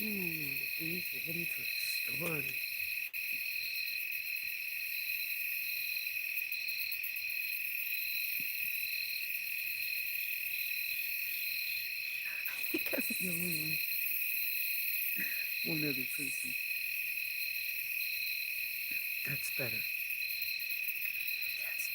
Ooh, he's ready for a story. I think I'm the only one other person. That's better. That's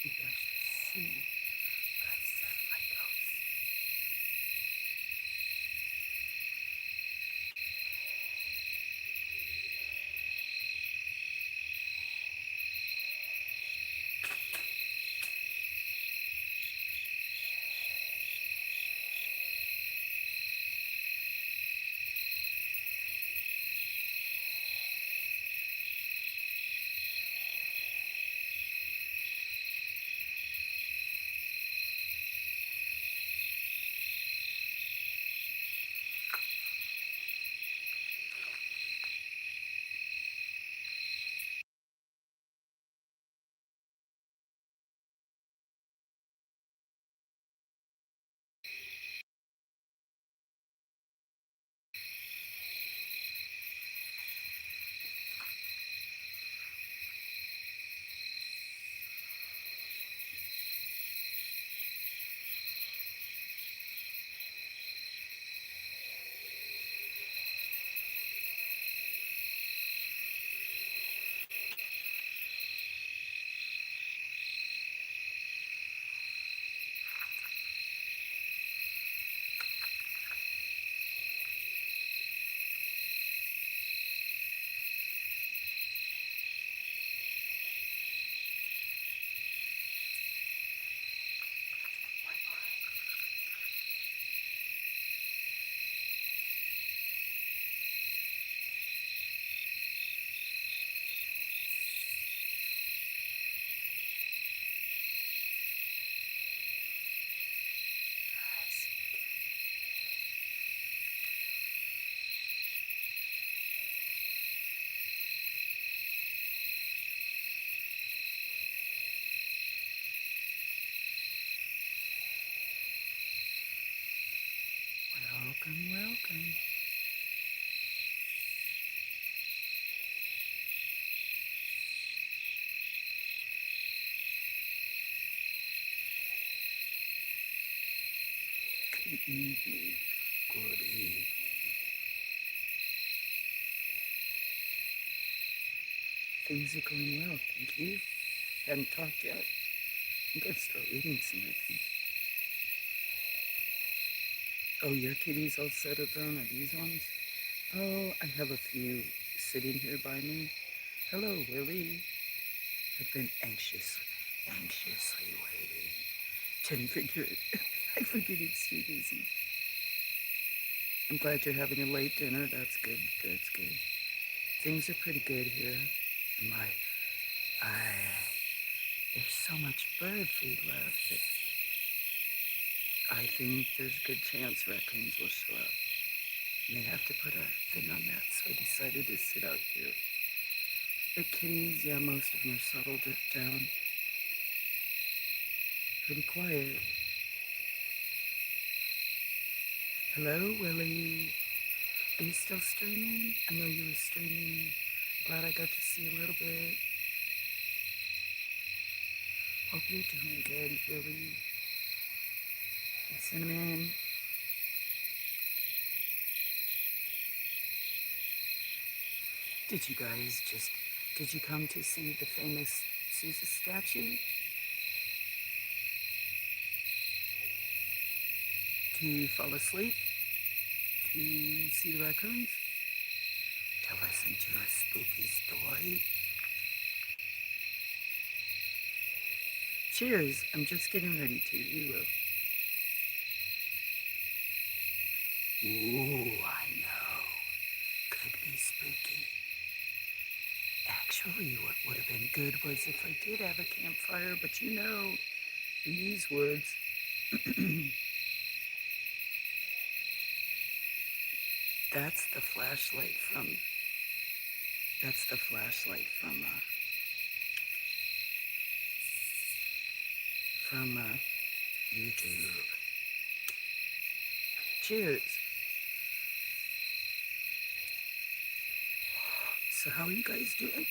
you guys should see what I said in my post. I see. Welcome, welcome. Good evening. Good evening. Things are going well, thank you. Hadn't talked yet. I'm gonna start reading some, I think. Oh, your kitties all settled down? Are these ones? Oh, I have a few sitting here by me. Hello, Willie. I've been anxiously waiting. Didn't figure it. I figured it's too easy. I'm glad you're having a late dinner. That's good. That's good. Things are pretty good here. My, I, there's so much bird food left that I think there's a good chance raccoons will show up. May have to put a thing on that, so I decided to sit out here. The kitties, yeah, most of them are settled down. Pretty quiet. Hello, Willie. Are you still streaming? I know you were streaming. Glad I got to see a little bit. Hope you're doing good, Willie. And Cinnamon. Did you come to see the famous Suza statue? To fall asleep? To see the raccoons? To listen to a spooky story? Cheers, I'm just getting ready to. We will. Ooh, I know. Could be spooky. Actually, what would have been good was if I did have a campfire, but you know, in these woods, that's the flashlight from, YouTube. Cheers. So how are you guys doing?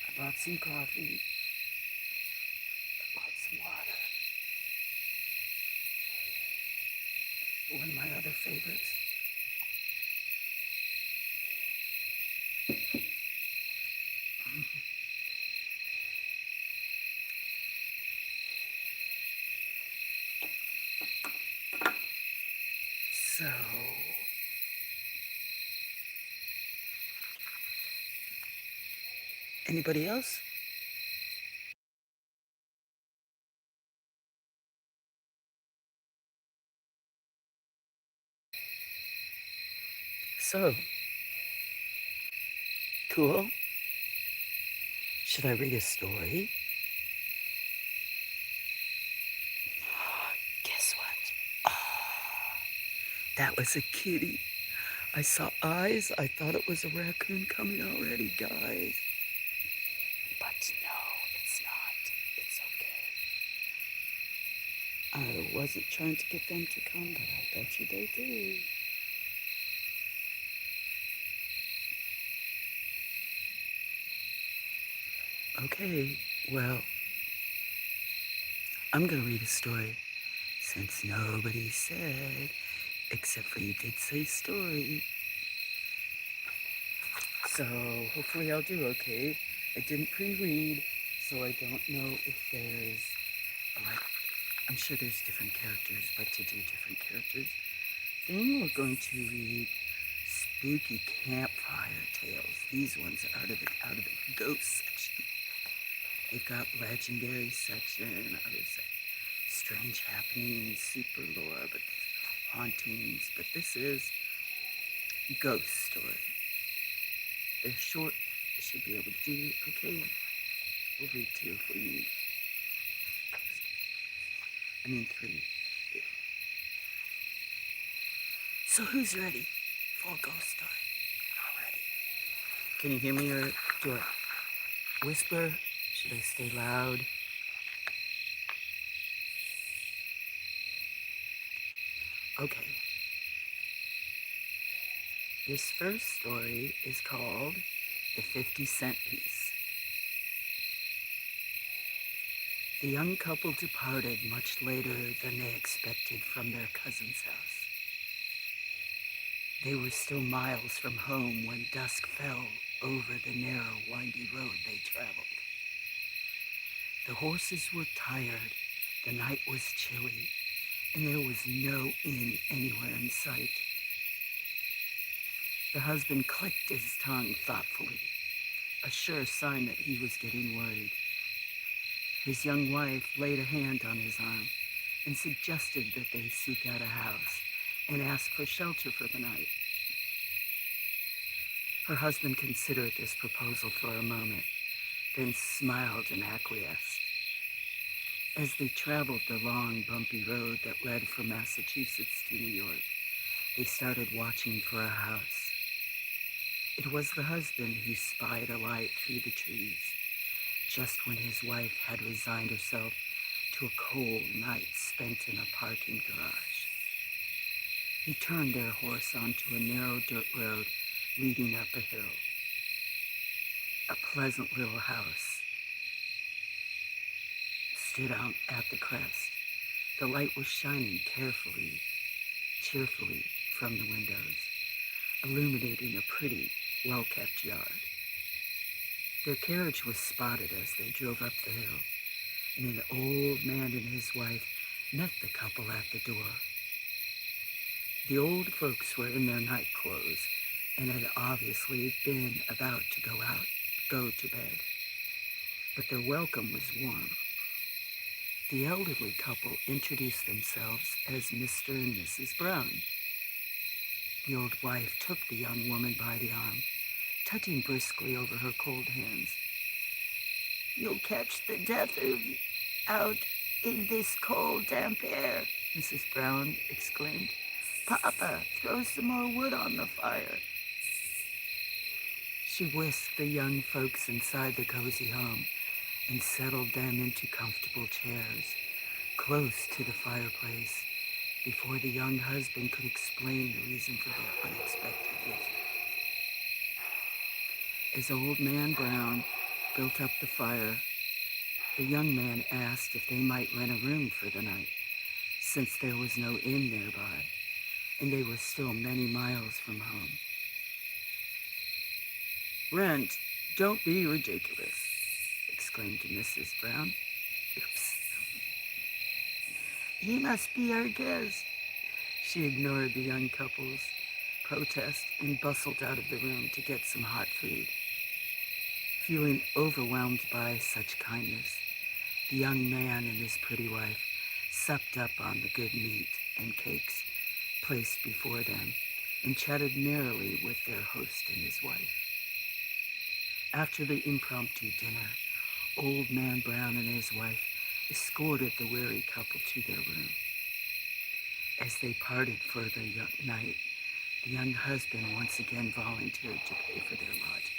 I bought some coffee. I bought some water. One of my other favorites. So, anybody else? So, cool. Should I read a story? Guess what? Oh, that was a kitty. I saw eyes. I thought it was a raccoon coming already, guys. But no, it's not. It's okay. I wasn't trying to get them to come, but I bet you they do. Okay, well, I'm gonna read a story since nobody said, except for you did say story. So hopefully I'll do okay. I didn't pre-read, so I don't know if there's, like, I'm sure there's different characters, but to do different characters thing, we're going to read spooky campfire tales. These ones are out of the ghost section. They've got legendary section, others strange happenings, super lore, but hauntings. But this is ghost story. They're short. I should be able to do okay. We'll read 2 if we need. I mean 3. So who's ready for a ghost story? Not ready. Can you hear me, or do I whisper? Should I stay loud? Okay. This first story is called The 50-Cent Piece. The young couple departed much later than they expected from their cousin's house. They were still miles from home when dusk fell over the narrow, windy road they traveled. The horses were tired, the night was chilly, and there was no inn anywhere in sight. The husband clicked his tongue thoughtfully, a sure sign that he was getting worried. His young wife laid a hand on his arm and suggested that they seek out a house and ask for shelter for the night. Her husband considered this proposal for a moment, then smiled and acquiesced. As they traveled the long, bumpy road that led from Massachusetts to New York, they started watching for a house. It was the husband who spied a light through the trees, just when his wife had resigned herself to a cold night spent in a parking garage. He turned their horse onto a narrow dirt road leading up a hill. A pleasant little house stood out at the crest. The light was shining cheerfully from the windows, illuminating a pretty, well-kept yard. Their carriage was spotted as they drove up the hill, and an old man and his wife met the couple at the door. The old folks were in their night clothes and had obviously been about to go to bed, but their welcome was warm. The elderly couple introduced themselves as Mr. and Mrs. Brown. The old wife took the young woman by the arm, touching briskly over her cold hands. "You'll catch the death of you out in this cold, damp air," Mrs. Brown exclaimed. "Papa, throw some more wood on the fire." She whisked the young folks inside the cozy home and settled them into comfortable chairs close to the fireplace before the young husband could explain the reason for their unexpected visit. As Old Man Brown built up the fire, the young man asked if they might rent a room for the night, since there was no inn nearby, and they were still many miles from home. "Rent? Don't be ridiculous," exclaimed Mrs. Brown. "Oops. He must be our guest." She ignored the young couple's protest and bustled out of the room to get some hot food. Feeling overwhelmed by such kindness, the young man and his pretty wife supped up on the good meat and cakes placed before them and chatted merrily with their host and his wife. After the impromptu dinner, Old Man Brown and his wife escorted the weary couple to their room. As they parted for the night, the young husband once again volunteered to pay for their lodging.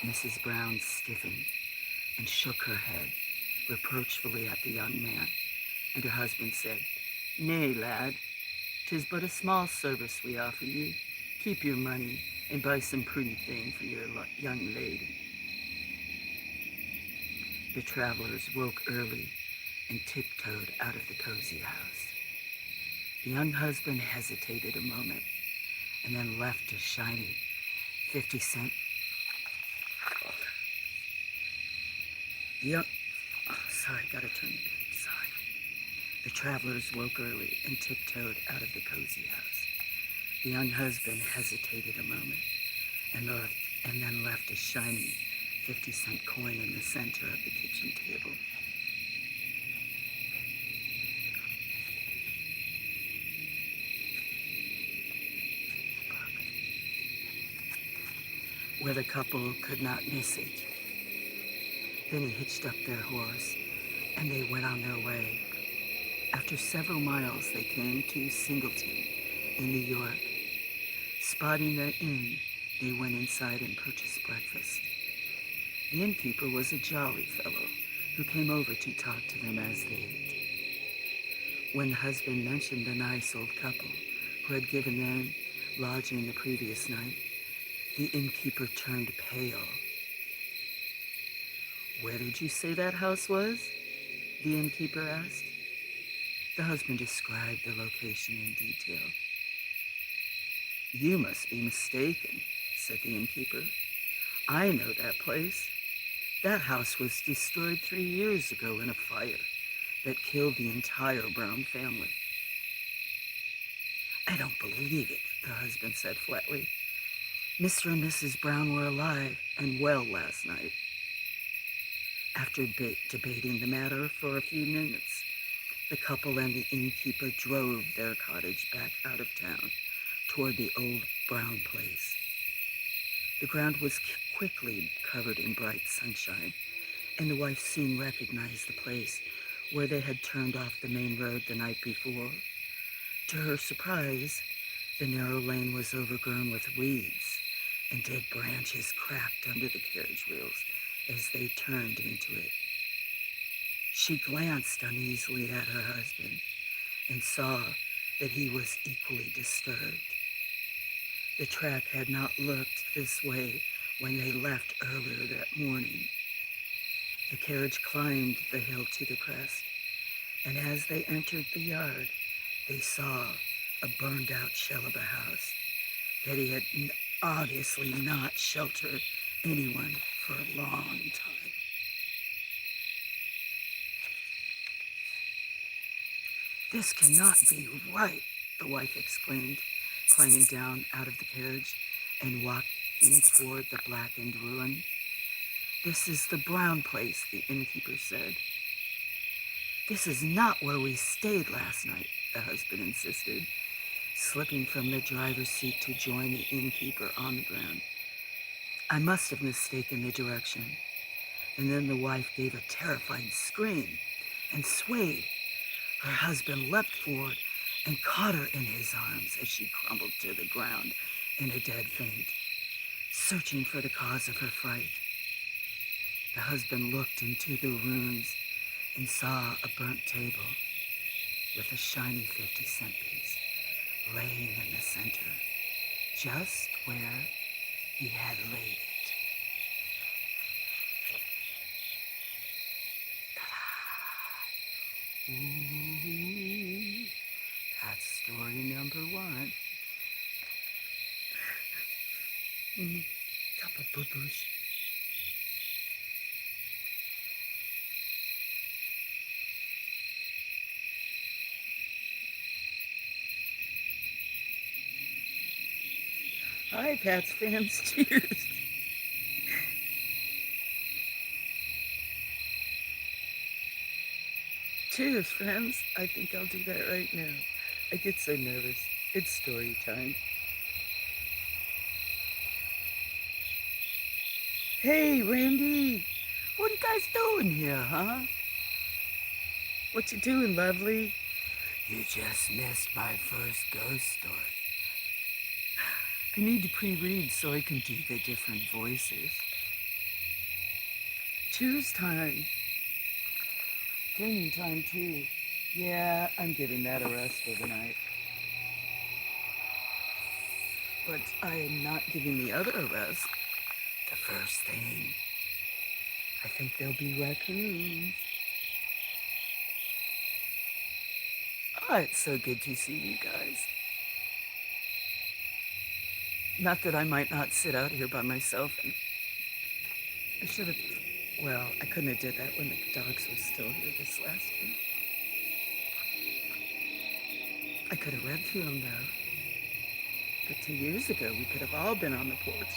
Mrs. Brown stiffened and shook her head reproachfully at the young man, and her husband said, "Nay, lad, 'tis but a small service we offer you. Keep your money and buy some pretty thing for your young lady." The travelers woke early and tiptoed out of the cozy house. The young husband hesitated a moment and then left a shiny 50-cent. Gotta turn the page, sorry. The travelers woke early and tiptoed out of the cozy house. The young husband hesitated a moment and then left a shiny 50-cent coin in the center of the kitchen table. Where the couple could not miss it. Then he hitched up their horse and they went on their way. After several miles, they came to Singleton in New York. Spotting the inn, they went inside and purchased breakfast. The innkeeper was a jolly fellow who came over to talk to them as they ate. When the husband mentioned the nice old couple who had given them lodging the previous night, the innkeeper turned pale. "Where did you say that house was?" the innkeeper asked. The husband described the location in detail. "You must be mistaken," said the innkeeper. "I know that place. That house was destroyed 3 years ago in a fire that killed the entire Brown family." "I don't believe it," the husband said flatly. "Mr. and Mrs. Brown were alive and well last night." After debating the matter for a few minutes, the couple and the innkeeper drove their cottage back out of town toward the old brown place. The ground was quickly covered in bright sunshine, and the wife soon recognized the place where they had turned off the main road the night before. To her surprise, the narrow lane was overgrown with weeds, and dead branches cracked under the carriage wheels as they turned into it. She glanced uneasily at her husband and saw that he was equally disturbed. The track had not looked this way when they left earlier that morning. The carriage climbed the hill to the crest, and as they entered the yard, they saw a burned-out shell of a house that he had obviously not sheltered anyone for a long time. "This cannot be right," the wife exclaimed, climbing down out of the carriage and walking toward the blackened ruin. "This is the brown place," the innkeeper said. "This is not where we stayed last night," the husband insisted, slipping from the driver's seat to join the innkeeper on the ground. "I must have mistaken the direction." And then the wife gave a terrified scream and swayed. Her husband leapt forward and caught her in his arms as she crumbled to the ground in a dead faint, searching for the cause of her fright. The husband looked into the ruins and saw a burnt table with a shiny 50-cent piece laying in the center, just where he had laid it. Ooh, that's story number 1. Cup of boo-boos. Hi, Pat's fans. Cheers. Cheers, friends. I think I'll do that right now. I get so nervous. It's story time. Hey, Randy. What are you guys doing here, huh? What you doing, lovely? You just missed my first ghost story. I need to pre-read so I can do the different voices. Cheers time. Cleaning time, too. Yeah, I'm giving that a rest for the night. But I am not giving the other a rest. The first thing, I think there'll be raccoons. Oh, it's so good to see you guys. Not that I might not sit out here by myself, and I should have, well, I couldn't have did that when the dogs were still here this last year. I could have read to them though. But 2 years ago, we could have all been on the porch.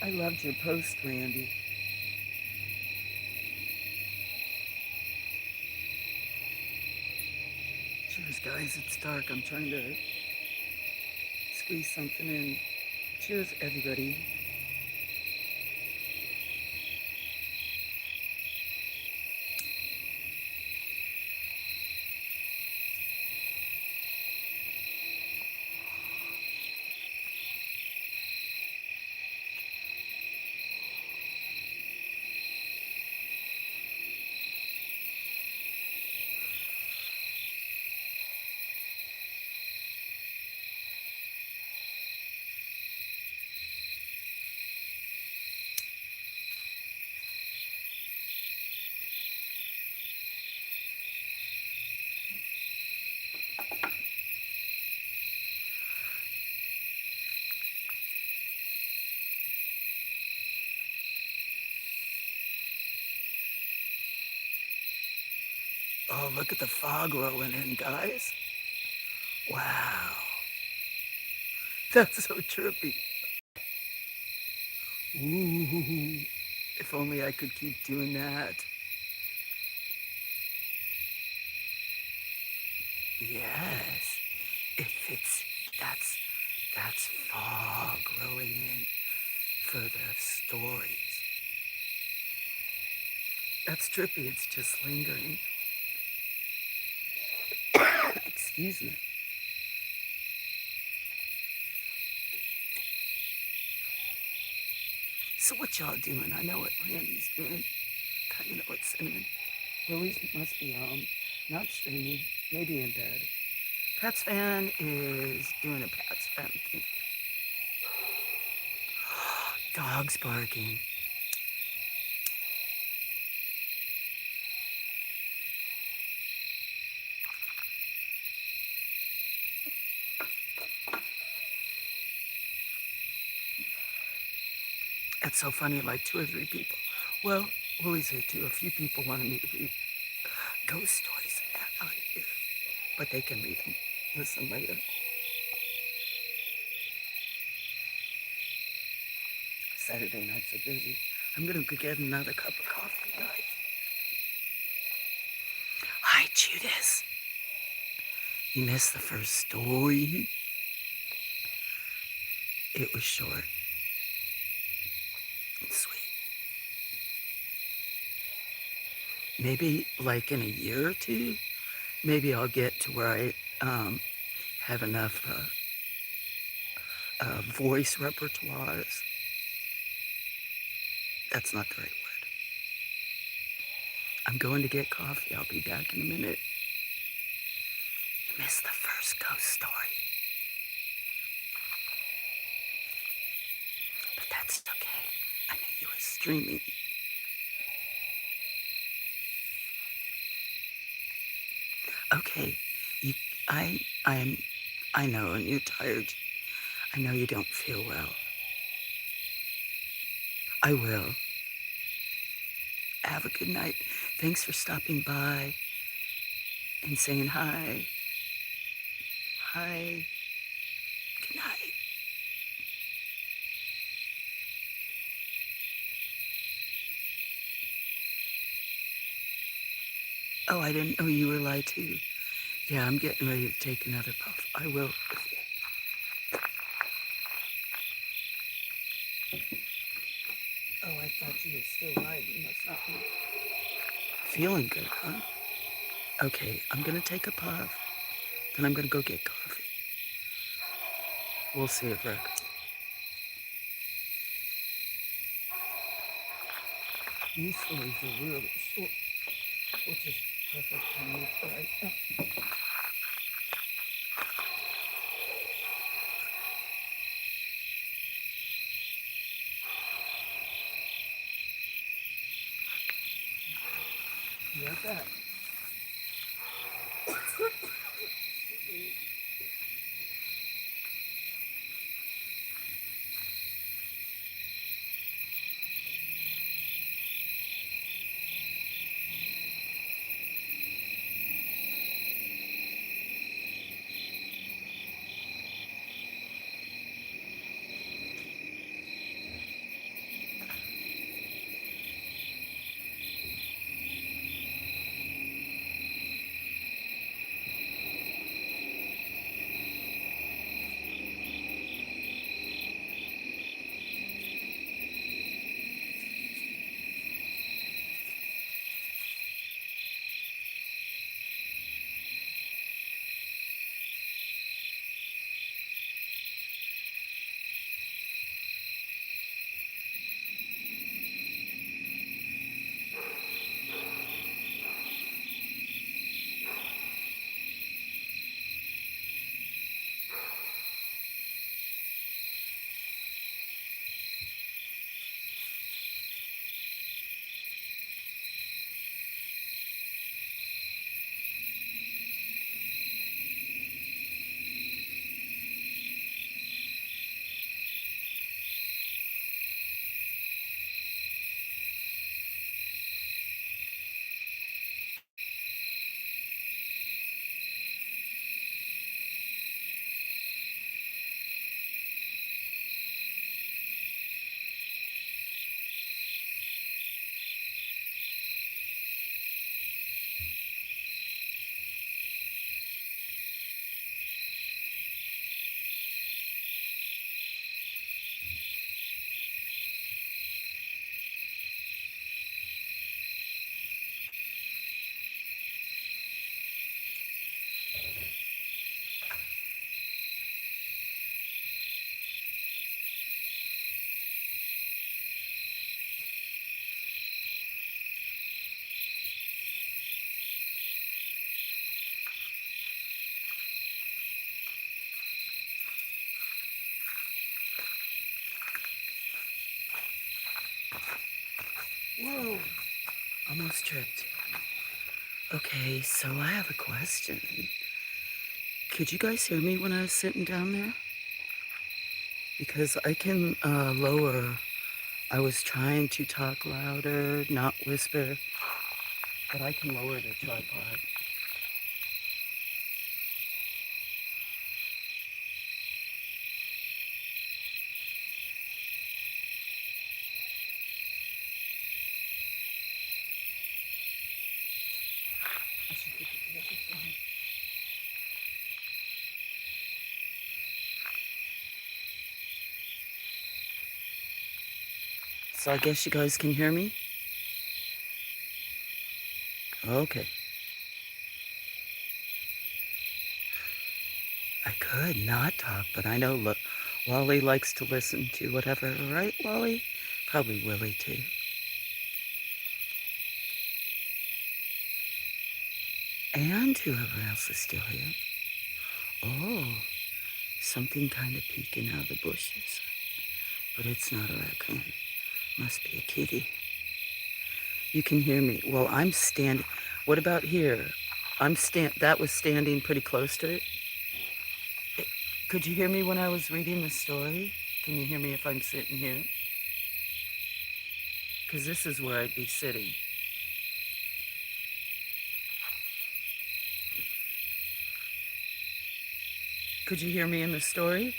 I loved your post, Randy. Cheers, guys. It's dark. I'm trying to squeeze something in. Cheers, everybody. Oh, look at the fog rolling in, guys. Wow. That's so trippy. Ooh. If only I could keep doing that. Yes. If it's that's fog rolling in for the stories. That's trippy. It's just lingering. Excuse me. So what y'all doing? I know what Randy's doing. Kind of know what Cinnamon. Willie's must be home. Not streaming. Maybe in bed. Pat's fan is doing a Pat's fan thing. Dogs barking. It's so funny, like 2 or 3 people. Well, Willie's here too. A few people wanted me to read ghost stories out here. But they can read them. Listen later. Saturday nights are busy. I'm gonna go get another cup of coffee, guys. Hi, Judas. You missed the first story. It was short and sweet. Maybe like in a year or two, maybe I'll get to where I have enough voice repertoires. That's not the right word. I'm going to get coffee. I'll be back in a minute. You missed the first ghost story. But that's okay. I knew you were streaming. Okay, you, I know, and you're tired. I know you don't feel well. I will. Have a good night. Thanks for stopping by and saying hi. Hi. Good night. Oh, I didn't know you were live too. Yeah, I'm getting ready to take another puff. I will. Oh, I thought you were still live. You must not be feeling good, huh? Okay, I'm gonna take a puff. Then I'm gonna go get coffee. We'll see if Rick. These stories are really short, which is perfect for me. Right? You like that? Oh, almost tripped. Okay, so I have a question. Could you guys hear me when I was sitting down there? Because I can lower. I was trying to talk louder, not whisper, but I can lower the tripod. I should get the other phone. So I guess you guys can hear me? Okay. I could not talk, but I know Wally likes to listen to whatever, right, Wally? Probably Willie, too. And whoever else is still here. Oh, something kind of peeking out of the bushes. But it's not a raccoon. Must be a kitty. You can hear me. Well, I'm standing. What about here? That was standing pretty close to it. Could you hear me when I was reading the story? Can you hear me if I'm sitting here? Because this is where I'd be sitting. Could you hear me in the story?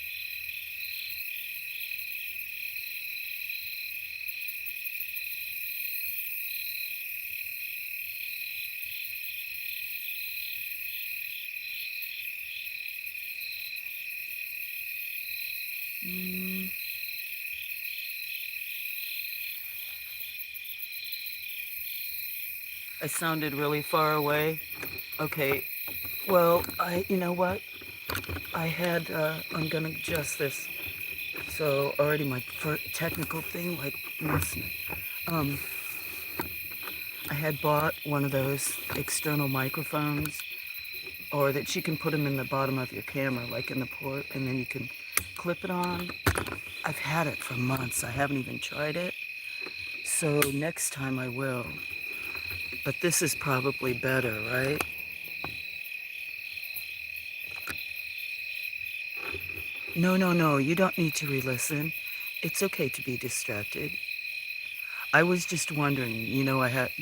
I sounded really far away. Okay. Well, you know what? I'm gonna adjust this. So already my technical thing, like listening. I had bought one of those external microphones, or that you can put them in the bottom of your camera, like in the port, and then you can clip it on. I've had it for months. I haven't even tried it. So next time I will. But this is probably better, right? No, you don't need to re-listen. It's okay to be distracted. I was just wondering, you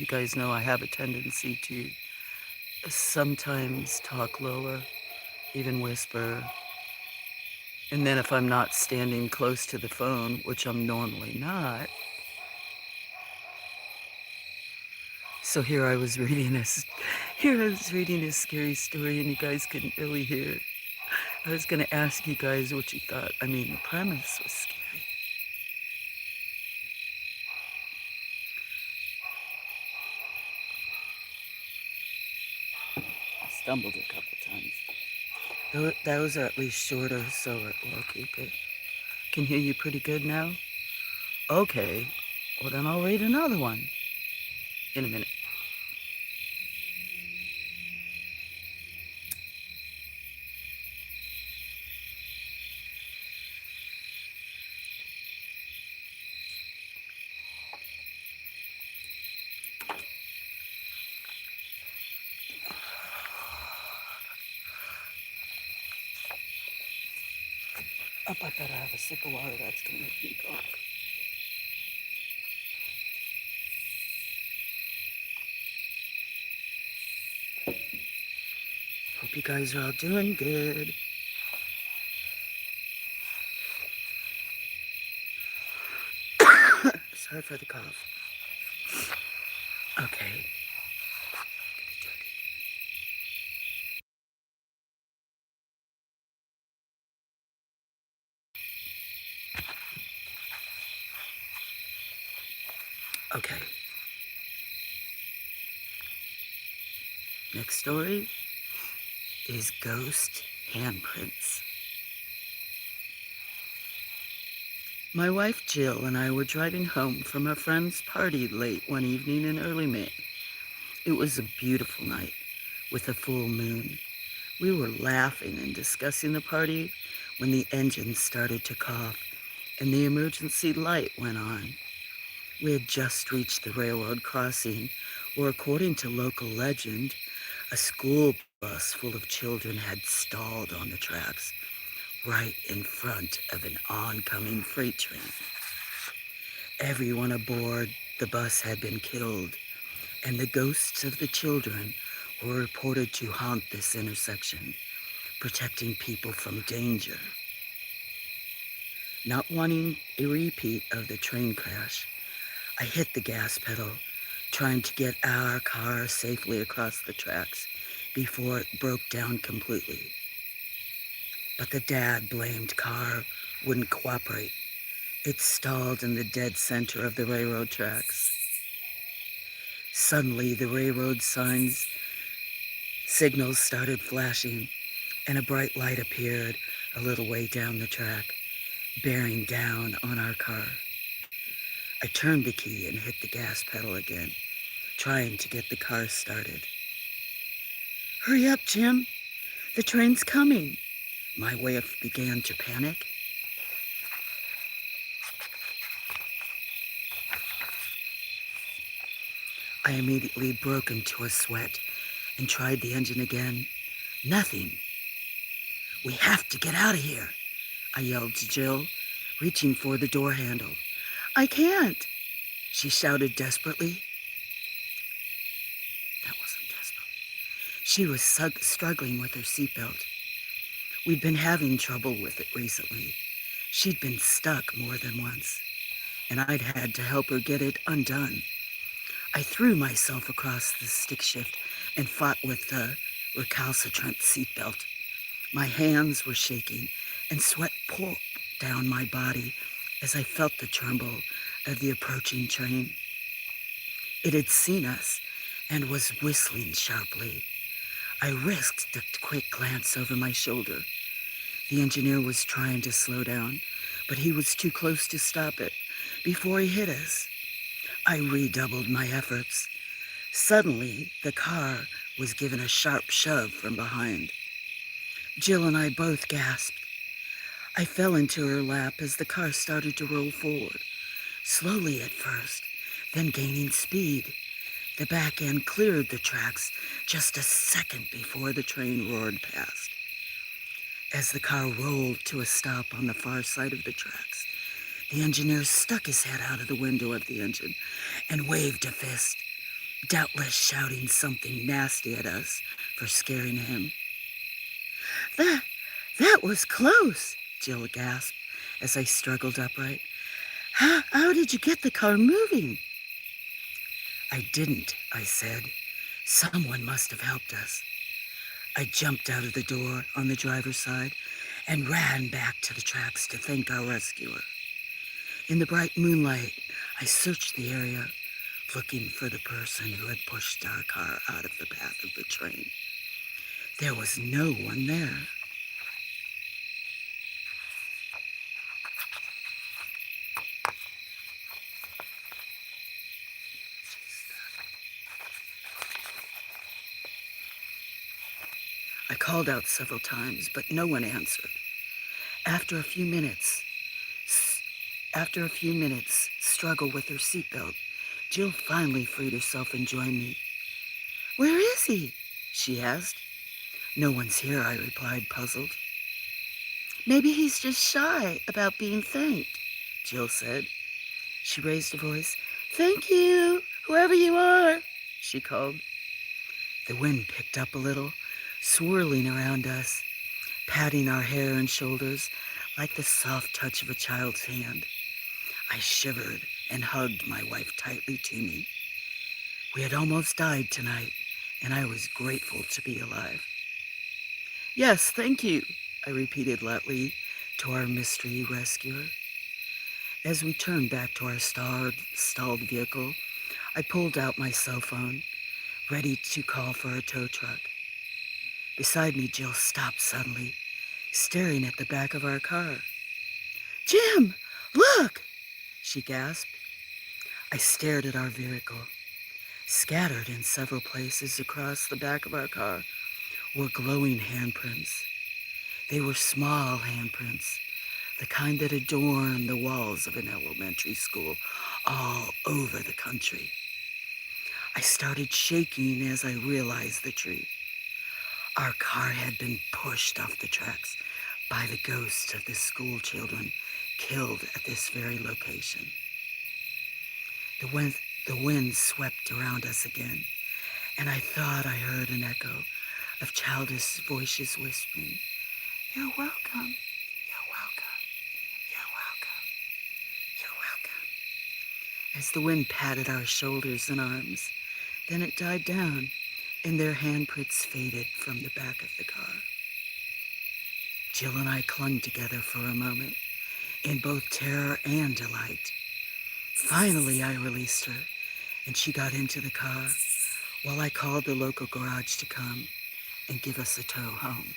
guys know I have a tendency to sometimes talk lower, even whisper. And then if I'm not standing close to the phone, which I'm normally not. So here I was reading a scary story and you guys couldn't really hear. I was going to ask you guys what you thought. I mean, the premise was scary. I stumbled a couple times. Those are at least shorter, so we'll keep it. Can hear you pretty good now? Okay. Well, then I'll read another one in a minute. Up, I better have a sip of water. That's going to make me talk. Hope you guys are all doing good. Sorry for the cough. Okay. Okay. Next story is Ghost Handprints. My wife Jill and I were driving home from a friend's party late one evening in early May. It was a beautiful night with a full moon. We were laughing and discussing the party when the engine started to cough and the emergency light went on. We had just reached the railroad crossing, where, according to local legend, a school bus full of children had stalled on the tracks right in front of an oncoming freight train. Everyone aboard the bus had been killed, and the ghosts of the children were reported to haunt this intersection, protecting people from danger. Not wanting a repeat of the train crash, I hit the gas pedal, trying to get our car safely across the tracks before it broke down completely. But the dad-blamed car wouldn't cooperate. It stalled in the dead center of the railroad tracks. Suddenly, the railroad signals started flashing, and a bright light appeared a little way down the track, bearing down on our car. I turned the key and hit the gas pedal again, trying to get the car started. "Hurry up, Jim. The train's coming." My wife began to panic. I immediately broke into a sweat and tried the engine again. Nothing. "We have to get out of here," I yelled to Jill, reaching for the door handle. "I can't," she shouted desperately. That wasn't desperate. She was struggling with her seatbelt. We'd been having trouble with it recently. She'd been stuck more than once, and I'd had to help her get it undone. I threw myself across the stick shift and fought with the recalcitrant seatbelt. My hands were shaking, and sweat poured down my body as I felt the tremble of the approaching train. It had seen us and was whistling sharply. I risked a quick glance over my shoulder. The engineer was trying to slow down, but he was too close to stop it before he hit us. I redoubled my efforts. Suddenly, the car was given a sharp shove from behind. Jill and I both gasped. I fell into her lap as the car started to roll forward, slowly at first, then gaining speed. The back end cleared the tracks just a second before the train roared past. As the car rolled to a stop on the far side of the tracks, the engineer stuck his head out of the window of the engine and waved a fist, doubtless shouting something nasty at us for scaring him. That was close," Jill gasped as I struggled upright. How did you get the car moving?" "I didn't," I said. "Someone must have helped us." I jumped out of the door on the driver's side and ran back to the tracks to thank our rescuer. In the bright moonlight, I searched the area, looking for the person who had pushed our car out of the path of the train. There was no one there. I called out several times, but no one answered. After a few minutes struggle with her seatbelt, Jill finally freed herself and joined me. "Where is he?" she asked. "No one's here," I replied, puzzled. "Maybe he's just shy about being thanked," Jill said. She raised her voice. "Thank you, whoever you are," she called. The wind picked up a little, swirling around us, patting our hair and shoulders like the soft touch of a child's hand. I shivered and hugged my wife tightly to me. We had almost died tonight, and I was grateful to be alive. "Yes, thank you," I repeated lightly to our mystery rescuer. As we turned back to our stalled vehicle, I pulled out my cell phone, ready to call for a tow truck. Beside me, Jill stopped suddenly, staring at the back of our car. "Jim, look!" she gasped. I stared at our vehicle. Scattered in several places across the back of our car were glowing handprints. They were small handprints, the kind that adorn the walls of an elementary school all over the country. I started shaking as I realized the truth. Our car had been pushed off the tracks by the ghosts of the school children killed at this very location. The wind swept around us again, and I thought I heard an echo of childish voices whispering, "You're welcome, you're welcome, you're welcome, you're welcome," as the wind patted our shoulders and arms. Then it died down, and their handprints faded from the back of the car. Jill and I clung together for a moment, in both terror and delight. Finally, I released her, and she got into the car while I called the local garage to come and give us a tow home.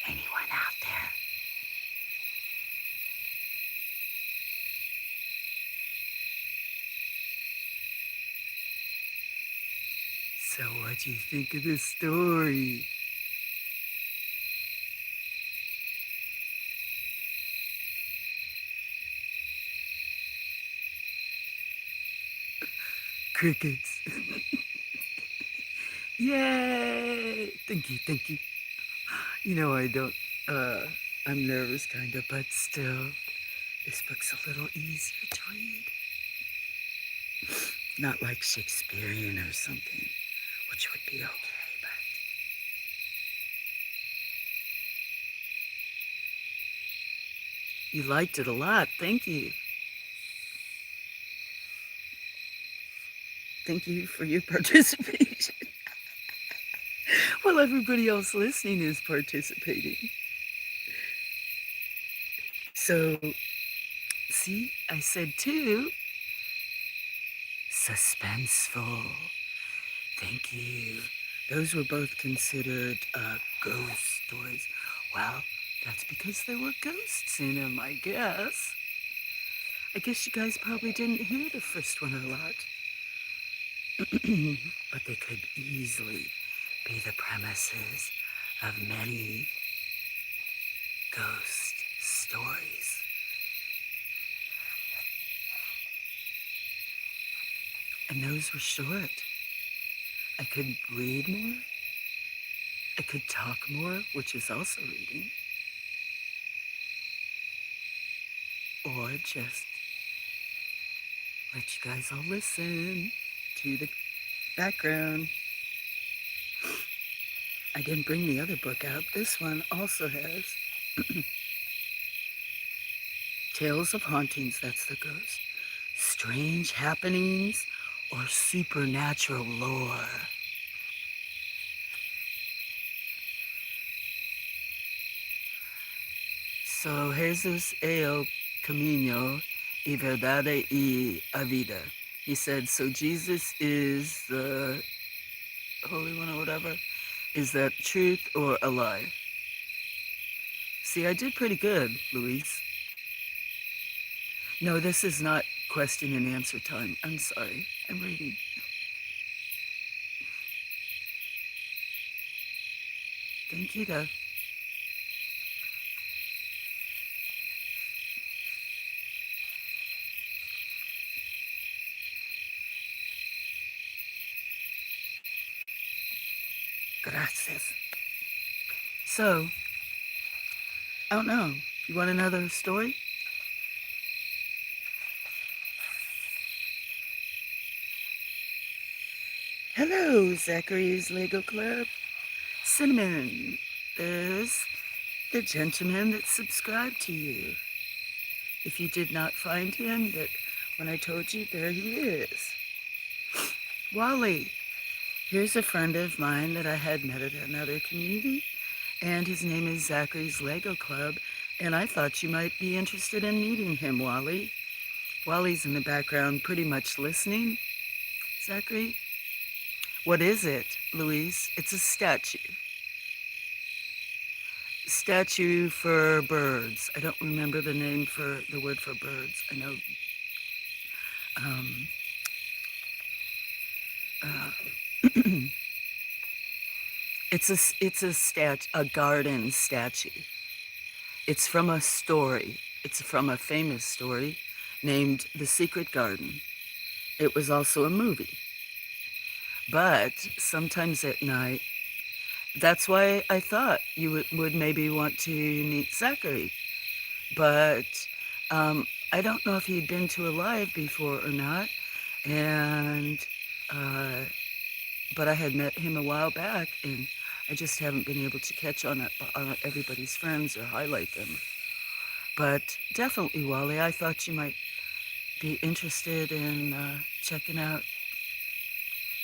Anyone out there? So what do you think of this story? Crickets. Yay! Thank you, thank you. You know, I'm nervous kind of, but still, this book's a little easier to read. Not like Shakespearean or something, which would be okay, but you liked it a lot. Thank you. Thank you for your participation. Well, everybody else listening is participating. So, see, I said two. Suspenseful. Thank you. Those were both considered ghost stories. Well, that's because there were ghosts in them, I guess. I guess you guys probably didn't hear the first one a lot. But they could easily be the premises of many ghost stories. And those were short. I could read more. I could talk more, which is also reading. Or just let you guys all listen to the background. I didn't bring the other book out. This one also has Tales of Hauntings, that's the ghost, Strange Happenings, or Supernatural Lore. So, Jesus el camino y verdad y a vida. He said, so Jesus is the Holy One or whatever. Is that truth or a lie? See, I did pretty good, Luis. No, this is not question and answer time. I'm sorry. I'm reading. Thank you, though. Gracias. So, I don't know. You want another story? Hello, Zachary's Lego Club. Cinnamon. There's the gentleman that subscribed to you. If you did not find him, that when I told you, there he is. Wally. Here's a friend of mine that I had met at another community, and his name is Zachary's Lego Club, and I thought you might be interested in meeting him, Wally. Wally's in the background pretty much listening. Zachary? What is it, Louise? It's a statue. Statue for birds. I don't remember the name for the word for birds. I know it's a garden statue. It's from a story. It's from a famous story named The Secret Garden. It was also a movie. But sometimes at night, that's why I thought you would maybe want to meet Zachary. But I don't know if he'd been to a live before or not. And, but I had met him a while back, and I just haven't been able to catch on everybody's friends or highlight them. But definitely, Wally, I thought you might be interested in checking out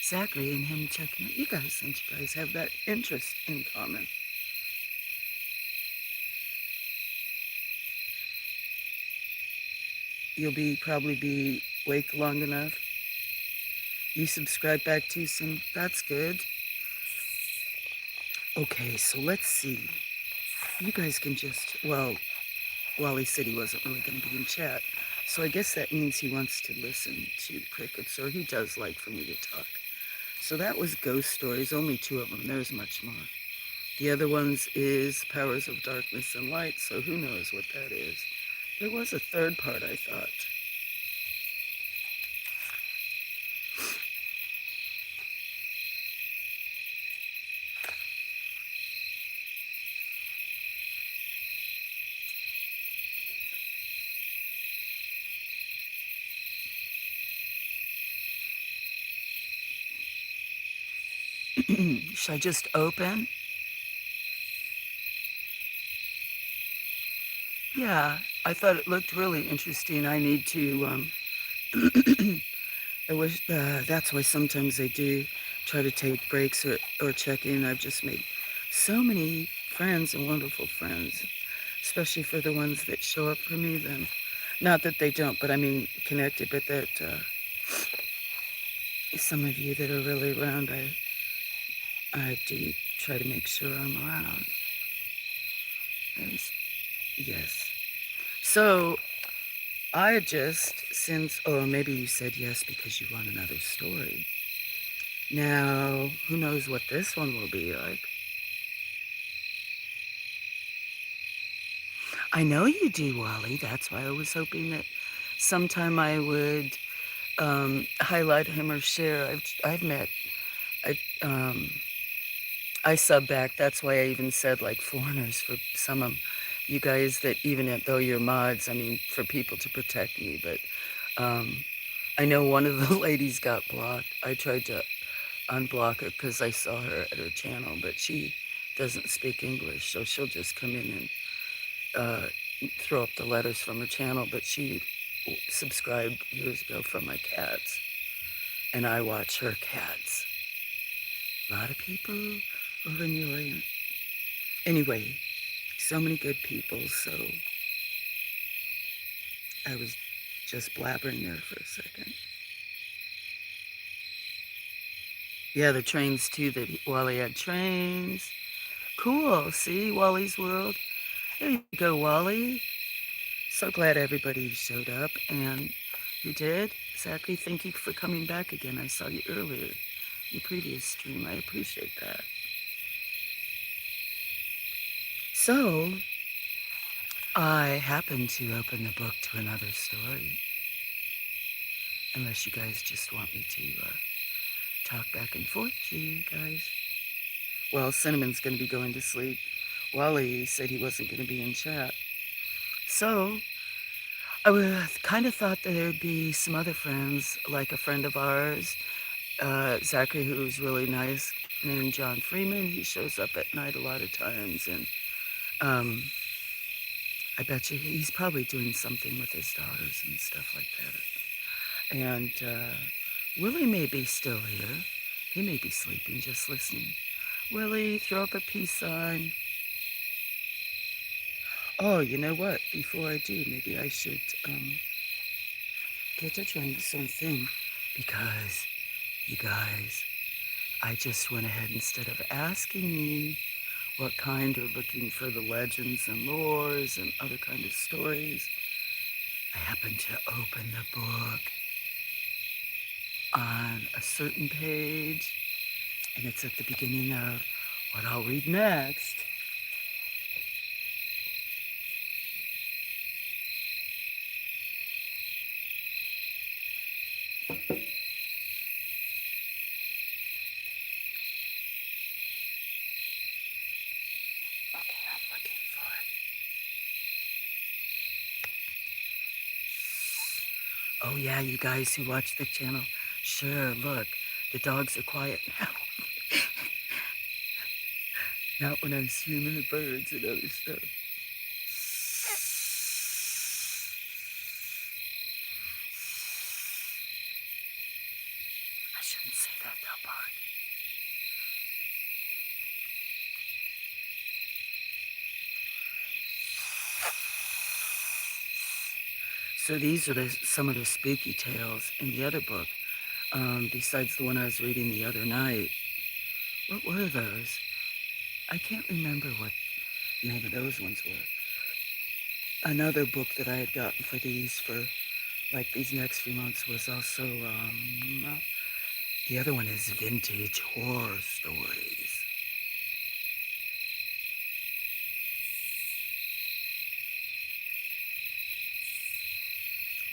Zachary and him checking out you guys, since you guys have that interest in common. You'll probably be awake long enough. You subscribe back too soon. That's good. Okay, so let's see. You guys can just, well, Wally said he wasn't really going to be in chat. So I guess that means he wants to listen to crickets, or he does like for me to talk. So that was ghost stories, only 2 of them. There's much more. The other ones is powers of darkness and light, so who knows what that is. There was a third part, I thought. Should I just open? Yeah, I thought it looked really interesting. I need to, I wish, that's why sometimes I do try to take breaks or check in. I've just made so many friends and wonderful friends, especially for the ones that show up for me then. Not that they don't, but I mean connected, but that some of you that are really around, I do try to make sure I'm around. Yes. So I just, or maybe you said yes because you want another story. Now, who knows what this one will be like? I know you do, Wally. That's why I was hoping that sometime I would highlight him or share. I've met, I sub back. That's why I even said like foreigners for some of you guys that even though you're mods, I mean, for people to protect me. But I know one of the ladies got blocked. I tried to unblock her because I saw her at her channel, but she doesn't speak English, so she'll just come in and throw up the letters from her channel. But she subscribed years ago from my cats, and I watch her cats. A lot of people over in the Orient. Anyway, so many good people, so I was just blabbering there for a second. Yeah, the trains too, that Wally had trains. Cool, see, Wally's World. There you go, Wally. So glad everybody showed up, and you did. Zachary, thank you for coming back again. I saw you earlier in the previous stream. I appreciate that. So, I happened to open the book to another story. Unless you guys just want me to talk back and forth to you guys. Well, Cinnamon's going to be going to sleep. Wally said he wasn't going to be in chat. So, I kind of thought that there would be some other friends, like a friend of ours, Zachary, who's really nice, named John Freeman. He shows up at night a lot of times, and Um, I bet you he's probably doing something with his daughters and stuff like that. And Willie may be still here. He may be sleeping, just listening. Willie, throw up a peace sign. Oh, you know what? Before I do, maybe I should get to drink something because, you guys, I just went ahead instead of asking me what kind or looking for the legends and lores and other kind of stories, I happened to open the book on a certain page, and it's at the beginning of what I'll read next. Okay, I'm looking for it. Oh yeah, you guys who watch the channel, sure, look, the dogs are quiet now. Not when I'm streaming the birds and other stuff. I shouldn't say that, they'll bark. So these are some of the spooky tales in the other book, besides the one I was reading the other night. What were those? I can't remember what the name of those ones were. Another book that I had gotten for like these next few months was also, the other one is Vintage Horror Stories.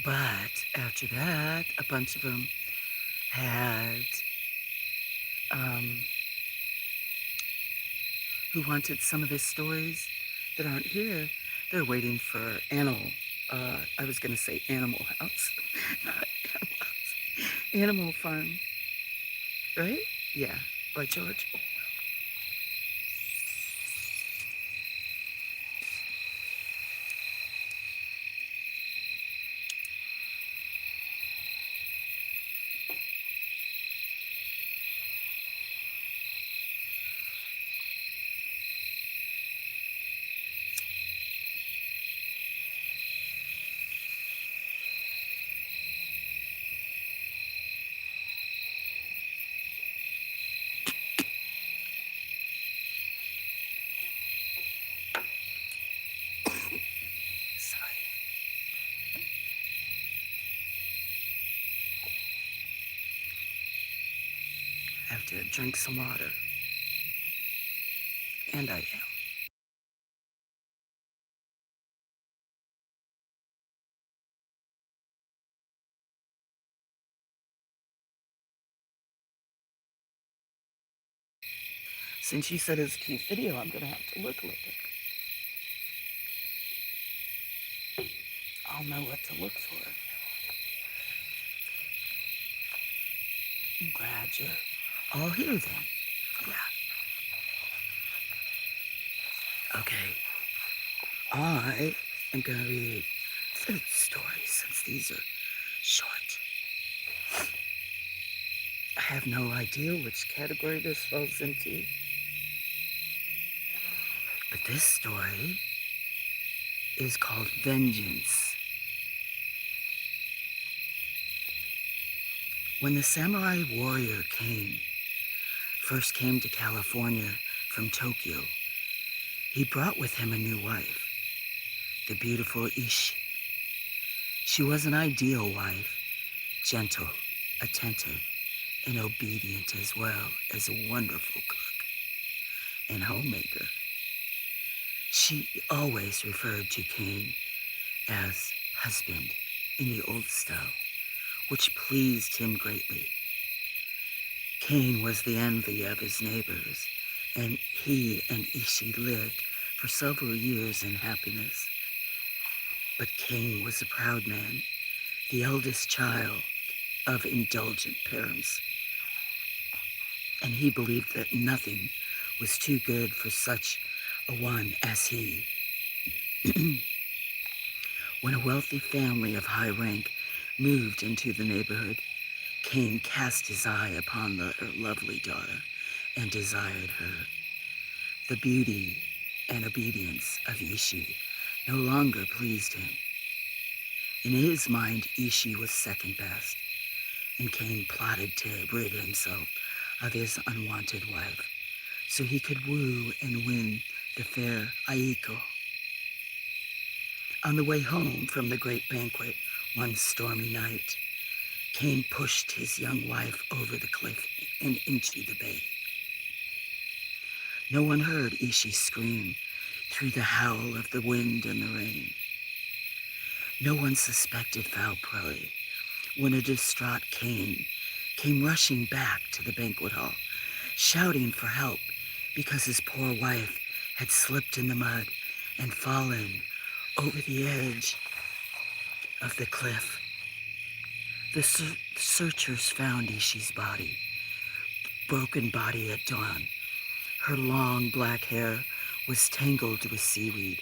But after that, a bunch of them had, who wanted some of the stories that aren't here. They're waiting for I was going to say Animal House, not Animal House, Animal Farm, right? Yeah, by George. Sorry. I have to drink some water. And I am. Since you said it's a cute video, I'm going to have to look a little bit. I'll know what to look for. I'm glad you're all here then. Yeah. Okay. I am going to read the stories since these are short. I have no idea which category this falls into. But this story is called Vengeance. When the samurai warrior first came to California from Tokyo, he brought with him a new wife, the beautiful Ishi. She was an ideal wife, gentle, attentive, and obedient, as well as a wonderful cook and homemaker. She always referred to Cain as husband in the old style, which pleased him greatly. Cain was the envy of his neighbors, and he and Ishi lived for several years in happiness. But Cain was a proud man, the eldest child of indulgent parents, and he believed that nothing was too good for such a one as he. When a wealthy family of high rank moved into the neighborhood, Cain cast his eye upon the lovely daughter and desired her. The beauty and obedience of Ishi no longer pleased him. In his mind, Ishi was second best, and Cain plotted to rid himself of his unwanted wife so he could woo and win the fair Aiko. On the way home from the great banquet one stormy night, Cain pushed his young wife over the cliff and into the bay. No one heard Ishi scream through the howl of the wind and the rain. No one suspected foul play when a distraught Cain came rushing back to the banquet hall, shouting for help because his poor wife had slipped in the mud and fallen over the edge of the cliff. The searchers found Ishi's broken body at dawn. Her long black hair was tangled with seaweed.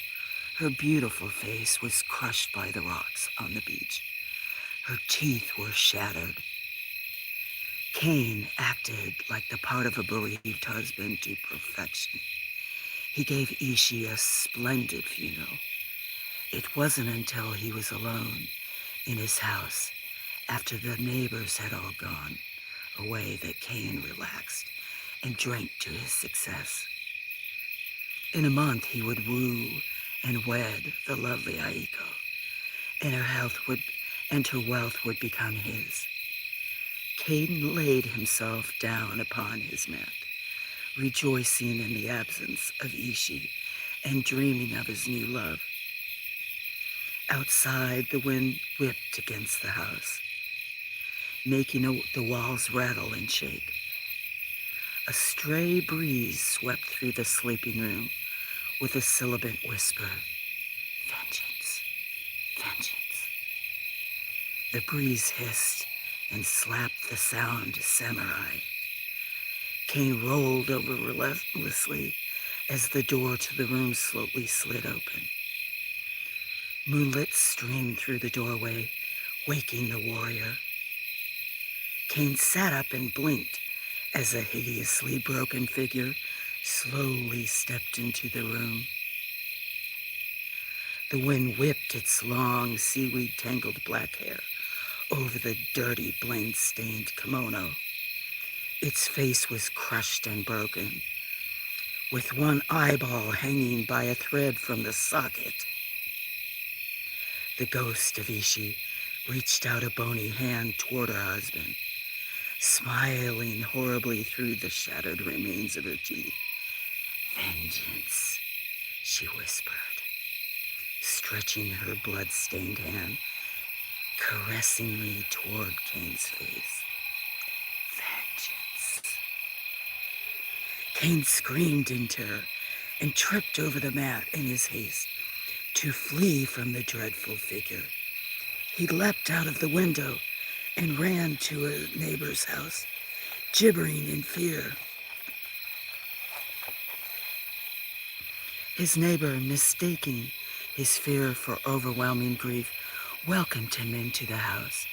Her beautiful face was crushed by the rocks on the beach. Her teeth were shattered. Cain acted like the part of a bereaved husband to perfection. He gave Ishi a splendid funeral. It wasn't until he was alone in his house, after the neighbors had all gone away, that Cain relaxed and drank to his success. In a month, he would woo and wed the lovely Aiko, and her wealth would become his. Cain laid himself down upon his mat, rejoicing in the absence of Ishi and dreaming of his new love. Outside, the wind whipped against the house, making the walls rattle and shake. A stray breeze swept through the sleeping room with a sibilant whisper, "Vengeance, vengeance." The breeze hissed and slapped the sound samurai. Cain rolled over relentlessly as the door to the room slowly slid open. Moonlit streamed through the doorway, waking the warrior. Cain sat up and blinked as a hideously broken figure slowly stepped into the room. The wind whipped its long, seaweed-tangled black hair over the dirty, blade-stained kimono. Its face was crushed and broken, with one eyeball hanging by a thread from the socket. The ghost of Ishi reached out a bony hand toward her husband, smiling horribly through the shattered remains of her teeth. "Vengeance," she whispered, stretching her blood-stained hand caressingly toward Cain's face. "Vengeance." Cain screamed in terror and tripped over the mat in his haste to flee from the dreadful figure. He leapt out of the window and ran to a neighbor's house, gibbering in fear. His neighbor, mistaking his fear for overwhelming grief, welcomed him into the house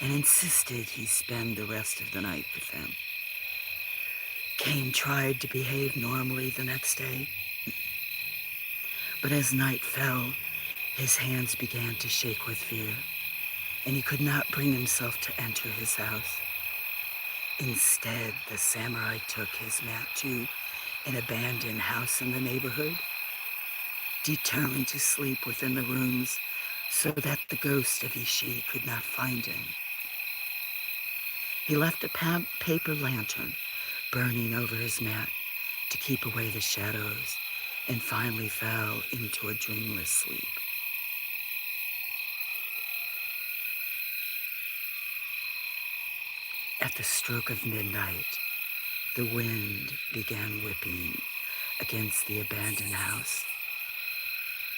and insisted he spend the rest of the night with them. Cain tried to behave normally the next day, but as night fell, his hands began to shake with fear, and he could not bring himself to enter his house. Instead, the samurai took his mat to an abandoned house in the neighborhood, determined to sleep within the rooms so that the ghost of Ishi could not find him. He left a paper lantern burning over his mat to keep away the shadows, and finally fell into a dreamless sleep. At the stroke of midnight, the wind began whipping against the abandoned house,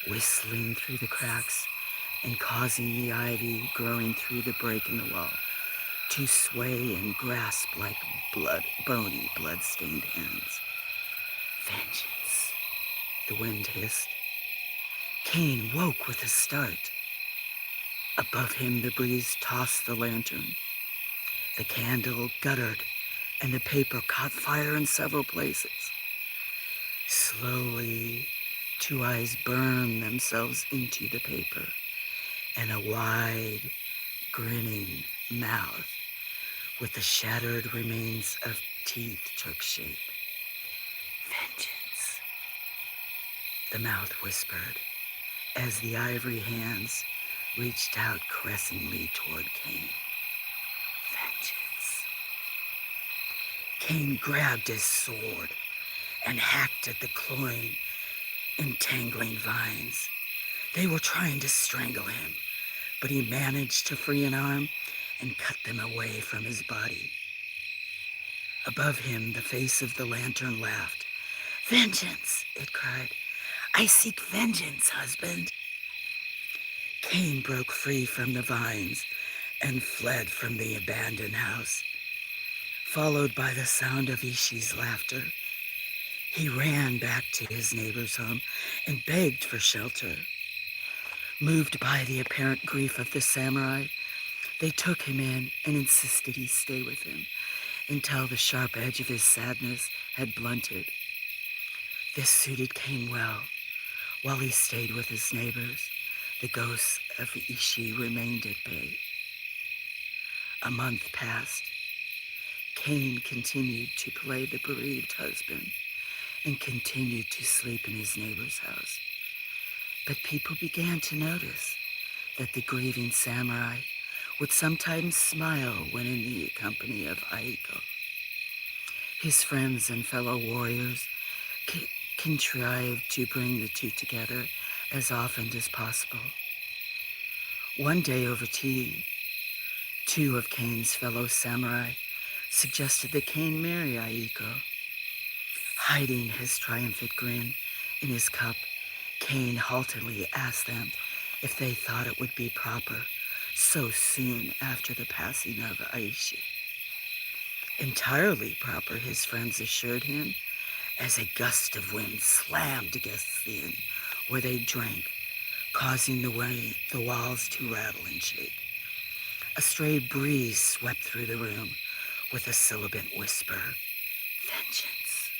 whistling through the cracks and causing the ivy growing through the break in the wall to sway and grasp like bony, blood-stained hands. "Vengeance," the wind hissed. Cain woke with a start. Above him, the breeze tossed the lantern. The candle guttered, and the paper caught fire in several places. Slowly, two eyes burned themselves into the paper, and a wide, grinning mouth with the shattered remains of teeth took shape. Vengeance, the mouth whispered, as the ivory hands reached out caressingly toward Cain. Vengeance. Cain grabbed his sword and hacked at the cloying, entangling vines. They were trying to strangle him, but he managed to free an arm and cut them away from his body. Above him, the face of the lantern laughed. Vengeance, it cried. I seek vengeance, husband. Cain broke free from the vines and fled from the abandoned house. Followed by the sound of Ishi's laughter, he ran back to his neighbor's home and begged for shelter. Moved by the apparent grief of the samurai, they took him in and insisted he stay with them until the sharp edge of his sadness had blunted. This suited Cain well. While he stayed with his neighbors, the ghosts of Ishi remained at bay. A month passed. Cain continued to play the bereaved husband and continued to sleep in his neighbor's house. But people began to notice that the grieving samurai would sometimes smile when in the company of Aiko. His friends and fellow warriors contrived to bring the two together as often as possible. One day over tea, two of Cain's fellow samurai suggested that Cain marry Aiko. Hiding his triumphant grin in his cup, Cain haltingly asked them if they thought it would be proper so soon after the passing of Aishi. Entirely proper, his friends assured him, as a gust of wind slammed against the inn where they drank, causing the walls to rattle and shake. A stray breeze swept through the room with a sibilant whisper, vengeance,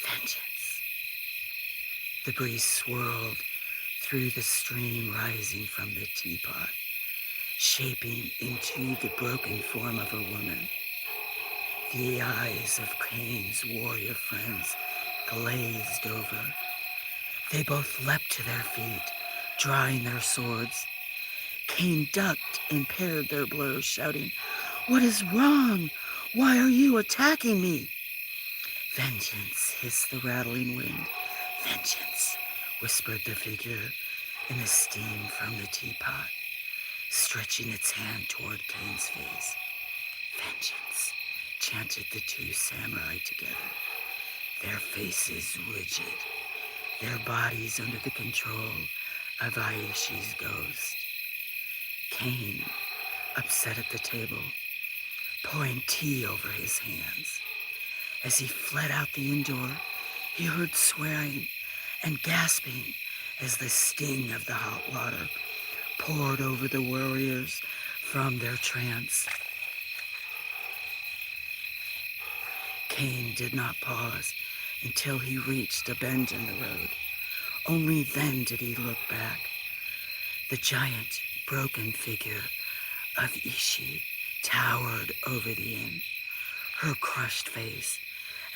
vengeance. The breeze swirled through the stream rising from the teapot, shaping into the broken form of a woman. The eyes of Cain's warrior friends glazed over. They both leapt to their feet, drawing their swords. Cain ducked and parried their blows, shouting, "What is wrong? Why are you attacking me?" Vengeance, hissed the rattling wind. Vengeance, whispered the figure in the steam from the teapot, stretching its hand toward Cain's face. Vengeance, chanted the two samurai together, their faces rigid, their bodies under the control of Aishi's ghost. Cain, upset at the table, pouring tea over his hands. As he fled out the inn door, he heard swearing and gasping as the sting of the hot water poured over the warriors from their trance. Cain did not pause until he reached a bend in the road. Only then did he look back. The giant, broken figure of Ishi towered over the inn, her crushed face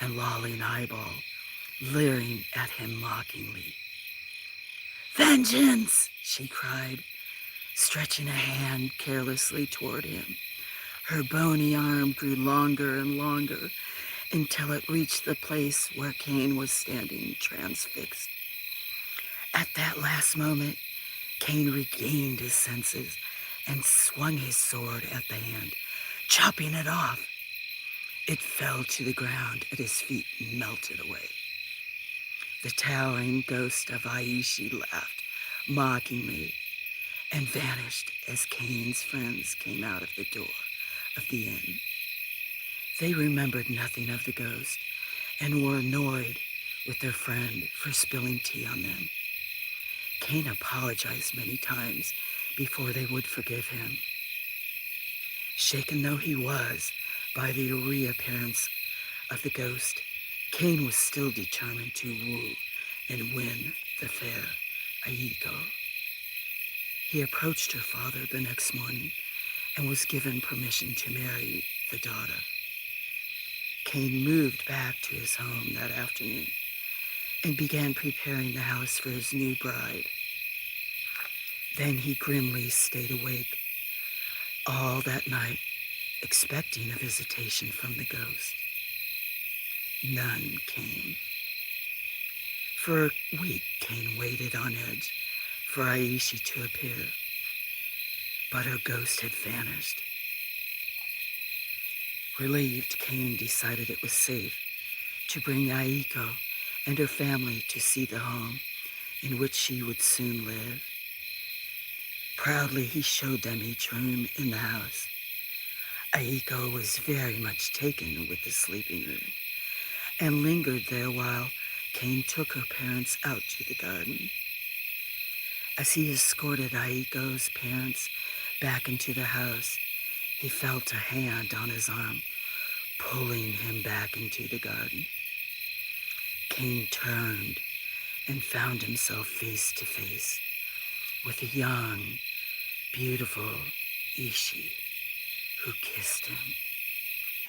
and lolling eyeball leering at him mockingly. "Vengeance!" she cried, stretching a hand carelessly toward him. Her bony arm grew longer and longer until it reached the place where Cain was standing transfixed. At that last moment, Cain regained his senses and swung his sword at the hand, chopping it off. It fell to the ground at his feet and melted away. The towering ghost of Aishi laughed mockingly and vanished as Cain's friends came out of the door of the inn. They remembered nothing of the ghost and were annoyed with their friend for spilling tea on them. Cain apologized many times before they would forgive him. Shaken though he was by the reappearance of the ghost, Cain was still determined to woo and win the fair Aiko. He approached her father the next morning and was given permission to marry the daughter. Cain moved back to his home that afternoon and began preparing the house for his new bride. Then he grimly stayed awake all that night, expecting a visitation from the ghost. None came. For a week, Cain waited on edge for Aishi to appear, but her ghost had vanished. Relieved, Cain decided it was safe to bring Aiko and her family to see the home in which she would soon live. Proudly, he showed them each room in the house. Aiko was very much taken with the sleeping room and lingered there while Cain took her parents out to the garden. As he escorted Aiko's parents back into the house, he felt a hand on his arm, pulling him back into the garden. Cain turned and found himself face to face with a young, beautiful Ishi who kissed him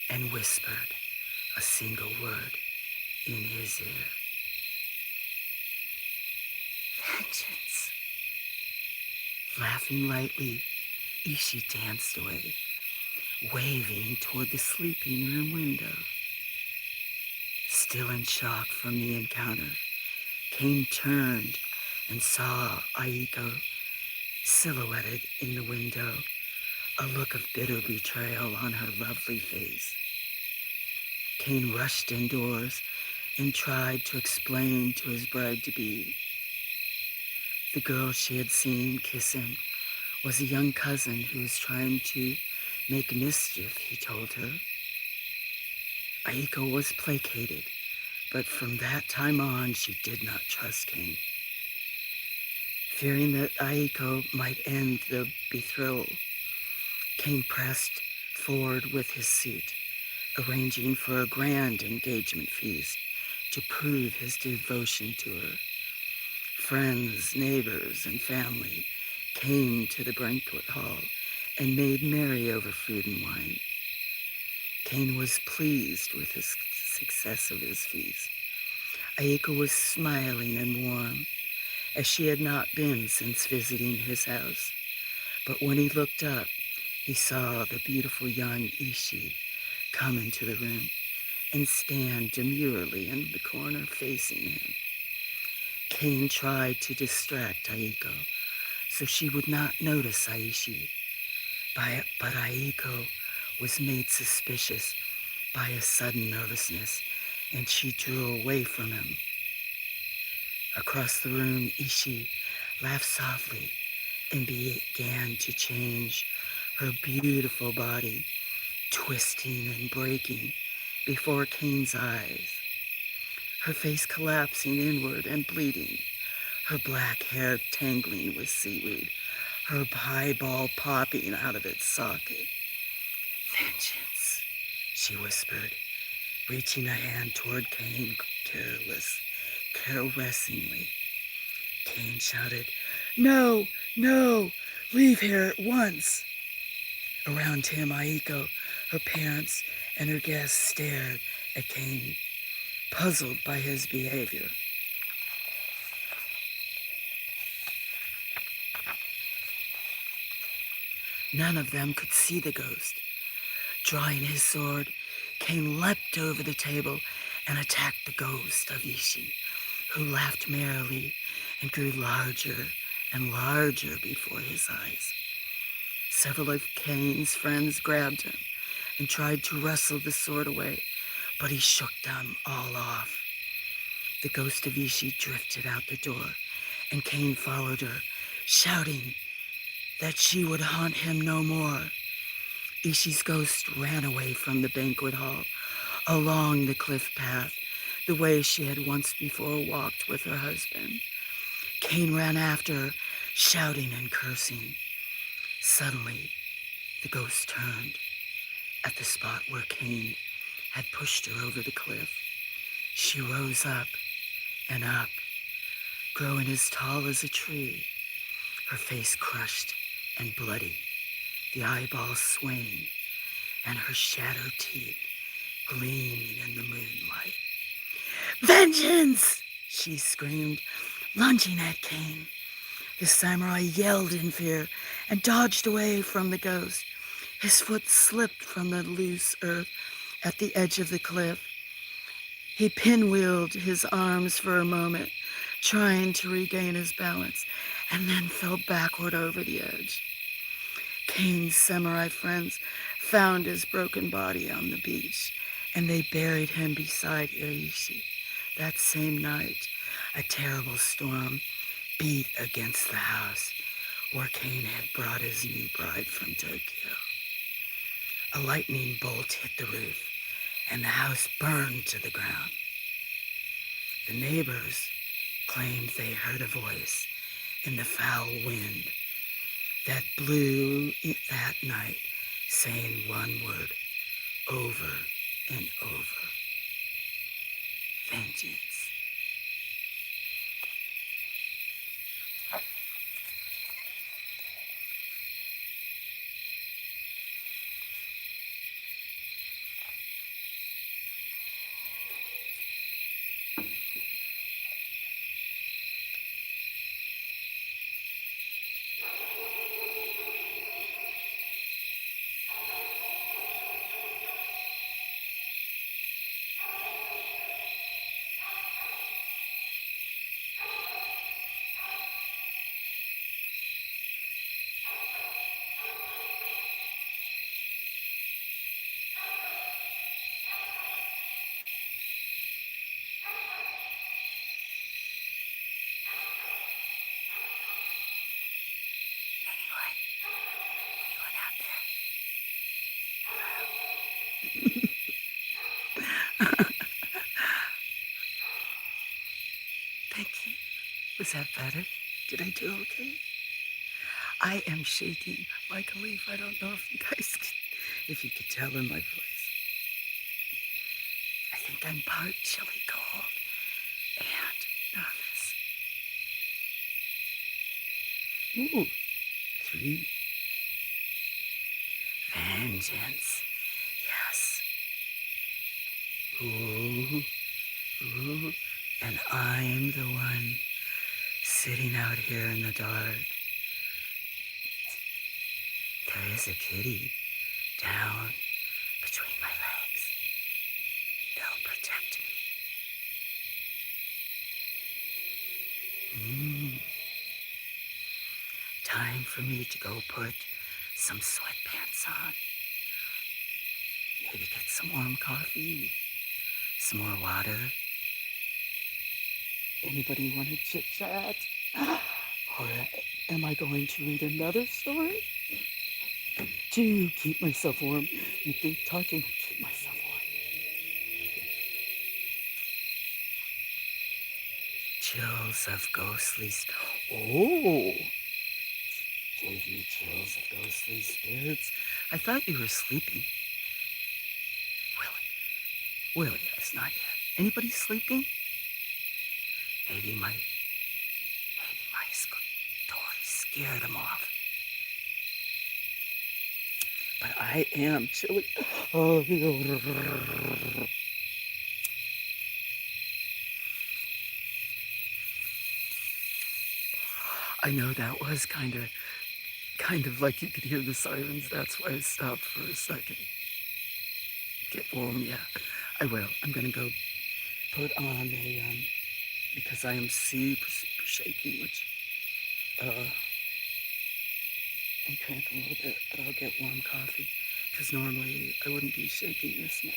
and whispered a single word in his ear. Vengeance. Laughing lightly, Ishi danced away, waving toward the sleeping room window. Still in shock from the encounter, Cain turned and saw Aiko silhouetted in the window, a look of bitter betrayal on her lovely face. Cain rushed indoors and tried to explain to his bride-to-be. The girl she had seen kiss him was a young cousin who was trying to make mischief, he told her. Aiko was placated, but from that time on, she did not trust Cain. Fearing that Aiko might end the betrothal, Cain pressed forward with his suit, arranging for a grand engagement feast to prove his devotion to her. Friends, neighbors, and family came to the banquet hall and made merry over food and wine. Cain was pleased with the success of his feast. Aiko was smiling and warm, as she had not been since visiting his house. But when he looked up, he saw the beautiful young Ishi come into the room and stand demurely in the corner facing him. Cain tried to distract Aiko so she would not notice Aishi, but Aiko was made suspicious by his sudden nervousness, and she drew away from him. Across the room, Ishi laughed softly and began to change her beautiful body, twisting and breaking before Cain's eyes. Her face collapsing inward and bleeding, her black hair tangling with seaweed, her eyeball popping out of its socket. Vengeance, she whispered, reaching a hand toward Cain caressingly. Cain shouted, "No, no, leave here at once." Around him, Aiko, her parents, and her guests stared at Cain, puzzled by his behavior. None of them could see the ghost. Drawing his sword, Cain leapt over the table and attacked the ghost of Ishi, who laughed merrily and grew larger and larger before his eyes. Several of Cain's friends grabbed him and tried to wrestle the sword away, but he shook them all off. The ghost of Ishi drifted out the door, and Cain followed her, shouting that she would haunt him no more. Ishi's ghost ran away from the banquet hall, along the cliff path, the way she had once before walked with her husband. Cain ran after her, shouting and cursing. Suddenly, the ghost turned at the spot where Cain had pushed her over the cliff. She rose up and up, growing as tall as a tree, her face crushed and bloody, the eyeballs swaying, and her shattered teeth gleaming in the moonlight. "Vengeance!" she screamed, lunging at Cain. The samurai yelled in fear and dodged away from the ghost. His foot slipped from the loose earth at the edge of the cliff. He pinwheeled his arms for a moment, trying to regain his balance, and then fell backward over the edge. Cain's samurai friends found his broken body on the beach, and they buried him beside Irishi. That same night, a terrible storm beat against the house where Cain had brought his new bride from Tokyo. A lightning bolt hit the roof, and the house burned to the ground. The neighbors claimed they heard a voice in the foul wind that blew that night, saying one word over and over: vengeance. Anyone out there? Thank you. Was that better? Did I do okay? I am shaking like a leaf. I don't know if you guys if you could tell in my voice. I think I'm part chilly cold and nervous. Ooh, 3. Vengeance. Yes. Ooh, ooh. And I'm the one sitting out here in the dark. There is a kitty down between my legs. They'll protect me. Time for me to go put some sweatpants on. Maybe get some warm coffee, some more water. Anybody want to chit chat? Or am I going to read another story? To keep myself warm. You think talking would keep myself warm? Chills of ghostly Oh! Gave me chills of ghostly spirits. I thought you were sleeping. Willie, it's not yet. Anybody sleeping? Maybe my story scared him off. But I am chilly. Oh, I know that was kind of like you could hear the sirens. That's why I stopped for a second. Get warm, yeah. I will. I'm gonna go put on a because I am super shaky, which I'm cramping a little bit, but I'll get warm coffee because normally I wouldn't be shaking this much.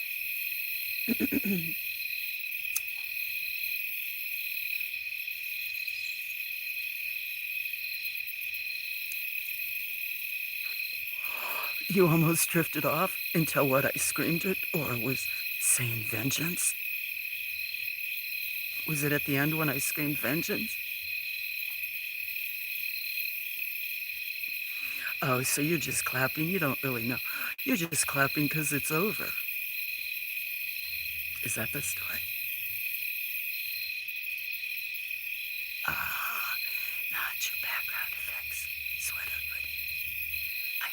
You almost drifted off until what I screamed it or was saying vengeance. Was it at the end when I screamed vengeance? Oh, so you're just clapping. You don't really know. You're just clapping because it's over. Is that the story? Ah, not your background effects, sweater hoodie. I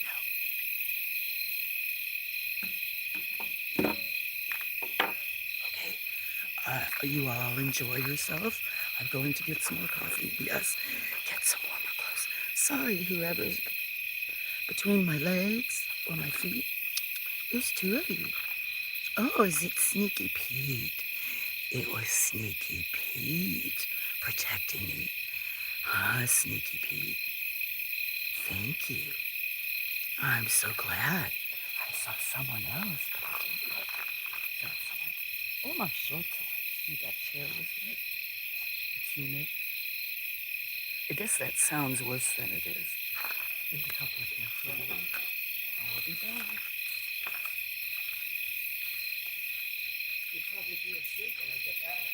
know. Okay. You all enjoy yourself. I'm going to get some more coffee. Yes, get some warmer clothes. Sorry, whoever's between my legs or my feet. There's two of you. Oh, is it Sneaky Pete? It was Sneaky Pete protecting me. Ah, Sneaky Pete. Thank you. I'm so glad. I saw someone else, but I didn't know. Saw someone. Oh, my shorts. See that chair was it? It's unique. I guess that sounds worse than it is. There's a couple of cancellations. I'll be back. You'll probably be asleep when I get back.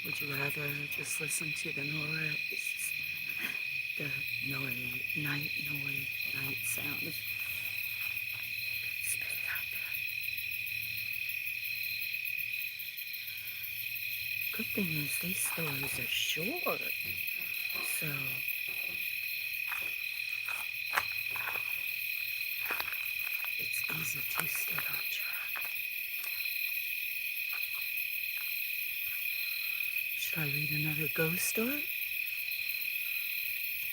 Would you rather just listen to the noise, the night sounds? Spit it out there. Good thing is these stories are short, so it's easy to stay on track. Should I read another ghost story?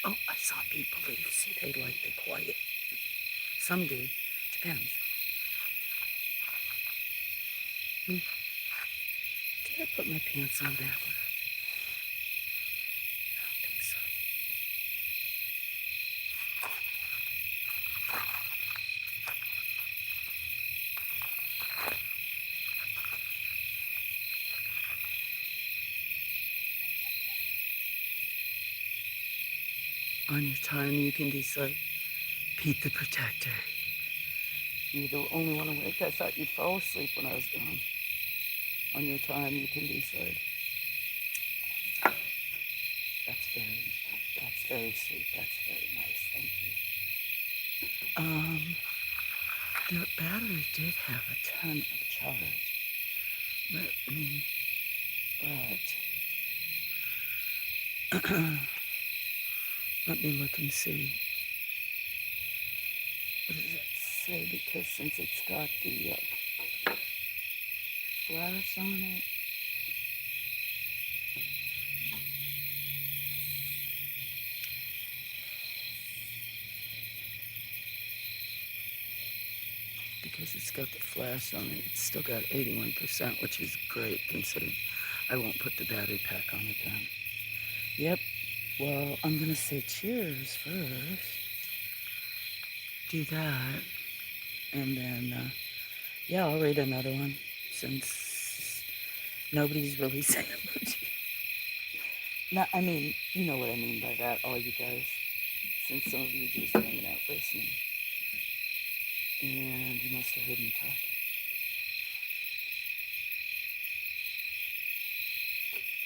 Oh, I saw people leave. See, they like the quiet. Some do. Depends. Did I put my pants on backward? I don't think so. On your time, you can decide. Pete the Protector. You're the only one awake. I thought you'd fall asleep when I was gone. On your time, you can decide. That's very sweet. That's very nice. Thank you. The battery did have a ton of charge. But let me look and see. What does it say? Because since it's got the flash on it. Because it's got the flash on it, it's still got 81%, which is great considering I won't put the battery pack on again. Yep. Well, I'm going to say cheers first. Do that. And then, yeah, I'll read another one since nobody's really saying much. No, I mean, you know what I mean by that, all you guys. Since some of you just hanging out listening. And you must have heard me talking.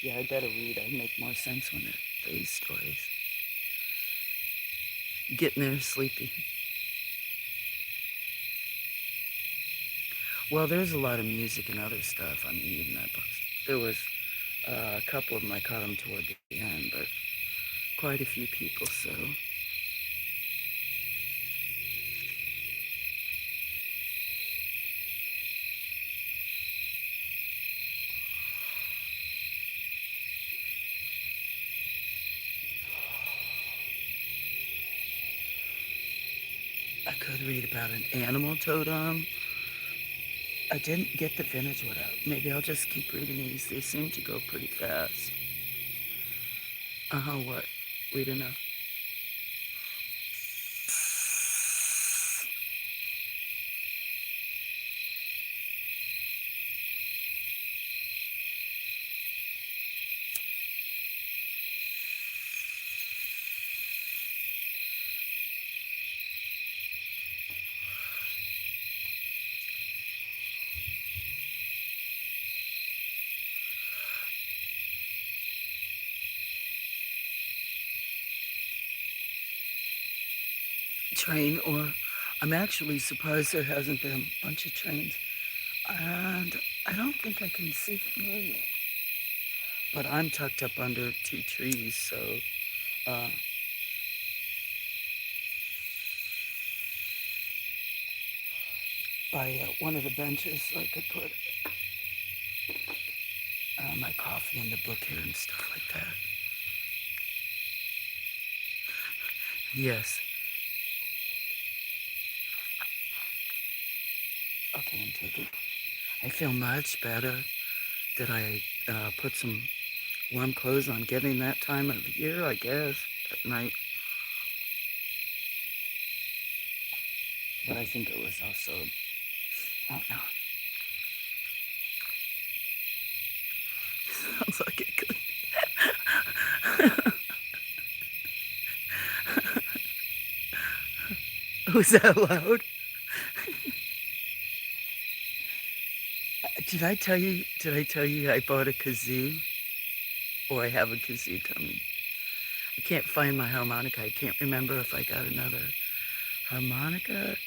Yeah, I better read. I'd make more sense when these stories. Getting there sleepy. Well, there's a lot of music and other stuff. I mean, even that book. There was a couple of them I caught them toward the end, but quite a few people, so. I could read about an animal totem. I didn't get the vintage one out. Maybe I'll just keep reading these. They seem to go pretty fast. What? Read enough. Train, or I'm actually surprised there hasn't been a bunch of trains. And I don't think I can see from here. But I'm tucked up under 2 trees, so by one of the benches, so I could put my coffee and the book here and stuff like that. Yes. Okay, I'm taking. I feel much better that I put some warm clothes on, getting that time of year, I guess, at night. But I think it was also, oh no. Sounds like it could. Was that loud? Did I tell you I bought a kazoo? or I have a kazoo coming. I can't find my harmonica. I can't remember if I got another harmonica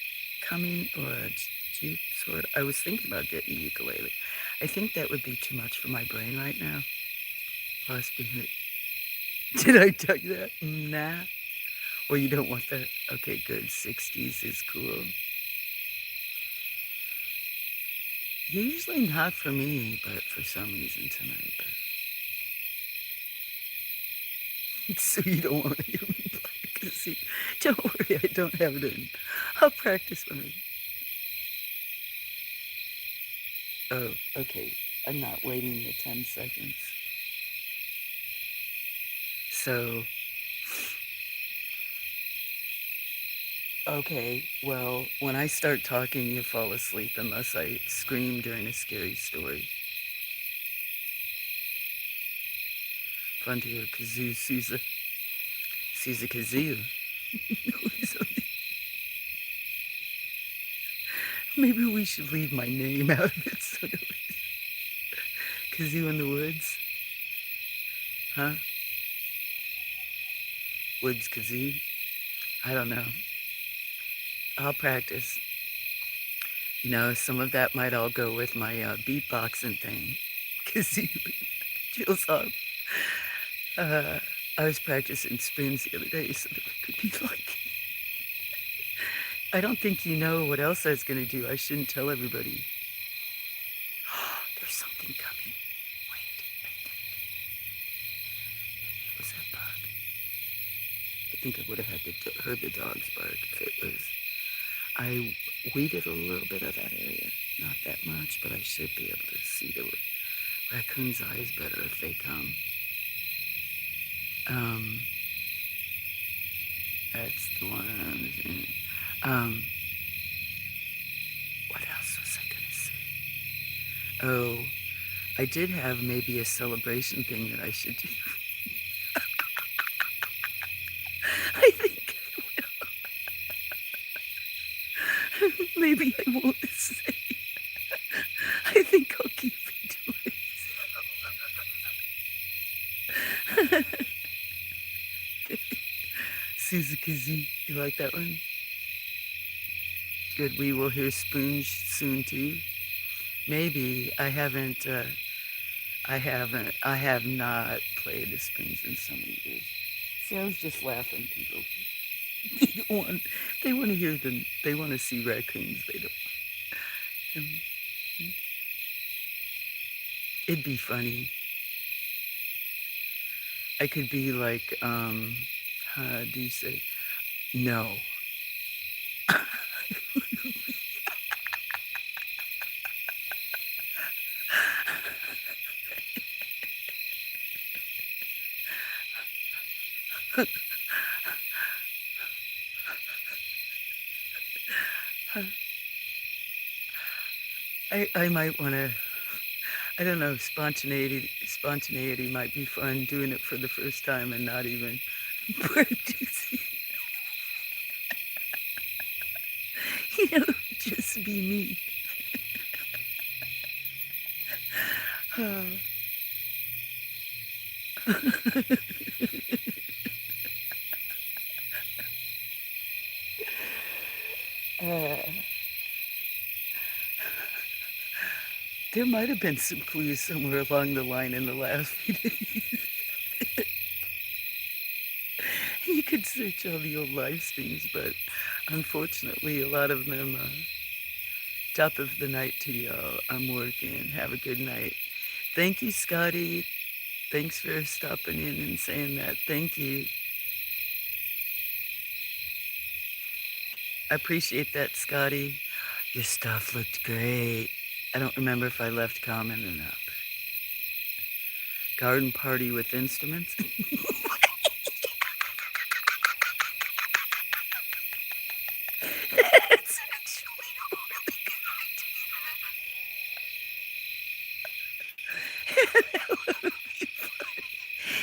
coming or a Jeep sort. I was thinking about getting a ukulele. I think that would be too much for my brain right now. Plus, did I tell you that? Nah. Or you don't want that? Okay, good. 60s is cool. Usually not for me, but for some reason tonight. So you don't want to hear me play kazoo. Don't worry, I don't have it in. I'll practice when I... Oh, okay. I'm not waiting the 10 seconds. So, okay, well, when I start talking, you fall asleep unless I scream during a scary story. Fun to hear kazoo, Suza. Suza kazoo. Maybe we should leave my name out of it. So kazoo in the woods? Huh? Woods kazoo? I don't know. I'll practice. You know, some of that might all go with my beatboxing thing. Kazoo. Jill's off. I was practicing spoons the other day so that I could be like... I don't think you know what else I was going to do. I shouldn't tell everybody. There's something coming. Wait, I think. Maybe it was that bug. I think I would have heard the dogs bark if it was. I weeded a little bit of that area. Not that much, but I should be able to see the raccoon's eyes better if they come. That's the one. What else was I gonna say? Oh, I did have maybe a celebration thing that I should do. I think I will. Maybe I won't say. I think I'll keep it to myself. Suza kazoo, you like that one? Good, we will hear spoons soon too. Maybe I have not played the spoons in so many years. See, I was just laughing, people. They want to hear them, they want to see raccoons, they don't. It'd be funny. I could be like, how do you say? No. I might want to, I don't know, spontaneity might be fun, doing it for the first time and not even practicing. You know, just be me. There might have been some clues somewhere along the line in the last few days. You could search all the old live streams, but unfortunately, a lot of them, top of the night to y'all. I'm working. Have a good night. Thank you, Scotty. Thanks for stopping in and saying that. Thank you. I appreciate that, Scotty. Your stuff looked great. I don't remember if I left comment or not. Garden party with instruments. That's actually a really good idea. That would be fun.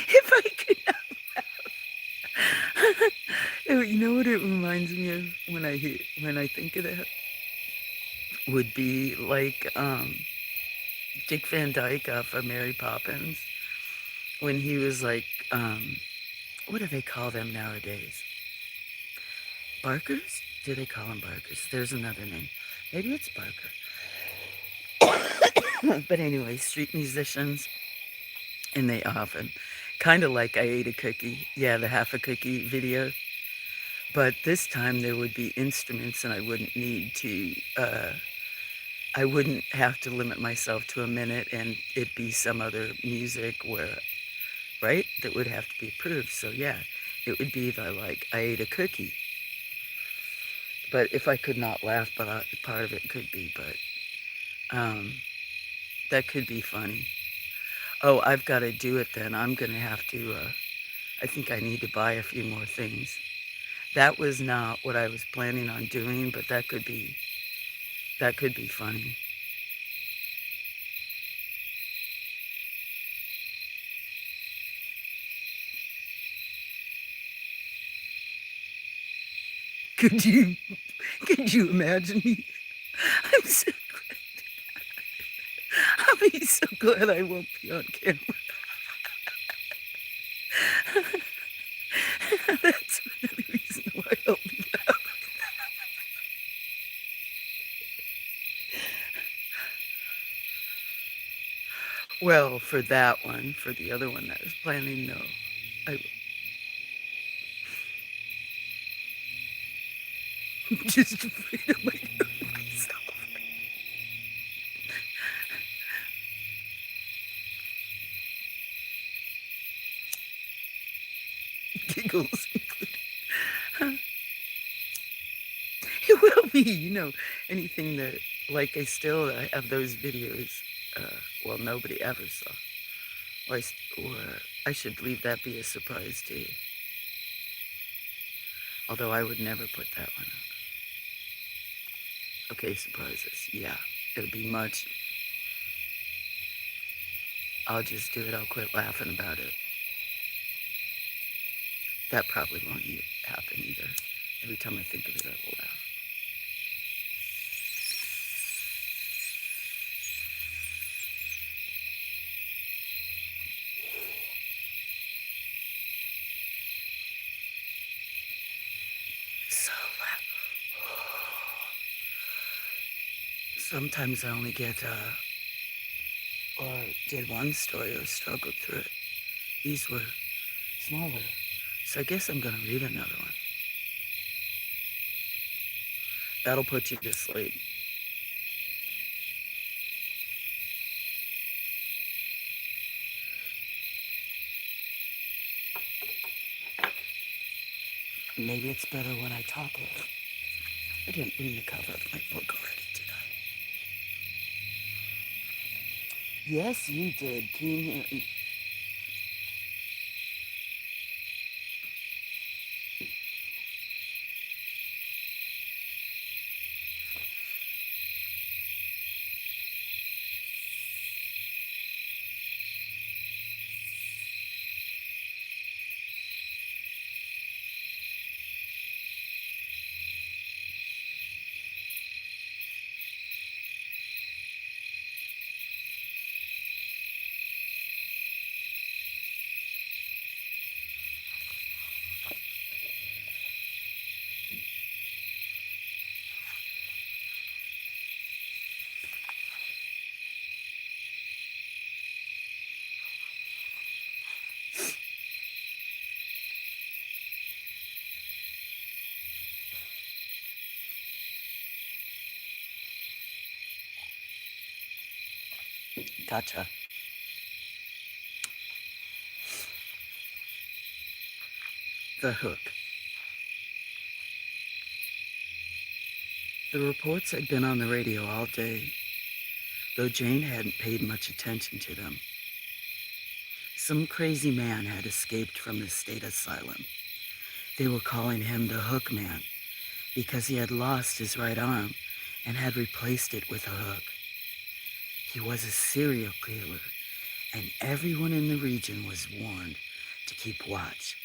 If I could have. You know what it reminds me of when I think of that? Would be like Dick Van Dyke off of Mary Poppins. when he was like, what do they call them nowadays? Barkers? Do they call them barkers? There's another name. Maybe it's Barker. But anyway, street musicians, and they often, kind of like I ate a cookie. Yeah, the half a cookie video. But this time there would be instruments and I wouldn't need to, I wouldn't have to limit myself to a minute and it be some other music where, right, that would have to be approved. So yeah, it would be the like, I ate a cookie. But if I could not laugh, but part of it could be, but that could be funny. Oh, I've got to do it then. I'm going to have to, I think I need to buy a few more things. That was not what I was planning on doing, but that could be funny. Could you, could you imagine me? I'm so glad. I'll be so glad I won't be on camera. That's another reason why I'll be loud. Well, for that one, for the other one that I was planning, no. I'm just afraid of myself. Giggles included. It will be, anything that, like I have those videos, well, nobody ever saw. Or I should leave that be a surprise to you. Although I would never put that one up. Okay, surprises. Yeah, it'll be much. I'll just do it. I'll quit laughing about it. That probably won't happen either. Every time I think of it, I will laugh. So sometimes I only get, or did one story or struggled through it. These were smaller. So I guess I'm going to read another one. That'll put you to sleep. Maybe it's better when I talk a little. I didn't bring the cover of my book already, did I? Yes, you did. Can you hear me? Gotcha. The hook. The reports had been on the radio all day, though Jane hadn't paid much attention to them. Some crazy man had escaped from the state asylum. They were calling him the Hook Man because he had lost his right arm and had replaced it with a hook. He was a serial killer, and everyone in the region was warned to keep watch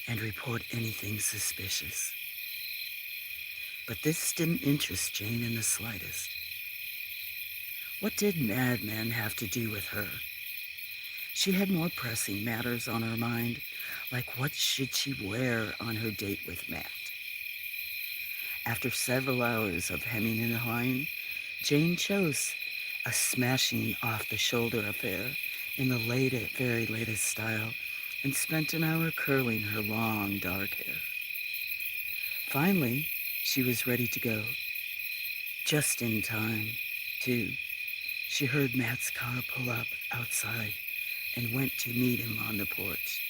and report anything suspicious. But this didn't interest Jane in the slightest. What did madmen have to do with her? She had more pressing matters on her mind, like what should she wear on her date with Matt. After several hours of hemming and hawing, Jane chose a smashing off-the-shoulder affair in the very latest style and spent an hour curling her long, dark hair. Finally, she was ready to go. Just in time, too. She heard Matt's car pull up outside and went to meet him on the porch.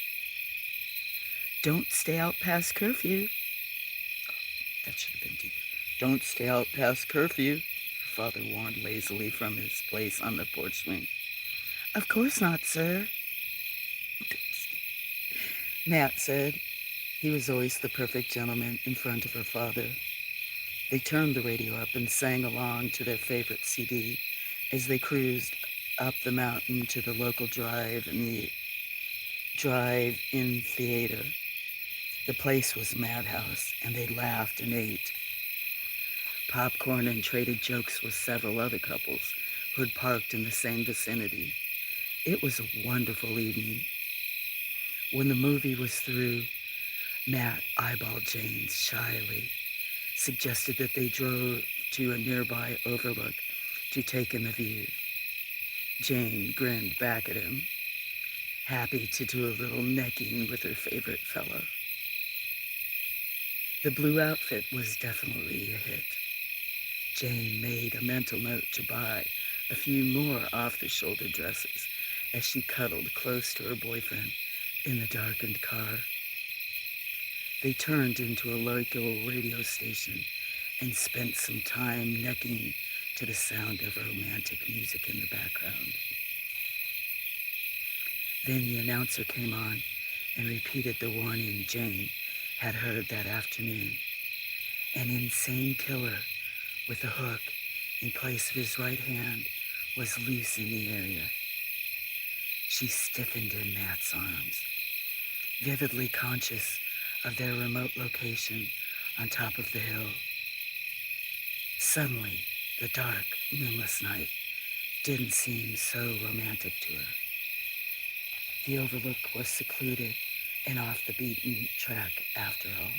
Don't stay out past curfew. That should have been deeper. Don't stay out past curfew, her father warned lazily from his place on the porch swing. Of course not, sir, Matt said. He was always the perfect gentleman in front of her father. They turned the radio up and sang along to their favorite CD as they cruised up the mountain to the local drive-in theater. The place was a madhouse, and they laughed and ate popcorn and traded jokes with several other couples who had parked in the same vicinity. It was a wonderful evening. When the movie was through, Matt eyeballed Jane shyly, suggested that they drove to a nearby overlook to take in the view. Jane grinned back at him, happy to do a little necking with her favorite fellow. The blue outfit was definitely a hit. Jane made a mental note to buy a few more off-the-shoulder dresses as she cuddled close to her boyfriend in the darkened car. They turned into a local radio station and spent some time necking to the sound of romantic music in the background. Then the announcer came on and repeated the warning Jane had heard that afternoon. An insane killer with a hook in place of his right hand was loose in the area. She stiffened in Matt's arms, vividly conscious of their remote location on top of the hill. Suddenly, the dark, moonless night didn't seem so romantic to her. The overlook was secluded and off the beaten track after all.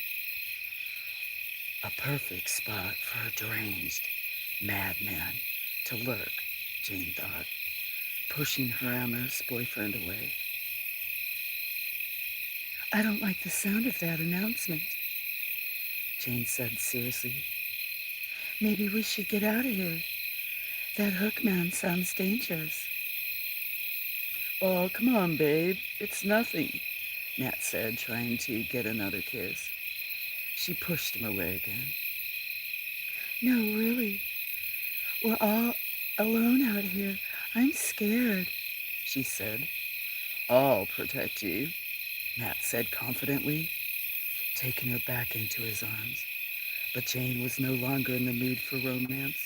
A perfect spot for a deranged madman to lurk, Jane thought, pushing her amorous boyfriend away. I don't like the sound of that announcement, Jane said seriously. Maybe we should get out of here. That hook man sounds dangerous. Oh, come on, babe. It's nothing, Matt said, trying to get another kiss. She pushed him away again. No, really. We're all alone out here. I'm scared, she said. I'll protect you, Matt said confidently, taking her back into his arms. But Jane was no longer in the mood for romance.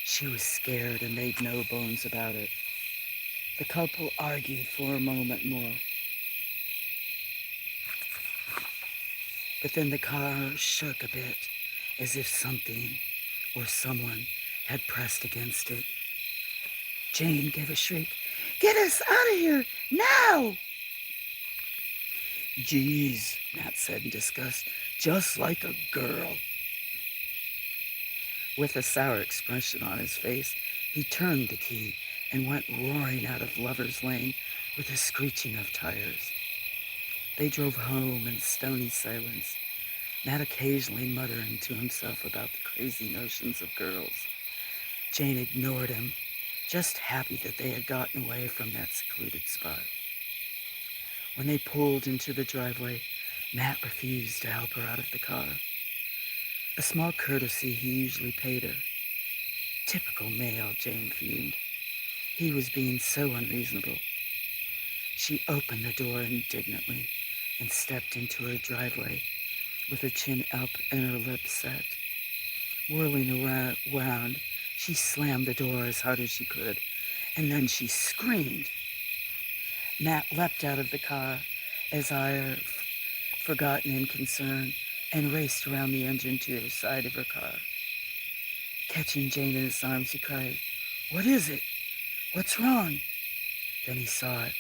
She was scared and made no bones about it. The couple argued for a moment more. But then the car shook a bit, as if something or someone had pressed against it. Jane gave a shriek. Get us out of here, now! Geez, Matt said in disgust, just like a girl. With a sour expression on his face, he turned the key and went roaring out of Lover's Lane with a screeching of tires. They drove home in stony silence, Matt occasionally muttering to himself about the crazy notions of girls. Jane ignored him, just happy that they had gotten away from that secluded spot. When they pulled into the driveway, Matt refused to help her out of the car. A small courtesy he usually paid her. Typical male, Jane fumed. He was being so unreasonable. She opened the door indignantly and stepped into her driveway with her chin up and her lips set. Whirling around, she slammed the door as hard as she could, and then she screamed. Matt leapt out of the car as ire, forgotten in concern, and raced around the engine to the side of her car. Catching Jane in his arms, he cried, What is it? What's wrong? Then he saw it.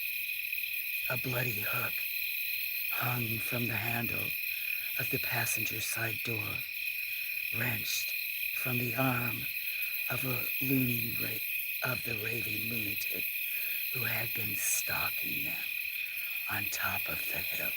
A bloody hook hung from the handle of the passenger side door, wrenched from the arm of of the raving lunatic who had been stalking them on top of the hill.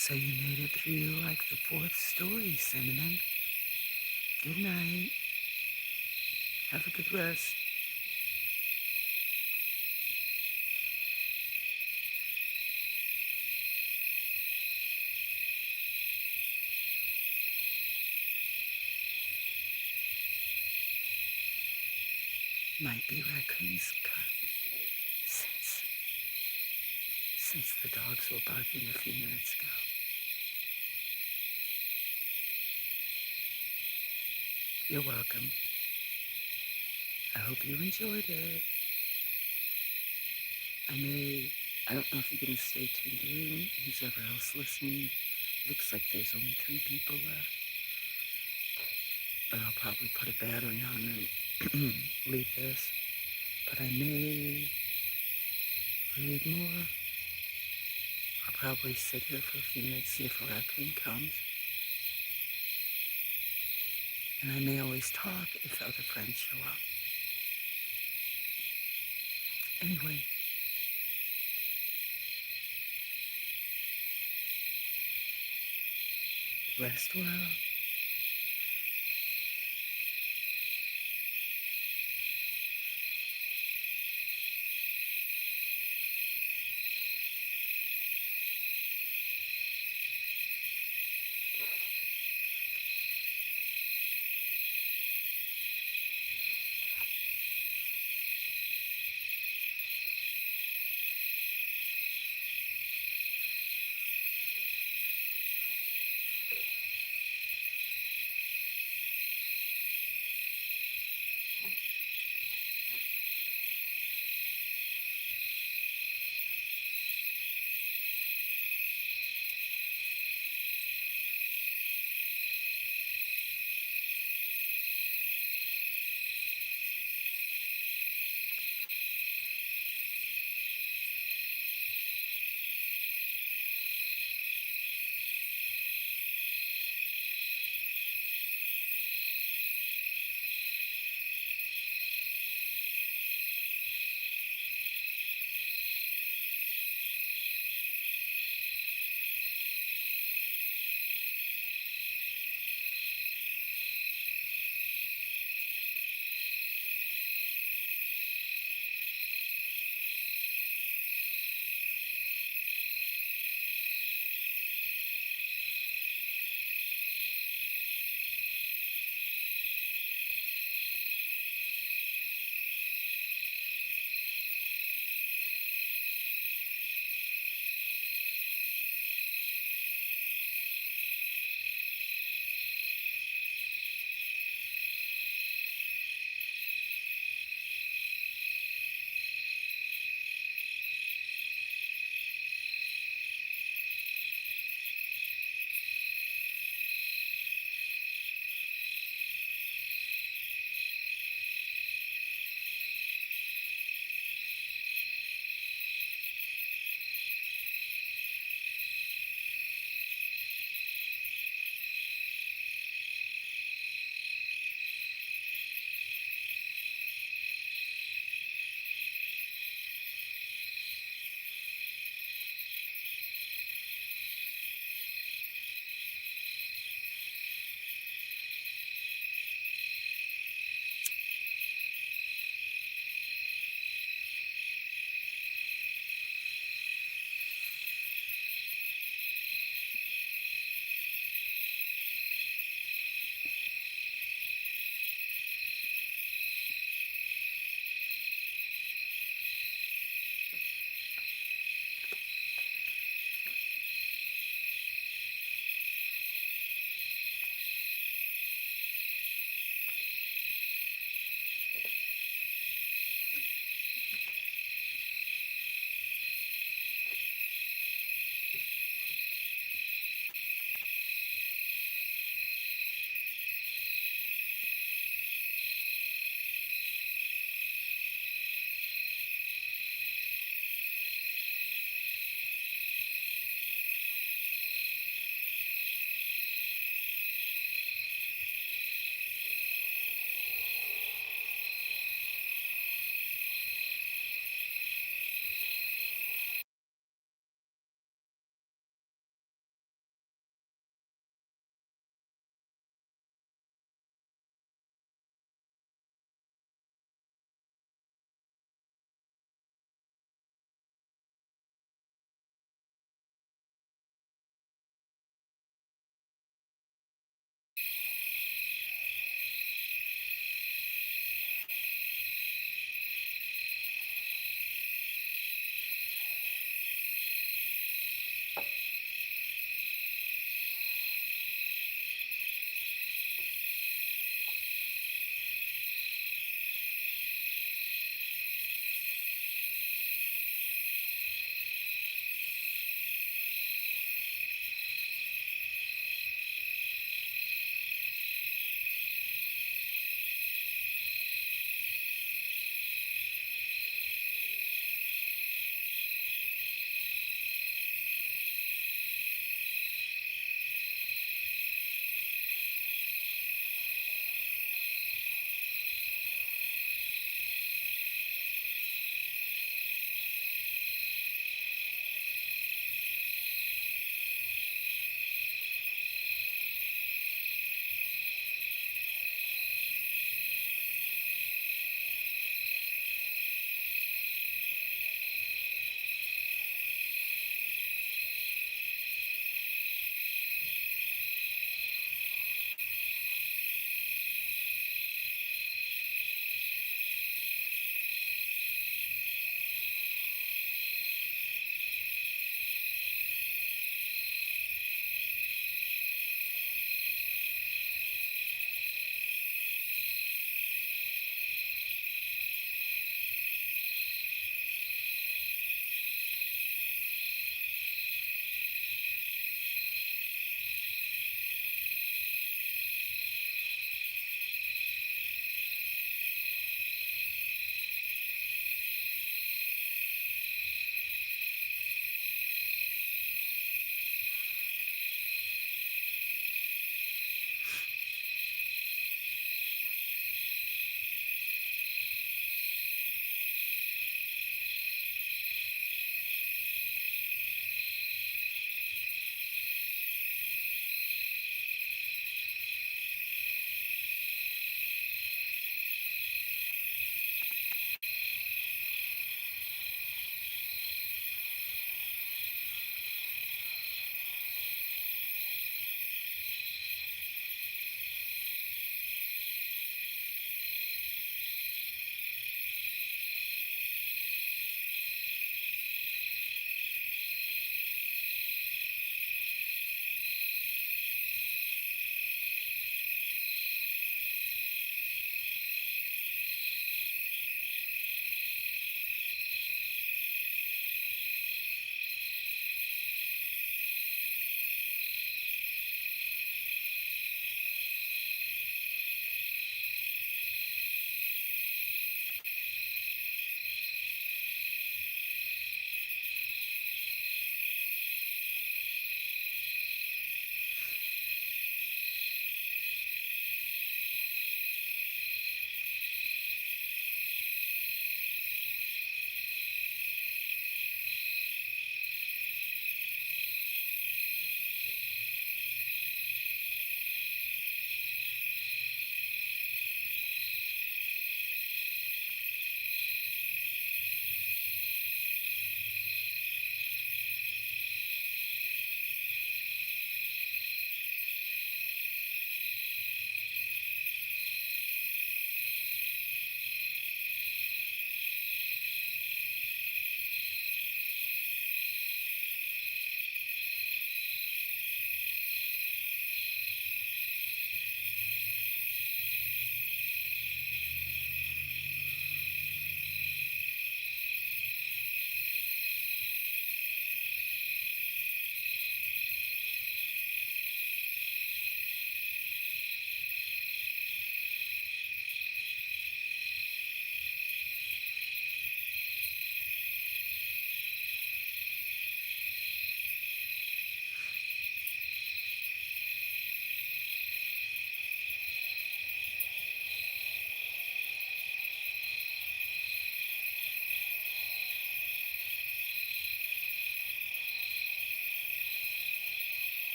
So you made it through like the fourth story, Cinnamon. Good night. Have a good rest. Might be Raccoon's cut. Since the dogs were barking a few minutes ago. You're welcome. I hope you enjoyed it. I don't know if you're going to stay tuned in. Who's ever else listening? Looks like there's only 3 people left. But I'll probably put a battery on and leave this. But I may read more. I'll probably sit here for a few minutes, see if a raccoon comes. And I may always talk if other friends show up. Anyway, rest well.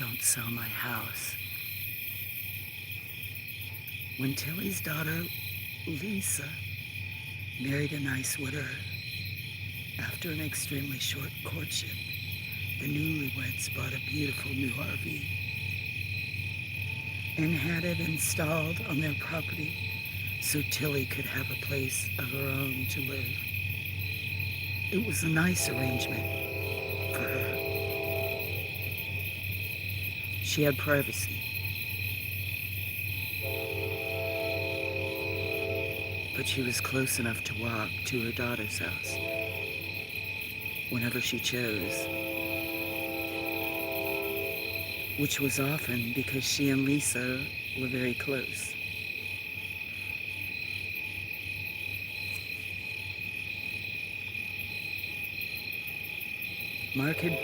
don't sell my house. When Tilly's daughter, Lisa, married a nice widower, after an extremely short courtship, the newlyweds bought a beautiful new RV and had it installed on their property so Tilly could have a place of her own to live. It was a nice arrangement for her. She had privacy, but she was close enough to walk to her daughter's house whenever she chose, which was often because she and Lisa were very close. Mark had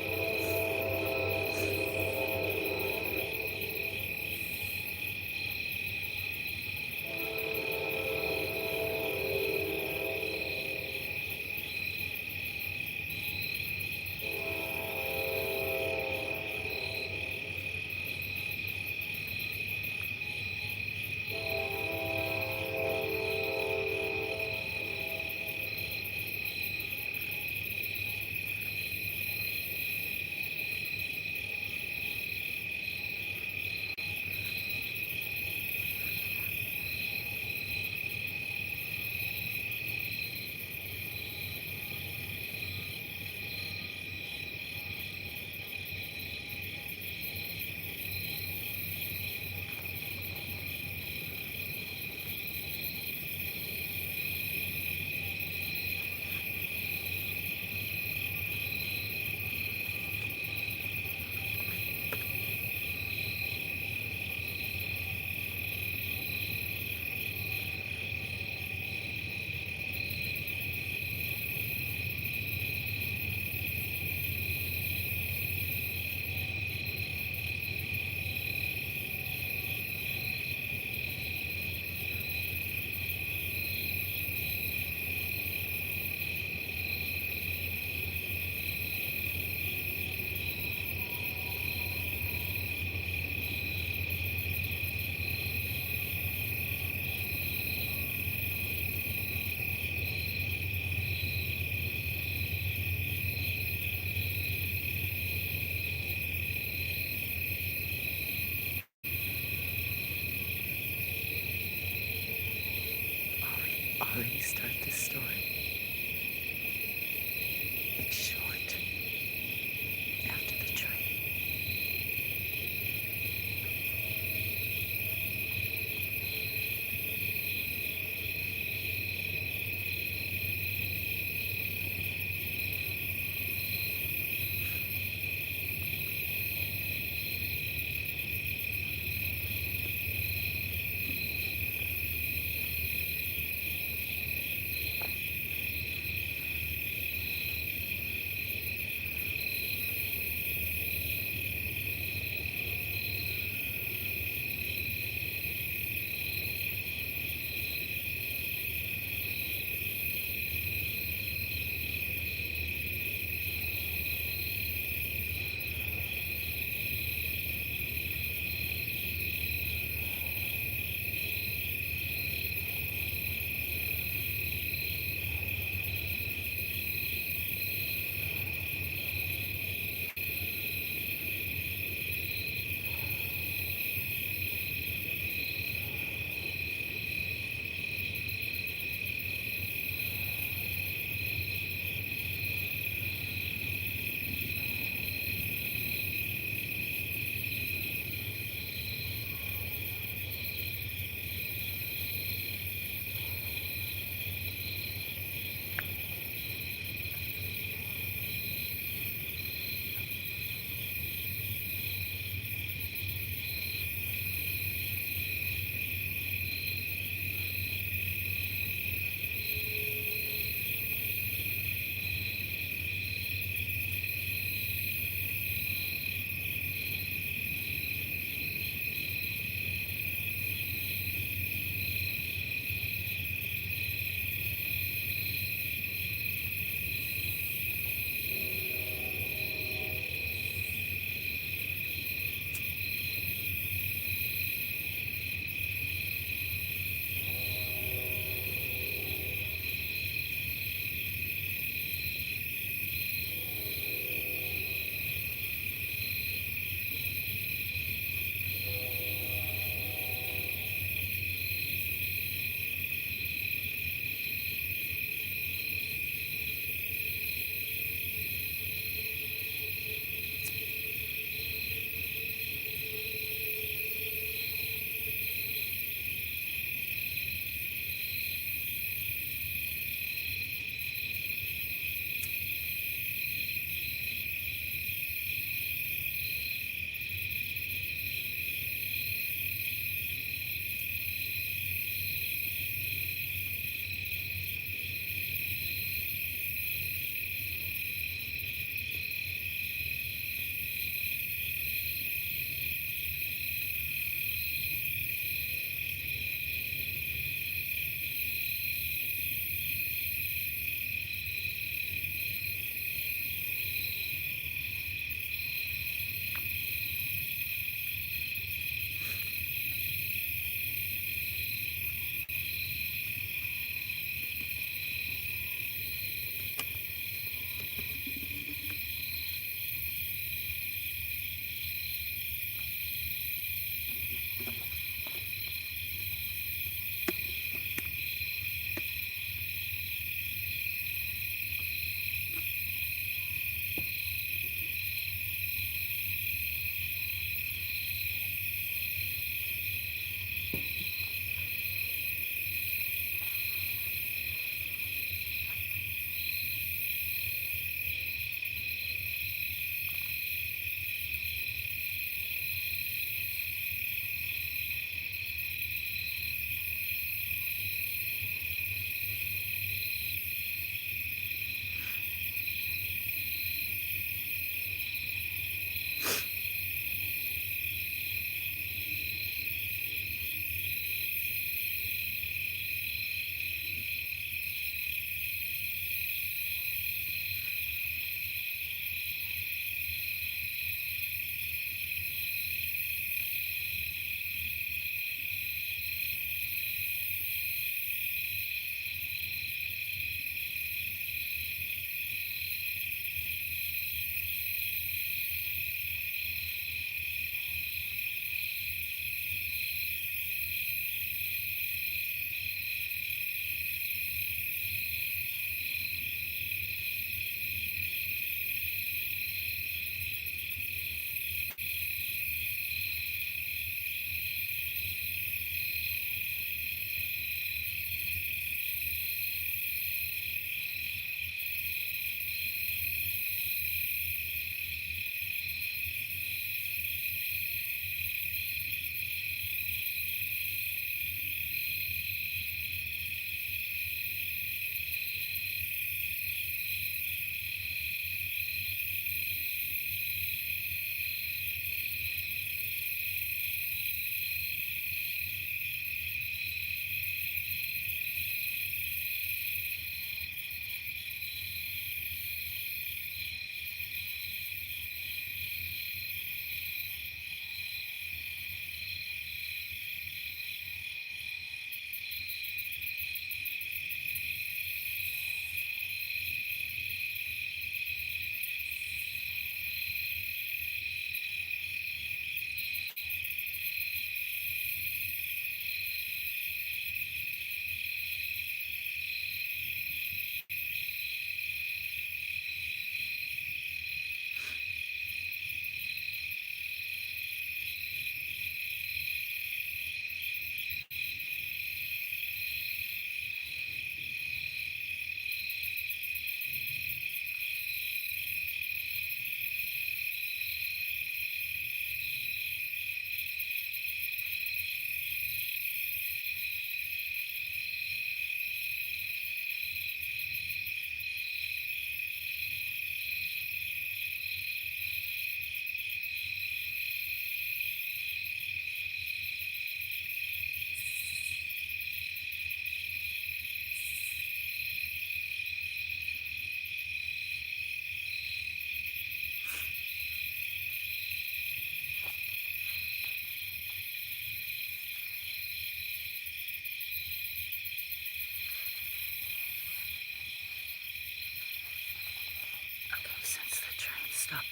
already start this story. It's short. After the train.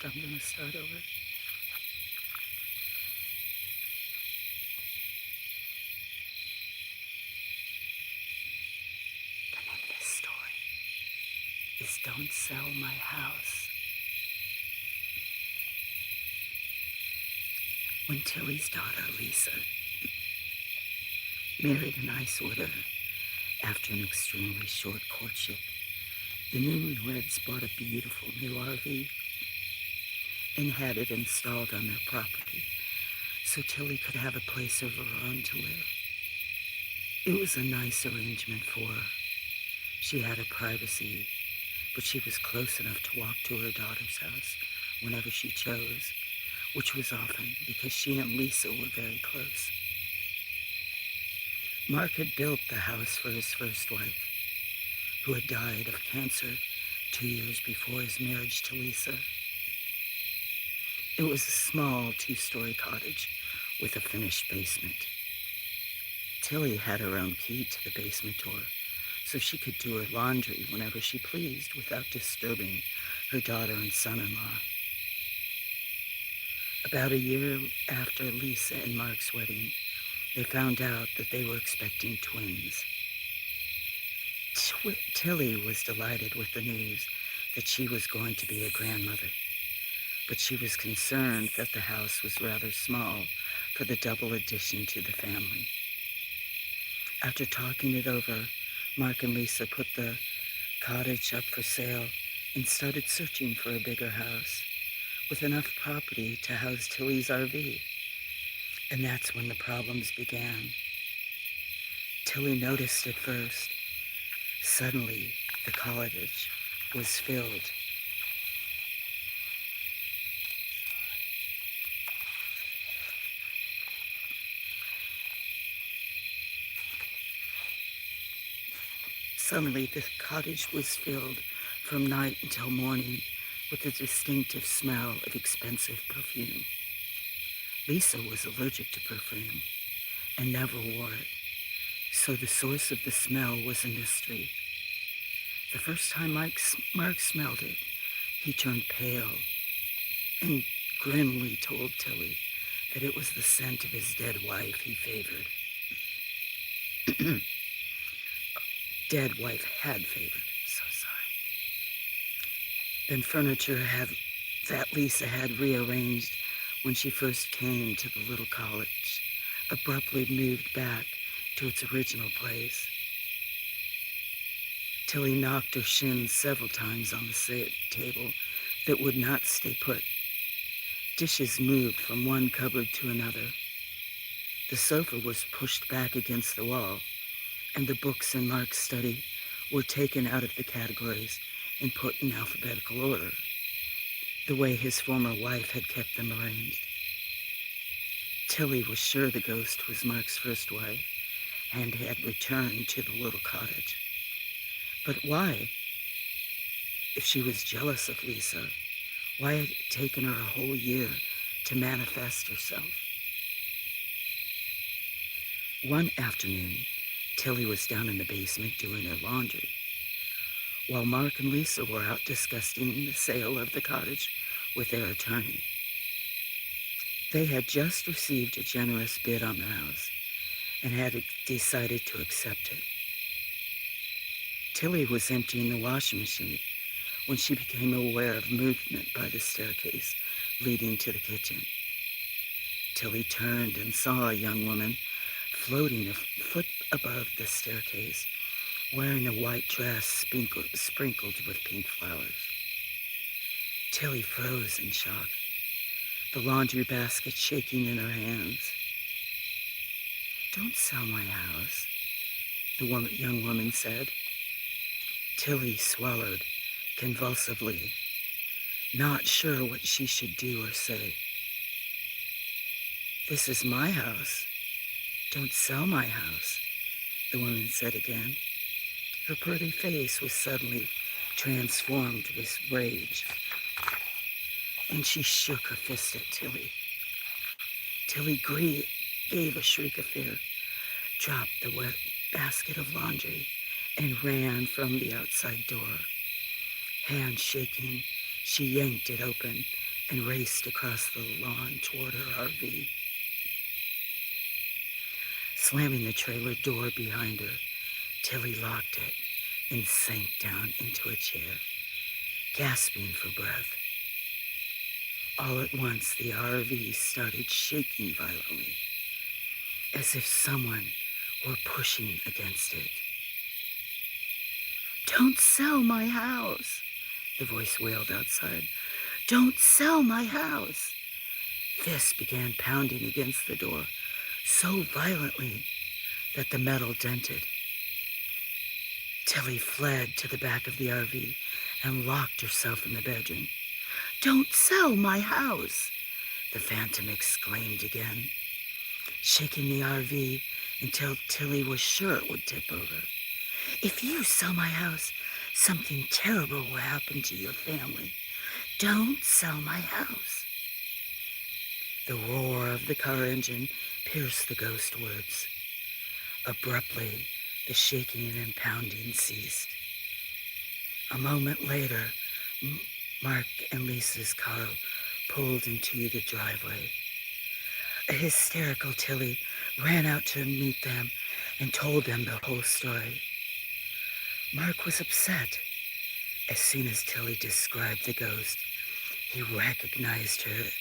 I'm going to start over. The name of this story is Don't Sell My House. When Tilly's daughter, Lisa, married a nice widow after an extremely short courtship, the newlyweds bought a beautiful new RV and had it installed on their property so Tilly could have a place of her own to live. It was a nice arrangement for her. She had her privacy, but she was close enough to walk to her daughter's house whenever she chose, which was often because she and Lisa were very close. Mark had built the house for his first wife, who had died of cancer 2 years before his marriage to Lisa. It was a small 2-story cottage with a finished basement. Tilly had her own key to the basement door, so she could do her laundry whenever she pleased without disturbing her daughter and son-in-law. About a year after Lisa and Mark's wedding, they found out that they were expecting twins. Tilly was delighted with the news that she was going to be a grandmother, but she was concerned that the house was rather small for the double addition to the family. After talking it over, Mark and Lisa put the cottage up for sale and started searching for a bigger house with enough property to house Tilly's RV. And that's when the problems began. Tilly noticed at first. Suddenly, the cottage was filled. Suddenly, the cottage was filled from night until morning with a distinctive smell of expensive perfume. Lisa was allergic to perfume and never wore it, so the source of the smell was a mystery. The first time Mark smelled it, he turned pale and grimly told Tilly that it was the scent of his dead wife he favored. Dead wife had favored, so sorry. Then furniture that Lisa had rearranged when she first came to the little cottage abruptly moved back to its original place. Tilly knocked her shins several times on the table that would not stay put. Dishes moved from one cupboard to another. The sofa was pushed back against the wall, and the books in Mark's study were taken out of the categories and put in alphabetical order, the way his former wife had kept them arranged. Tilly was sure the ghost was Mark's first wife and had returned to the little cottage. But why? If she was jealous of Lisa, why had it taken her a whole year to manifest herself? One afternoon, Tilly was down in the basement doing her laundry, while Mark and Lisa were out discussing the sale of the cottage with their attorney. They had just received a generous bid on the house and had decided to accept it. Tilly was emptying the washing machine when she became aware of movement by the staircase leading to the kitchen. Tilly turned and saw a young woman floating a foot above the staircase, wearing a white dress sprinkled with pink flowers. Tilly froze in shock, the laundry basket shaking in her hands. "Don't sell my house," the young woman said. Tilly swallowed convulsively, not sure what she should do or say. "This is my house. Don't sell my house," the woman said again. Her pretty face was suddenly transformed with rage, and she shook her fist at Tilly. Tilly gave a shriek of fear, dropped the wet basket of laundry, and ran from the outside door. Hands shaking, she yanked it open and raced across the lawn toward her RV. Slamming the trailer door behind her, Tilly locked it and sank down into a chair, gasping for breath. All at once, the RV started shaking violently, as if someone were pushing against it. "Don't sell my house," the voice wailed outside. "Don't sell my house." Fists began pounding against the door so violently that the metal dented. Tilly fled to the back of the RV and locked herself in the bedroom. "Don't sell my house," the phantom exclaimed again, shaking the RV until Tilly was sure it would tip over. "If you sell my house, something terrible will happen to your family. Don't sell my house." The roar of the car engine pierced the ghost words. Abruptly, the shaking and pounding ceased. A moment later, Mark and Lisa's car pulled into the driveway. A hysterical Tilly ran out to meet them and told them the whole story. Mark was upset. As soon as Tilly described the ghost, he recognized her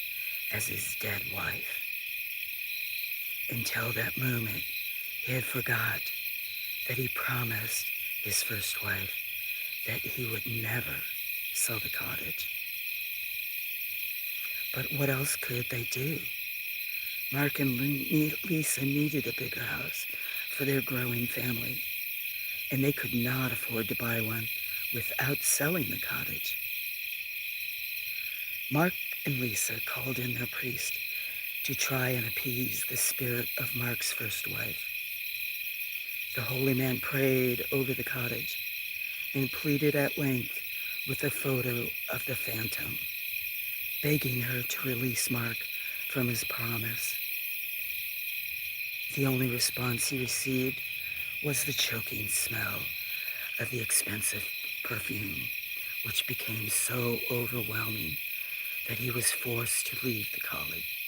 as his dead wife. Until that moment, he had forgot that he promised his first wife that he would never sell the cottage. But what else could they do? Mark and Lisa needed a bigger house for their growing family, and they could not afford to buy one without selling the cottage. Mark and Lisa called in their priest to try and appease the spirit of Mark's first wife. The holy man prayed over the cottage and pleaded at length with a photo of the phantom, begging her to release Mark from his promise. The only response he received was the choking smell of the expensive perfume, which became so overwhelming that he was forced to leave the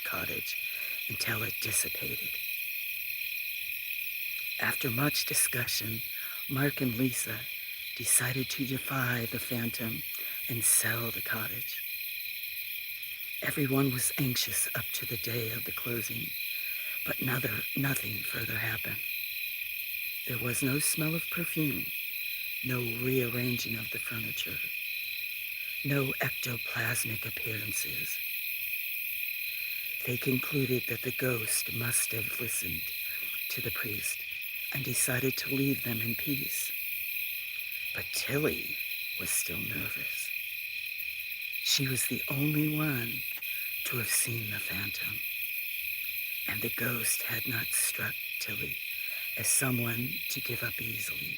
cottage until it dissipated. After much discussion, Mark and Lisa decided to defy the phantom and sell the cottage. Everyone was anxious up to the day of the closing, but nothing further happened. There was no smell of perfume, no rearranging of the furniture, no ectoplasmic appearances. They concluded that the ghost must have listened to the priest and decided to leave them in peace. But Tilly was still nervous. She was the only one to have seen the phantom, and the ghost had not struck Tilly as someone to give up easily.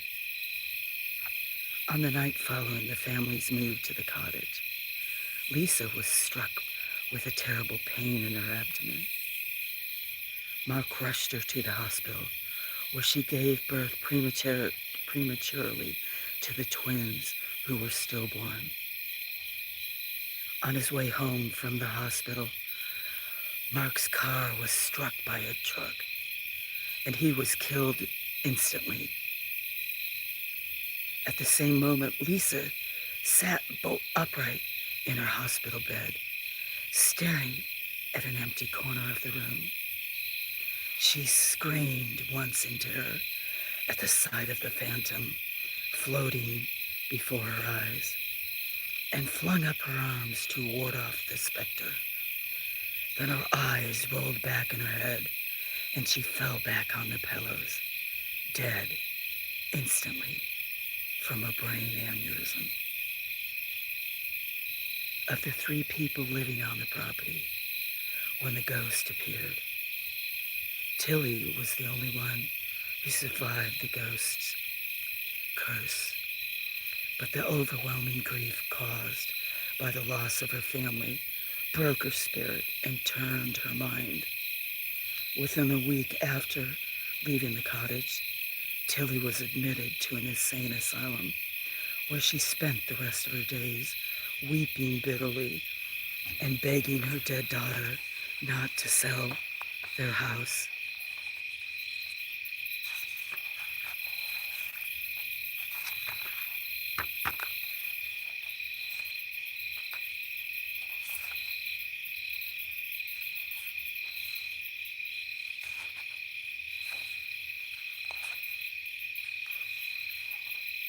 On the night following the family's move to the cottage, Lisa was struck with a terrible pain in her abdomen. Mark rushed her to the hospital, where she gave birth prematurely to the twins who were stillborn. On his way home from the hospital, Mark's car was struck by a truck, and he was killed instantly. At the same moment, Lisa sat bolt upright in her hospital bed, staring at an empty corner of the room. She screamed once in terror at the sight of the phantom floating before her eyes, and flung up her arms to ward off the specter. Then her eyes rolled back in her head, and she fell back on the pillows, dead instantly from a brain aneurysm. Of the 3 people living on the property when the ghost appeared, Tilly was the only one who survived the ghost's curse. But the overwhelming grief caused by the loss of her family broke her spirit and turned her mind. Within a week after leaving the cottage, Tilly was admitted to an insane asylum, where she spent the rest of her days weeping bitterly and begging her dead daughter not to sell their house.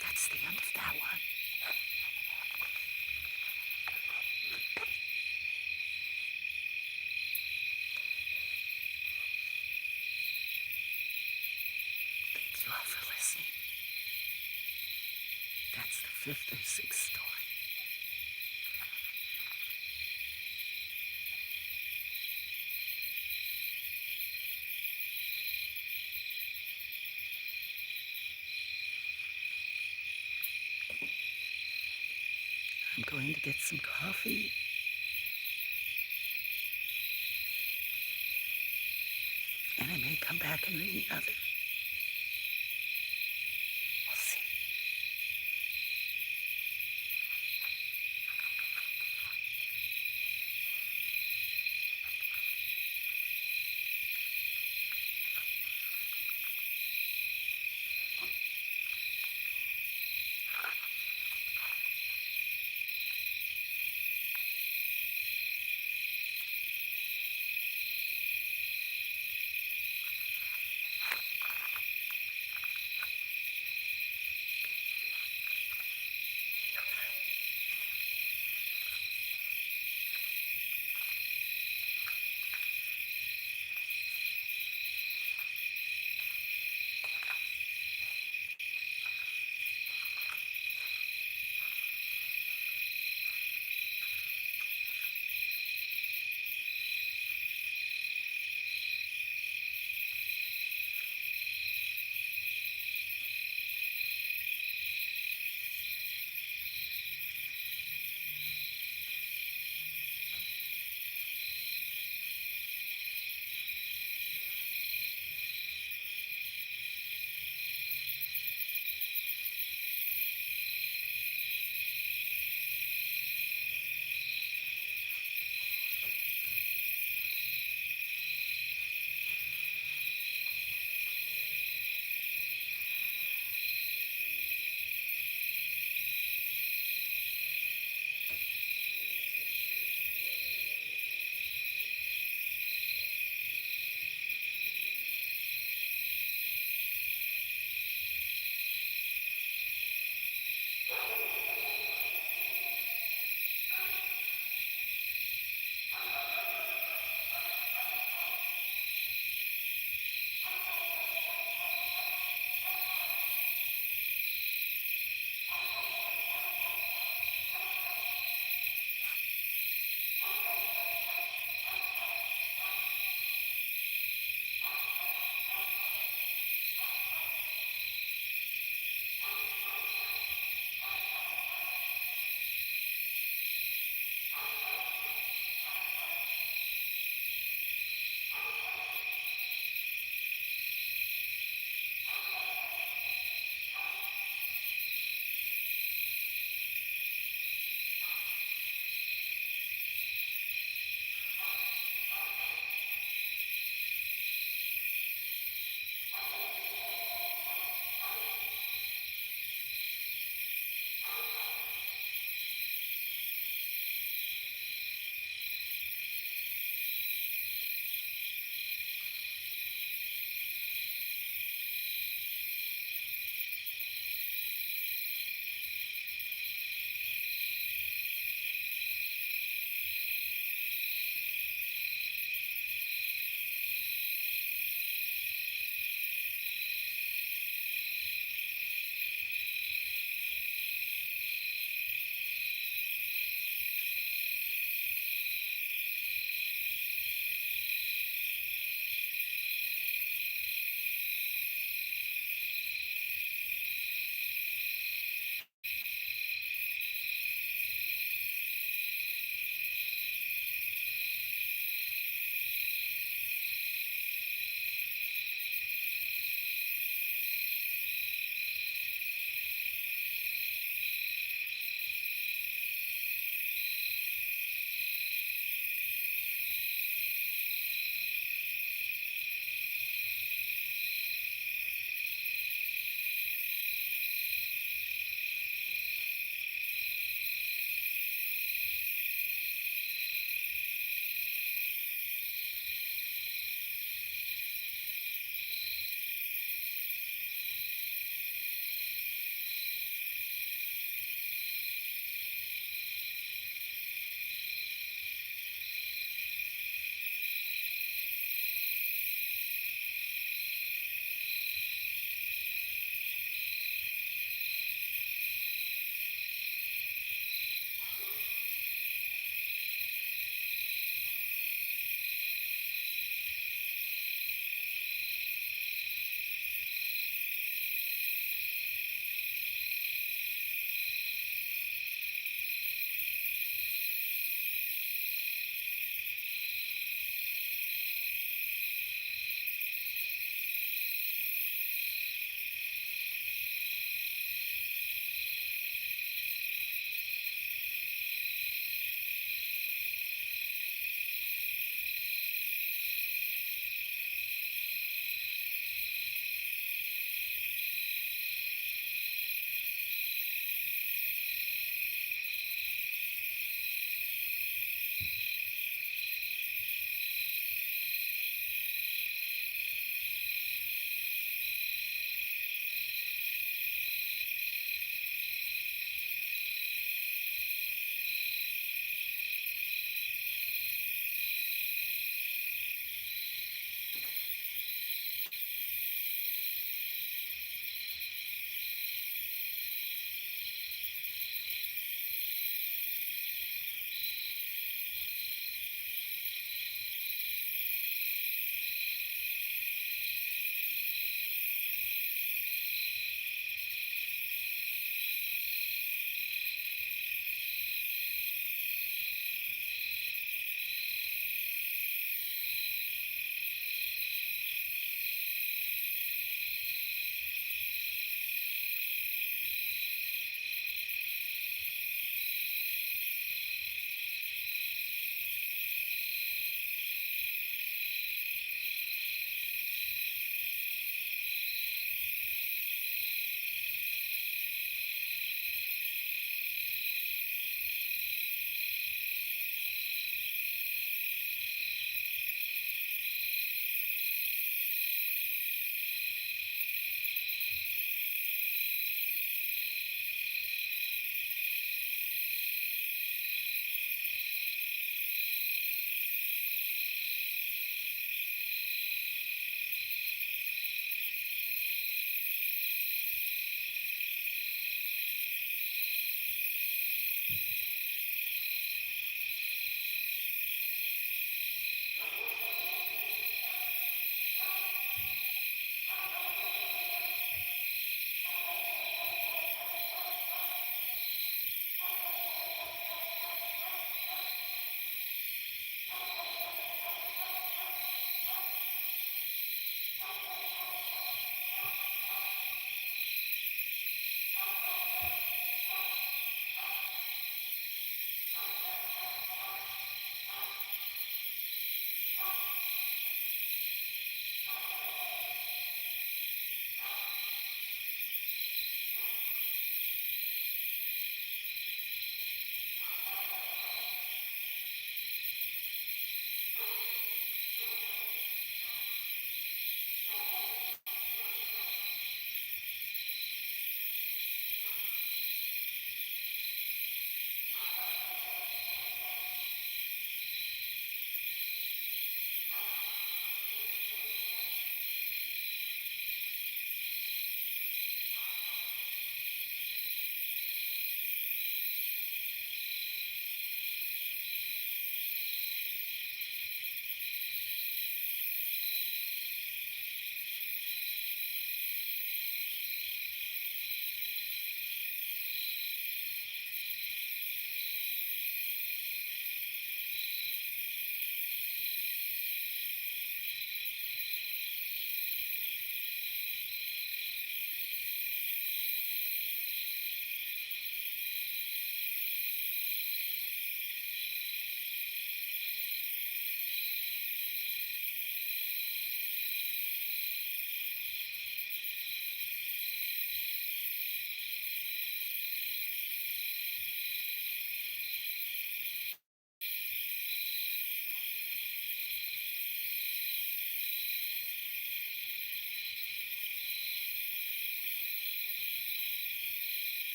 That's the end of that one. Thank you all for listening. That's the fifth or sixth story. I'm going to get some coffee. And I may come back and read another. We'll see.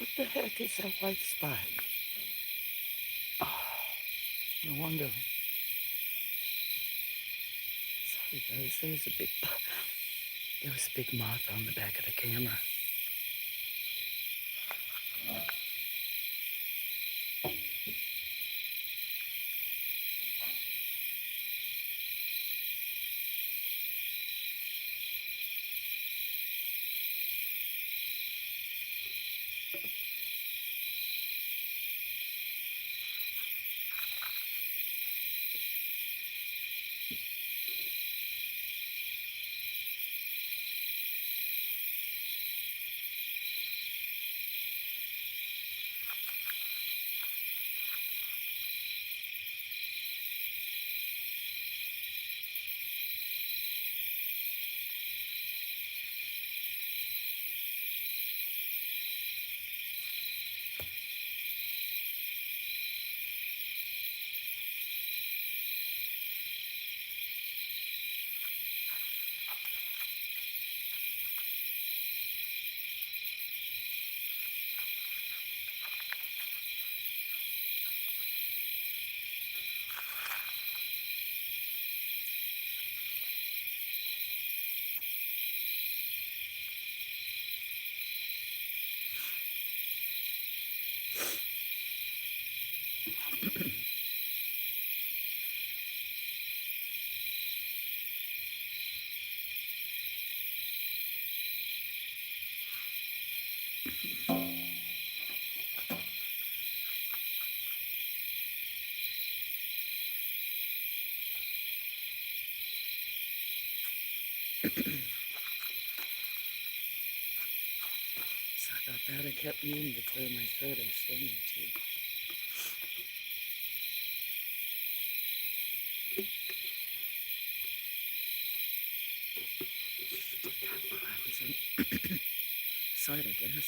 What the heck is that white spot? Oh, no wonder. Sorry guys, there was a big moth on the back of the camera. So I thought that I kept meaning to clear my throat. I still need to. Well, I was inside, I guess.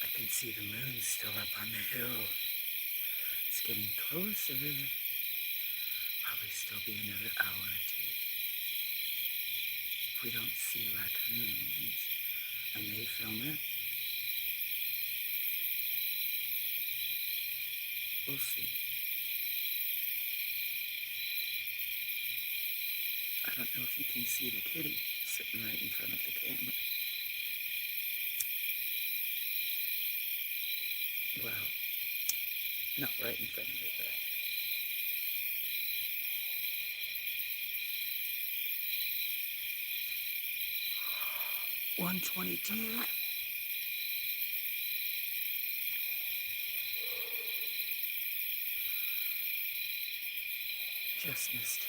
I can see the moon still up on the hill. It's getting closer. Probably still be another hour or two. If we don't see raccoons, I may film it. We'll see. I don't know if you can see the kitty sitting right in front of the camera. Well, not right in front of it, but 122. Just missed.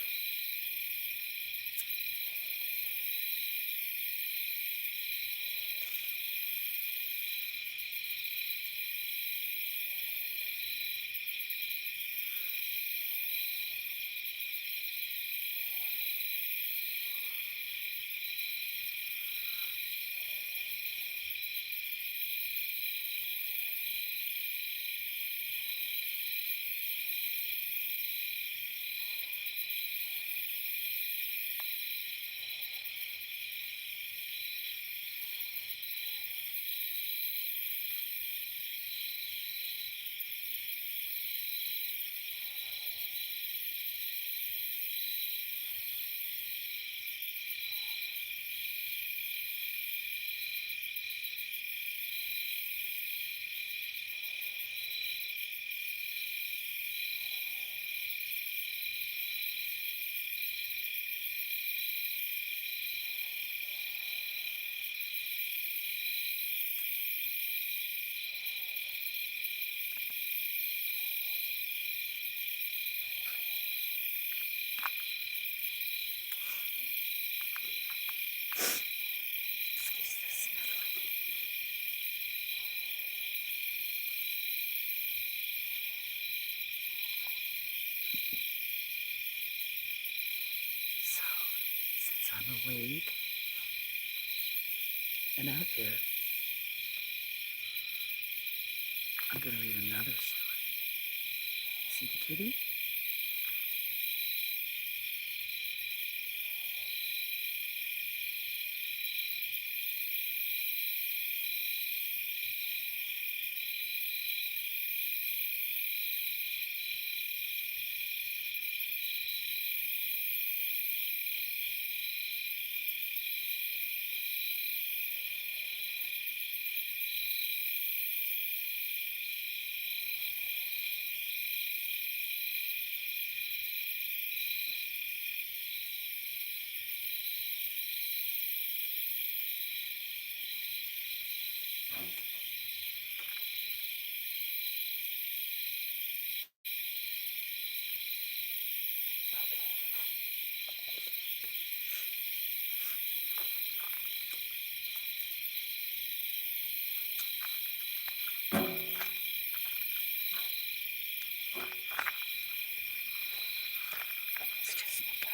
awake. And out here, I'm going to read another story. See the kitty? It's just me, guys.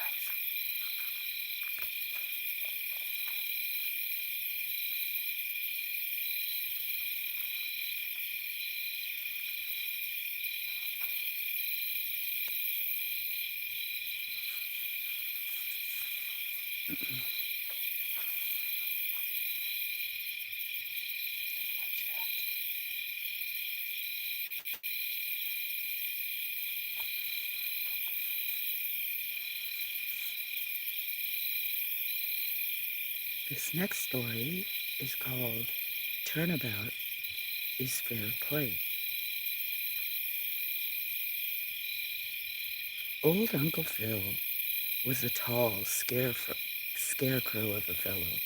This next story is called Turnabout is Fair Play. Old Uncle Phil was a tall scarecrow of a fellow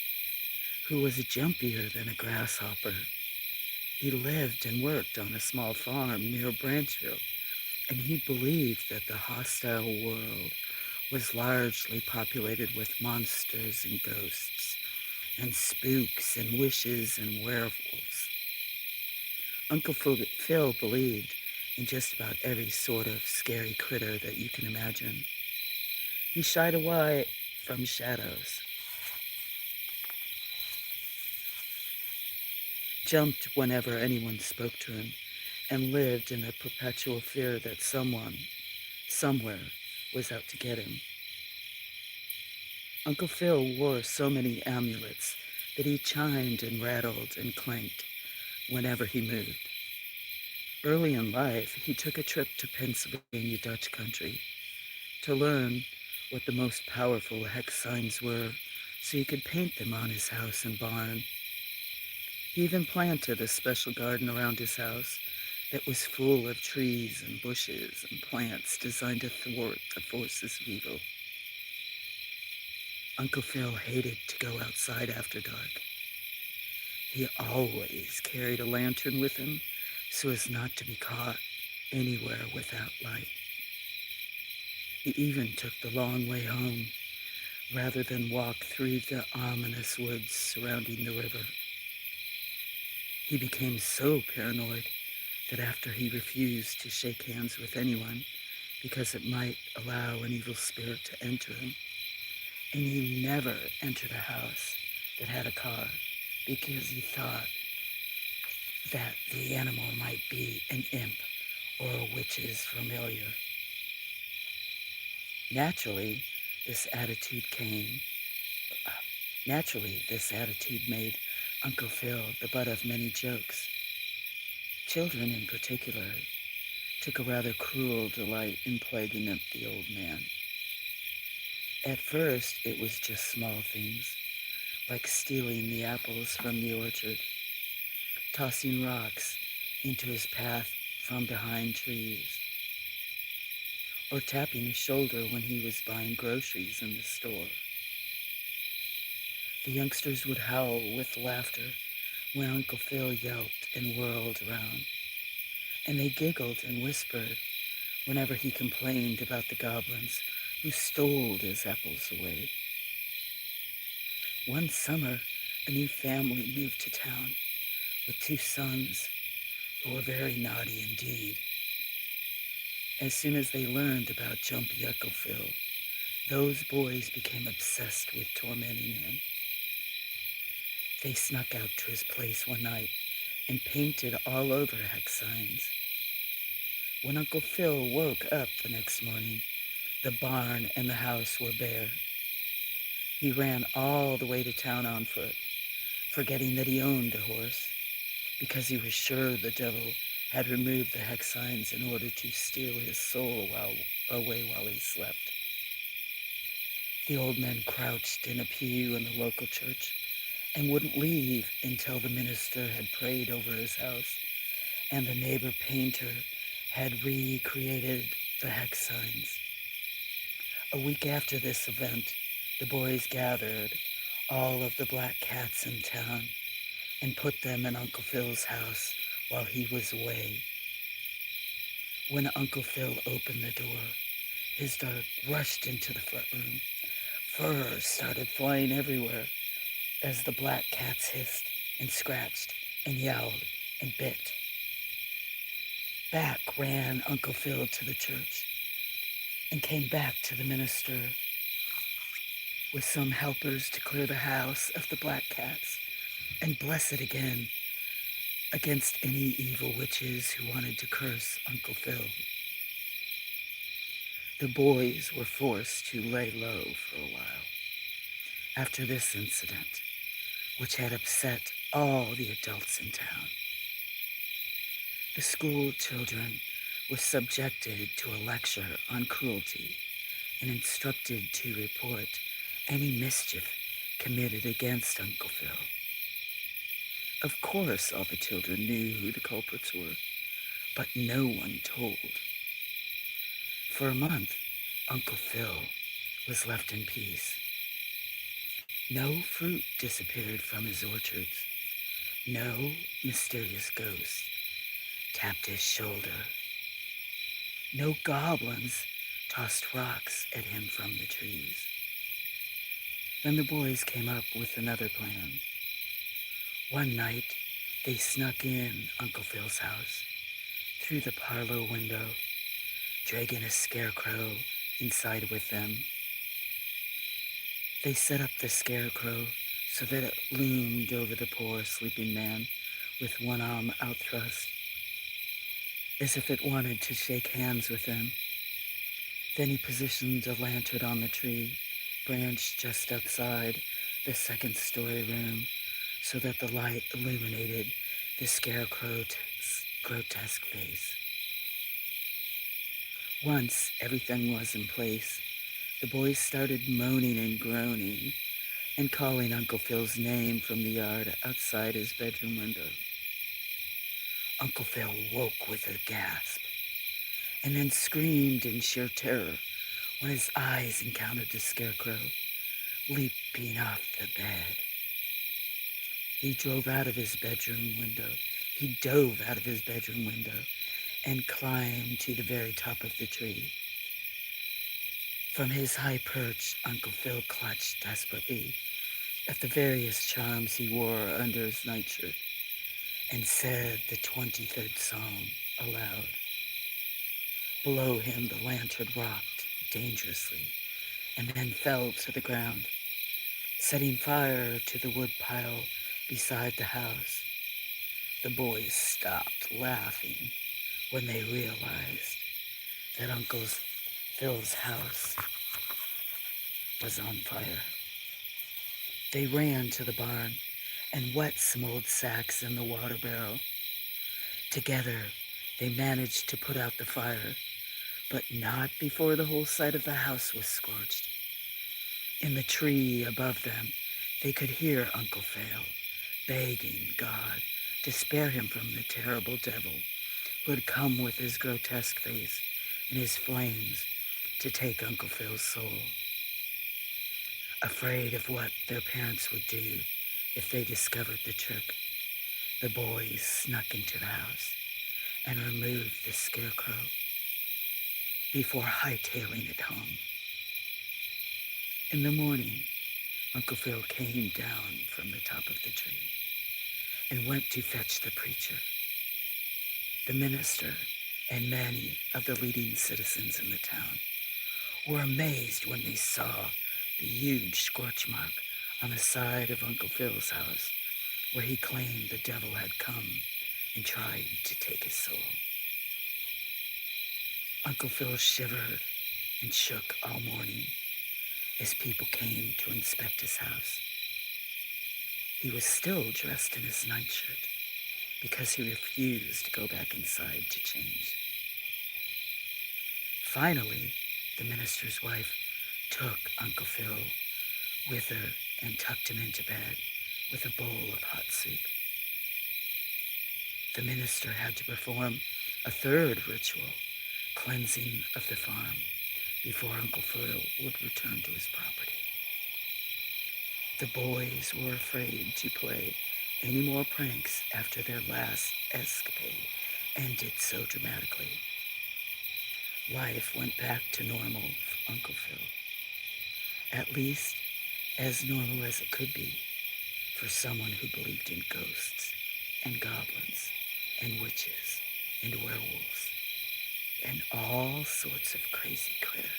who was jumpier than a grasshopper. He lived and worked on a small farm near Branchville, and he believed that the hostile world was largely populated with monsters and ghosts, and spooks and witches and werewolves. Uncle Phil believed in just about every sort of scary critter that you can imagine. He shied away from shadows, jumped whenever anyone spoke to him, and lived in a perpetual fear that someone, somewhere, was out to get him. Uncle Phil wore so many amulets that he chimed and rattled and clanked whenever he moved. Early in life, he took a trip to Pennsylvania Dutch country to learn what the most powerful hex signs were so he could paint them on his house and barn. He even planted a special garden around his house that was full of trees and bushes and plants designed to thwart the forces of evil. Uncle Phil hated to go outside after dark. He always carried a lantern with him so as not to be caught anywhere without light. He even took the long way home rather than walk through the ominous woods surrounding the river. He became so paranoid that after he refused to shake hands with anyone because it might allow an evil spirit to enter him, and he never entered a house that had a car because he thought that the animal might be an imp or a witch's familiar. Naturally, this attitude made Uncle Phil the butt of many jokes. Children in particular took a rather cruel delight in plaguing the old man. At first, it was just small things, like stealing the apples from the orchard, tossing rocks into his path from behind trees, or tapping his shoulder when he was buying groceries in the store. The youngsters would howl with laughter when Uncle Phil yelped and whirled around, and they giggled and whispered whenever he complained about the goblins who stole his apples away. One summer, a new family moved to town with 2 sons who were very naughty indeed. As soon as they learned about Jumpy Uncle Phil, those boys became obsessed with tormenting him. They snuck out to his place one night and painted all over hex signs. When Uncle Phil woke up the next morning, the barn and the house were bare. He ran all the way to town on foot, forgetting that he owned a horse, because he was sure the devil had removed the hex signs in order to steal his soul away while he slept. The old man crouched in a pew in the local church and wouldn't leave until the minister had prayed over his house and the neighbor painter had recreated the hex signs. A week after this event, the boys gathered all of the black cats in town and put them in Uncle Phil's house while he was away. When Uncle Phil opened the door, his dog rushed into the front room. Fur started flying everywhere as the black cats hissed and scratched and yowled and bit. Back ran Uncle Phil to the church and came back to the minister with some helpers to clear the house of the black cats and bless it again against any evil witches who wanted to curse Uncle Phil. The boys were forced to lay low for a while after this incident, which had upset all the adults in town. The school children were subjected to a lecture on cruelty and instructed to report any mischief committed against Uncle Phil. Of course, all the children knew who the culprits were, but no one told. For a month, Uncle Phil was left in peace. No fruit disappeared from his orchards. No mysterious ghost tapped his shoulder. No goblins tossed rocks at him from the trees. Then the boys came up with another plan. One night, they snuck in Uncle Phil's house through the parlor window, dragging a scarecrow inside with them. They set up the scarecrow so that it loomed over the poor sleeping man with one arm outthrust, as if it wanted to shake hands with them. Then he positioned a lantern on the tree, branch just outside the second-story room, so that the light illuminated the scarecrow's grotesque face. Once everything was in place, the boys started moaning and groaning and calling Uncle Phil's name from the yard outside his bedroom window. Uncle Phil woke with a gasp and then screamed in sheer terror when his eyes encountered the scarecrow leaping off the bed. He dove out of his bedroom window. He dove out of his bedroom window and climbed to the very top of the tree. From his high perch, Uncle Phil clutched desperately at the various charms he wore under his nightshirt and said the 23rd Psalm aloud. Below him, the lantern rocked dangerously and then fell to the ground, setting fire to the wood pile beside the house. The boys stopped laughing when they realized that Uncle Phil's house was on fire. They ran to the barn and wet some old sacks in the water barrel. Together, they managed to put out the fire, but not before the whole side of the house was scorched. In the tree above them, they could hear Uncle Phil begging God to spare him from the terrible devil who had come with his grotesque face and his flames to take Uncle Phil's soul. Afraid of what their parents would do if they discovered the trick, the boys snuck into the house and removed the scarecrow before hightailing it home. In the morning, Uncle Phil came down from the top of the tree and went to fetch the preacher, the minister, and many of the leading citizens in the town were amazed when they saw the huge scorch mark on the side of Uncle Phil's house, where he claimed the devil had come and tried to take his soul. Uncle Phil shivered and shook all morning as people came to inspect his house. He was still dressed in his nightshirt because he refused to go back inside to change. Finally, the minister's wife took Uncle Phil with her and tucked him into bed with a bowl of hot soup. The minister had to perform a third ritual, cleansing of the farm, before Uncle Phil would return to his property. The boys were afraid to play any more pranks after their last escapade ended so dramatically. Life went back to normal for Uncle Phil, at least as normal as it could be for someone who believed in ghosts and goblins and witches and werewolves and all sorts of crazy critters.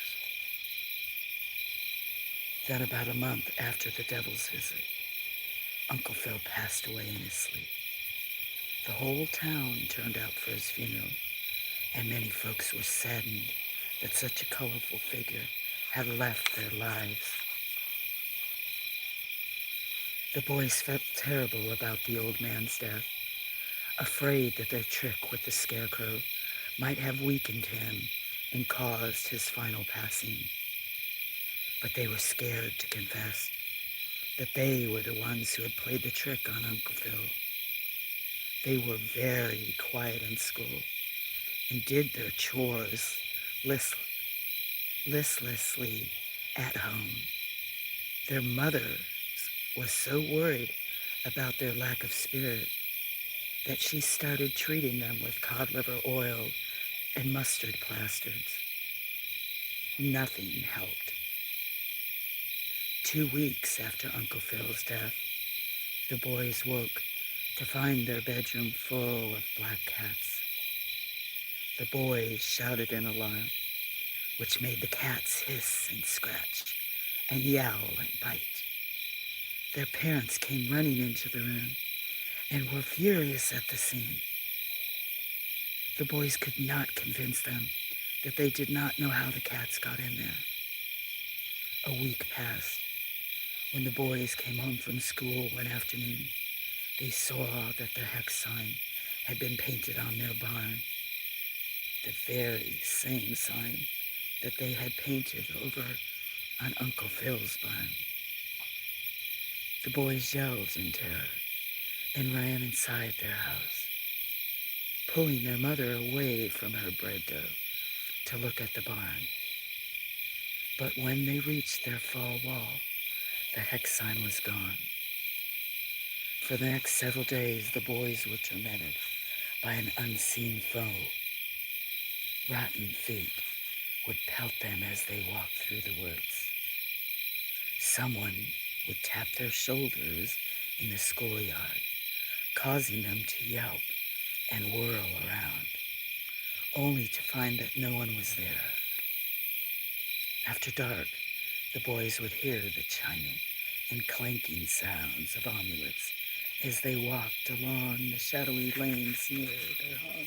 Then about a month after the devil's visit, Uncle Phil passed away in his sleep. The whole town turned out for his funeral, and many folks were saddened that such a colorful figure had left their lives. The boys felt terrible about the old man's death, afraid that their trick with the scarecrow might have weakened him and caused his final passing. But they were scared to confess that they were the ones who had played the trick on Uncle Phil. They were very quiet in school and did their chores listlessly at home. Their mother was so worried about their lack of spirit that she started treating them with cod liver oil and mustard plasters. Nothing helped. 2 weeks after Uncle Phil's death, the boys woke to find their bedroom full of black cats. The boys shouted in alarm, which made the cats hiss and scratch and yell and bite. Their parents came running into the room and were furious at the scene. The boys could not convince them that they did not know how the cats got in there. A week passed. When the boys came home from school one afternoon, they saw that the hex sign had been painted on their barn, the very same sign that they had painted over on Uncle Phil's barn. The boys yelled in terror and ran inside their house, pulling their mother away from her bread dough to look at the barn. But when they reached their fall wall, the hex sign was gone. For the next several days, the boys were tormented by an unseen foe. Rotten feet would pelt them as they walked through the woods. Someone would tap their shoulders in the schoolyard, causing them to yelp and whirl around, only to find that no one was there. After dark, the boys would hear the chiming and clanking sounds of amulets as they walked along the shadowy lanes near their home.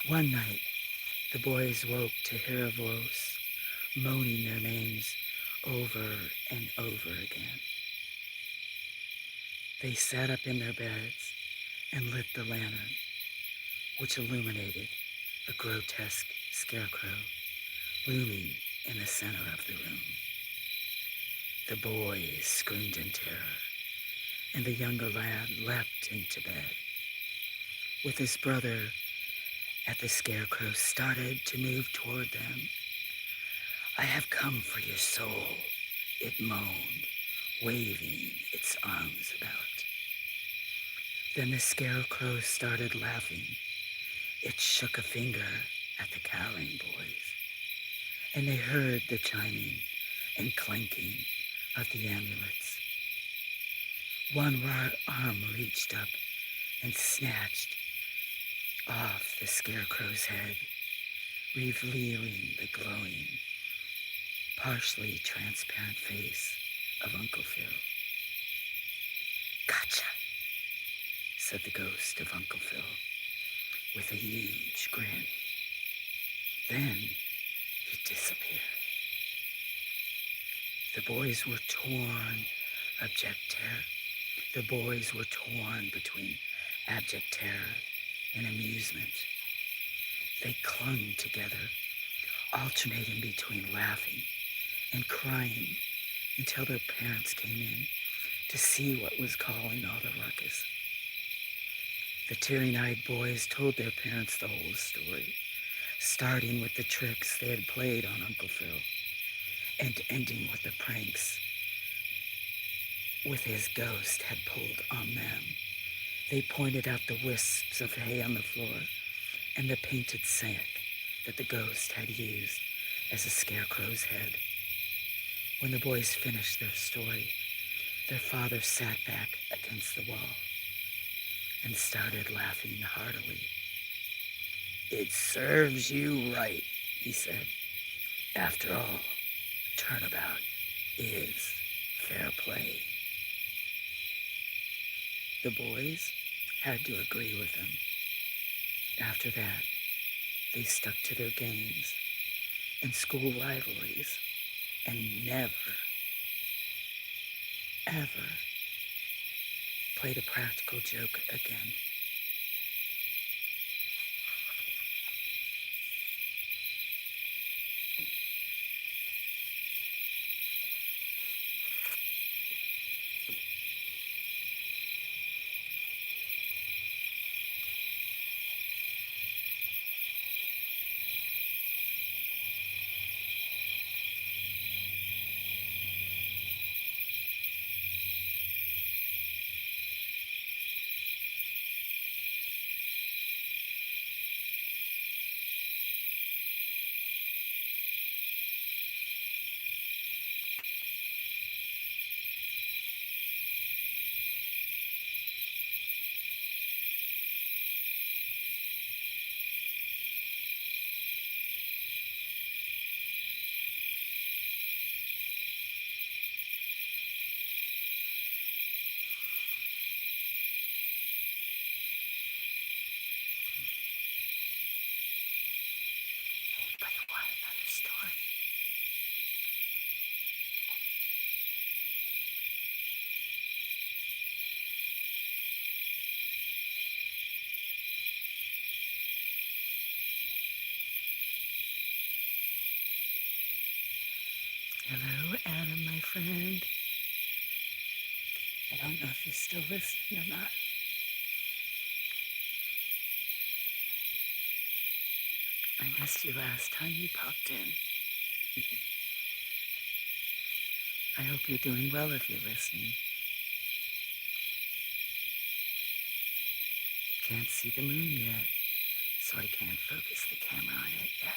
One night, the boys woke to hear a voice moaning their names over and over again. They sat up in their beds and lit the lantern, which illuminated a grotesque scarecrow looming in the center of the room. The boys screamed in terror, and the younger lad leapt into bed. With his brother at the scarecrow started to move toward them. "I have come for your soul," it moaned, waving its arms about. Then the scarecrow started laughing. It shook a finger at the cowering boys, and they heard the chiming and clanking of the amulets. One arm reached up and snatched off the scarecrow's head, revealing the glowing, partially transparent face of Uncle Phil. Gotcha, said the ghost of Uncle Phil with a huge grin. Then he disappeared. The boys were torn, The boys were torn between abject terror and amusement. They clung together, alternating between laughing and crying until their parents came in to see what was causing all the ruckus. The teary-eyed boys told their parents the whole story, starting with the tricks they had played on Uncle Phil and ending with the pranks with his ghost had pulled on them. They pointed out the wisps of hay on the floor and the painted sack that the ghost had used as a scarecrow's head. When the boys finished their story, their father sat back against the wall and started laughing heartily. "It serves you right," he said. "After all, Turnabout is fair play." The boys had to agree with him. After that, they stuck to their games and school rivalries and never, ever played a practical joke again. Anybody want another story? Hello, Adam, my friend. I don't know if you're still listening or not. I missed you last time you popped in. I hope you're doing well if you're listening. Can't see the moon yet, so I can't focus the camera on it yet.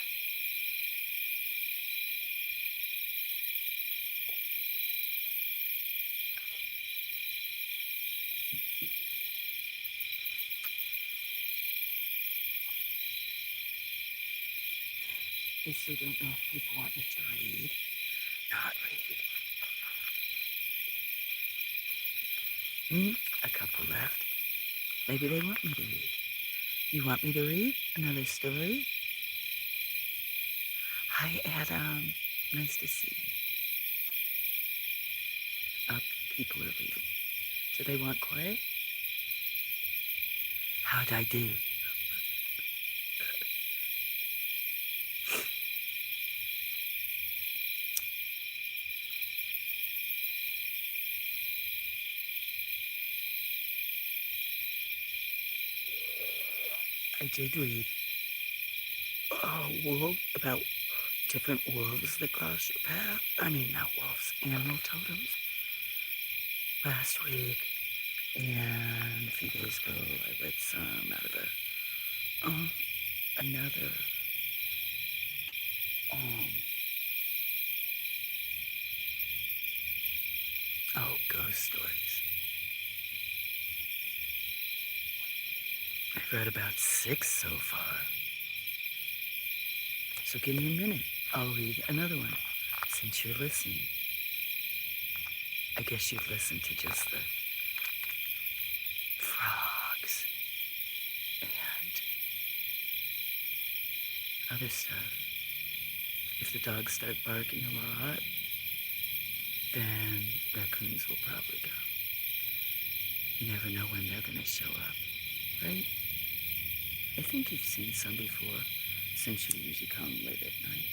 I still don't know if people want me to read, not read. A couple left. Maybe they want me to read. You want me to read another story? Hi, Adam. Nice to see you. People are reading. Do they want quiet? How'd I do? I did read about different wolves that cross your path. I mean, not wolves, animal totems. Last week, and a few days ago, I read some out of another ghost stories. I've read about 6 so far. So give me a minute. I'll read another one. Since you're listening, I guess you've listened to just the frogs and other stuff. If the dogs start barking a lot, then raccoons will probably come. You never know when they're going to show up, right? I think you've seen some before, since you usually come late at night.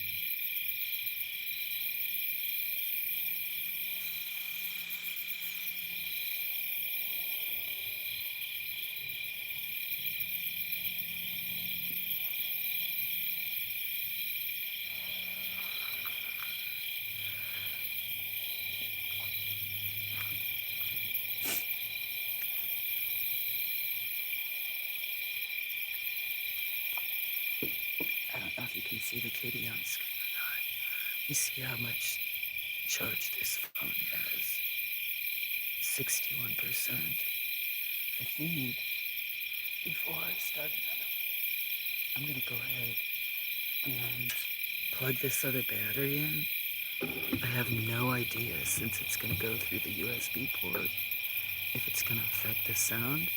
I don't know if you can see the kitty on screen or not. You see how much charge this phone has. 61%. I think before I start another, I'm going to go ahead and plug this other battery in. I have no idea, since it's going to go through the USB port, if it's going to affect the sound.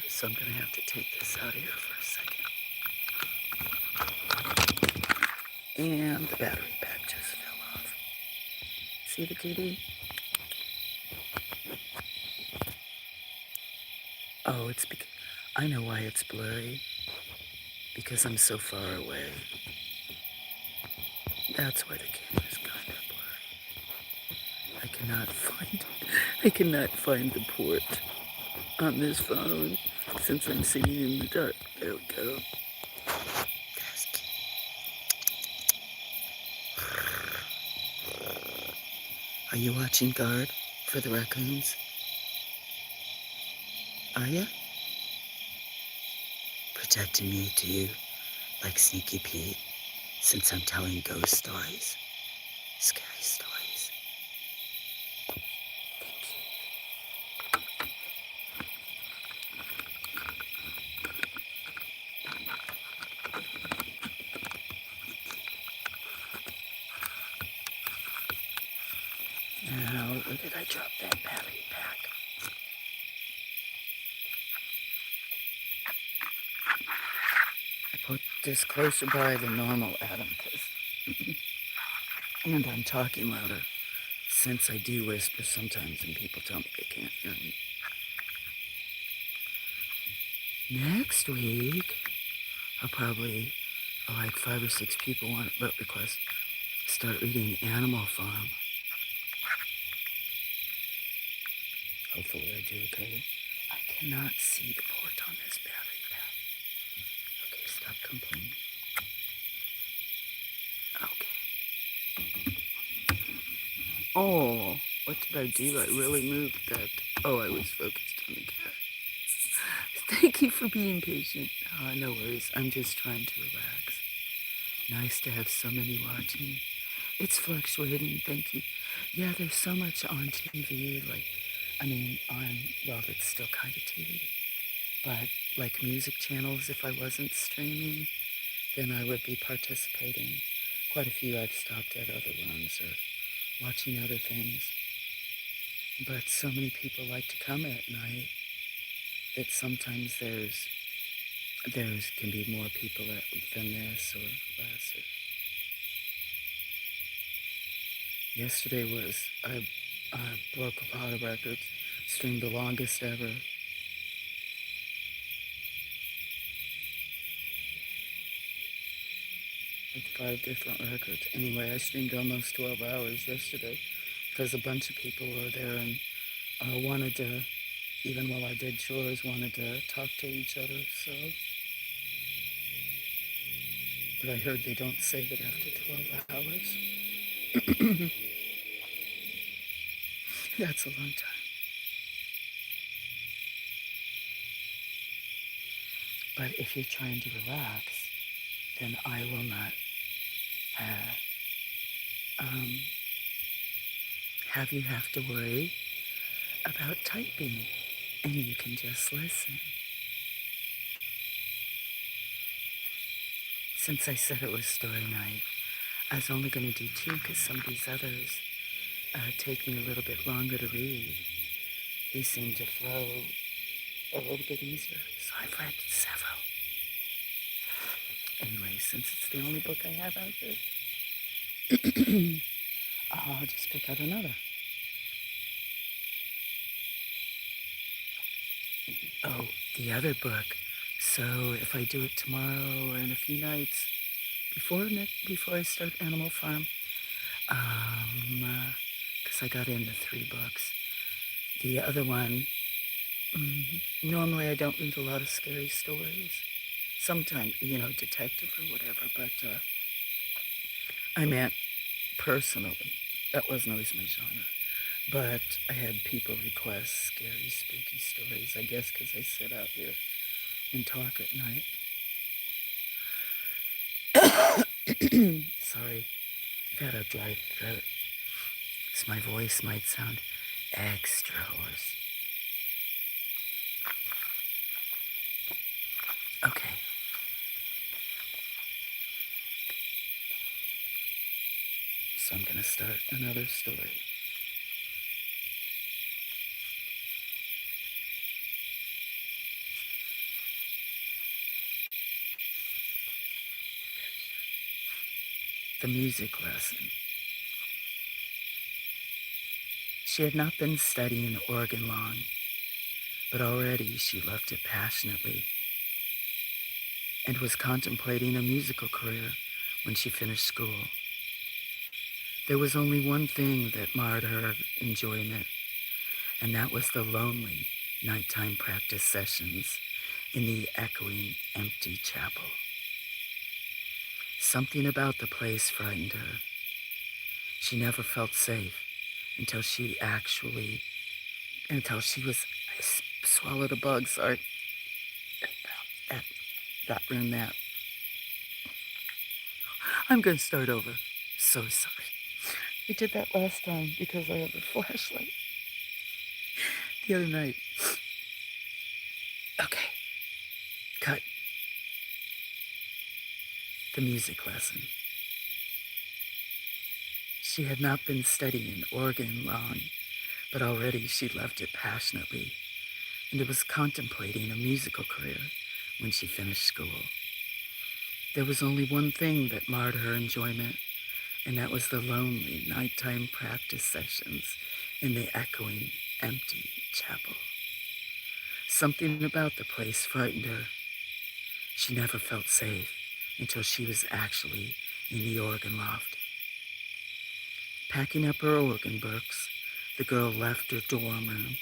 So I'm going to have to take this out of here for a second. And the battery pack just fell off. See the kitty? Oh, it's because I know why it's blurry. Because I'm so far away. That's why the camera's kind of blurry. I cannot find the port on this phone since I'm sitting in the dark. There we go. That's cute. Are you watching guard for the raccoons? Are you? Protecting me too, like Sneaky Pete, since I'm telling ghost stories, scary stories. Thank you. Now, where did I drop that battery pack? I put this closer by than normal, Adam, and I'm talking louder, since I do whisper sometimes and people tell me they can't hear me. Next week, I'll probably, like 5 or 6 people want a book request, start reading Animal Farm. Hopefully I do, okay? I cannot see the port on this battery pack. Okay, stop complaining. Okay. Oh, what did I do? I really moved that. Oh, I was focused on the cat. Thank you for being patient. No worries. I'm just trying to relax. Nice to have so many watching. It's fluctuating, thank you. Yeah, there's so much on TV, well, it's still kind of TV, but like music channels, if I wasn't streaming, then I would be participating. Quite a few I've stopped at other ones or watching other things. But so many people like to come at night that sometimes there can be more people than this or less. Yesterday I broke a lot of records, streamed the longest ever. Like 5 different records. Anyway, I streamed almost 12 hours yesterday because a bunch of people were there and wanted to, even while I did chores, wanted to talk to each other, so. But I heard they don't save it after 12 hours. That's a long time. But if you're trying to relax, then I will not have you have to worry about typing, and you can just listen. since I said it was story night, I was only going to do 2 because some of these others take me a little bit longer to read. These seem to flow a little bit easier, so I've read several. Anyway, since it's the only book I have out there, I'll just pick out another. Oh, the other book. So if I do it tomorrow or in a few nights before I start Animal Farm, because I got into 3 books. The other one, normally I don't read a lot of scary stories. Sometimes, detective or whatever, but I meant personally. That wasn't always my genre. But I had people request scary, spooky stories, I guess because I sit out here and talk at night. Sorry, I've had a dry throat, so my voice might sound extra hoarse. Okay. So I'm going to start another story. The music lesson. She had not been studying organ long, but already she loved it passionately and was contemplating a musical career when she finished school. There was only one thing that marred her enjoyment, and that was the lonely nighttime practice sessions in the echoing, empty chapel. Something about the place frightened her. She never felt safe until she was, I swallowed a bug, sorry. That ruined that. I'm going to start over. So sorry. I did that last time because I have a flashlight. The other night. Okay. Cut. The music lesson. She had not been studying organ long, but already she loved it passionately and was contemplating a musical career when she finished school. There was only one thing that marred her enjoyment, and that was the lonely nighttime practice sessions in the echoing, empty chapel. Something about the place frightened her. She never felt safe until she was actually in the organ loft. Packing up her organ books, the girl left her dorm room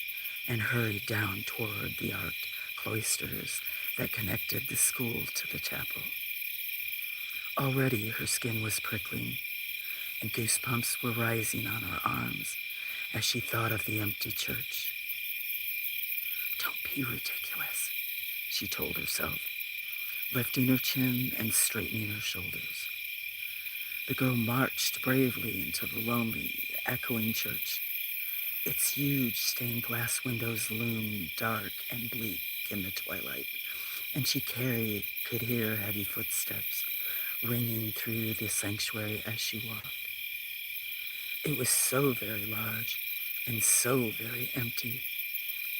and hurried down toward the arched cloisters that connected the school to the chapel. Already her skin was prickling, and goosebumps were rising on her arms as she thought of the empty church. Don't be ridiculous, she told herself, lifting her chin and straightening her shoulders. The girl marched bravely into the lonely, echoing church. Its huge stained glass windows loomed dark and bleak in the twilight, and she could hear heavy footsteps ringing through the sanctuary as she walked. It was so very large and so very empty.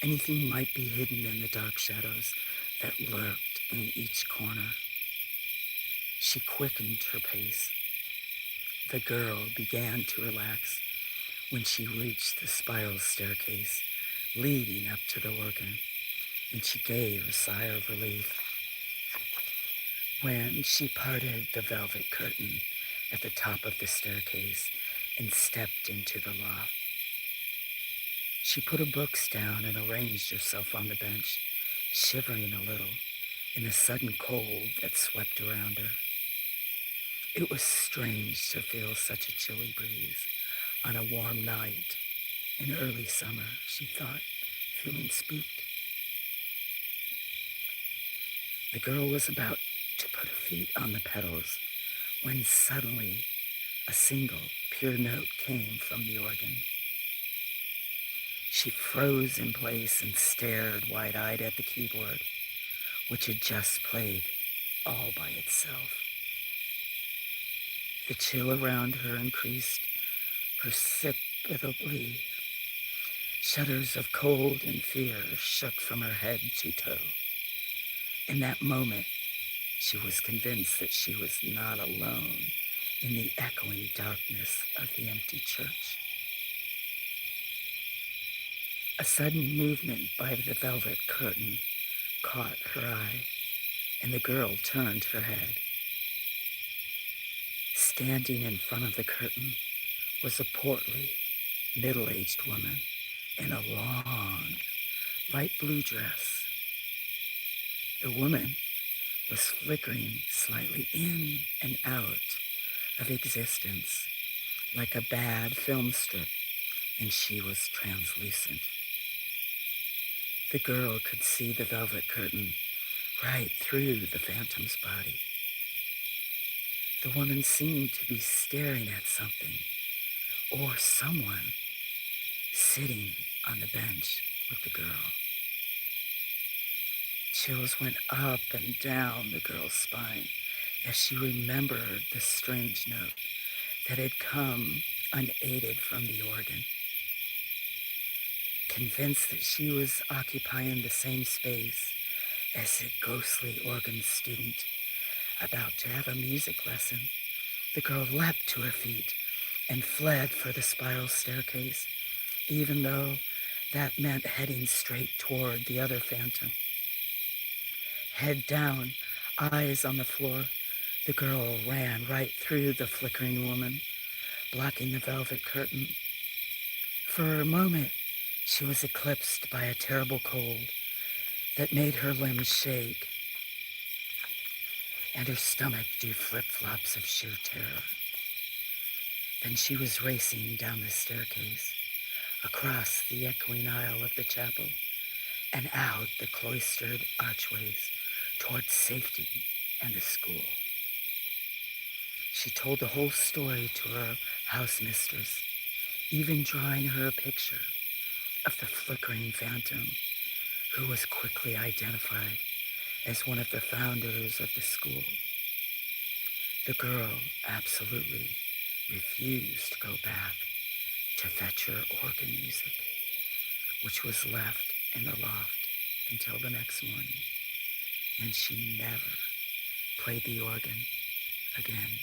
Anything might be hidden in the dark shadows that lurked in each corner. She quickened her pace. The girl began to relax when she reached the spiral staircase leading up to the organ, and she gave a sigh of relief when she parted the velvet curtain at the top of the staircase and stepped into the loft. She put her books down and arranged herself on the bench, shivering a little in the sudden cold that swept around her. It was strange to feel such a chilly breeze on a warm night in early summer, she thought, feeling spooked. The girl was about to put her feet on the pedals when suddenly a single, pure note came from the organ. She froze in place and stared wide-eyed at the keyboard, which had just played all by itself. The chill around her increased perceptibly. Shudders of cold and fear shook from her head to toe. In that moment, she was convinced that she was not alone in the echoing darkness of the empty church. A sudden movement by the velvet curtain caught her eye, and the girl turned her head. Standing in front of the curtain was a portly, middle-aged woman in a long, light blue dress. The woman was flickering slightly in and out of existence like a bad film strip, and she was translucent. The girl could see the velvet curtain right through the phantom's body. The woman seemed to be staring at something or someone sitting on the bench with the girl. Chills went up and down the girl's spine as she remembered the strange note that had come unaided from the organ. Convinced that she was occupying the same space as a ghostly organ student about to have a music lesson, the girl leapt to her feet and fled for the spiral staircase, even though that meant heading straight toward the other phantom. Head down, eyes on the floor, the girl ran right through the flickering woman, blocking the velvet curtain. For a moment, she was eclipsed by a terrible cold that made her limbs shake and her stomach do flip-flops of sheer terror. Then she was racing down the staircase, across the echoing aisle of the chapel, and out the cloistered archways towards safety and the school. She told the whole story to her house mistress, even drawing her a picture of the flickering phantom, who was quickly identified as one of the founders of the school. The girl absolutely refused to go back to fetch her organ music, which was left in the loft until the next morning, and she never played the organ again.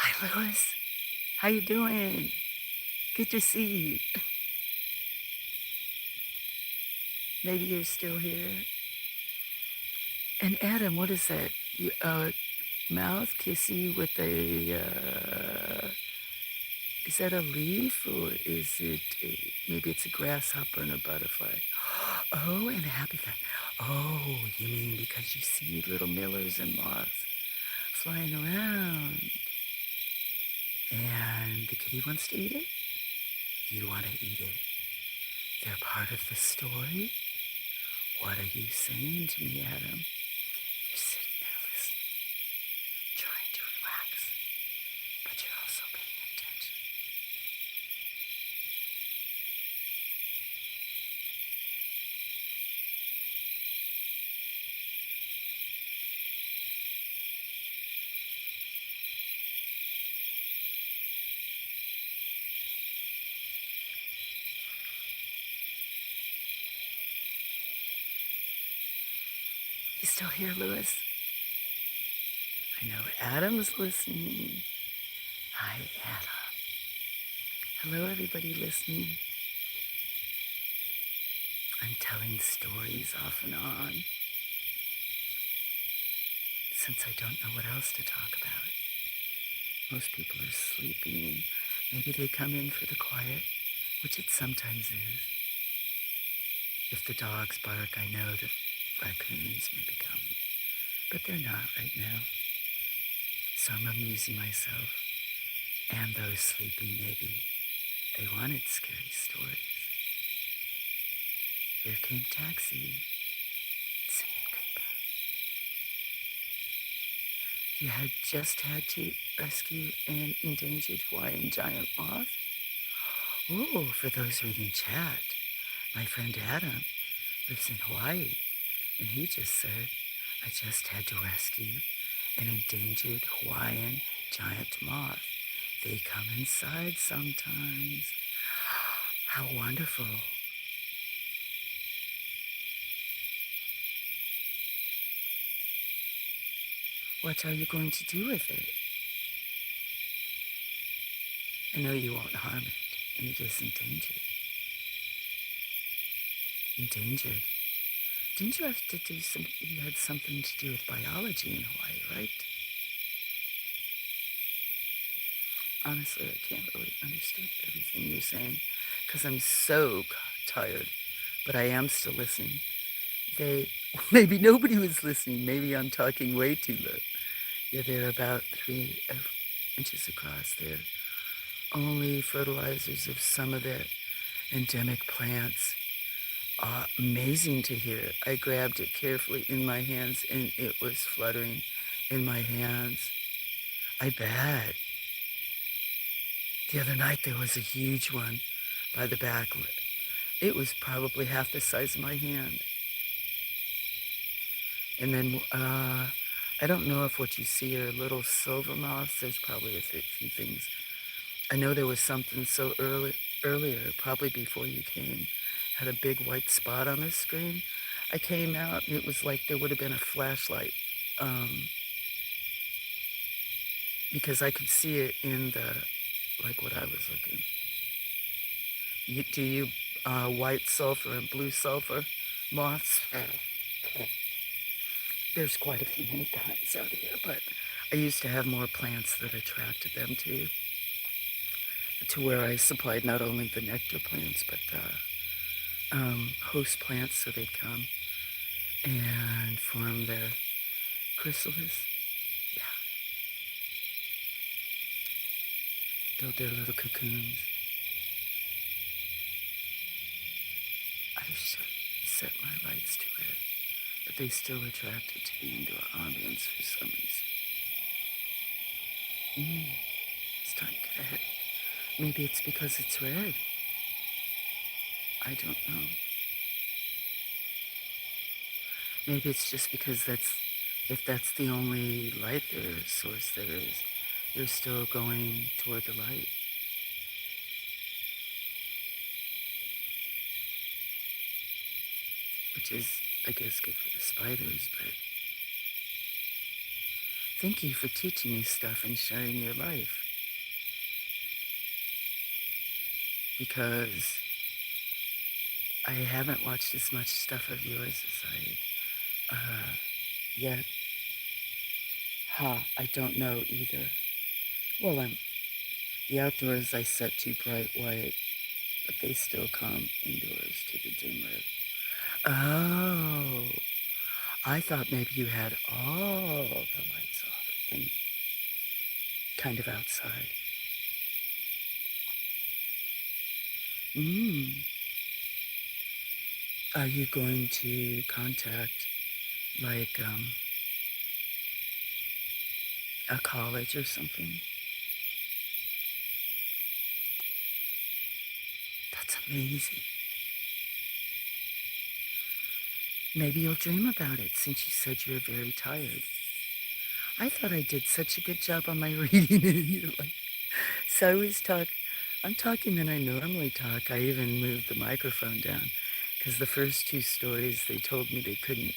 Hi, Lois. How you doing? Good to see you. Maybe you're still here. And Adam, what is that? You, mouth kissy with is that a leaf or is it, maybe it's a grasshopper and a butterfly? Oh, and a happy fly. Oh, you mean because you see little millers and moths flying around and the kitty wants to eat it? You want to eat it. They're part of the story. What are you saying to me, Adam? You're sitting there listening, trying to relax, but you're also paying attention. You still here, Lewis? I know Adam's listening. Hi, Adam. Hello, everybody listening. I'm telling stories off and on, since I don't know what else to talk about. Most people are sleeping. Maybe they come in for the quiet, which it sometimes is. If the dogs bark, I know that raccoons may be coming, but they're not right now. So I'm amusing myself and those sleeping maybe. They wanted scary stories. Here came Taxi, saying goodbye. You had just had to rescue an endangered Hawaiian giant moth? Oh, for those reading chat, my friend Adam lives in Hawaii, and he just said, I just had to rescue an endangered Hawaiian giant moth. They come inside sometimes. How wonderful. What are you going to do with it? I know you won't harm it, and it is endangered. Endangered? Didn't you have to do something? You had something to do with biology in Hawaii, right? Honestly, I can't really understand everything you're saying because I'm so tired, but I am still listening. Maybe nobody was listening. Maybe I'm talking way too low. Yeah, they're about 3 inches across. They're only fertilizers of some of the endemic plants. Amazing to hear. I grabbed it carefully in my hands and it was fluttering in my hands. I bet. The other night there was a huge one by the back. It was probably half the size of my hand. And then I don't know if what you see are little silver moths. There's probably a few things. I know there was something so earlier, probably before you came, had a big white spot on the screen. I came out and it was like there would have been a flashlight because I could see it in like what I was looking. Do you white sulfur and blue sulfur moths? There's quite a few many kinds out here, but I used to have more plants that attracted them to where I supplied not only the nectar plants, but host plants so they'd come and form their chrysalis. Yeah. Build their little cocoons. I've set my lights to red, but they still attracted to the indoor ambience for some reason. It's starting to get a headache. Maybe it's because it's red. I don't know. Maybe it's just because if that's the only light source there is, you're still going toward the light. Which is, I guess, good for the spiders, but thank you for teaching me stuff and sharing your life. Because I haven't watched as much stuff of yours as I yet. I don't know either. Well, the outdoors I set too bright white, but they still come indoors to the dimmer. Oh, I thought maybe you had all the lights off and kind of outside. Are you going to contact like a college or something? That's amazing. Maybe you'll dream about it since you said you were very tired. I thought I did such a good job on my reading and you're like, so I'm talking than I normally talk. I even moved the microphone down because the first 2 stories they told me they couldn't.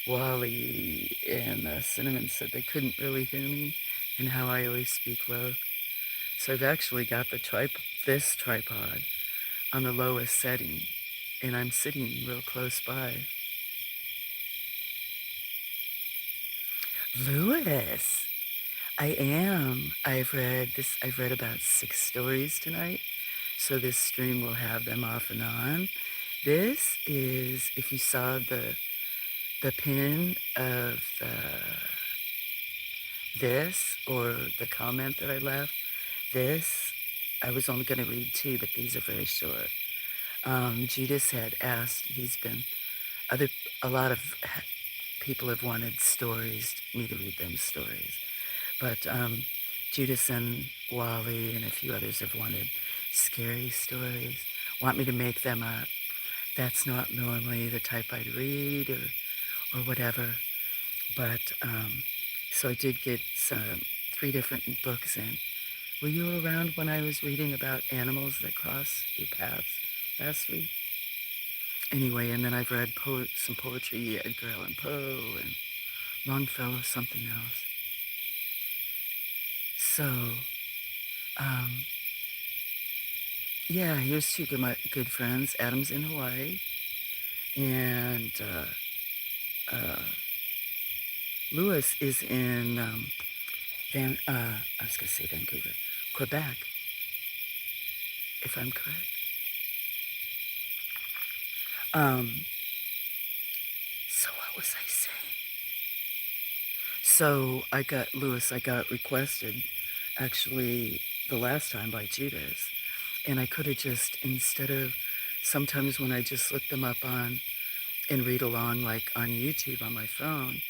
Wally and Cinnamon said they couldn't really hear me and how I always speak low. So I've actually got this tripod on the lowest setting and I'm sitting real close by. Lewis, I am. I've read about 6 stories tonight, so this stream will have them off and on. This is, if you saw the pin of this or the comment that I left, this, I was only going to read 2, but these are very short. Judas had asked, a lot of people have wanted me to read them stories. But Judas and Wally and a few others have wanted scary stories, want me to make them up. That's not normally the type I'd read or whatever. But so I did get some 3 different books in. Were you around when I was reading about animals that cross your paths last week? Anyway, and then I've read some poetry, Edgar Allan Poe and Longfellow, something else. So, um, yeah, here's 2 my good friends. Adam's in Hawaii, and Lewis is in I was going to say Vancouver, Quebec, if I'm correct. So what was I saying? So I got requested actually the last time by Judas, and I could have just, instead of, sometimes when I just look them up on and read along like on YouTube on my phone,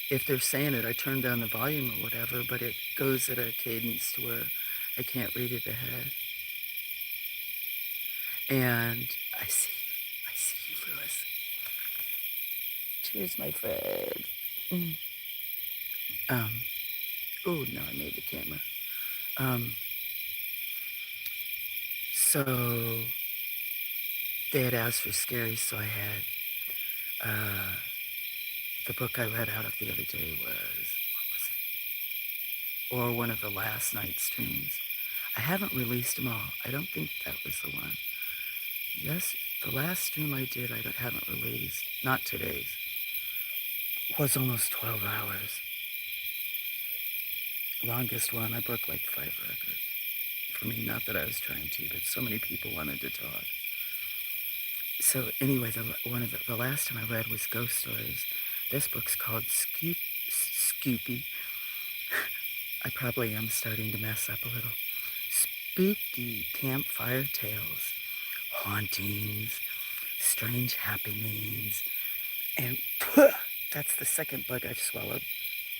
if they're saying it, I turn down the volume or whatever, but it goes at a cadence to where I can't read it ahead. And I see you, Lewis. Cheers, my friend. Oh, no, I made the camera. So they had asked for scary, so I had, the book I read out of the other day was, what was it? Or one of the last night's streams. I haven't released them all. I don't think that was the one. Yes, the last stream I did, I haven't released. Not today's. Was almost 12 hours. Longest one, I broke like 5 records. For me, not that I was trying to, but so many people wanted to talk. So anyway, the last time I read was Ghost Stories. This book's called Scoopy. I probably am starting to mess up a little. Spooky campfire tales, hauntings, strange happenings, and that's the second bug I've swallowed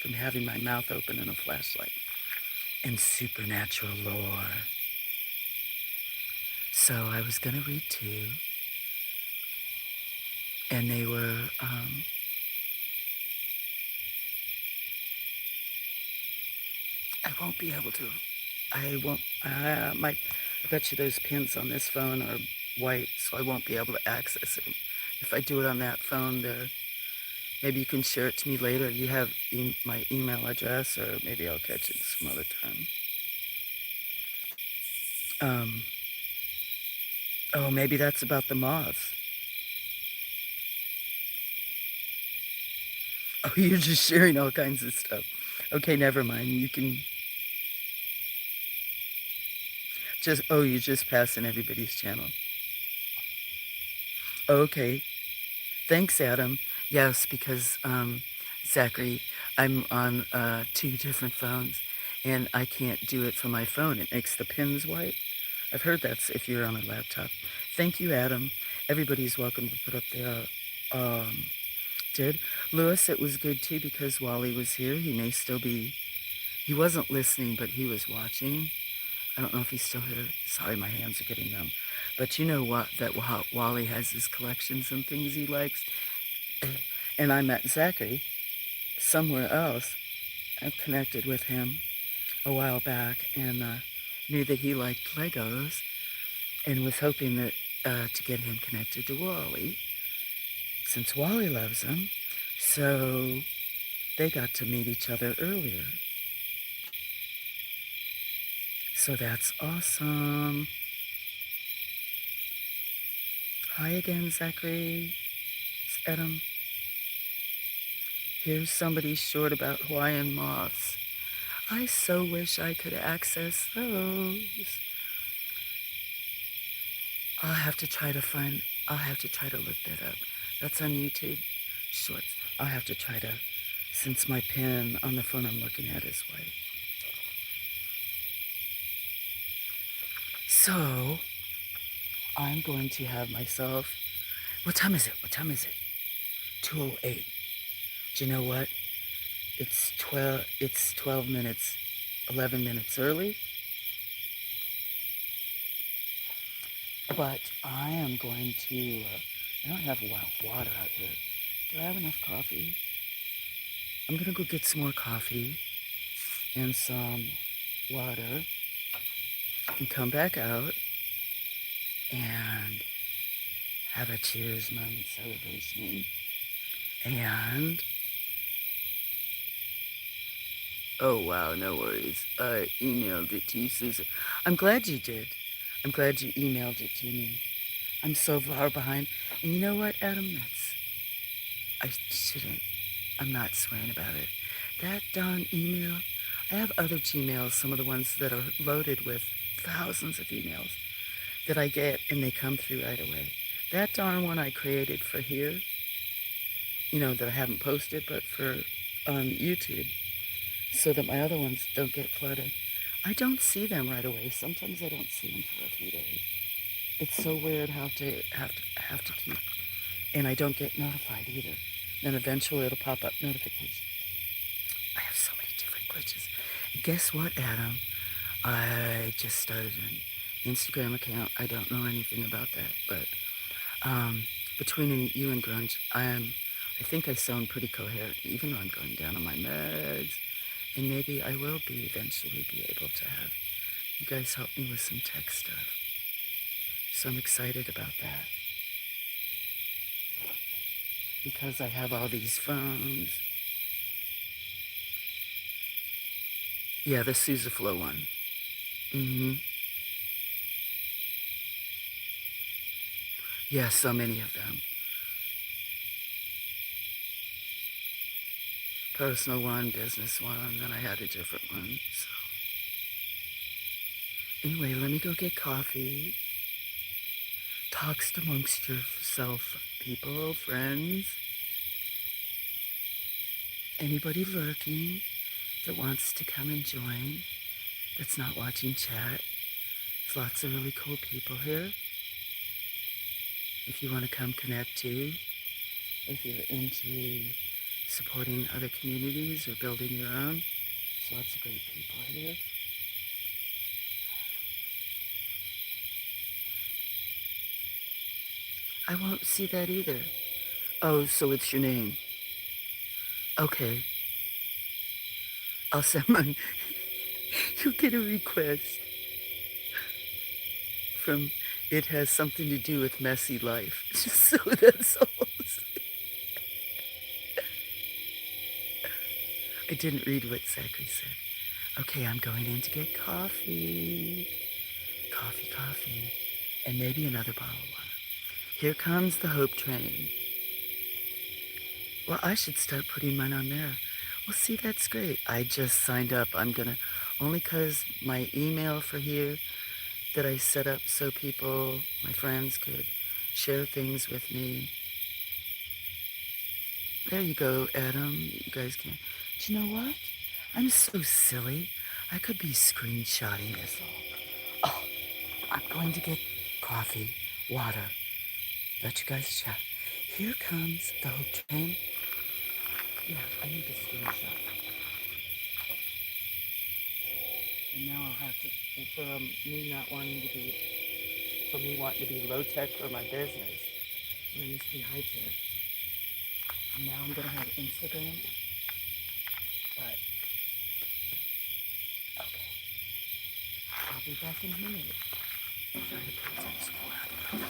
from having my mouth open in a flashlight, and supernatural lore. So I was gonna read 2, and they were, I won't be able to, I bet you those pins on this phone are white, so I won't be able to access it. If I do it on that phone there, maybe you can share it to me later. You have my email address, or maybe I'll catch it some other time. Oh, maybe that's about the moths. Oh, you're just sharing all kinds of stuff. Okay, never mind. You can just, oh, you're just passing everybody's channel. Okay. Thanks, Adam. Yes, because, Zachary, I'm on 2 different phones, and I can't do it from my phone. It makes the pins white. I've heard that's if you're on a laptop. Thank you, Adam. Everybody's welcome to put up their, did. Lewis, it was good too because Wally was here. He may still be, he wasn't listening, but he was watching. I don't know if he's still here. Sorry, my hands are getting numb. But you know what? That Wally has his collections and things he likes. And I met Zachary somewhere else. I connected with him a while back and knew that he liked Legos and was hoping that to get him connected to Wally, since Wally loves him. So they got to meet each other earlier. So that's awesome. Hi again, Zachary. It's Adam. Here's somebody short about Hawaiian moths. I so wish I could access those. I'll have to try to look that up. That's on YouTube Shorts. I'll have to try to, since my pen on the phone I'm looking at is white. So, I'm going to have myself, what time is it? 2:08. Do you know what? It's 12 minutes, 11 minutes early. But I am going to, I don't have water out here. Do I have enough coffee? I'm going to go get some more coffee and some water and come back out and have a cheers moment celebration. And, oh wow, no worries. I emailed it to you, Suza. I'm glad you did. I'm glad you emailed it to me. I'm so far behind. And you know what, Adam? I shouldn't. I'm not swearing about it. That darn email, I have other Gmails, some of the ones that are loaded with thousands of emails that I get and they come through right away. That darn one I created for here, that I haven't posted, but for YouTube, so that my other ones don't get flooded. I don't see them right away. Sometimes I don't see them for a few days. It's so weird how to have to keep, and I don't get notified either. Then eventually it'll pop up notifications. I have so many different glitches. And guess what, Adam? I just started an Instagram account. I don't know anything about that, but between you and grunge, I think I sound pretty coherent, even though I'm going down on my meds, and maybe I will eventually be able to have you guys help me with some tech stuff. So I'm excited about that because I have all these phones. Yeah, the Suza Flow one. Yeah, so many of them. Personal one, business one, then I had a different one. So anyway, let me go get coffee. Talks amongst yourself, people, friends, anybody lurking that wants to come and join, that's not watching chat. There's lots of really cool people here. If you want to come connect too, if you're into supporting other communities or building your own, there's lots of great people here. I won't see that either. Oh, so it's your name. Okay. I'll send mine. You'll get a request from It Has Something to Do with Messy Life. Just so that's all. I didn't read what Zachary said. Okay, I'm going in to get coffee. Coffee. And maybe another bottle of water. Here comes the Hope Train. Well, I should start putting mine on there. Well, see, that's great. I just signed up. Only because my email for here that I set up so people, my friends, could share things with me. There you go, Adam. You guys can. Do you know what? I'm so silly. I could be screenshotting this all. Oh, I'm going to get coffee, water. Let you guys chat. Here comes the Hope Train. Yeah, I need to screenshot. And now I'll have to, for me wanting to be low tech for my business. Let me see high tech. And now I'm gonna have Instagram. But okay, I'll be back in a minute. I'm trying to put that school out.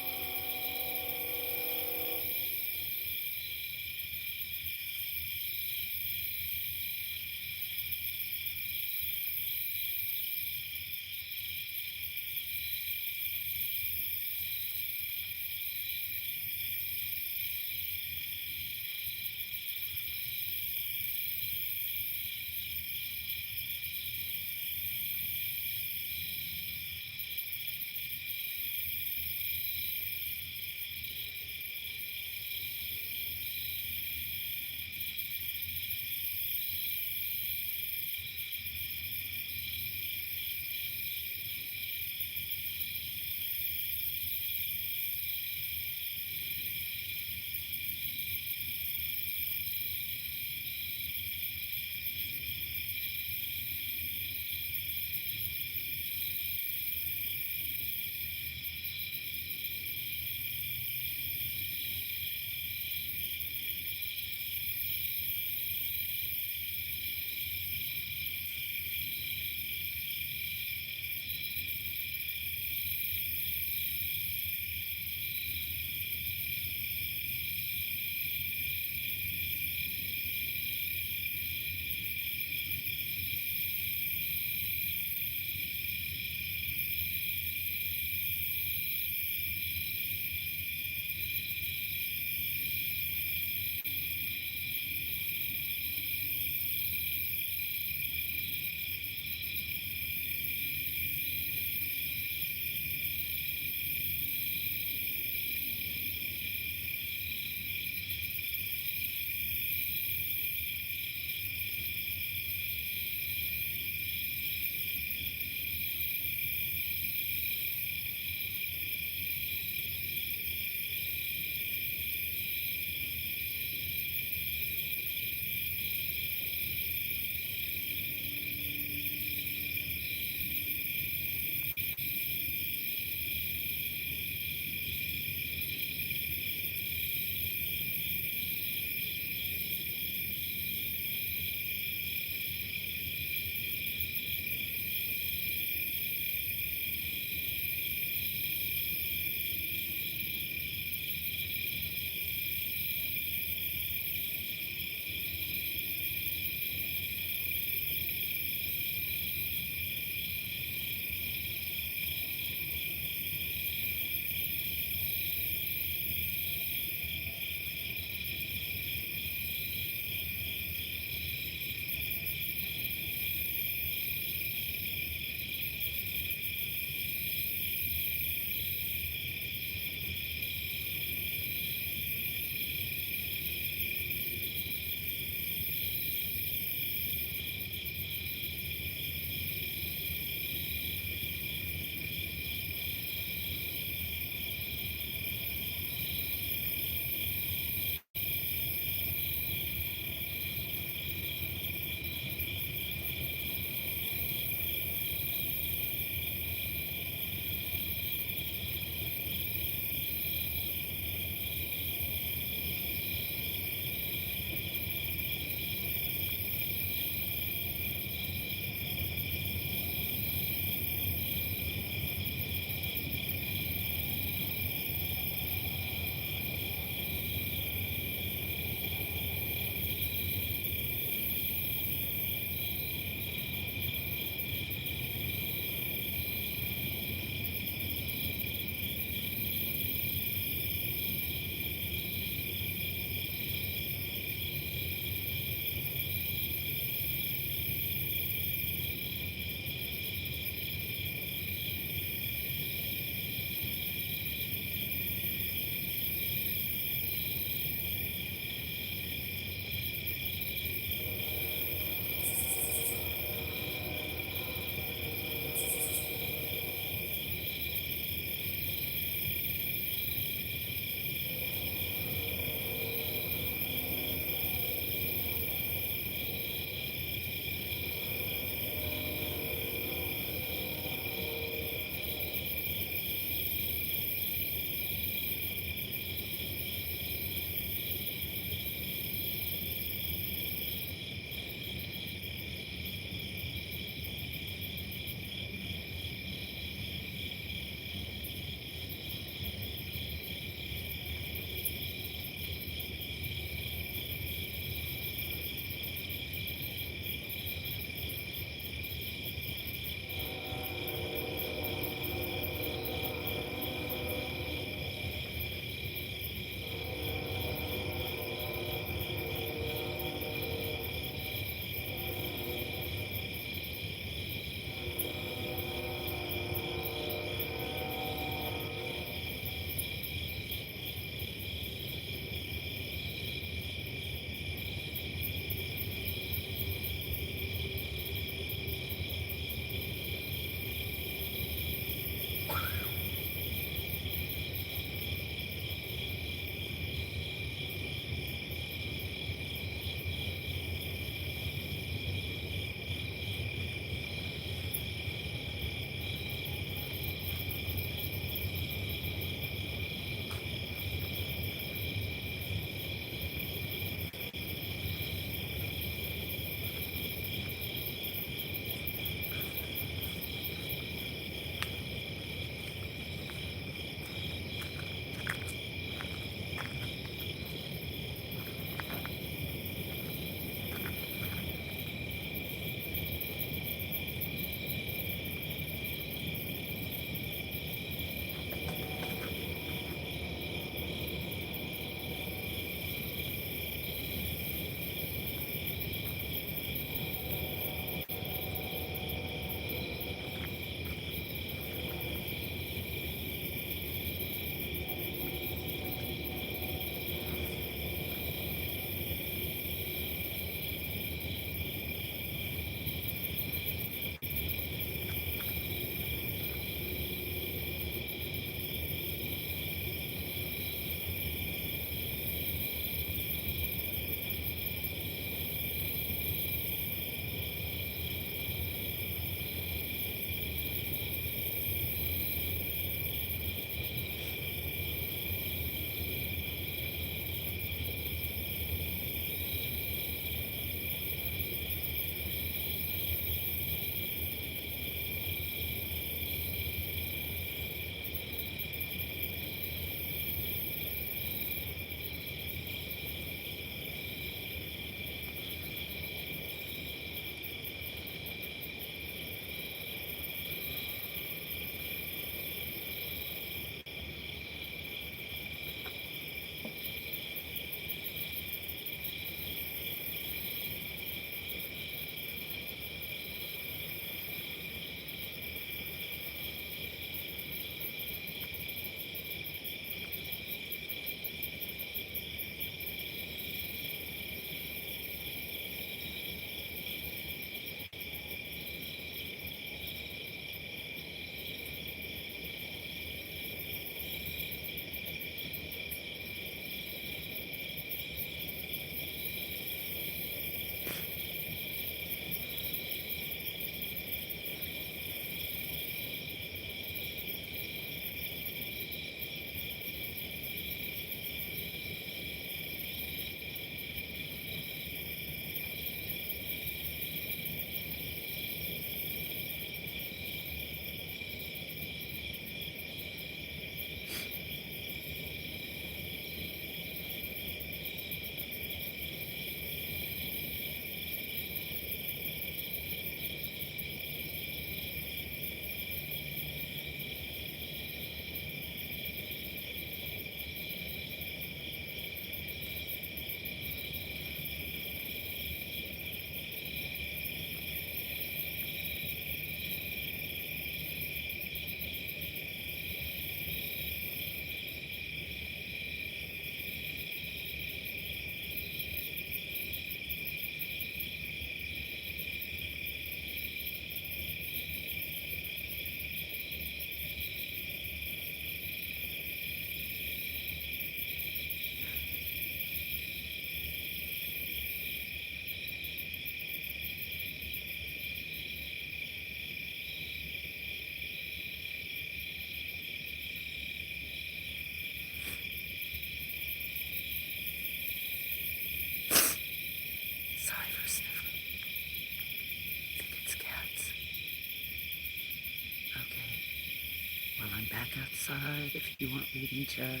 I'm back outside if you want reading chat.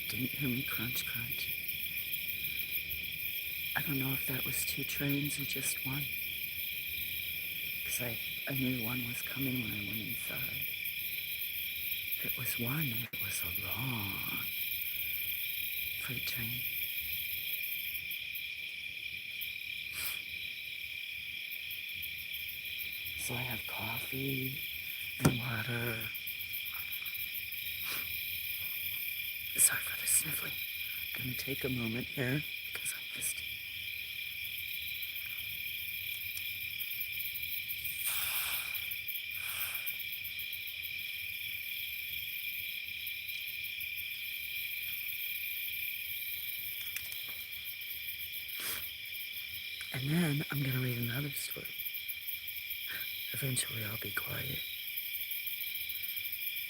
Didn't hear me crunch crunch. I don't know if that was 2 trains or just one. Because I knew one was coming when I went inside. If it was one, it was a long freight train. So I have coffee and water. Sorry for the sniffling. I'm gonna take a moment here because I just... And then I'm gonna read another story. Eventually I'll be quiet.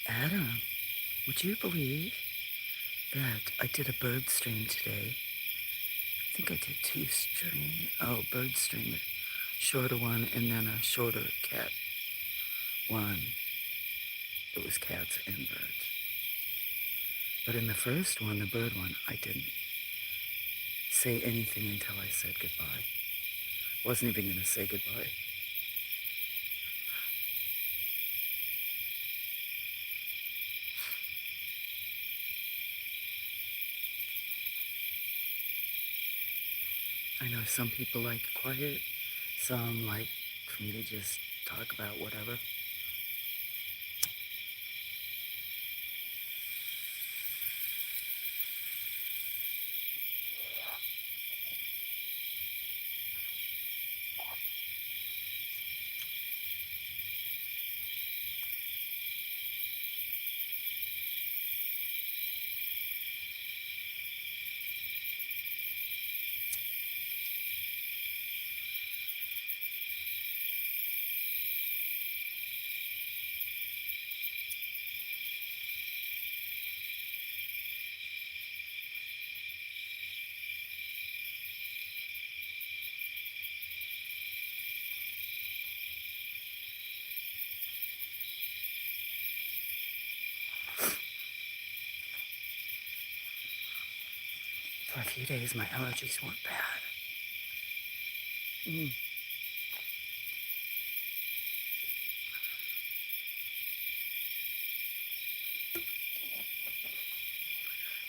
Adam, would you believe that I did a bird stream today? I think I did 2 stream. Oh, bird stream. Shorter one and then a shorter cat one. It was cats and birds. But in the first one, the bird one, I didn't say anything until I said goodbye. Wasn't even gonna say goodbye. I know some people like quiet, some like for me to just talk about whatever. For a few days, my allergies weren't bad.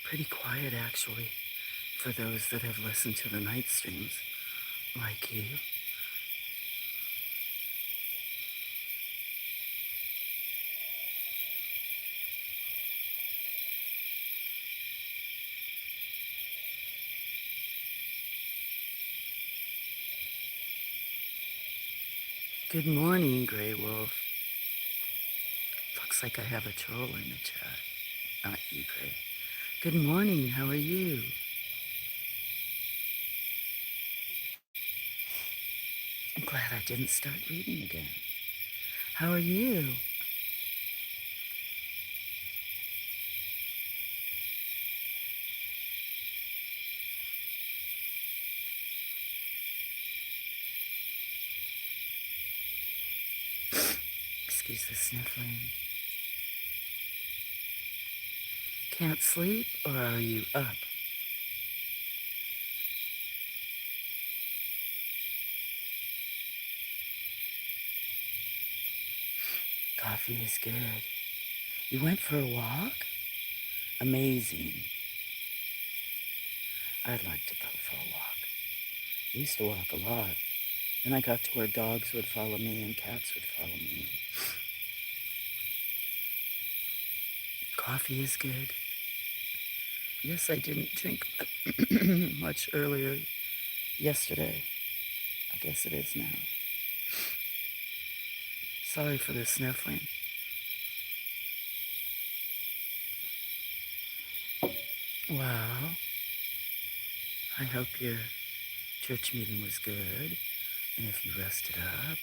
Pretty quiet, actually, for those that have listened to the night streams, like you. Good morning, Grey Wolf. Looks like I have a troll in the chat. Not you, Grey. Good morning, how are you? I'm glad I didn't start reading again. How are you? Excuse the sniffling. Can't sleep, or are you up? Coffee is good. You went for a walk? Amazing. I'd like to go for a walk. I used to walk a lot. Then I got to where dogs would follow me and cats would follow me. Coffee is good. Yes, I didn't drink much earlier yesterday. I guess it is now. Sorry for the sniffling. Well, I hope your church meeting was good, and if you rested up.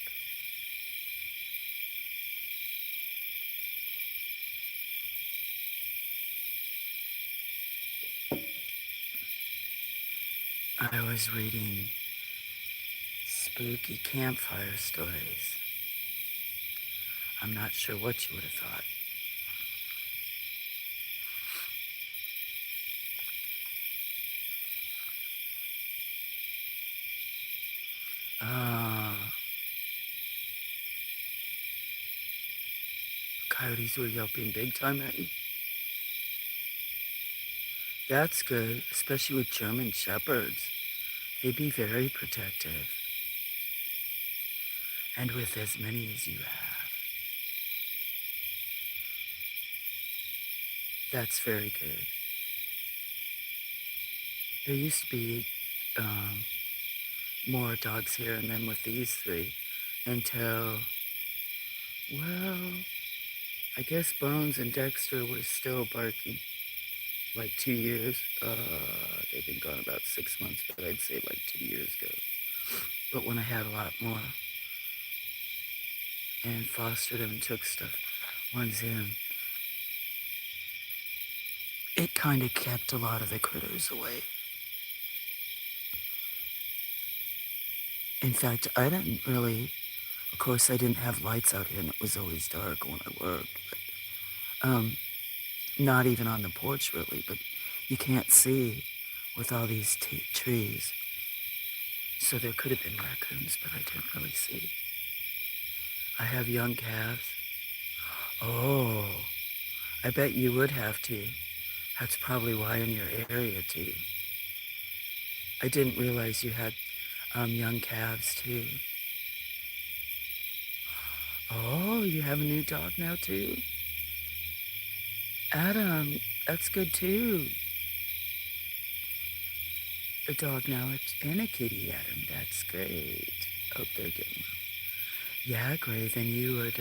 I was reading spooky campfire stories. I'm not sure what you would have thought. puppies were yelping big time at you? That's good, especially with German Shepherds. They'd be very protective. And with as many as you have. That's very good. There used to be more dogs here, and then with these three, until, well, I guess Bones and Dexter were still barking. Like 2 years. They've been gone about 6 months, but I'd say like 2 years ago. But when I had a lot more and fostered them and took stuff, ones in, it kind of kept a lot of the critters away. In fact, I didn't really, of course, I didn't have lights out here, and it was always dark when I worked. But, not even on the porch, really, but you can't see with all these trees. So there could have been raccoons, but I didn't really see. I have young calves. Oh, I bet you would have to. That's probably why in your area, too. I didn't realize you had young calves, too. Oh, you have a new dog now, too? Adam, that's good, too. A dog now and a kitty, Adam. That's great. Hope they're getting well. Yeah, Gray, then you would,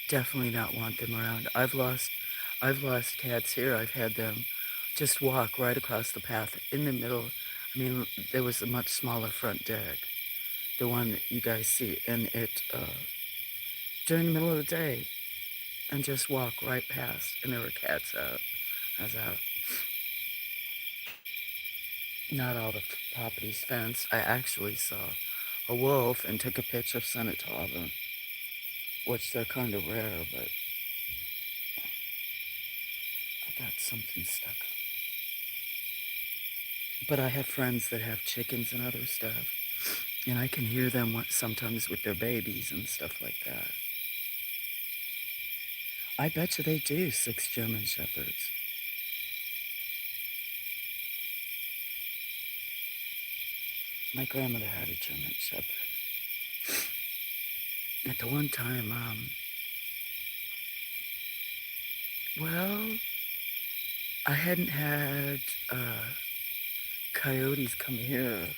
definitely not want them around. I've lost cats here. I've had them just walk right across the path in the middle. I mean, there was a much smaller front deck, the one that you guys see, and it, during the middle of the day, and just walk right past, and there were cats out. I was out. Not all the property's fenced. I actually saw a wolf and took a picture, sent it to all of them, which they're kind of rare, but I got something stuck. But I have friends that have chickens and other stuff, and I can hear them sometimes with their babies and stuff like that. I bet you they do, 6 German Shepherds. My grandmother had a German Shepherd. At the one time, well, I hadn't had coyotes come here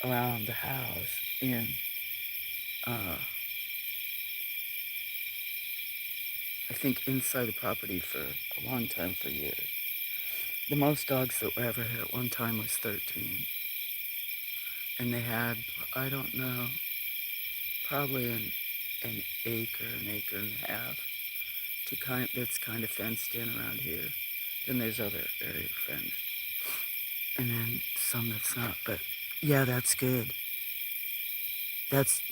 around the house in, I think inside the property for a long time, for years. The most dogs that were ever here at one time was 13. And they had, I don't know, probably an acre and a half that's kind of fenced in around here. Then there's other area fenced. And then some that's not, but yeah, that's good. That's,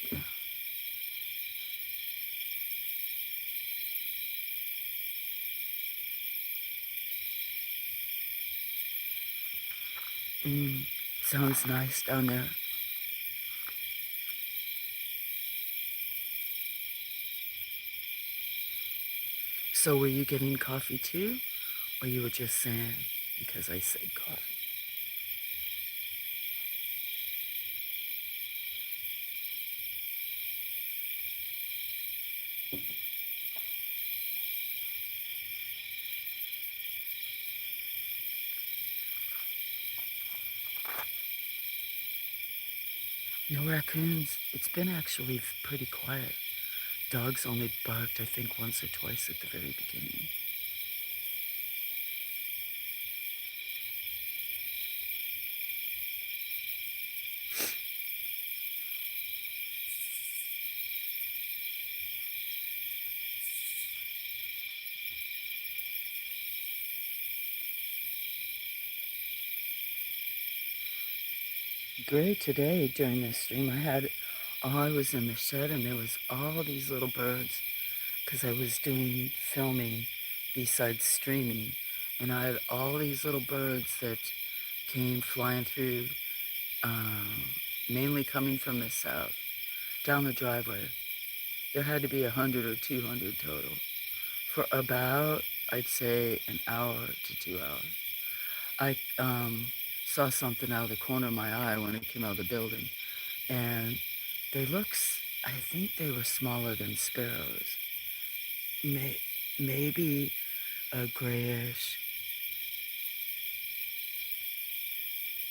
sounds nice down there. So were you getting coffee too? Or you were just saying because I said coffee? No raccoons. It's been actually pretty quiet. Dogs only barked, I think, once or twice at the very beginning. Great today during this stream. I was in the shed and there was all these little birds because I was doing filming besides streaming, and I had all these little birds that came flying through, mainly coming from the south. down the driveway. There had to be 100 or 200 total for about, I'd say, an hour to 2 hours. I saw something out of the corner of my eye when it came out of the building, and they I think they were smaller than sparrows. Maybe a grayish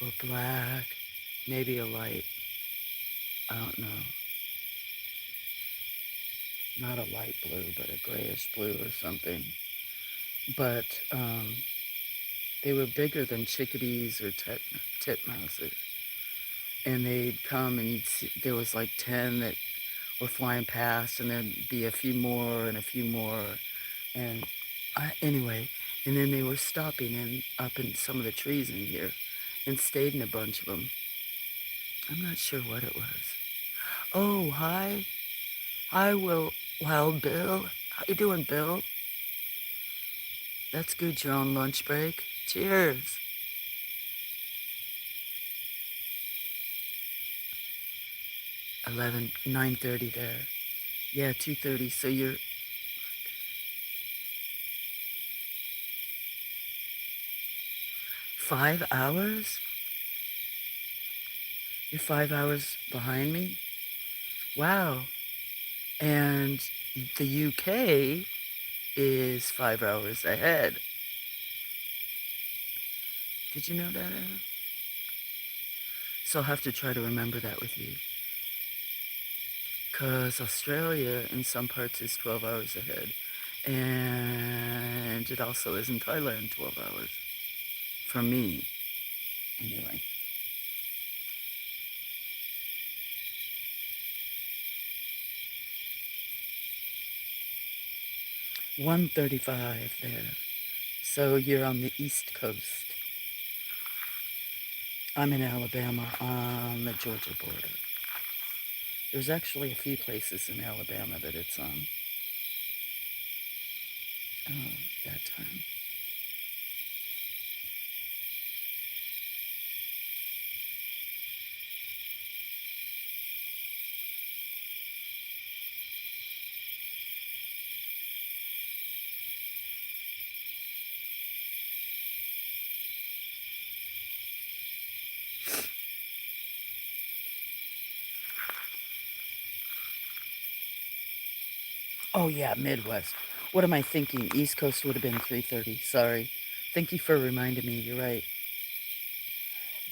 or black, maybe a light, I don't know. Not a light blue, but a grayish blue or something. But they were bigger than chickadees or titmouses. And they'd come and you'd see, there was like 10 that were flying past, and there'd be a few more and a few more. And anyway, and then they were stopping up in some of the trees in here and stayed in a bunch of them. I'm not sure what it was. Oh, hi. Hi, Wild Bill. How you doing, Bill? That's good, you're on lunch break. Cheers. 9:30 there. Yeah, 2:30, so you're 5 hours? You're 5 hours behind me? Wow. And the UK is 5 hours ahead. Did you know that, Anna? So I'll have to try to remember that with you. Because Australia in some parts is 12 hours ahead. And it also is in Thailand 12 hours. For me, anyway. $1:35 there. So you're on the East Coast. I'm in Alabama on the Georgia border. There's actually a few places in Alabama that it's on that time. Oh yeah, Midwest. What am I thinking? East Coast would have been 3:30. Sorry. Thank you for reminding me. You're right.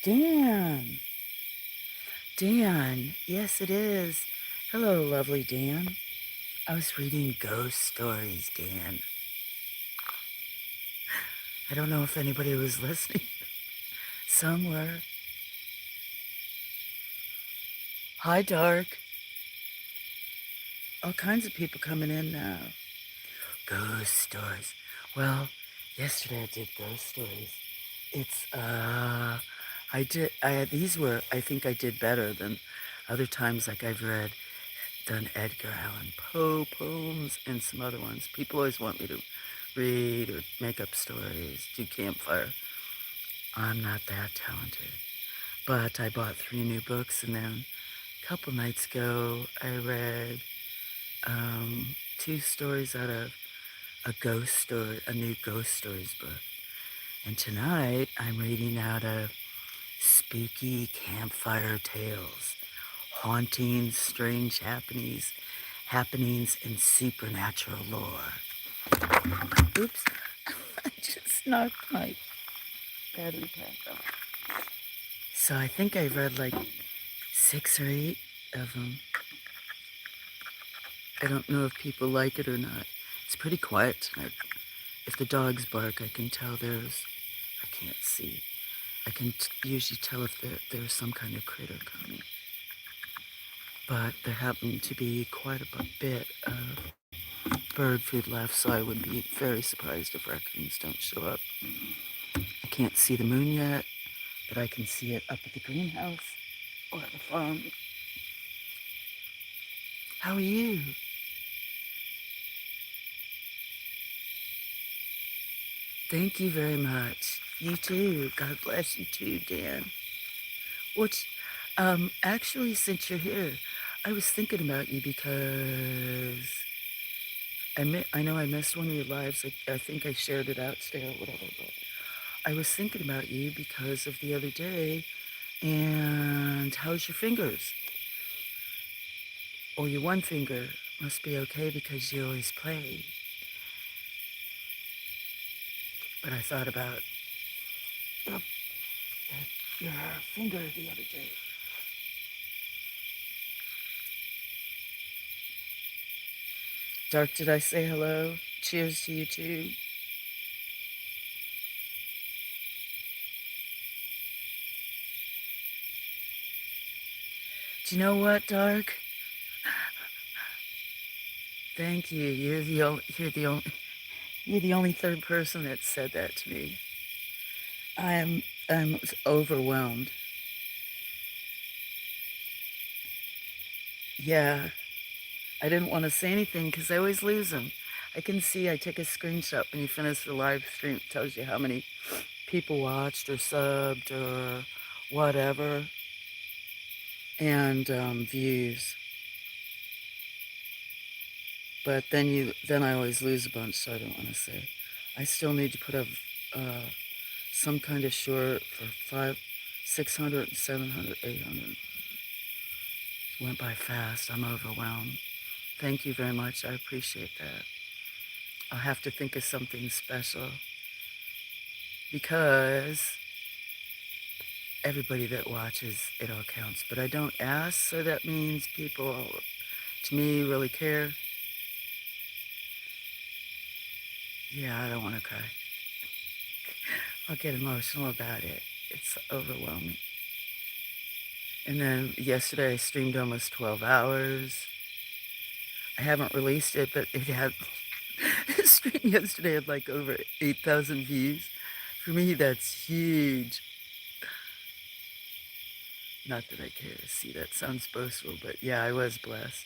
Dan. Dan. Yes, it is. Hello, lovely Dan. I was reading ghost stories, Dan. I don't know if anybody was listening. Somewhere. Hi, Dark. All kinds of people coming in now. Ghost stories. Well, yesterday I did ghost stories. It's, I think I did better than other times, like I've done Edgar Allan Poe poems and some other ones. People always want me to read or make up stories, do campfire. I'm not that talented. But I bought 3 new books, and then a couple nights ago I read 2 stories out of a new ghost stories book. And tonight I'm reading out of Spooky Campfire Tales, Haunting Strange Happenings in Supernatural Lore. Oops, I just knocked my battery pack off. So I think I've read like 6 or 8 of them. I don't know if people like it or not. It's pretty quiet tonight. If the dogs bark, I can tell I can't see. I can usually tell if there's some kind of critter coming. But there happened to be quite a bit of bird food left, so I would be very surprised if raccoons don't show up. I can't see the moon yet, but I can see it up at the greenhouse or at the farm. How are you? Thank you very much. You too. God bless you too, Dan. Actually, since you're here, I was thinking about you because I know I missed one of your lives. I think I shared it out today or whatever, but I was thinking about you because of the other day. And how's your fingers? Or your one finger must be okay because you always play. But I thought about your, your finger the other day. Dark, did I say hello? Cheers to you too. Do you know what, Dark? Thank you. You're the only third person that said that to me. I'm overwhelmed. Yeah, I didn't want to say anything because I always lose them. I can see I take a screenshot when you finish the live stream. It tells you how many people watched or subbed or whatever, and views. But then I always lose a bunch, so I don't want to say. I still need to put up some kind of short for 600, 700, 800. Went by fast. I'm overwhelmed. Thank you very much. I appreciate that. I'll have to think of something special because everybody that watches, it all counts. But I don't ask, so that means people, to me, really care. Yeah, I don't want to cry. I'll get emotional about it. It's overwhelming. And then yesterday I streamed almost 12 hours. I haven't released it, but it had, the stream yesterday had like over 8,000 views. For me, that's huge. Not that I care. See, that sounds boastful, but yeah, I was blessed.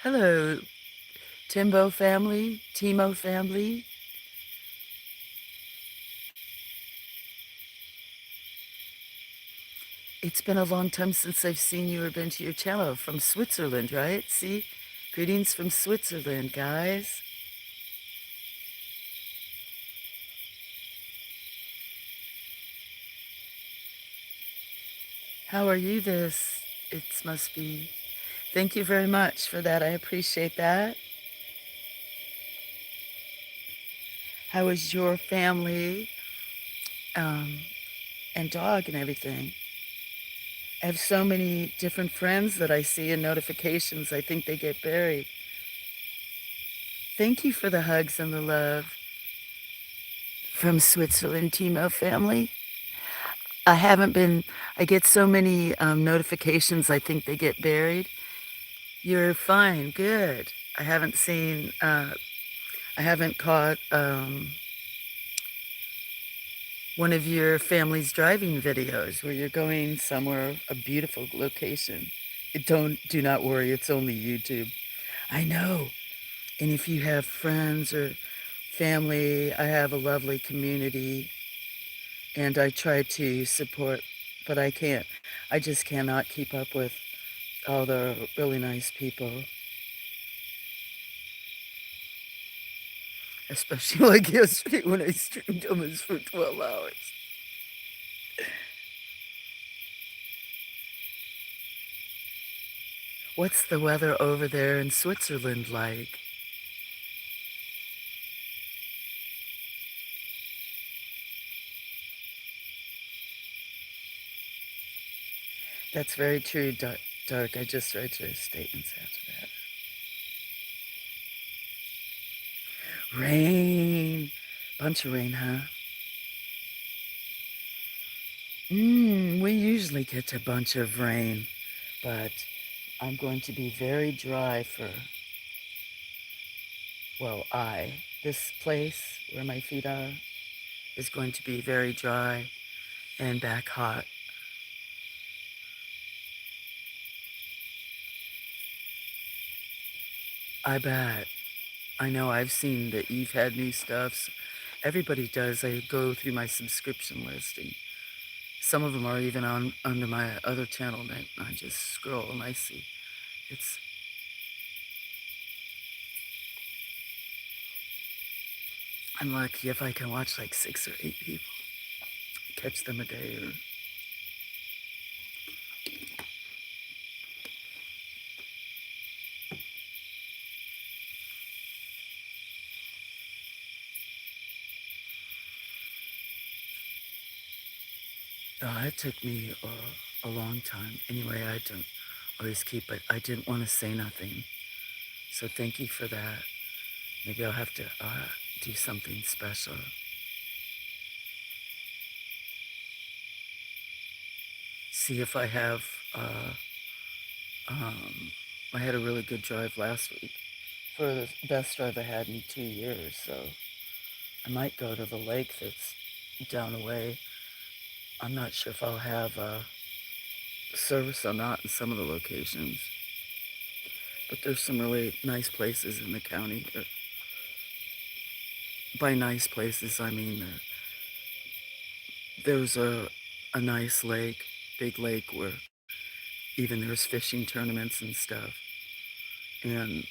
Hello, Timbo family, Timo family. It's been a long time since I've seen you or been to your channel. From Switzerland, right? See? Greetings from Switzerland, guys. How are you this? It must be. Thank you very much for that. I appreciate that. How is your family um, and dog and everything? I have so many different friends that I see in notifications. I think they get buried. Thank you for the hugs and the love from Switzerland, Timo family. I get so many notifications, I think they get buried. You're fine, good. I haven't caught one of your family's driving videos where you're going somewhere, a beautiful location. Do not worry, it's only YouTube. I know. And if you have friends or family, I have a lovely community and I try to support, but I can't. I just cannot keep up with all the really nice people. Especially like yesterday when I streamed almost for 12 hours. What's the weather over there in Switzerland like? That's very true, Dark. I just read your statements after that. Rain. Bunch of rain, huh? We usually get a bunch of rain, but I'm going to be very dry for, this place where my feet are is going to be very dry and back hot. I bet. I know I've seen that you've had new stuff. Everybody does. I go through my subscription list and Some of them are even on under my other channel name. I just scroll and I see. It's I'm lucky if I can watch like 6 or 8 people, catch them a day. Or it took me a long time. Anyway, I don't always keep it. I didn't want to say nothing. So thank you for that. Maybe I'll have to do something special. See if I have, I had a really good drive last week. For the best drive I had in 2 years, so I might go to the lake that's down the way. I'm not sure if I'll have service or not in some of the locations. But there's some really nice places in the county. By nice places, I mean there's a nice lake, big lake, where even there's fishing tournaments and stuff. And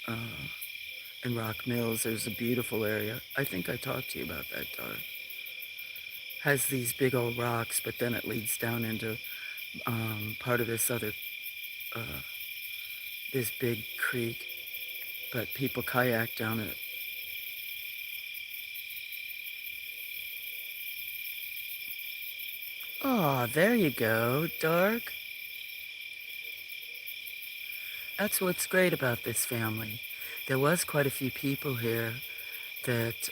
in Rock Mills, there's a beautiful area. I think I talked to you about that, Dar. Has these big old rocks, but then it leads down into part of this other, this big creek. But people kayak down it. Oh, there you go, Dark. That's what's great about this family. There was quite a few people here that,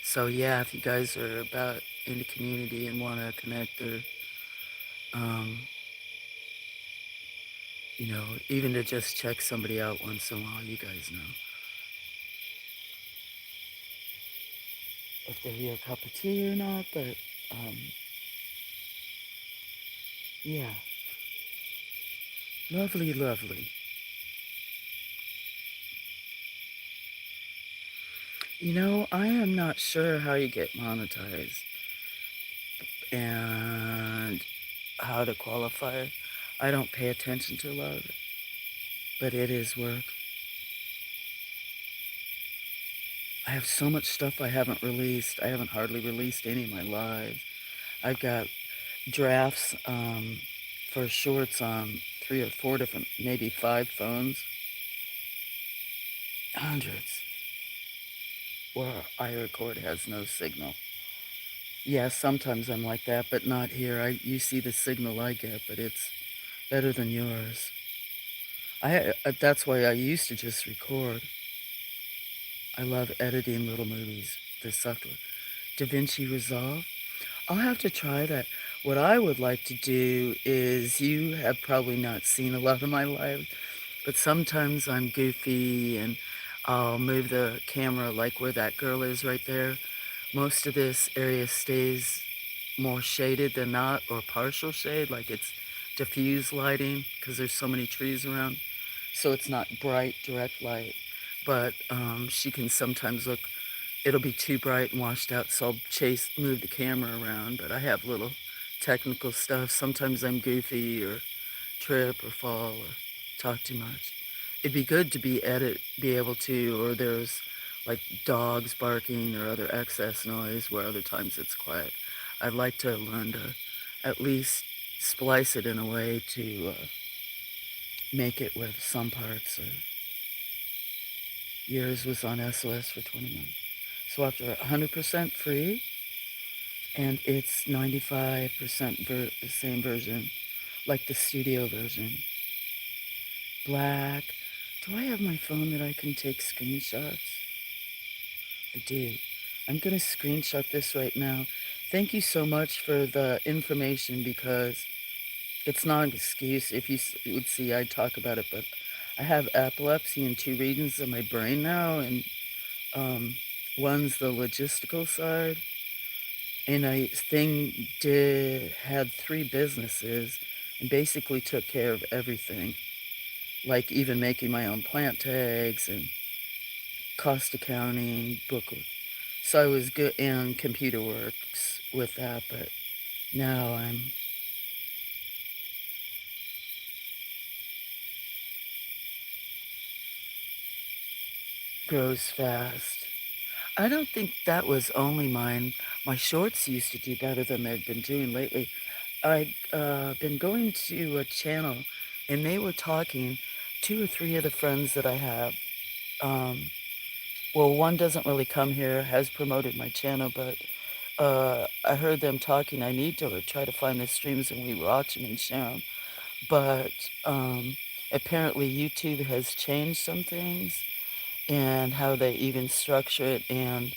so yeah, if you guys are about in the community and want to connect or, you know, even to just check somebody out once in a while, you guys know. If they hear a cup of tea or not, but, yeah. Lovely, lovely. You know, I am not sure how you get monetized and how to qualify. I don't pay attention to a lot of it, but it is work. I have so much stuff I haven't released. I haven't hardly released any of my lives. I've got drafts for shorts on 3 or 4 different, maybe 5 phones. Hundreds. Where I record has no signal. Yeah, sometimes I'm like that, but not here. You see the signal I get, but it's better than yours. That's why I used to just record. I love editing little movies. This software, DaVinci Resolve. I'll have to try that. What I would like to do is, you have probably not seen a lot of my lives, but sometimes I'm goofy and I'll move the camera like where that girl is right there. Most of this area stays more shaded than not, or partial shade, like it's diffuse lighting because there's so many trees around. So it's not bright, direct light. But she can sometimes look, it'll be too bright and washed out, so I'll move the camera around. But I have little technical stuff. Sometimes I'm goofy or trip or fall or talk too much. It'd be good to be able to, or there's like dogs barking or other excess noise where other times it's quiet. I'd like to learn to at least splice it in a way to make it with some parts. Yours was on SOS for 20 months. So after 100% free, and it's 95% the same version, like the studio version. Black. Do I have my phone that I can take screenshots? I do. I'm going to screenshot this right now. Thank you so much for the information, because it's not an excuse. If you would see, I talk about it, but I have epilepsy in 2 regions of my brain now, and one's the logistical side, and I had 3 businesses and basically took care of everything, like even making my own plant tags and cost accounting, booklet. So I was good in computer works with that, but Now I'm grows fast. I don't think that was only mine. My shorts used to do better than they've been doing lately. I've been going to a channel, and they were talking, two or three of the friends that I have. Um, well, one doesn't really come here, has promoted my channel, but I heard them talking. I need to try to find the streams and we watch them and share them. But apparently YouTube has changed some things and how they even structure it. And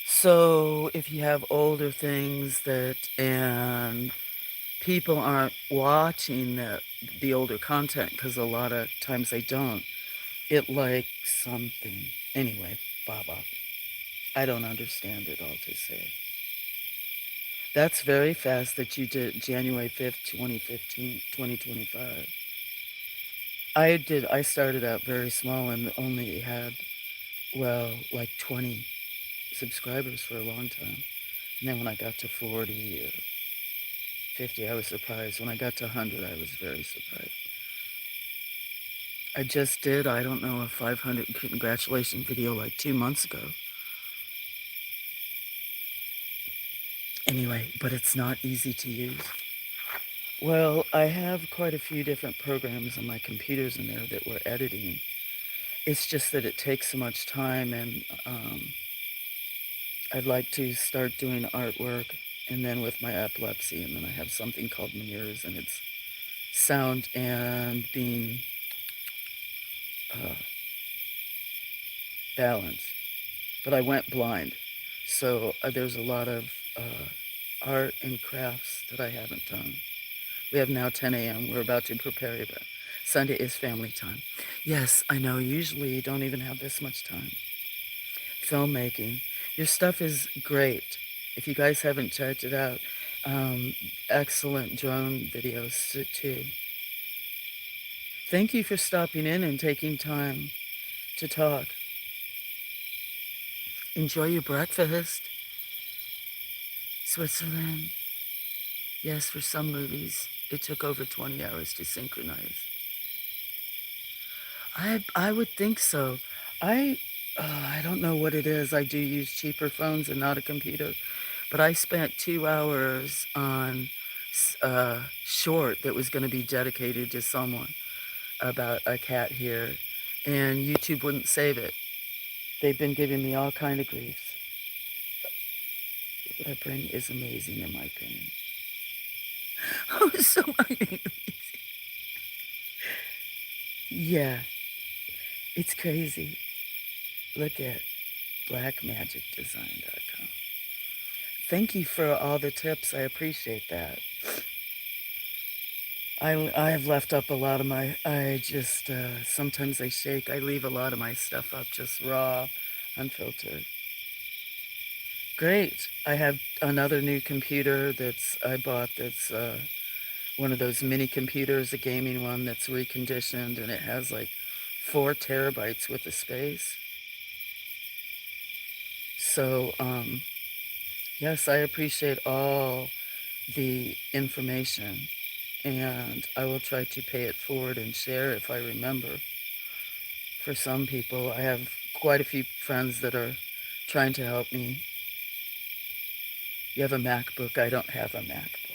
so if you have older things that, and people aren't watching the older content because a lot of times they don't, it likes something. Anyway, Baba, I don't understand it all to say. That's very fast that you did January 5th, 2015, 2025. I started out very small and only had, well, like 20 subscribers for a long time. And then when I got to 40 or 50, I was surprised. When I got to 100, I was very surprised. I just did, I don't know, a 500 congratulations video like 2 months ago. Anyway, but it's not easy to use. Well, I have quite a few different programs on my computers in there that we're editing. It's just that it takes so much time, and I'd like to start doing artwork, and then with my epilepsy, and then I have something called mirrors, and it's sound and being balanced. But I went blind, so there's a lot of art and crafts that I haven't done. We have now 10 a.m. We're about to prepare, but Sunday is family time. Yes, I know, usually you don't even have this much time. Filmmaking. Your stuff is great. If you guys haven't checked it out, excellent drone videos too. Thank you for stopping in and taking time to talk. Enjoy your breakfast. Switzerland. Yes, for some movies, it took over 20 hours to synchronize. I would think so. I don't know what it is. I do use cheaper phones and not a computer. But I spent 2 hours on a short that was going to be dedicated to someone about a cat here. And YouTube wouldn't save it. They've been giving me all kind of grief. What I bring is amazing in my opinion. Oh, so amazing. Yeah, it's crazy. Look at blackmagicdesign.com. Thank you for all the tips. I appreciate that. I have left up a lot of my, I just, sometimes I shake. I leave a lot of my stuff up just raw, unfiltered. Great. I have another new computer I bought that's one of those mini computers, a gaming one that's reconditioned, and it has like 4 terabytes worth of space. So, yes, I appreciate all the information, and I will try to pay it forward and share if I remember. For some people, I have quite a few friends that are trying to help me. You have a MacBook. I don't have a MacBook.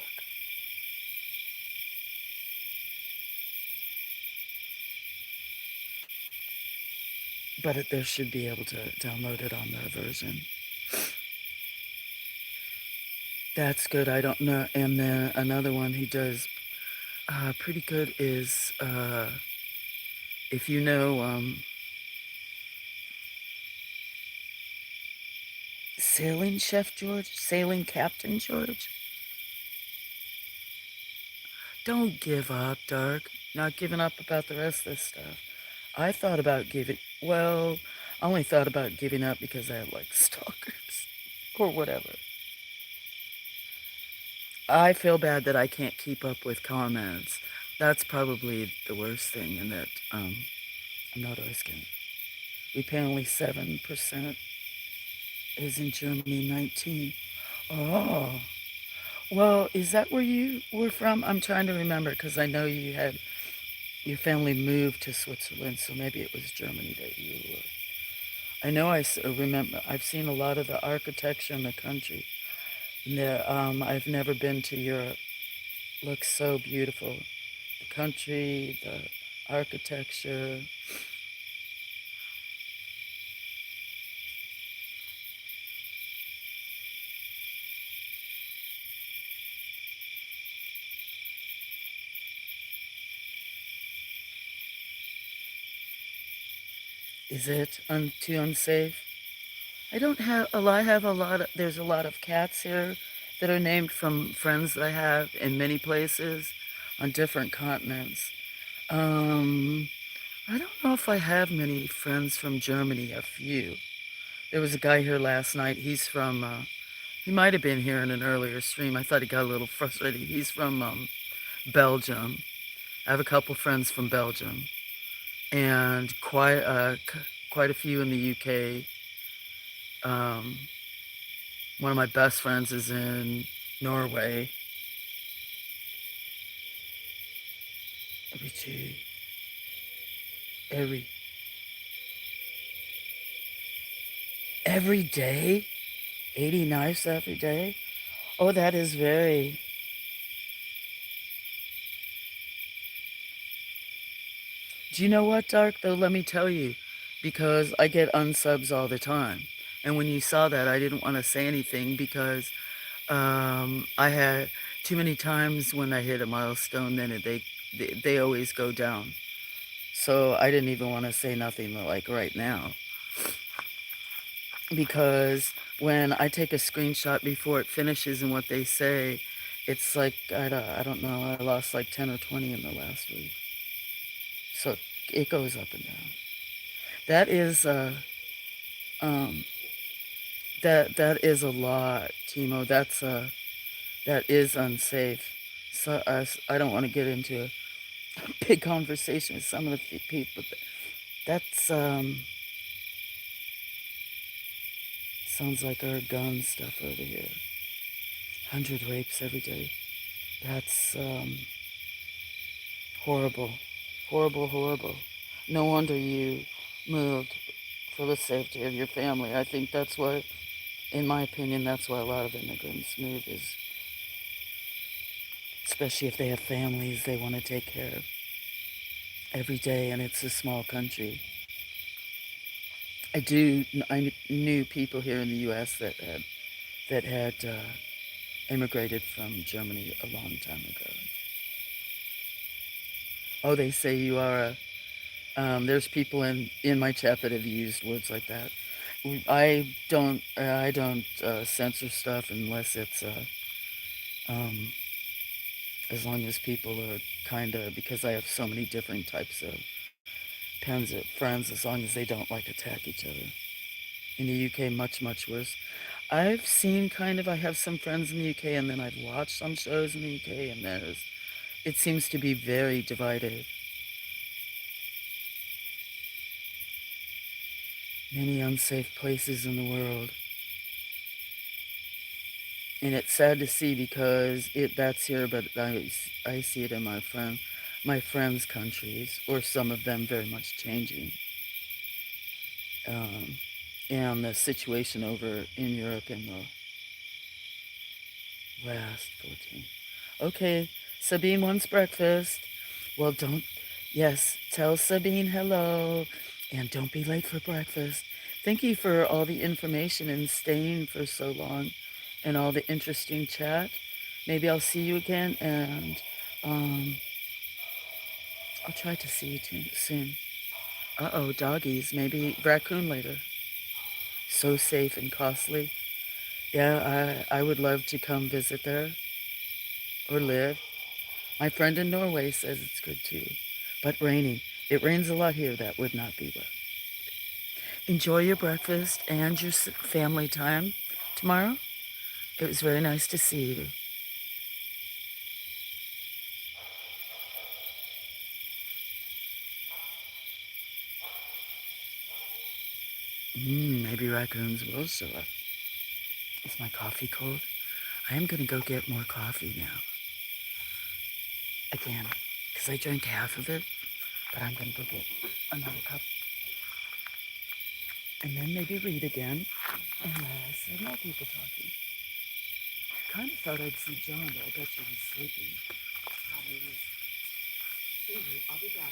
But there should be able to download it on their version. That's good. I don't know. And then another one he does pretty good is, if you know, Sailing Chef George, Sailing Captain George. Don't give up, Dark. Not giving up about the rest of this stuff. I thought about I only thought about giving up because I had like stalkers or whatever. I feel bad that I can't keep up with comments. That's probably the worst thing, in that I'm not asking. We pay only 7%. Is in Germany 19. Oh, Well, is that where you were from? I'm trying to remember because I know you had your family moved to Switzerland, so maybe it was Germany that you were. I know remember I've seen a lot of the architecture in the country. I've never been to Europe. Looks so beautiful. The country, the architecture. Is it too unsafe? I don't have a lot. I have a lot of. There's a lot of cats here that are named from friends that I have in many places on different continents. Um, I don't know if I have many friends from Germany. A few. There was a guy here last night. He's from. He might have been here in an earlier stream. I thought he got a little frustrated. He's from Belgium. I have a couple friends from Belgium, and quite a few in the UK. Um, One of my best friends is in Norway. Every two, every every day, 80 knives every day. Oh, that is very. Do you know what, Dark? Though, let me tell you, because I get unsubs all the time, and when you saw that, I didn't want to say anything because I had too many times when I hit a milestone, then they always go down. So I didn't even want to say nothing like right now. Because when I take a screenshot before it finishes and what they say, it's like, I don't know, I lost like 10 or 20 in the last week. So it goes up and down. That is, um, that is a lot, Timo. That is unsafe. So I don't want to get into a big conversation with some of the people. But that's, sounds like our gun stuff over here. 100 rapes every day. That's, horrible. Horrible, horrible. No wonder you moved for the safety of your family. I think that's what, in my opinion, that's why a lot of immigrants move is, especially if they have families they want to take care of every day, and it's a small country. I knew people here in the U.S. that had immigrated from Germany a long time ago. Oh, they say you are a. There's people in my chat that have used words like that. I don't censor stuff unless it's um, as long as people are kind of, because I have so many different types of friends, as long as they don't like attack each other. In the UK, much worse. I've seen I have some friends in the UK, and then I've watched some shows in the UK, and it seems to be very divided. Many unsafe places in the world. And it's sad to see because that's here, but I see it in my friends' countries, or some of them very much changing. Um, and the situation over in Europe in the last 14. Okay, Sabine wants breakfast. Well, don't, yes, tell Sabine hello, and don't be late for breakfast. Thank you for all the information and staying for so long and all the interesting chat. Maybe I'll see you again, and um, I'll try to see you soon. Uh-oh, doggies. Maybe Raccoon later. So safe and costly. Yeah, I would love to come visit there or live. My friend in Norway says it's good too, but rainy. It rains a lot here. That would not be well. Enjoy your breakfast and your family time tomorrow. It was very nice to see you. Maybe raccoons will show up. Is my coffee cold? I'm gonna go get more coffee now. Again, because I drank half of it, but I'm gonna go get another cup. And then maybe read again, unless there are more people talking. Kind of thought I'd see John, but I bet you he's sleeping. Probably is. Anyway, I'll be back.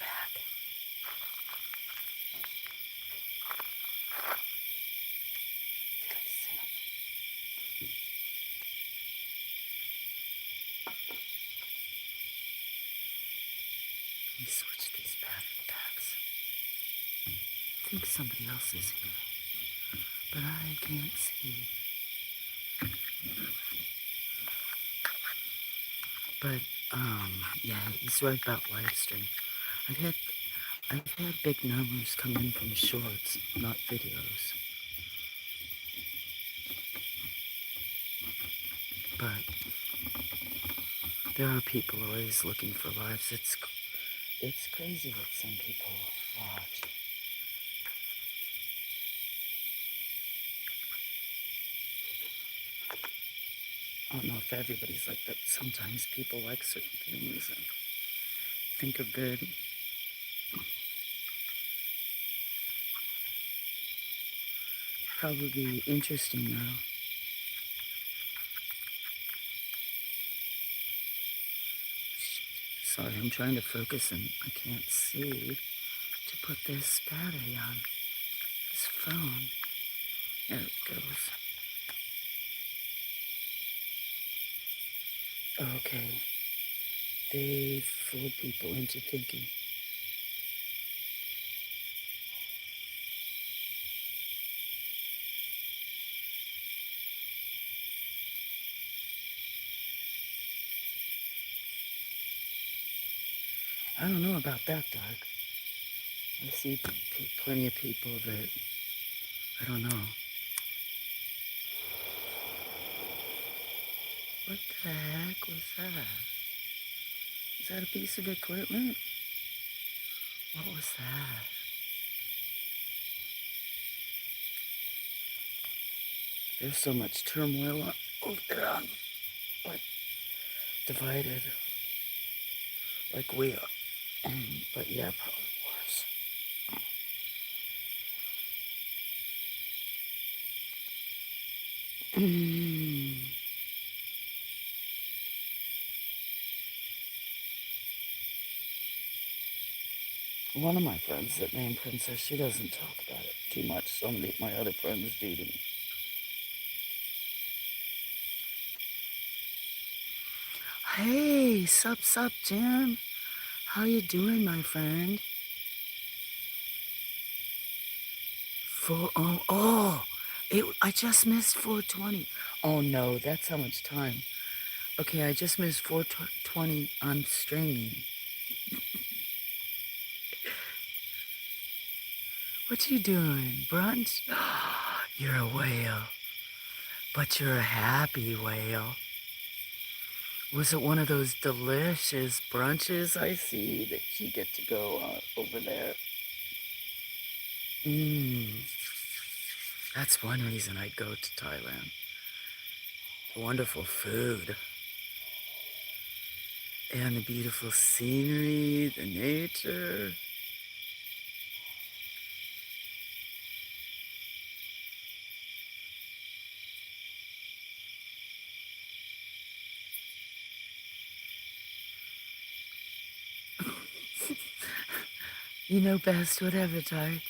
back. Did I see him? Let me switch these battery packs. I think somebody else is here, but I can't see. But, yeah, he's right about live stream. I've had big numbers come in from shorts, not videos. But there are people always looking for lives. It's crazy what some people watch. I don't know if everybody's like that. Sometimes people like certain things and think are good. Probably interesting though. Sorry, I'm trying to focus and I can't see to put this battery on this phone. There it goes. Okay. They fooled people into thinking. I don't know about that, Doug. I see plenty of people that, I don't know. What the heck was that? Is that a piece of equipment? What was that? There's so much turmoil over there on, like, divided, like we are. But yeah, probably worse. One of my friends that named Princess, she doesn't talk about it too much. Some of my other friends do to me. Hey, sup, Jim? How you doing, my friend? I just missed 4:20. Oh no, that's how much time. Okay, I just missed 4:20 on stream. What you doing? Brunch? You're a whale. But you're a happy whale. Was it one of those delicious brunches I see that you get to go over there? That's one reason I'd go to Thailand. Wonderful food. And the beautiful scenery, the nature. You know best, whatever, Tark.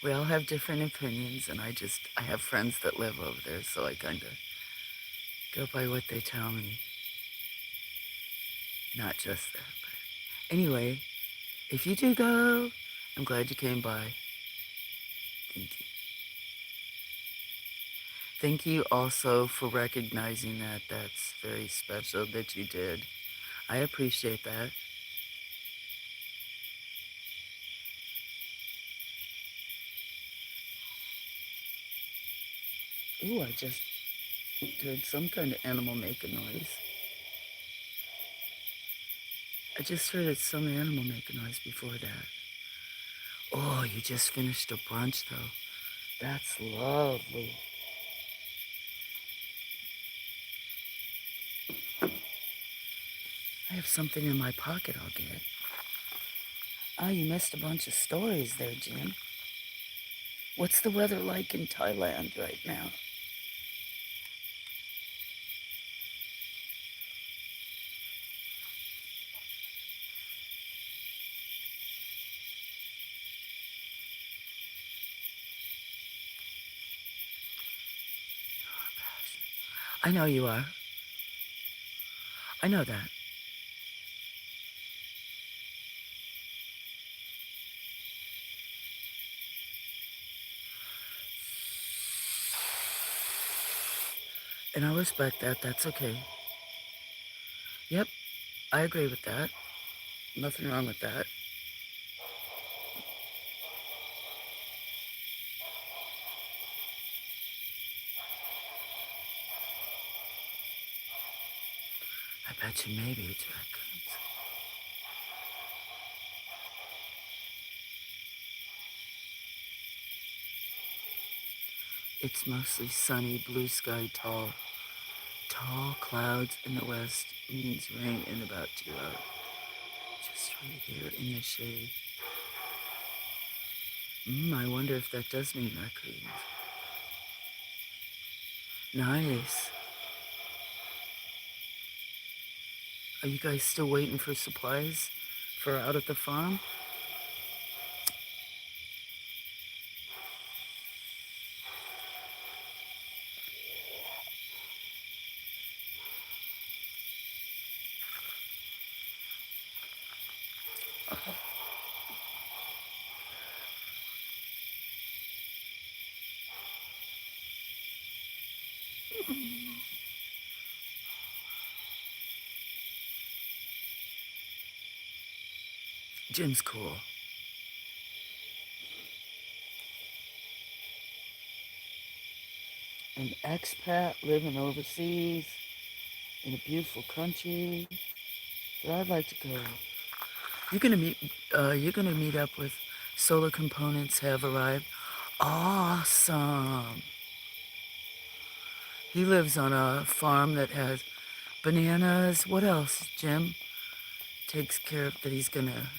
We all have different opinions, and I have friends that live over there, so I kind of go by what they tell me. Not just that, but anyway, if you do go, I'm glad you came by. Thank you. Thank you also for recognizing that. That's very special that you did. I appreciate that. Ooh, I just heard some kind of animal make a noise. I just heard some animal make a noise before that. Oh, you just finished a brunch though. That's lovely. I have something in my pocket I'll get. Oh, you missed a bunch of stories there, Jim. What's the weather like in Thailand right now? I know you are. I know that. And I respect that. That's okay. Yep, I agree with that. Nothing wrong with that. I bet you maybe it's raccoons. It's mostly sunny, blue sky, tall clouds in the west means rain in about 2 hours. Just right here in the shade. I wonder if that does mean raccoons. Nice. Are you guys still waiting for supplies for out at the farm? Jim's cool. An expat living overseas in a beautiful country. But I'd like to go. You're gonna meet. You're gonna meet up with solar components have arrived. Awesome. He lives on a farm that has bananas. What else, Jim? Takes care of that. He's gonna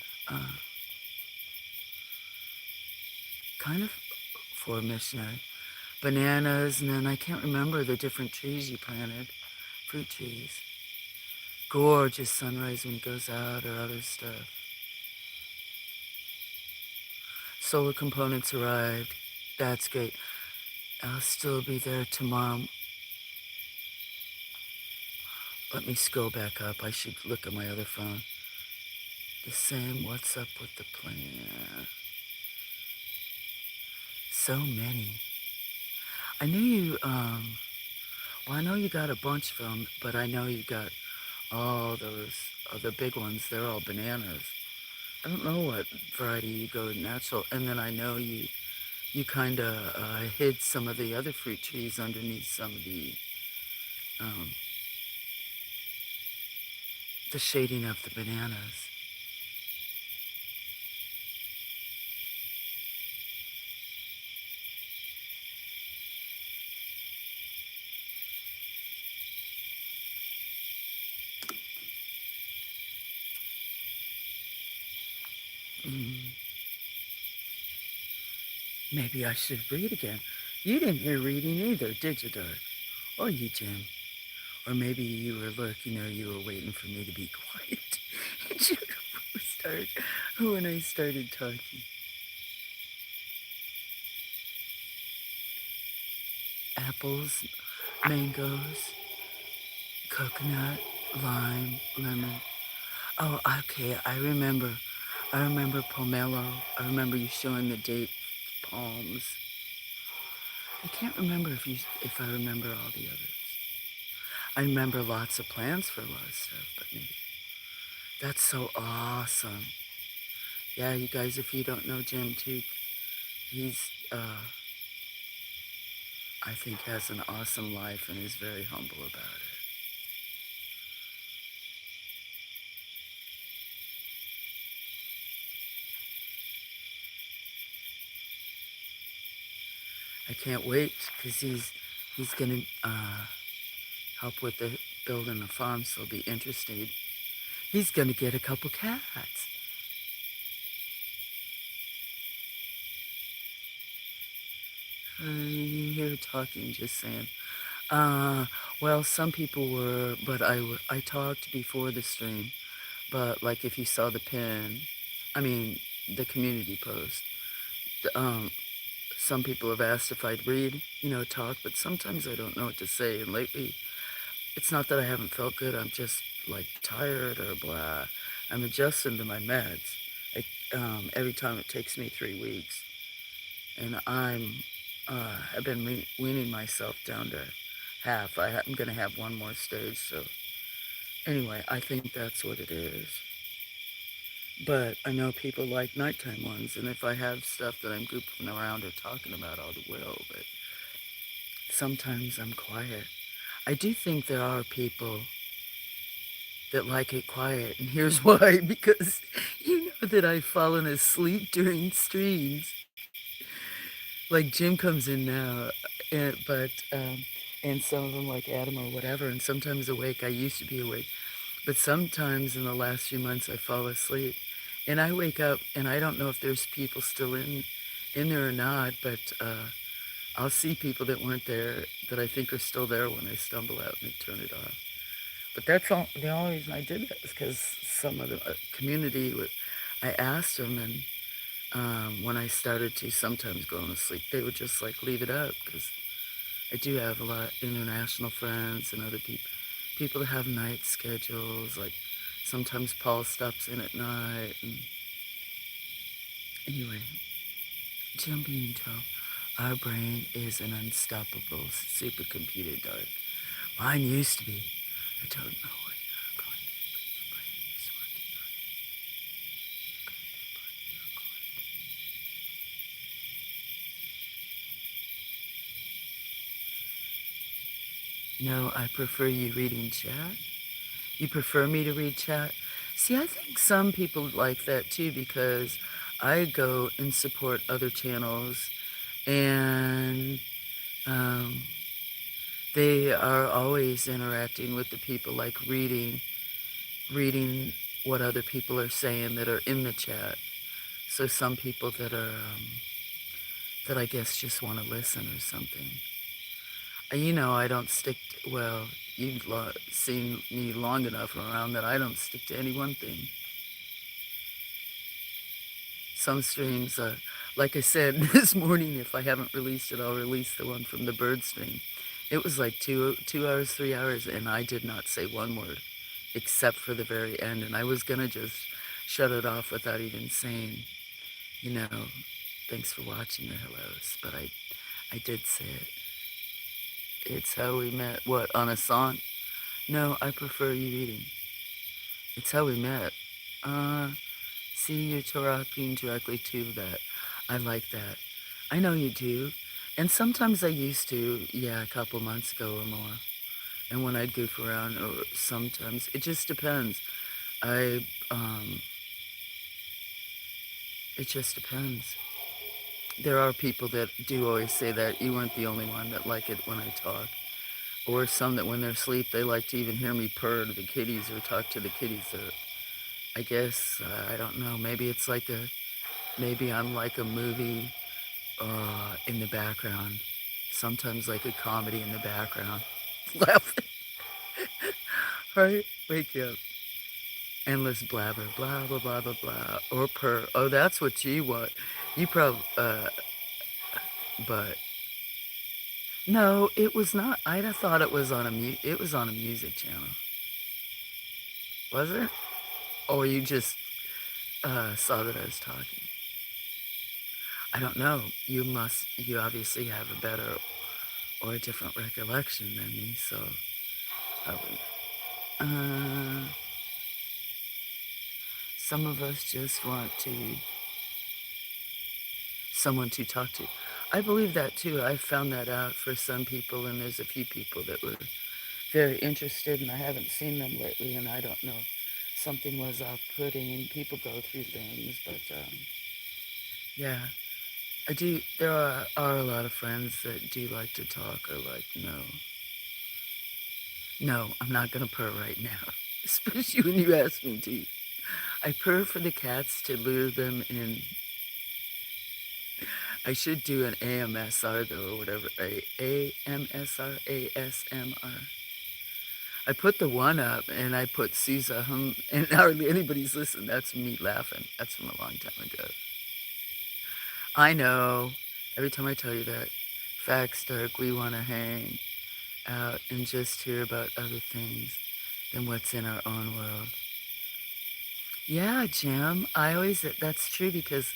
kind of for a missionary. Bananas, and then I can't remember the different trees you planted. Fruit trees. Gorgeous sunrise when it goes out or other stuff. Solar components arrived. That's great. I'll still be there tomorrow. Let me scroll back up. I should look at my other phone. The same. What's up with the plan? So many. I knew you, well, I know you got a bunch of them, but I know you got all those, the big ones. They're all bananas. I don't know what variety you go natural. And then I know you kind of hid some of the other fruit trees underneath some of the shading of the bananas. Maybe I should read again. You didn't hear reading either, did you, Doug? Or you, Jim? Or maybe you were looking, or you were waiting for me to be quiet. When I started talking. Apples, mangoes, coconut, lime, lemon. Oh, okay, I remember. I remember pomelo. I remember you showing the date palms. I can't remember if I remember all the others. I remember lots of plans for a lot of stuff, but maybe. That's so awesome. Yeah, you guys, if you don't know Jim too, he's, I think has an awesome life and is very humble about it. I can't wait because he's gonna help with the building a farm, so he'll be interested. He's gonna get a couple cats. You hear talking, just saying. Well, some people were, but I talked before the stream. But like if you saw the pin, I mean the community post. Some people have asked if I'd read, talk, but sometimes I don't know what to say. And lately, It's not that I haven't felt good. I'm just like tired or blah. I'm adjusting to my meds. Every time it takes me 3 weeks, and I've been weaning myself down to half. I'm gonna have one more stage. So anyway, I think that's what it is. But I know people like nighttime ones, and if I have stuff that I'm goofing around or talking about, I will. But sometimes I'm quiet. I do think there are people that like it quiet, and here's why. Because you know that I've fallen asleep during streams. Like Jim comes in now, and some of them like Adam or whatever, and sometimes awake. I used to be awake, but sometimes in the last few months I fall asleep, and I wake up, and I don't know if there's people still in there or not, but I'll see people that weren't there that I think are still there when I stumble out and turn it off. But that's all. The only reason I did that is because some of the community, I asked them, and when I started to sometimes go to sleep, they would just like leave it up because I do have a lot of international friends and other people that have night schedules. Like sometimes Paul stops in at night. And anyway, Jim Biento, our brain is an unstoppable supercomputer, dark. Mine used to be. I don't know what you're going to do, but your brain is working on it. You're going to do what you're going to. No, I prefer you reading chat. You prefer me to read chat? See, I think some people like that too because I go and support other channels and um, they are always interacting with the people, like reading what other people are saying that are in the chat. So some people that I guess just want to listen or something. You know, I don't stick to, well, you've seen me long enough around that I don't stick to any one thing. Some streams, like I said this morning, if I haven't released it, I'll release the one from the bird stream. It was like 2 hours, 3 hours, and I did not say one word except for the very end. And I was going to just shut it off without even saying, you know, thanks for watching the hellos. But I did say it. It's how we met. What, on a song? No, I prefer you reading. It's how we met. See, you're talking directly to that. I like that. I know you do. And sometimes I used to, yeah, a couple months ago or more. And when I'd goof around, or sometimes, it just depends. I, it just depends. There are people that do always say that you weren't the only one that like it when I talk. Or some that when they're asleep, they like to even hear me purr to the kitties or talk to the kitties. Or I guess, I don't know, maybe I'm like a movie in the background. Sometimes like a comedy in the background. Laughing. Right? Wake up. Endless blabber, blah, blah, blah, blah, blah. Or purr. Oh, that's what you want. You probably, but no, it was not. I thought it was on it was on a music channel. Was it? Or you just saw that I was talking? I don't know. You obviously have a better or a different recollection than me, so uh, some of us just want someone to talk to. I believe that too. I found that out for some people, and there's a few people that were very interested, and I haven't seen them lately, and I don't know. Something was off-putting, and people go through things, but yeah. I do. There are a lot of friends that do like to talk or like, no, I'm not going to purr right now, especially when you ask me to. I purr for the cats to lure them in. I should do an AMSR though, or whatever. AMSR, ASMR. I put the one up and I put Suza, and hardly anybody's listened. That's me laughing. That's from a long time ago. I know. Every time I tell you that, facts, Dirk, we want to hang. out and just hear about other things than what's in our own world. Yeah, Jim, that's true because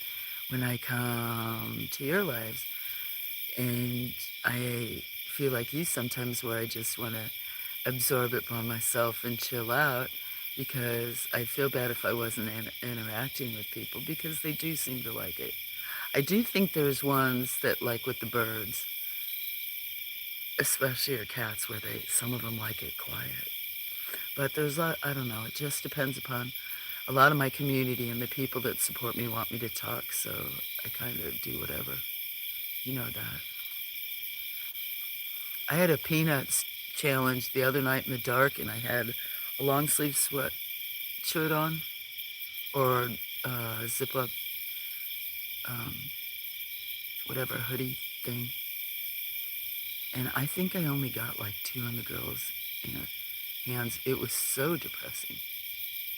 when I come to your lives and I feel like you sometimes where I just want to absorb it by myself and chill out because I feel bad if I wasn't interacting with people because they do seem to like it. I do think there's ones that like with the birds, especially your cats, where some of them like it quiet. But I don't know, it just depends upon a lot of my community and the people that support me want me to talk, so I kind of do whatever. You know that. I had a peanuts challenge the other night in the dark, and I had a long sleeve sweatshirt on, or zip up, um, whatever hoodie thing. And I think I only got like 2 on the girls' hands. It was so depressing.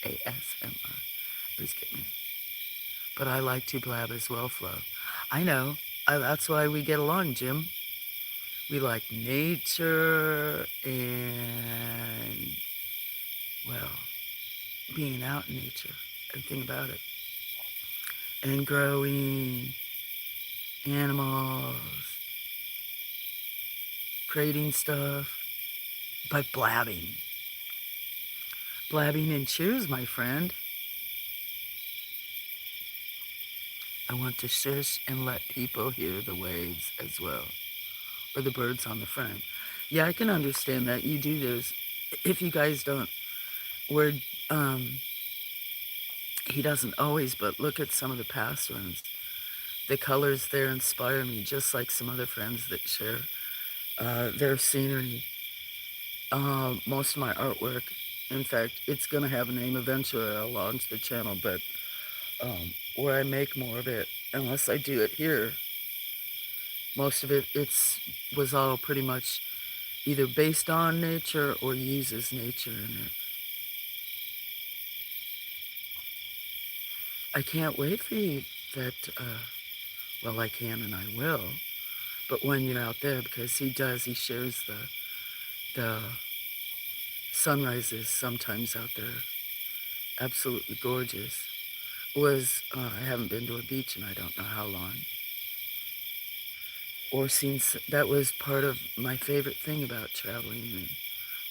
ASMR. It was getting me. But I like to blab as well, Flo. I know. That's why we get along, Jim. We like nature and, well, being out in nature, everything about it. And growing animals, creating stuff, but blabbing. Blabbing and cheers, my friend. I want to shush and let people hear the waves as well, or the birds on the front. Yeah, I can understand that. You do those. If you guys don't, where um, he doesn't always, but look at some of the past ones. The colors there inspire me, just like some other friends that share their scenery. Most of my artwork, in fact, it's going to have a name eventually. I'll launch the channel, but where I make more of it, unless I do it here, most of it was all pretty much either based on nature or uses nature in it. I can't wait for you that, well, I can and I will, but when you're out there, because he shares the sunrises sometimes out there, absolutely gorgeous. I haven't been to a beach in I don't know how long, or seen, that was part of my favorite thing about traveling and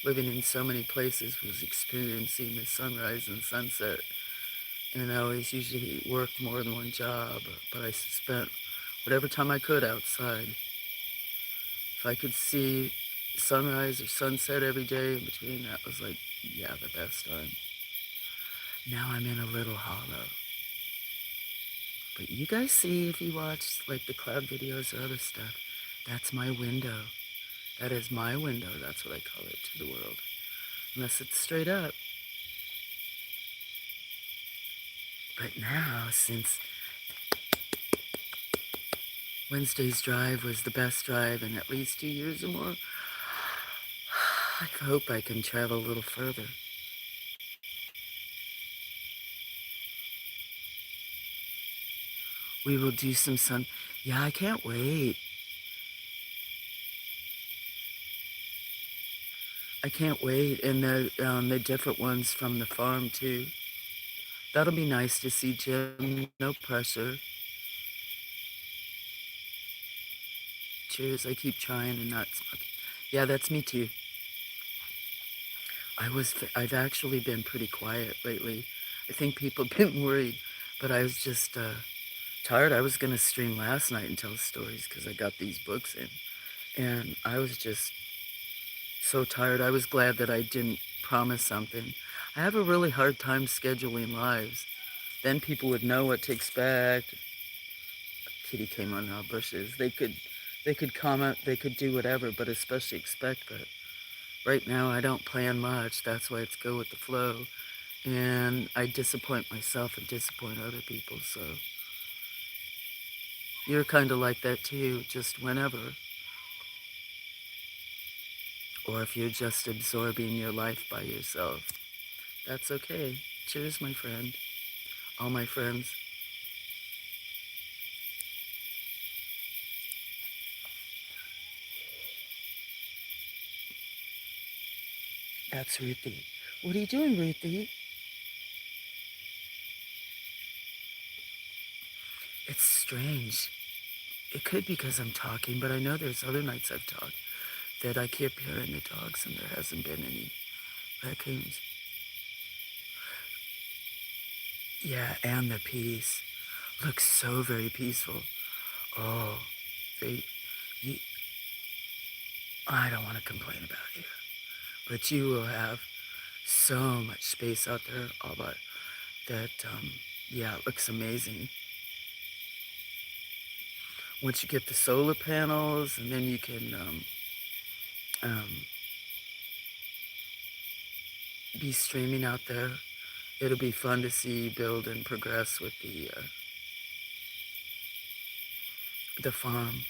living in so many places was experiencing the sunrise and sunset. And I always usually worked more than one job, but I spent whatever time I could outside. If I could see sunrise or sunset every day in between, that was like, yeah, the best time. Now I'm in a little hollow. But you guys see, if you watch like the cloud videos or other stuff, that's my window. That is my window. That's what I call it to the world. Unless it's straight up. But now, since Wednesday's drive was the best drive in at least 2 years or more, I hope I can travel a little further. We will do some sun. Yeah, I can't wait. I can't wait. And the different ones from the farm, too. That'll be nice to see, Jim. No pressure. Cheers. I keep trying and not smoking. Yeah, that's me, too. I've actually been pretty quiet lately. I think people have been worried, but I was just tired. I was going to stream last night and tell stories because I got these books in. And I was just so tired. I was glad that I didn't promise something. I have a really hard time scheduling lives. Then people would know what to expect. A kitty came on our bushes. They could comment, they could do whatever, but especially expect. But right now I don't plan much. That's why it's go with the flow. And I disappoint myself and disappoint other people. So you're kind of like that too, just whenever. Or if you're just absorbing your life by yourself, that's okay. Cheers, my friend. All my friends. That's Ruthie. What are you doing, Ruthie? It's strange. It could be because I'm talking, but I know there's other nights I've talked that I keep hearing the dogs and there hasn't been any raccoons. Yeah, and the peace. Looks so very peaceful. Oh, they, you, I don't want to complain about you, but you will have so much space out there, all but that, yeah, it looks amazing. Once you get the solar panels, and then you can um, be streaming out there. It'll be fun to see you build and progress with the farm.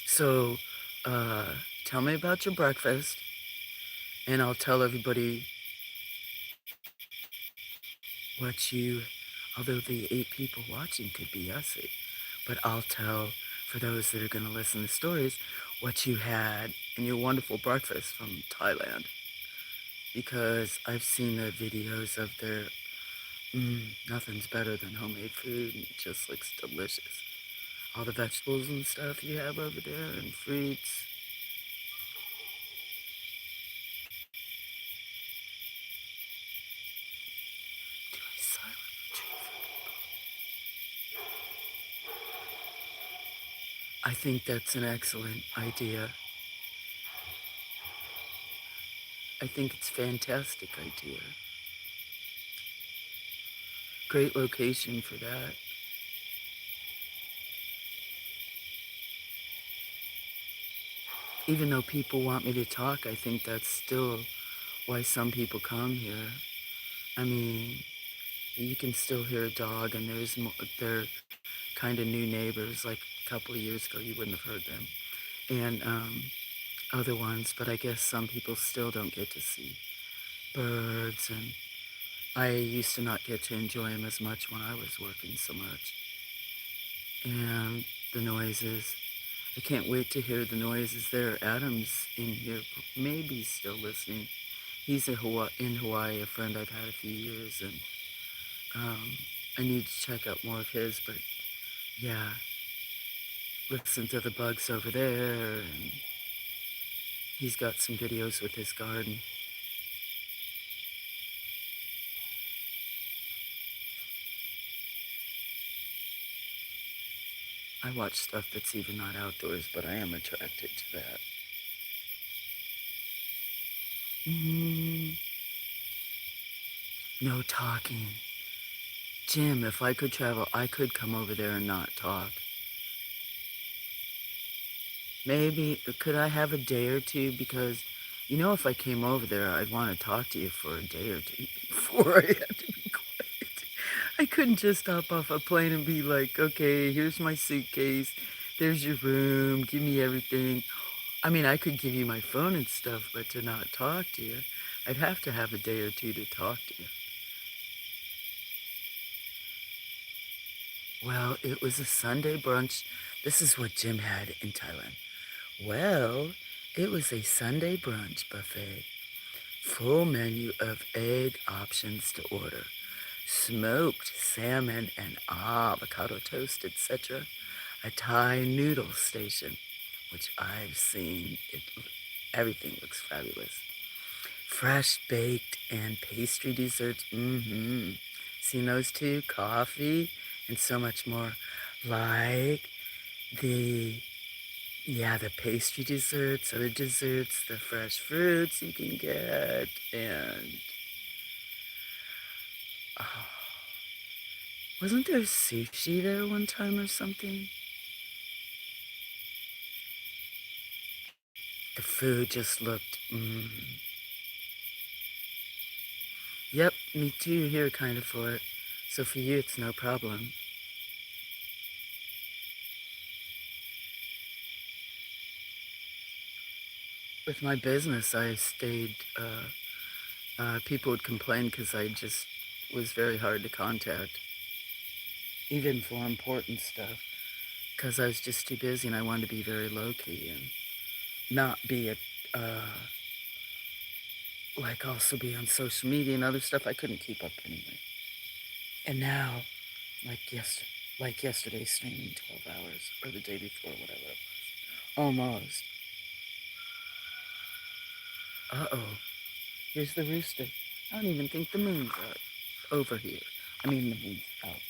So, uh, tell me about your breakfast, and I'll tell everybody what you, although the 8 people watching could be us 8, but I'll tell for those that are going to listen to stories what you had in your wonderful breakfast from Thailand. Because I've seen the videos of their, nothing's better than homemade food, and it just looks delicious. All the vegetables and stuff you have over there, and fruits. Do a silent retreat for people. I think that's an excellent idea. I think it's a fantastic idea. Great location for that. Even though people want me to talk, I think that's still why some people come here. I mean, you can still hear a dog, and they're kind of new neighbors. Like a couple of years ago, you wouldn't have heard them. And other ones, but I guess some people still don't get to see birds, and I used to not get to enjoy them as much when I was working so much. And the noises, I can't wait to hear the noises there. Adam's in here, maybe still listening. He's in Hawaii, a friend I've had a few years, and I need to check out more of his, but yeah, listen to the bugs over there, and he's got some videos with his garden. I watch stuff that's even not outdoors, but I am attracted to that. No talking. Jim, if I could travel, I could come over there and not talk. Maybe, could I have a day or two? Because, if I came over there, I'd want to talk to you for a day or two before I had to be quiet. I couldn't just hop off a plane and be like, okay, here's my suitcase, there's your room, give me everything. I mean, I could give you my phone and stuff, but to not talk to you, I'd have to have a day or two to talk to you. Well, it was a Sunday brunch. This is what Jim had in Thailand. Well, it was a Sunday brunch buffet. Full menu of egg options to order. Smoked salmon and avocado toast, etc. A Thai noodle station, which I've seen. Everything looks fabulous. Fresh baked and pastry desserts. Seen those two? Coffee and so much more. Like the pastry desserts, other desserts, the fresh fruits you can get, and wasn't there sushi there one time or something? The food just looked, Yep, me too here kind of for it. So for you, it's no problem. With my business, I stayed, people would complain because I just was very hard to contact. even for important stuff, because I was just too busy and I wanted to be very low-key and not be a, like also be on social media and other stuff. I couldn't keep up anyway. And now, like yesterday, streaming 12 hours, or the day before, whatever it was. Almost. Uh-oh. Here's the rooster. I don't even think the moon's out over here. I mean, the moon's out there.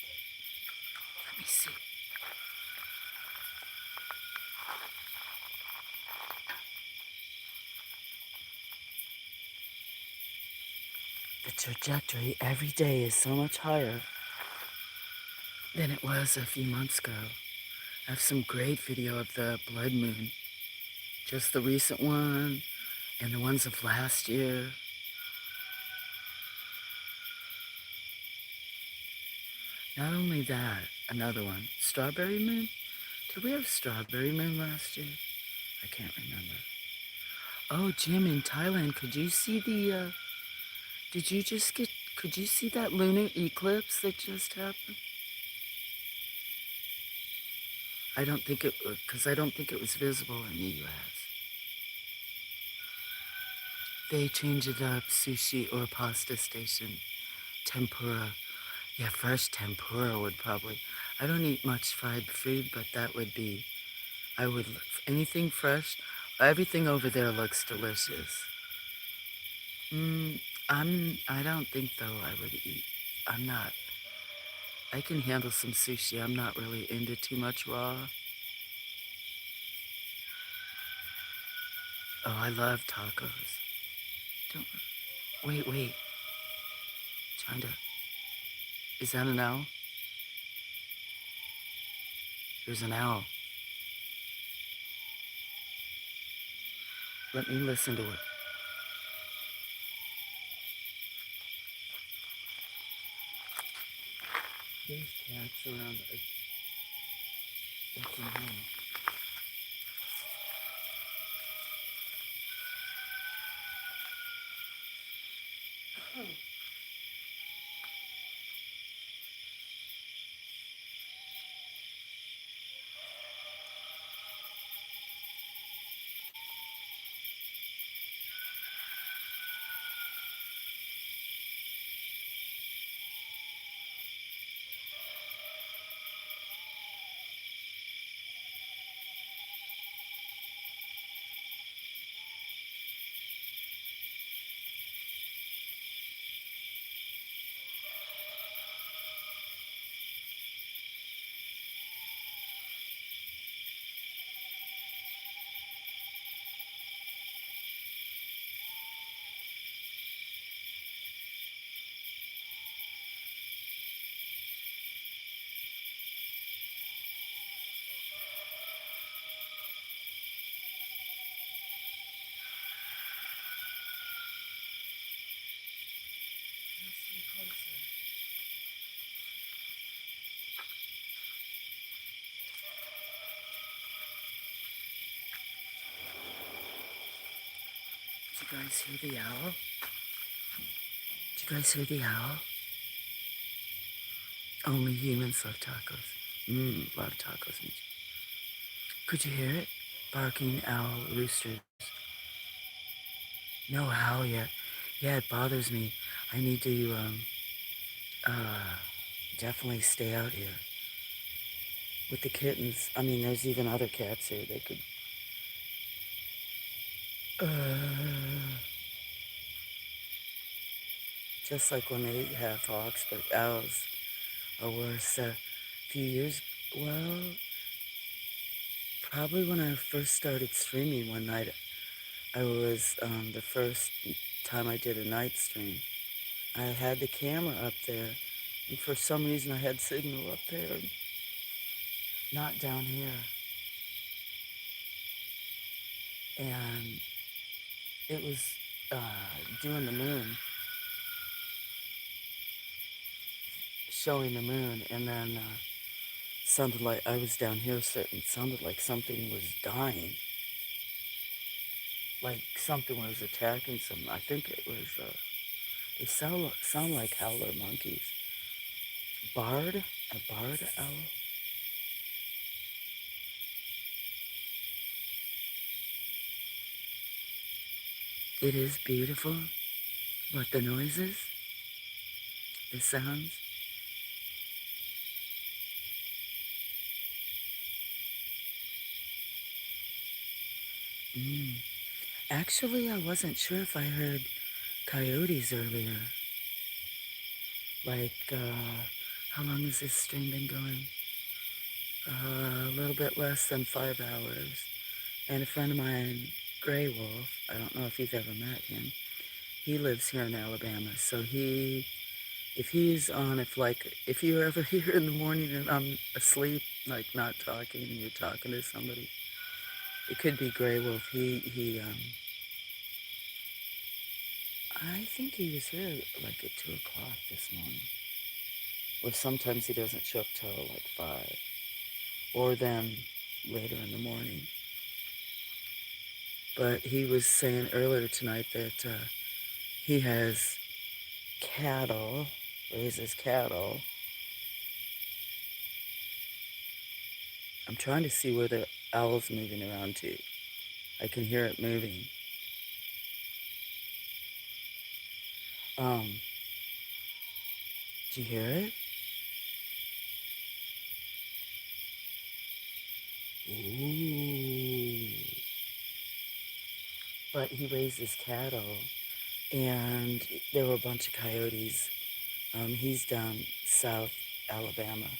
Let me see. The trajectory every day is so much higher than it was a few months ago. I have some great video of the blood moon. Just the recent one and the ones of last year. Not only that, another one. Strawberry moon? Did we have strawberry moon last year? I can't remember. Oh, Jim, in Thailand, could you see could you see that lunar eclipse that just happened? Because I don't think it was visible in the U.S. They change it up, sushi or pasta station, tempura. Yeah, fresh tempura would probably, I don't eat much fried food, but that would be, anything fresh, everything over there looks delicious. I don't think though I would eat, I'm not, I can handle some sushi. I'm not really into too much raw. Oh, I love tacos. Don't, wait. Trying to, is that an owl? There's an owl. Let me listen to it. There's cats around. It's in home. Did you guys hear the owl? Did you guys hear the owl? Only humans love tacos. Love tacos. Could you hear it? Barking owl roosters. No howl yet. Yeah, it bothers me. I need to definitely stay out here with the kittens. I mean, there's even other cats here. They could. Just like when they have hawks, but owls are worse. A few years, well, probably when I first started streaming one night, I was the first time I did a night stream. I had the camera up there, and for some reason I had signal up there, not down here. And it was doing the moon, showing the moon, and then sounded like I was down here sitting. It sounded like something was dying, like something was attacking something. I think it was. They sound like howler monkeys, a barred owl. It is beautiful. What the noises, the sounds. Actually, I wasn't sure if I heard coyotes earlier. Like, how long has this stream been going? A little bit less than 5 hours. And a friend of mine, Gray Wolf, I don't know if you've ever met him, he lives here in Alabama. So if he's on, if you're ever here in the morning and I'm asleep, like not talking, and you're talking to somebody, it could be Gray Wolf. I think he was here like at 2 o'clock this morning. Or sometimes he doesn't show up till like 5. Or then later in the morning. But he was saying earlier tonight that he has cattle, raises cattle. I'm trying to see where the owl's moving around to. I can hear it moving. Do you hear it? Ooh. But he raises cattle, and there were a bunch of coyotes. He's down south Alabama,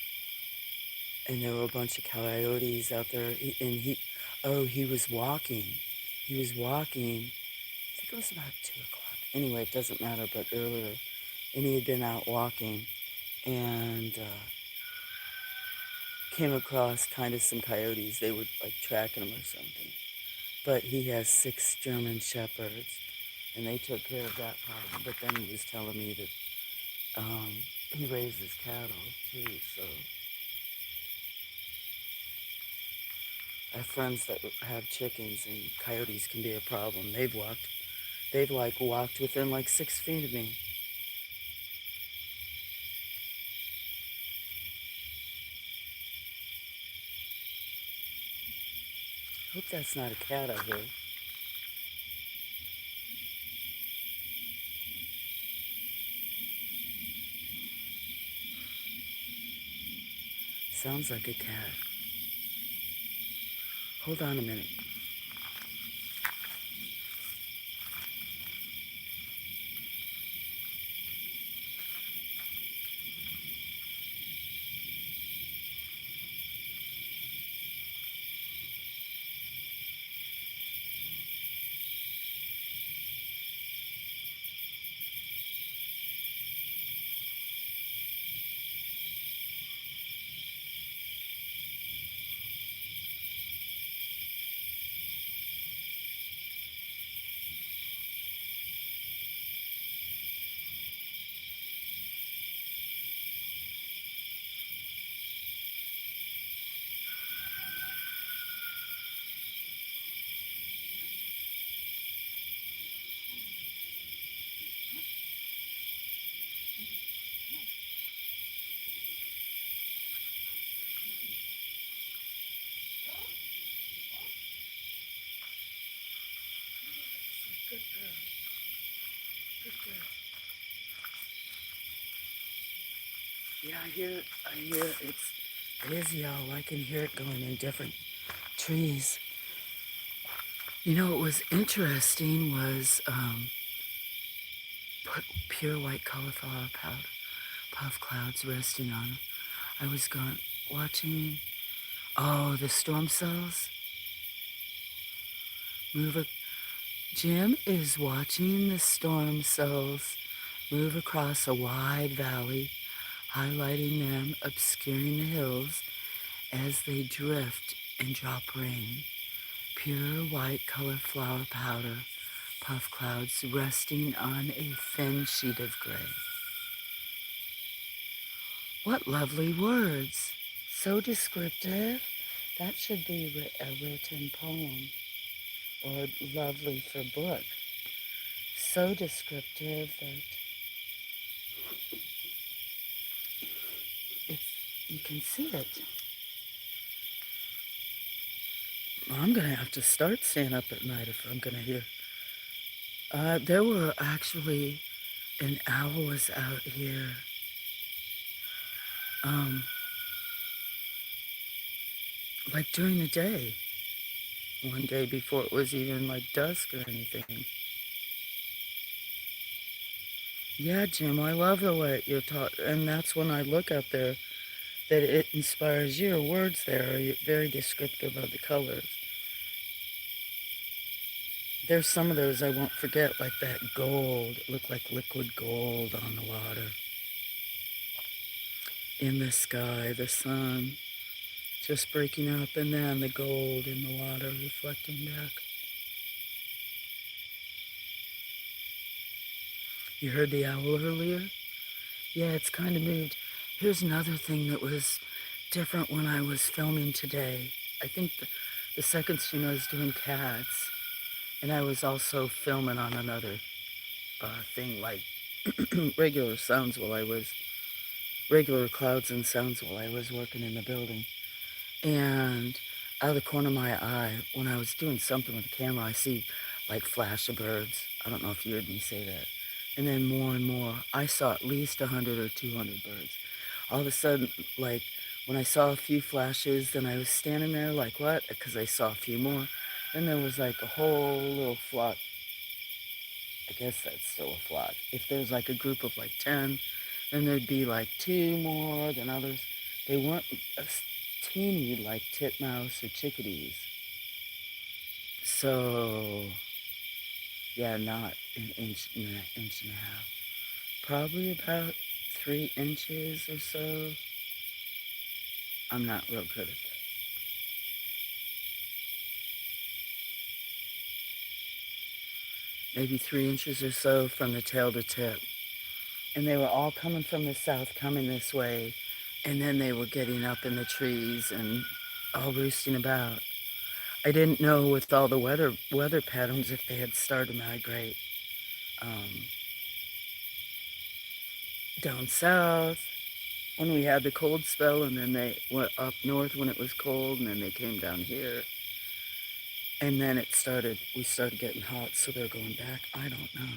and there were a bunch of coyotes out there, and he was walking. He was walking, I think it was about 2 o'clock. Anyway, it doesn't matter, but earlier, and he had been out walking, and came across kind of some coyotes. They were like tracking him or something. But he has 6 German shepherds, and they took care of that problem. But then he was telling me that he raises cattle too. So I have friends that have chickens, and coyotes can be a problem. They've walked within like 6 feet of me. Hope that's not a cat out here. Sounds like a cat. Hold on a minute. Good girl. Good girl. Yeah, I hear it is yellow. I can hear it going in different trees. You know what was interesting was put pure white cauliflower powder, puff clouds resting on them. I was watching, the storm cells move. Jim is watching the storm cells move across a wide valley, highlighting them, obscuring the hills as they drift and drop rain. Pure white cauliflower powder, puff clouds resting on a thin sheet of gray. What lovely words. So descriptive. That should be a written poem, or lovely for book. So descriptive that can see it. I'm gonna have to start staying up at night if I'm gonna hear. There were actually an owl was out here. Um, like during the day. One day before it was even like dusk or anything. Yeah, Jim, I love the way you're taught, and that's when I look up there that it inspires your words there are very descriptive of the colors. There's some of those I won't forget, like that gold. It looked like liquid gold on the water. In the sky, the sun just breaking up, and then the gold in the water reflecting back. You heard the owl earlier? Yeah, it's kind of moved. Here's another thing that was different when I was filming today. I think the second stream I was doing cats, and I was also filming on another thing like regular sounds while I was, regular clouds and sounds while I was working in the building. And out of the corner of my eye, when I was doing something with the camera, I see like flash of birds. I don't know if you heard me say that. And then more and more, I saw at least 100 or 200 birds. All of a sudden, like when I saw a few flashes, then I was standing there like, what? Because I saw a few more. Then there was like a whole little flock. I guess that's still a flock. If there's like a group of like 10, then there'd be like 2 more than others. They weren't as teeny like titmouse or chickadees. So, yeah, not an inch and a half. Probably about 3 inches or so. I'm not real good at that. Maybe 3 inches or so from the tail to tip. And they were all coming from the south, coming this way. And then they were getting up in the trees and all roosting about. I didn't know with all the weather patterns if they had started to migrate down south when we had the cold spell, and then they went up north when it was cold, and then they came down here. And then we started getting hot, so they're going back. I don't know.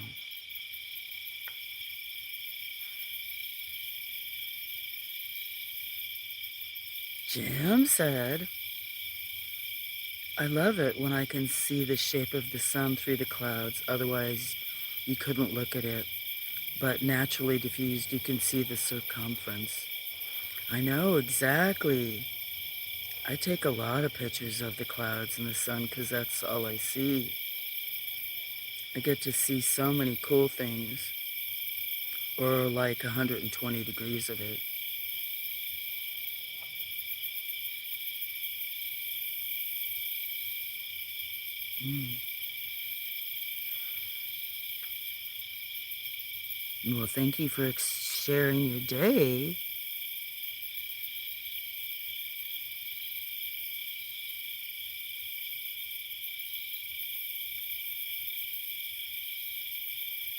Jim said, I love it when I can see the shape of the sun through the clouds. Otherwise, you couldn't look at it. But naturally diffused, you can see the circumference. I know, exactly. I take a lot of pictures of the clouds and the sun because that's all I see. I get to see so many cool things, or like 120 degrees of it. Well, thank you for sharing your day.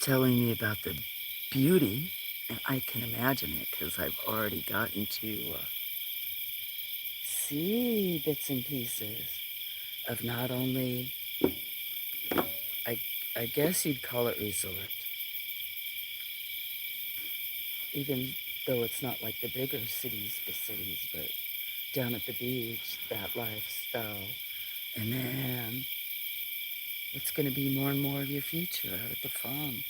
Telling me about the beauty, and I can imagine it because I've already gotten to see bits and pieces of not only, I, I guess you'd call it resort, even though it's not like the bigger cities, but down at the beach, that lifestyle. And then it's going to be more and more of your future out at the farm.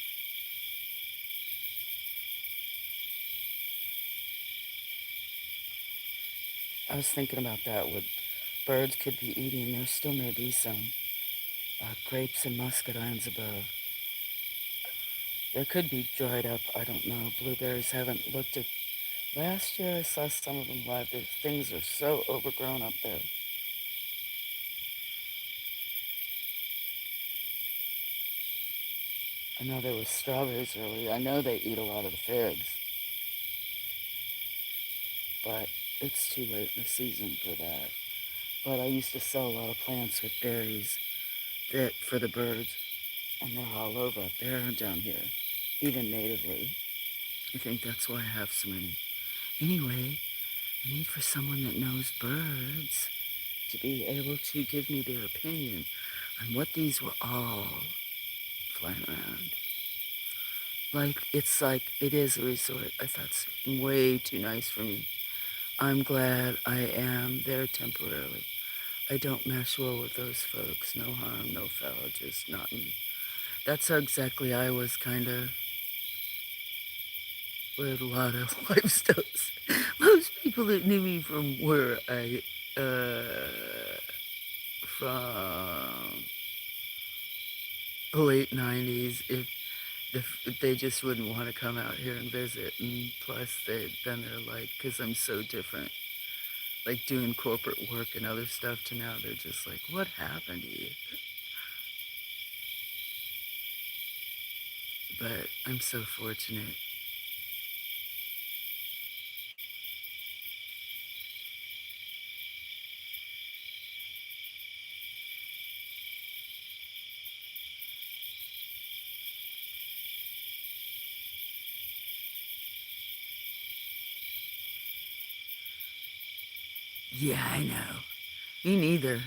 I was thinking about that, what birds could be eating. There still may be some grapes and muscadines above. There could be dried up, I don't know. Blueberries, haven't looked at. Last year I saw some of them live. Things are so overgrown up there. I know there was strawberries earlier. I know they eat a lot of the figs. But it's too late in the season for that. But I used to sell a lot of plants with berries that for the birds. And they're all over up there and down here. Even natively. I think that's why I have so many. Anyway, I need for someone that knows birds to be able to give me their opinion on what these were all flying around. It's like, it is a resort. I thought it's way too nice for me. I'm glad I am there temporarily. I don't mesh well with those folks. No harm, no foul, just not me. That's how exactly I was kind of with a lot of lifestyles. Most people that knew me from where from the late 90s, if they just wouldn't want to come out here and visit. And plus, then they're like, because I'm so different, like doing corporate work and other stuff to now, they're just like, what happened to you? But I'm so fortunate. Yeah, I know. Me neither.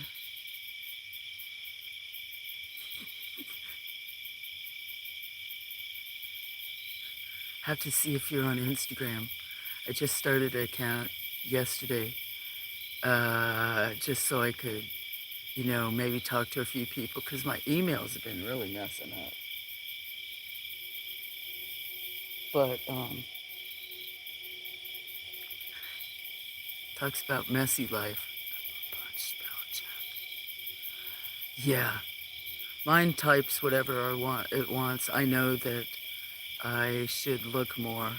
Have to see if you're on Instagram. I just started an account yesterday, just so I could, maybe talk to a few people, because my emails have been really messing up. But talks about messy life. Yeah, mine types whatever it wants. I know that I should look more,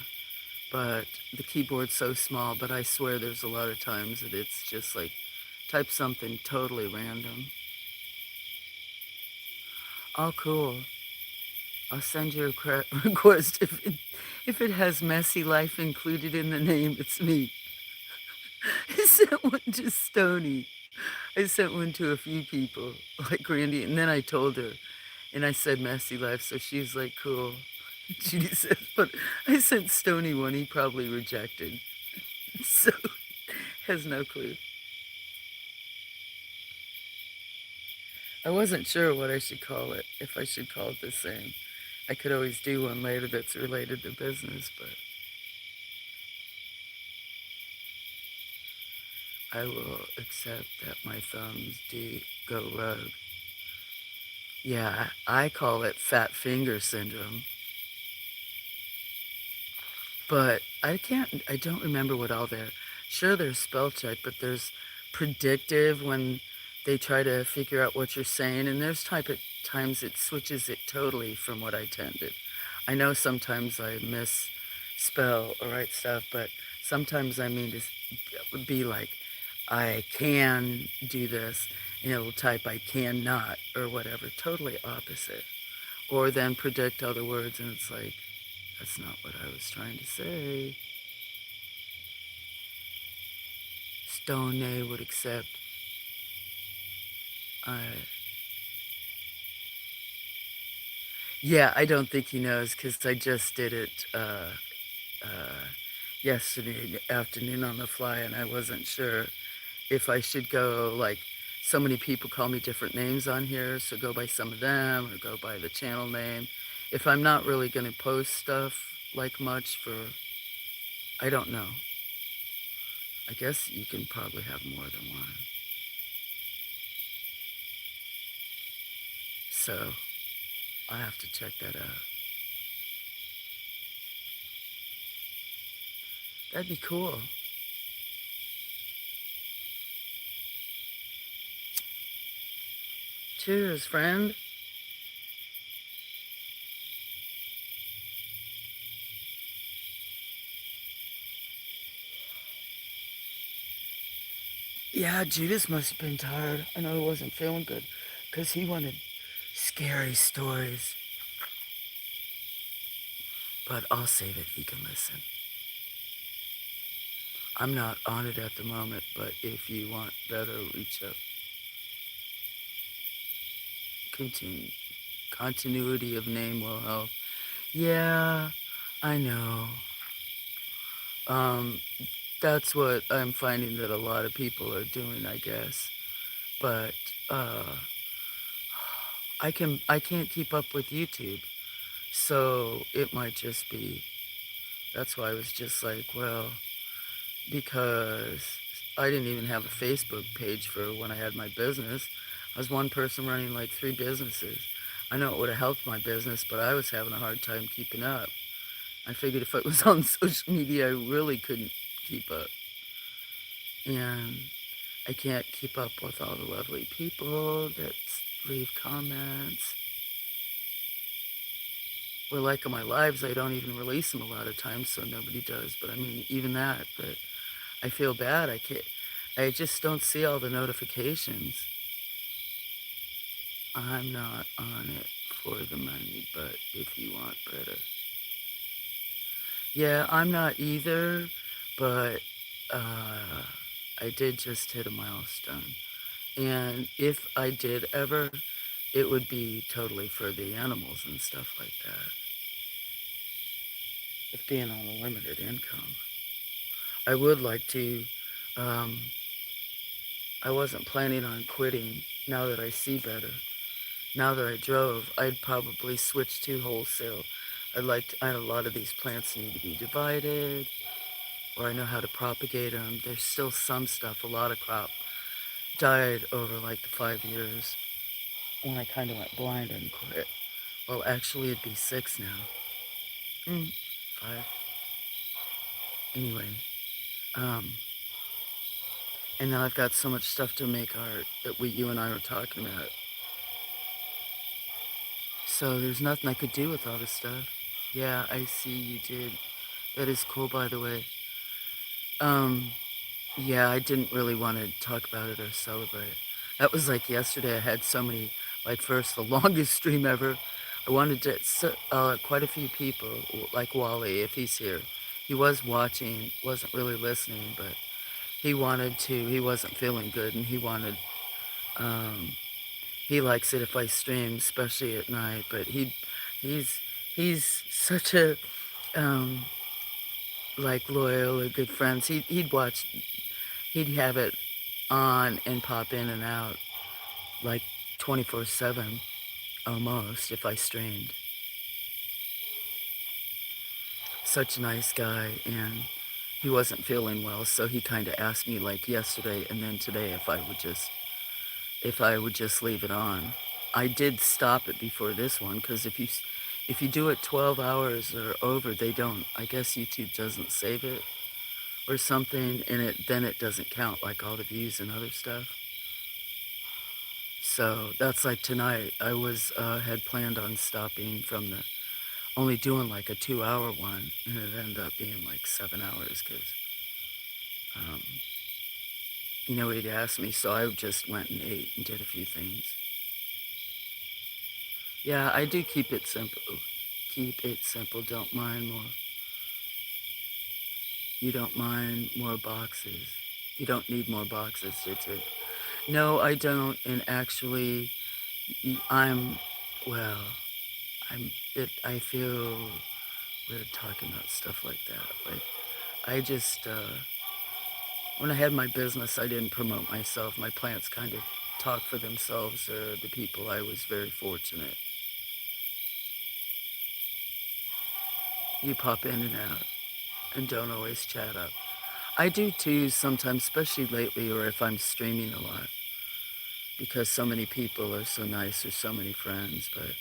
but the keyboard's so small. But I swear there's a lot of times that it's just like type something totally random. Oh, cool. I'll send you a request if it has messy life included in the name. It's me. I sent one to Stony. I sent one to a few people, like Randy, and then I told her, and I said messy life, so she's like, cool. Judy says, but I sent Stony one he probably rejected, so has no clue. I wasn't sure what I should call it, if I should call it the same. I could always do one later that's related to business, but I will accept that my thumbs do go rogue. Yeah, I call it fat finger syndrome. But I don't remember what all they're, sure there's spell check, but there's predictive when they try to figure out what you're saying, and there's type of times it switches it totally from what I intended. I know sometimes I misspell or write stuff, but sometimes I mean to be like, I can do this, and it'll type I cannot or whatever, totally opposite. Or then predict other words, and it's like, that's not what I was trying to say. Stone would accept. I Yeah, I don't think he knows because I just did it yesterday afternoon on the fly, and I wasn't sure if I should go like. So many people call me different names on here, so go by some of them or go by the channel name. If I'm not really going to post stuff like much for, I don't know. I guess you can probably have more than one. So I have to check that out. That'd be cool. Cheers, friend. Yeah, Judas must have been tired. I know he wasn't feeling good because he wanted scary stories. But I'll say that he can listen. I'm not on it at the moment, but if you want better, reach out. Continue. Continuity of name will help. Yeah, I know. Um, that's what I'm finding that a lot of people are doing, I guess. But uh, I can't keep up with YouTube, so it might just be. That's why I was just like, well, because I didn't even have a Facebook page for when I had my business. I was one person running like 3 businesses. I know it would have helped my business, but I was having a hard time keeping up. I figured if it was on social media, I really couldn't keep up. And I can't keep up with all the lovely people that leave comments. Or like on my lives, I don't even release them a lot of times, so nobody does. But I mean, even that, but I feel bad. I just don't see all the notifications. I'm not on it for the money, but if you want better. Yeah, I'm not either, but uh, I did just hit a milestone. And if I did ever, it would be totally for the animals and stuff like that. If being on a limited income. I would like to, um, I wasn't planning on quitting now that I see better. Now that I drove, I'd probably switch to wholesale. A lot of these plants need to be divided, or I know how to propagate them. There's still some stuff, a lot of crop died over like the 5 years when I kind of went blind and quit. Well, actually, it'd be 6 now. 5. Anyway, um, and then I've got so much stuff to make art that you and I were talking about. So there's nothing I could do with all this stuff. Yeah, I see you did. That is cool, by the way. Um, yeah, I didn't really want to talk about it or celebrate. That was like yesterday. I had so many, like first, the longest stream ever. I wanted to, quite a few people, like Wally, if he's here. He was watching, wasn't really listening, but he wasn't feeling good, and um, he likes it if I stream, especially at night, but he's, he's such a, um, like loyal or good friends. He'd watch, he'd have it on and pop in and out like 24/7 almost if I streamed. Such a nice guy, and he wasn't feeling well, so he kind of asked me like yesterday and then today if I would just leave it on. I did stop it before this one because if you do it 12 hours or over, they don't. I guess YouTube doesn't save it or something, and it doesn't count like all the views and other stuff. So that's like tonight. I had planned on stopping from the only doing like a 2-hour one, and it ended up being like 7 hours because um, he'd asked me, so I just went and ate and did a few things. Yeah, I do keep it simple. Keep it simple. Don't mind more. You don't mind more boxes. You don't need more boxes, did you? No, I don't. And actually, I'm, well, I feel weird talking about stuff like that. Like, I just, when I had my business, I didn't promote myself. My plants kind of talk for themselves, or the people. I was very fortunate. You pop in and out and don't always chat up. I do too sometimes, especially lately, or if I'm streaming a lot, because so many people are so nice, or so many friends, but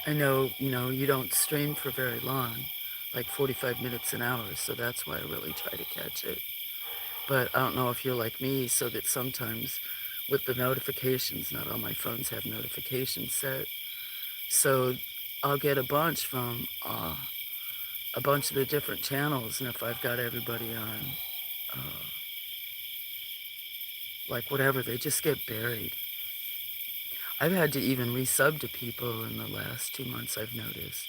I know, you don't stream for very long, like 45 minutes an hour, so that's why I really try to catch it. But I don't know if you're like me, so that sometimes with the notifications, not all my phones have notifications set, so I'll get a bunch from a bunch of the different channels, and if I've got everybody on, uh, like whatever, they just get buried. I've had to even resub to people in the last 2 months, I've noticed.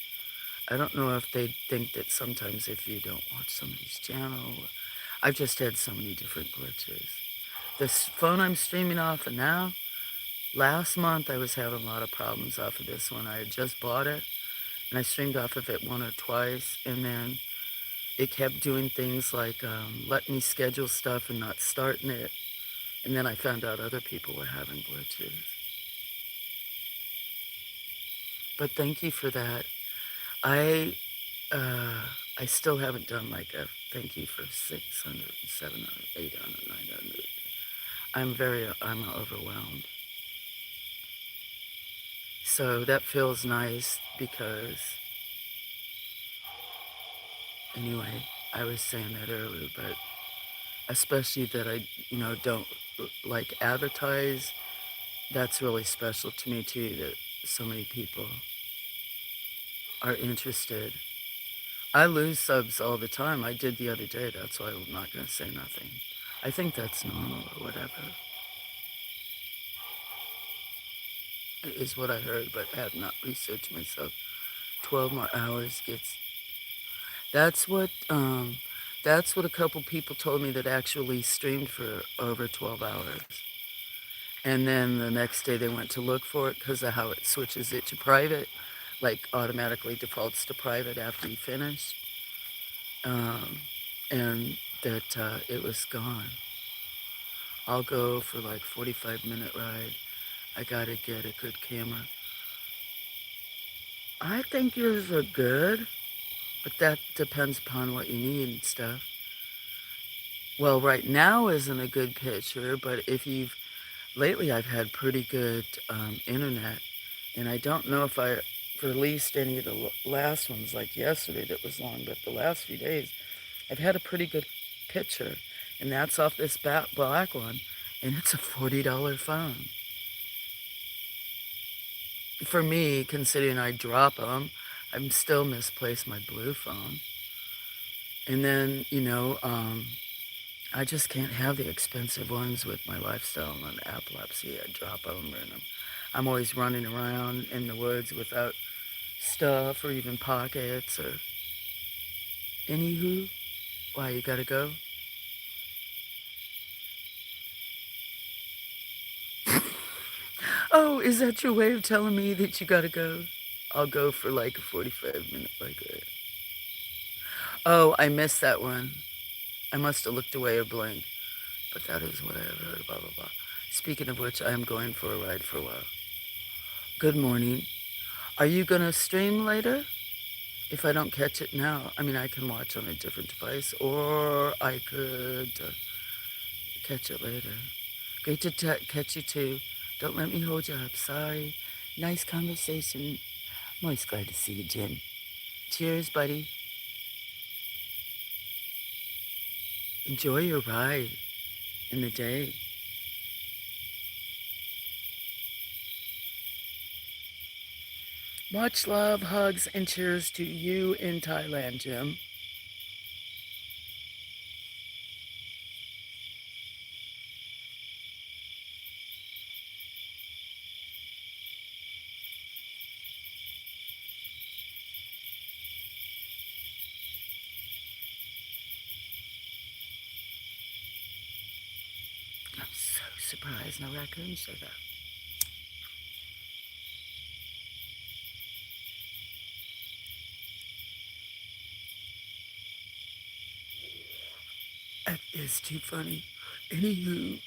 I don't know if they think that sometimes if you don't watch somebody's channel, I've just had so many different glitches. This phone I'm streaming off of now, last month I was having a lot of problems off of this one. I had just bought it, and I streamed off of it one or twice, and then it kept doing things like letting me schedule stuff and not starting it. And then I found out other people were having glitches. But thank you for that. I uh, I still haven't done like a thank you for 600, 700, 800, 900. I'm overwhelmed. So that feels nice because, anyway, I was saying that earlier, but especially that I, don't like advertise, that's really special to me too, that so many people are interested. I lose subs all the time. I did the other day. That's why I'm not going to say nothing. I think that's normal or whatever, is what I heard, but I have not researched myself. 12 more hours gets... That's what, that's what a couple people told me that actually streamed for over 12 hours. And then the next day they went to look for it because of how it switches it to private, like automatically defaults to private after you finish. And that it was gone. I'll go for like 45-minute ride. I gotta get a good camera. I think yours are good, but that depends upon what you need and stuff. Well, right now isn't a good picture, but if you've... Lately I've had pretty good internet, and I don't know if I released any of the last ones, like yesterday that was long, but the last few days I've had a pretty good picture, and that's off this black one, and it's a $40 phone. For me, considering I drop them, I'm still misplaced my blue phone. And then, I just can't have the expensive ones with my lifestyle and epilepsy. I drop them, and I'm always running around in the woods without stuff or even pockets or... Anywho, why, you gotta go? Oh, is that your way of telling me that you gotta go? I'll go for like a 45-minute like that. Oh, I missed that one. I must have looked away or blinked. But that is what I have heard, blah, blah, blah. Speaking of which, I am going for a ride for a while. Good morning. Are you gonna stream later? If I don't catch it now, I mean, I can watch on a different device, or I could catch it later. Great to catch you too. Don't let me hold you up. Sorry. Nice conversation. I'm always glad to see you, Jim. Cheers, buddy. Enjoy your ride in the day. Much love, hugs, and cheers to you in Thailand, Jim. I'm so surprised no raccoon showed up. That is too funny. Anywho,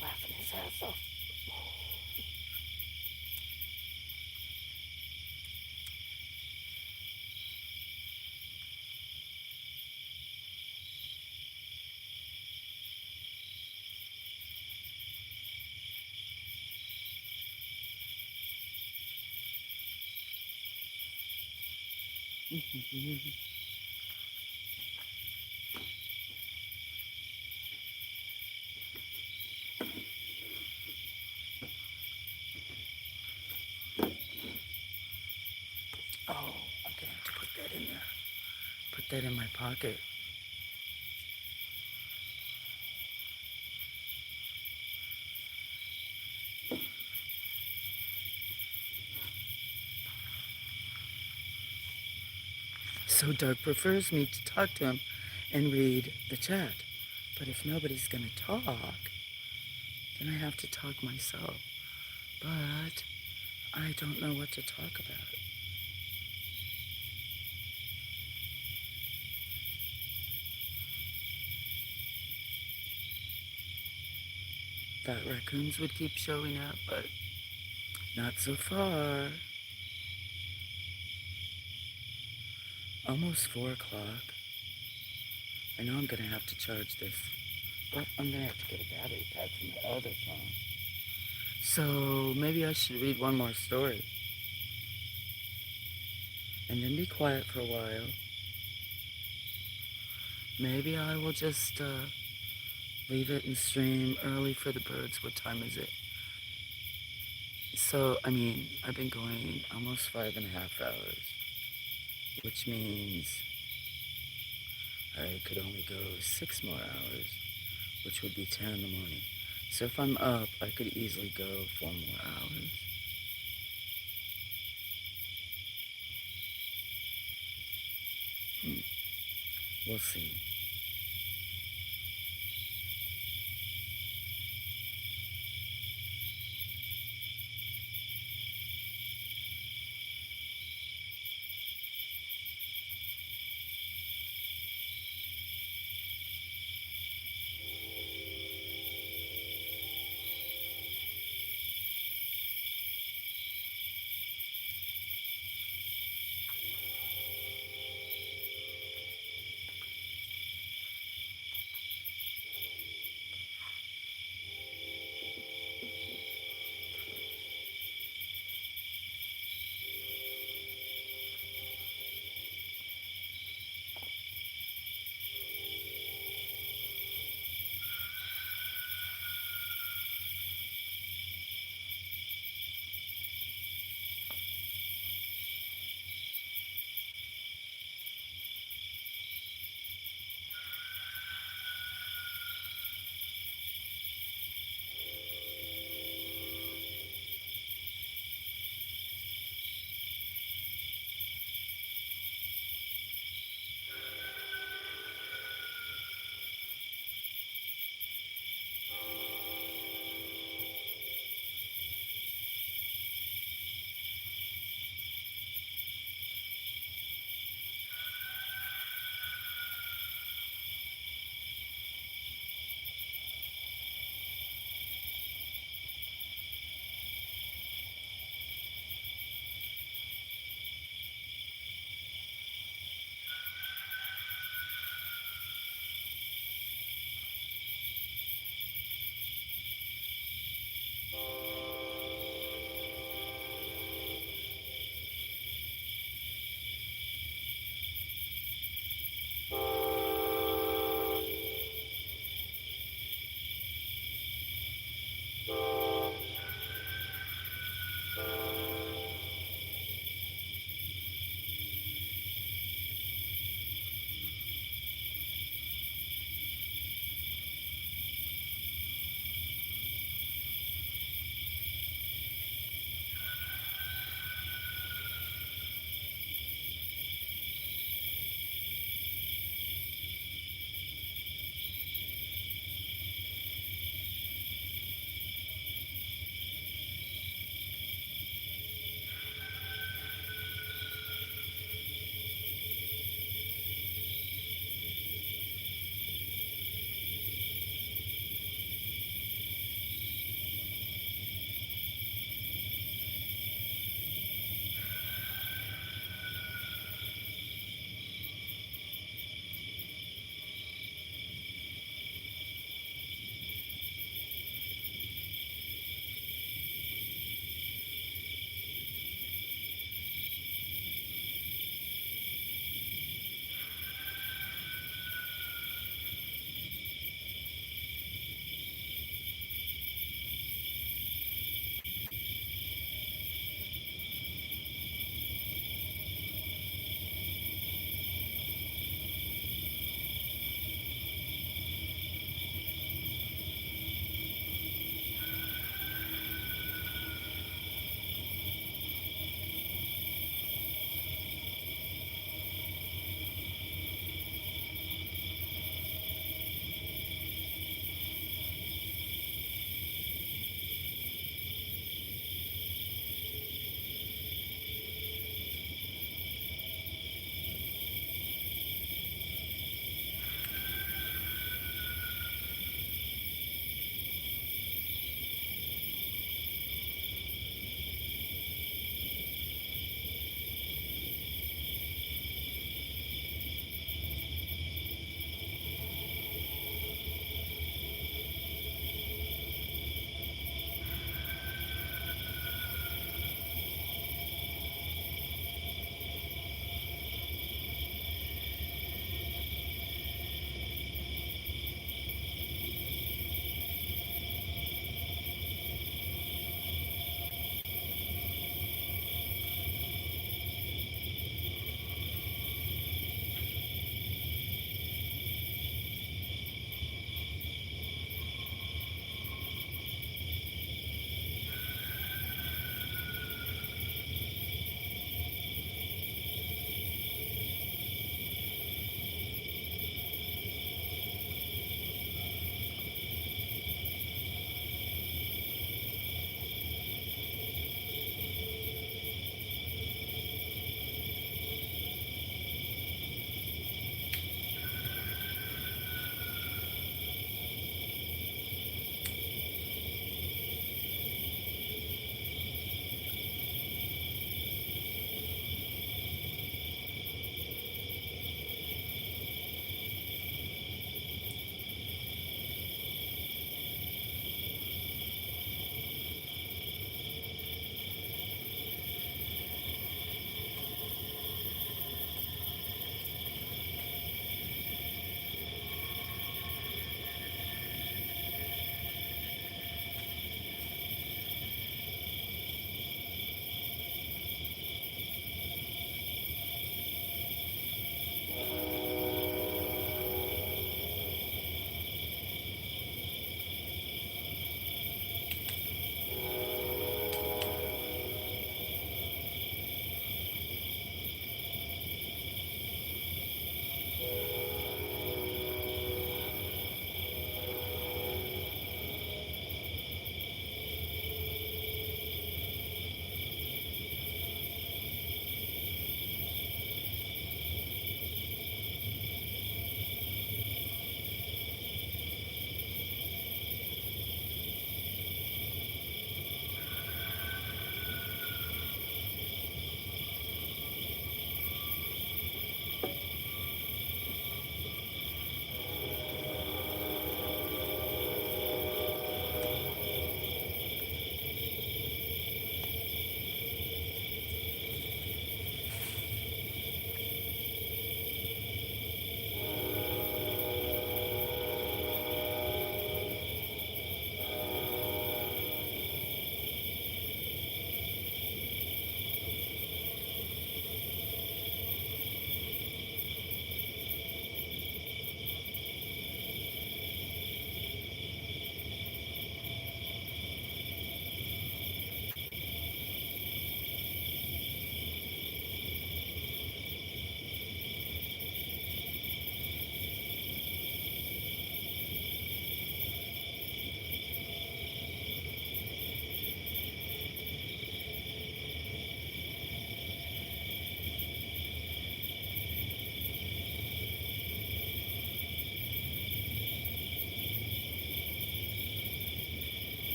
laughing his ass off. Oh, I'm gonna have to put that in there. Put that in my pocket. So Doug prefers me to talk to him and read the chat. But if nobody's gonna talk, then I have to talk myself. But I don't know what to talk about. thought raccoons would keep showing up, but not so far. Almost 4 o'clock. I know I'm gonna have to charge this, but I'm gonna have to get a battery pack from my other phone. So maybe I should read one more story. And then be quiet for a while. Maybe I will just leave it and stream early for the birds. What time is it? So, I mean, I've been going almost 5.5 hours, which means I could only go 6 more hours, which would be 10 in the morning. So if I'm up, I could easily go 4 more hours. We'll see.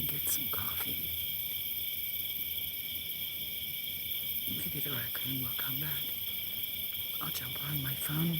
and get some coffee. Maybe the raccoon will come back. I'll jump on my phone.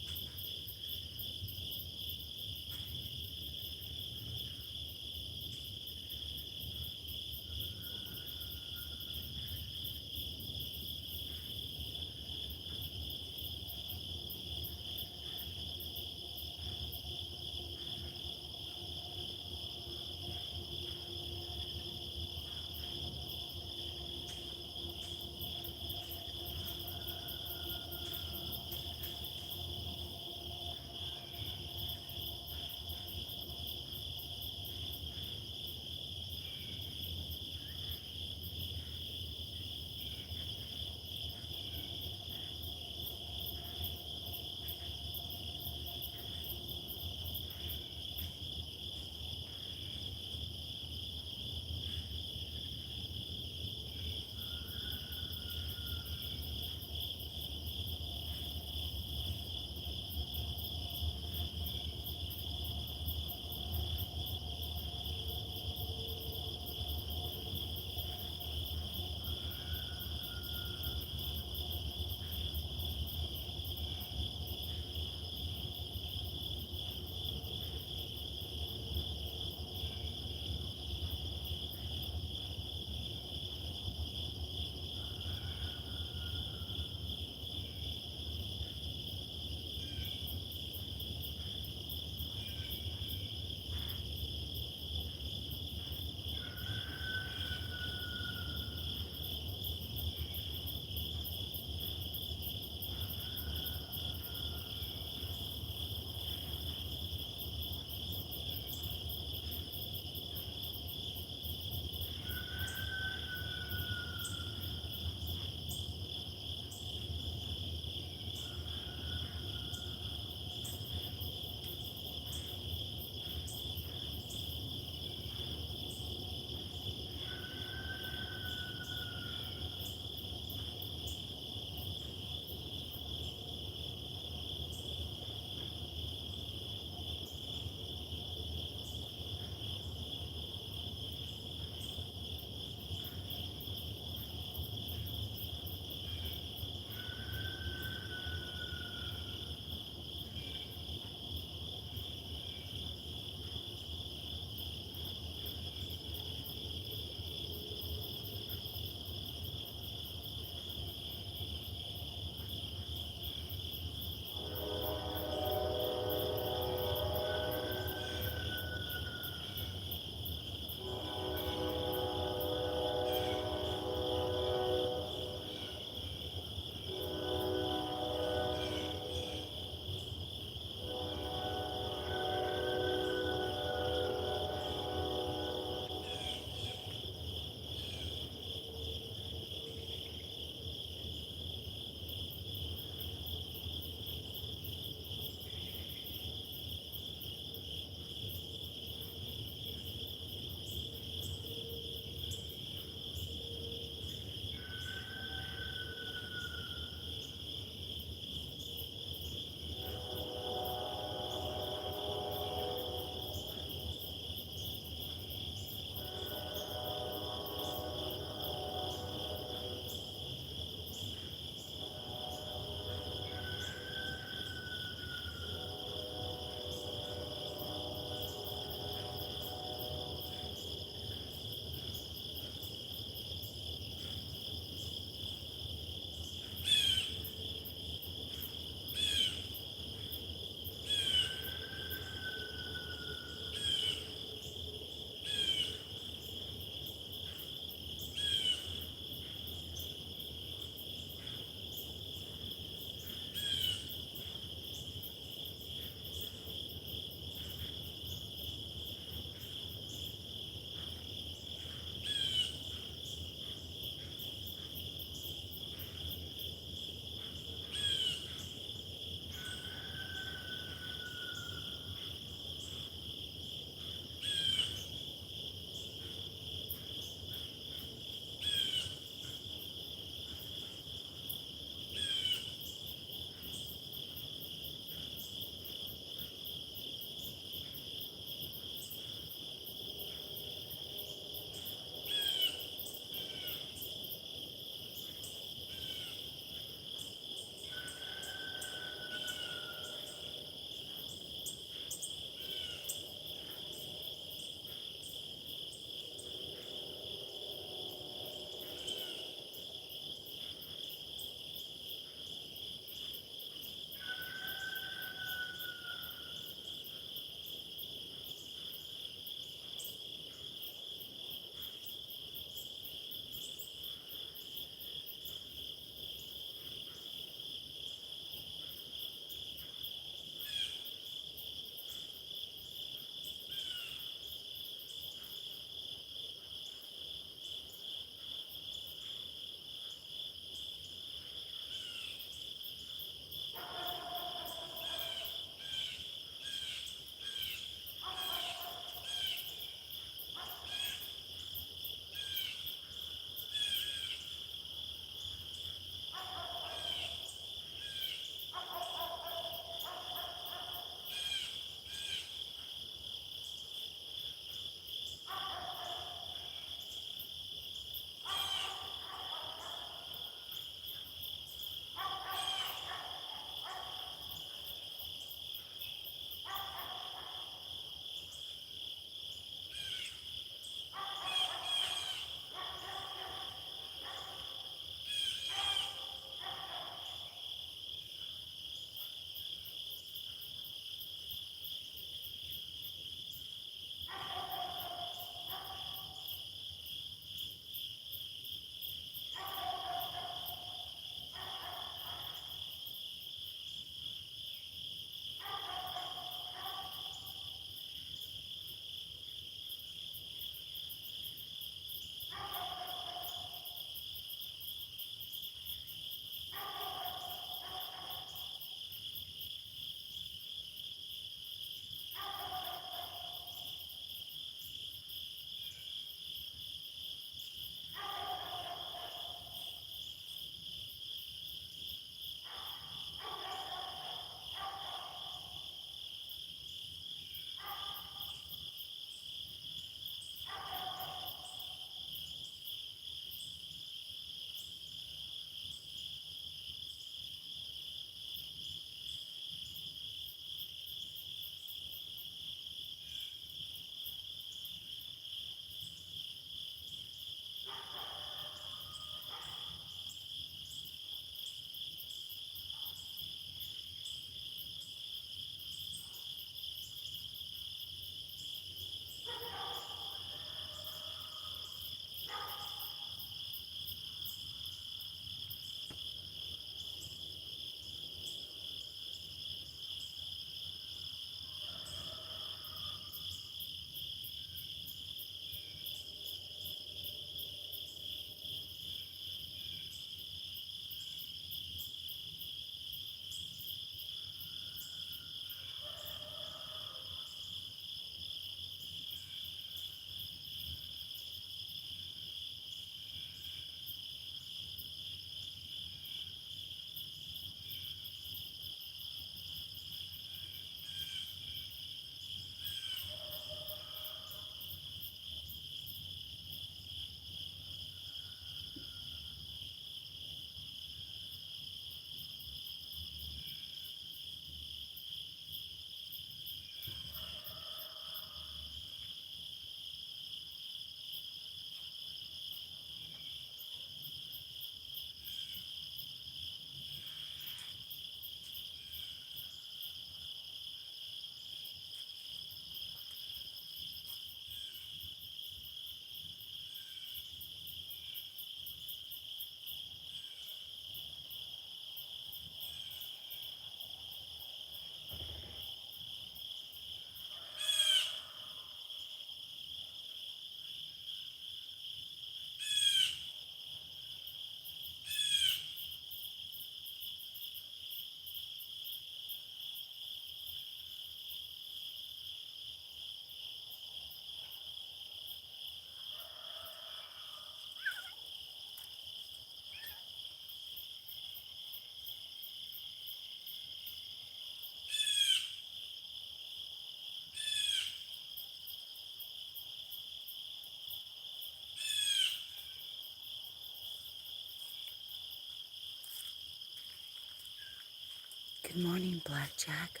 Good morning, Blackjack.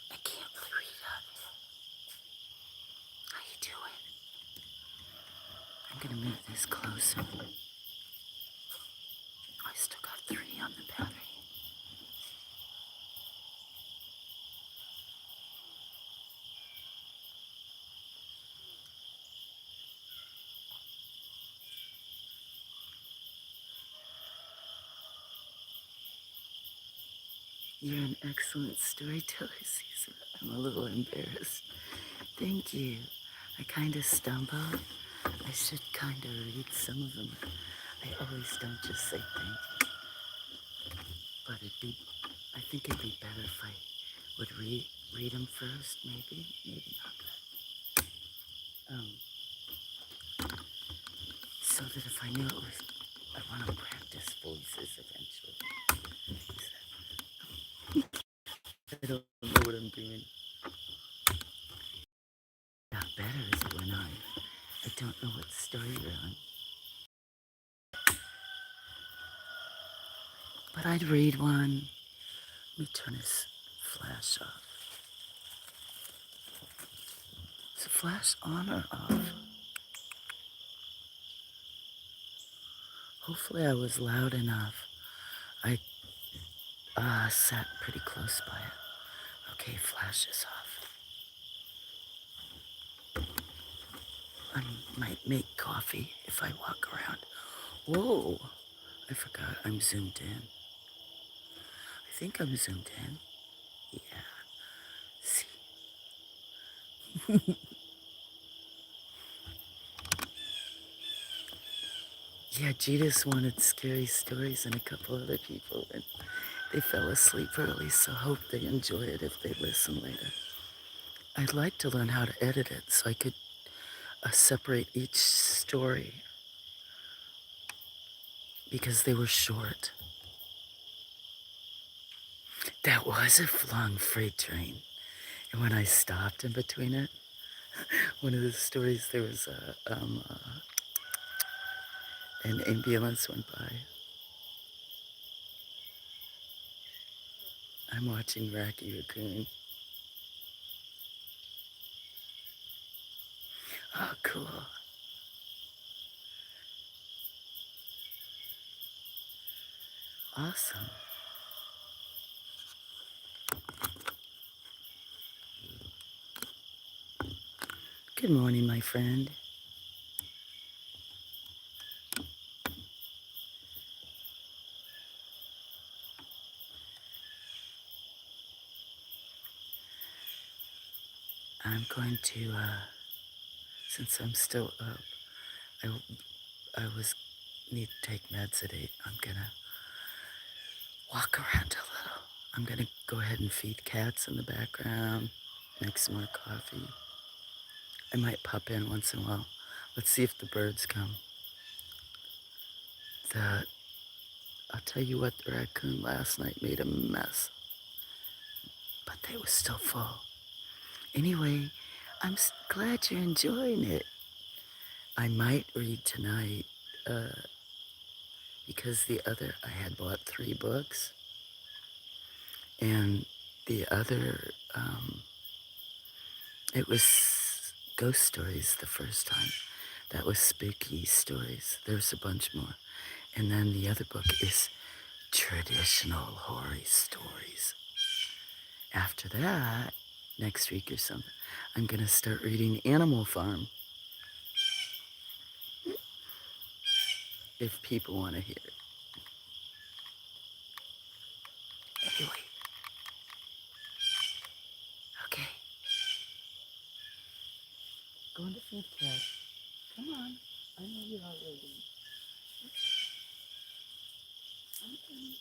I can't breathe out here. How you doing? I'm gonna move this closer. I still got 3 on the battery. You're an excellent storyteller, Suza. I'm a little embarrassed. Thank you. I kind of stumble. I should kind of read some of them. I always don't just say thank you. But I think it'd be better if I would read them first, maybe. Maybe not good. So that if I knew it was, I want to practice voices eventually. I don't know what I'm doing. Got better as it went on. I don't know what story you're on. But I'd read one. Let me turn this flash off. Is the flash on or off? Hopefully I was loud enough. I sat pretty close by it. Okay, flash is off. I might make coffee if I walk around. Whoa, I forgot I'm zoomed in. I think I'm zoomed in. Yeah, see. Yeah, Judas wanted scary stories and a couple other people, and they fell asleep early, so hope they enjoy it if they listen later. I'd like to learn how to edit it so I could separate each story because they were short. That was a long freight train. And when I stopped in between it, one of the stories, there was an ambulance went by. I'm watching Raccoon. Oh, cool. Awesome. Good morning, my friend. I'm going to, since I'm still up, need to take meds at 8. I'm gonna walk around a little. I'm gonna go ahead and feed cats in the background, make some more coffee. I might pop in once in a while. Let's see if the birds come. I'll tell you what, the raccoon last night made a mess, but they were still full. Anyway, I'm glad you're enjoying it. I might read tonight because I had bought 3 books, and the other, it was ghost stories the first time. That was spooky stories. There's a bunch more. And then the other book is traditional horror stories. After that, next week or something, I'm gonna start reading Animal Farm. If people want to hear it. Anyway. Okay. Going to feed cat. Come on. I know you're all waiting. I'm coming.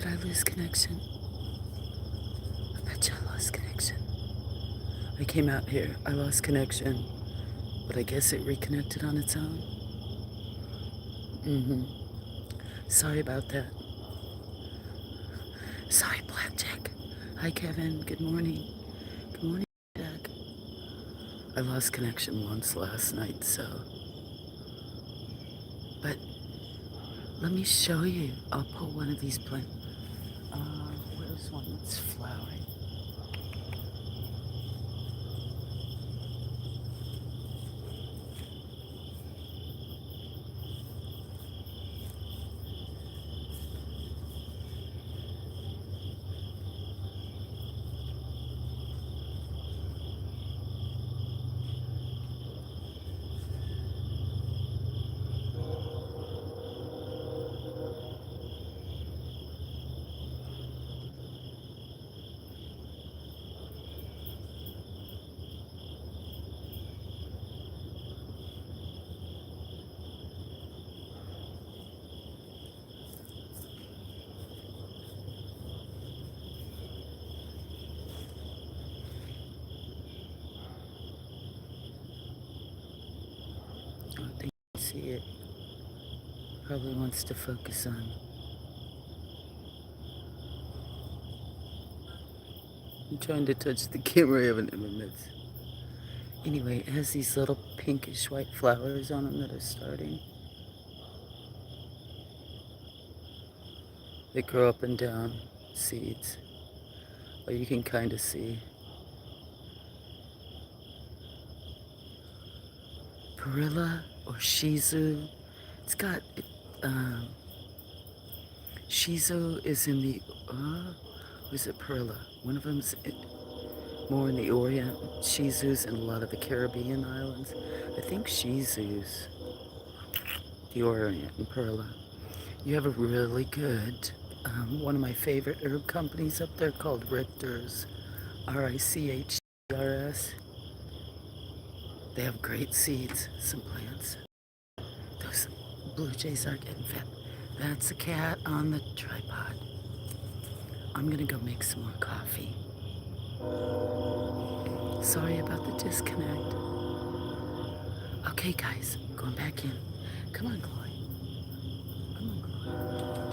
Did I lose connection? I bet you I lost connection. I came out here, I lost connection, but I guess it reconnected on its own. Sorry about that. Sorry, Blackjack. Hi, Kevin. Good morning. Good morning, Jack. I lost connection once last night, so. But let me show you. I'll pull one of these plants. Where's one that's flowering? I don't think you see it. Probably wants to focus on. I'm trying to touch the camera, I haven't ever missed. Anyway, it has these little pinkish white flowers on them that are starting. They grow up and down seeds. Or you can kind of see. Perilla or Shizu. It's got, Shizu is in the, or is it Perilla? One of them's more in the Orient. Shizu's in a lot of the Caribbean islands. I think Shizu's the Orient and Perilla. You have a really good, one of my favorite herb companies up there called Richter's, Richtrs. They have great seeds, some plants. Those blue jays are getting fat. That's a cat on the tripod. I'm gonna go make some more coffee. Sorry about the disconnect. Okay, guys, going back in. Come on, Chloe. Come on, Chloe.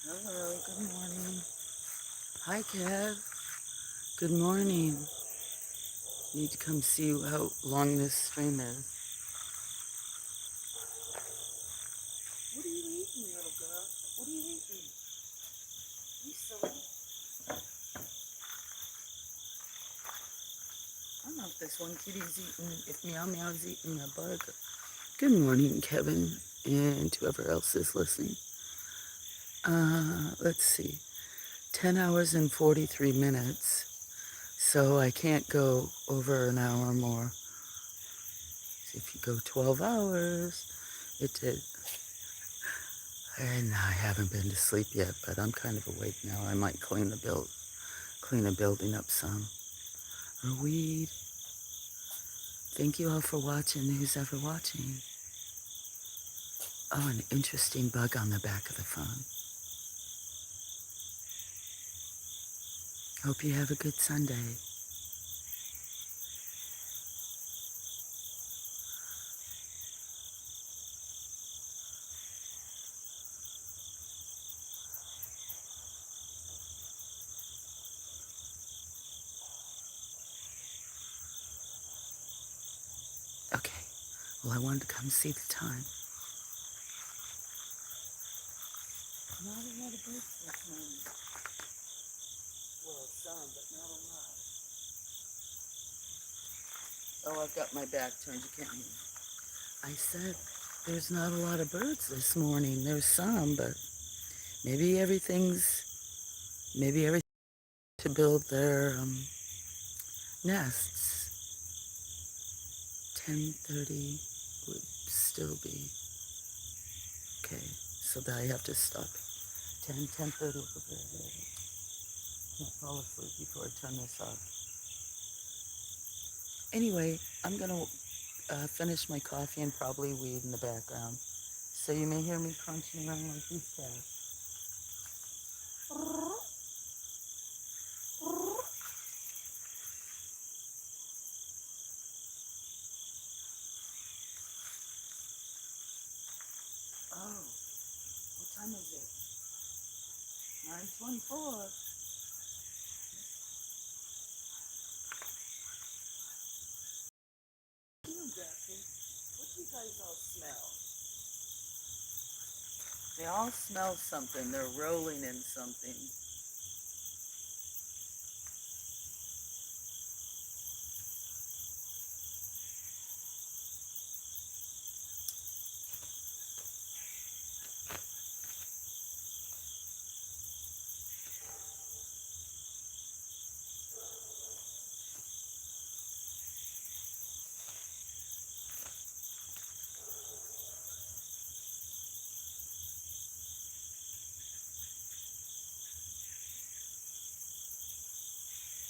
Hello, good morning. Hi, Kev. Good morning. Need to come see how long this stream is. What are you eating, little girl? What are you eating? You silly. I don't know if this one kitty's eating, if Meow Meow's eating a bug. Good morning, Kevin, and whoever else is listening. Let's see. 10 hours and 43 minutes. So I can't go over an hour more. If you go 12 hours, it did. And I haven't been to sleep yet, but I'm kind of awake now. I might clean the building up some. Or weed. Thank you all for watching, who's ever watching. Oh, an interesting bug on the back of the phone. Hope you have a good Sunday. Okay, well, I wanted to come see the time. Not a lot of birds this morning. Well, some, but not a lot. Oh, I've got my back turned, you can't hear me. I said there's not a lot of birds this morning. There's some, but maybe everything to build their nests. 10:30 would still be okay. So that I have to stop. 10:30 will be ready. Can't fall asleep before I turn this off. Anyway, I'm gonna finish my coffee and probably weed in the background. So you may hear me crunching around like these guys. Oh, what time is it? 9:24. What do you guys all smell? They all smell something. They're rolling in something.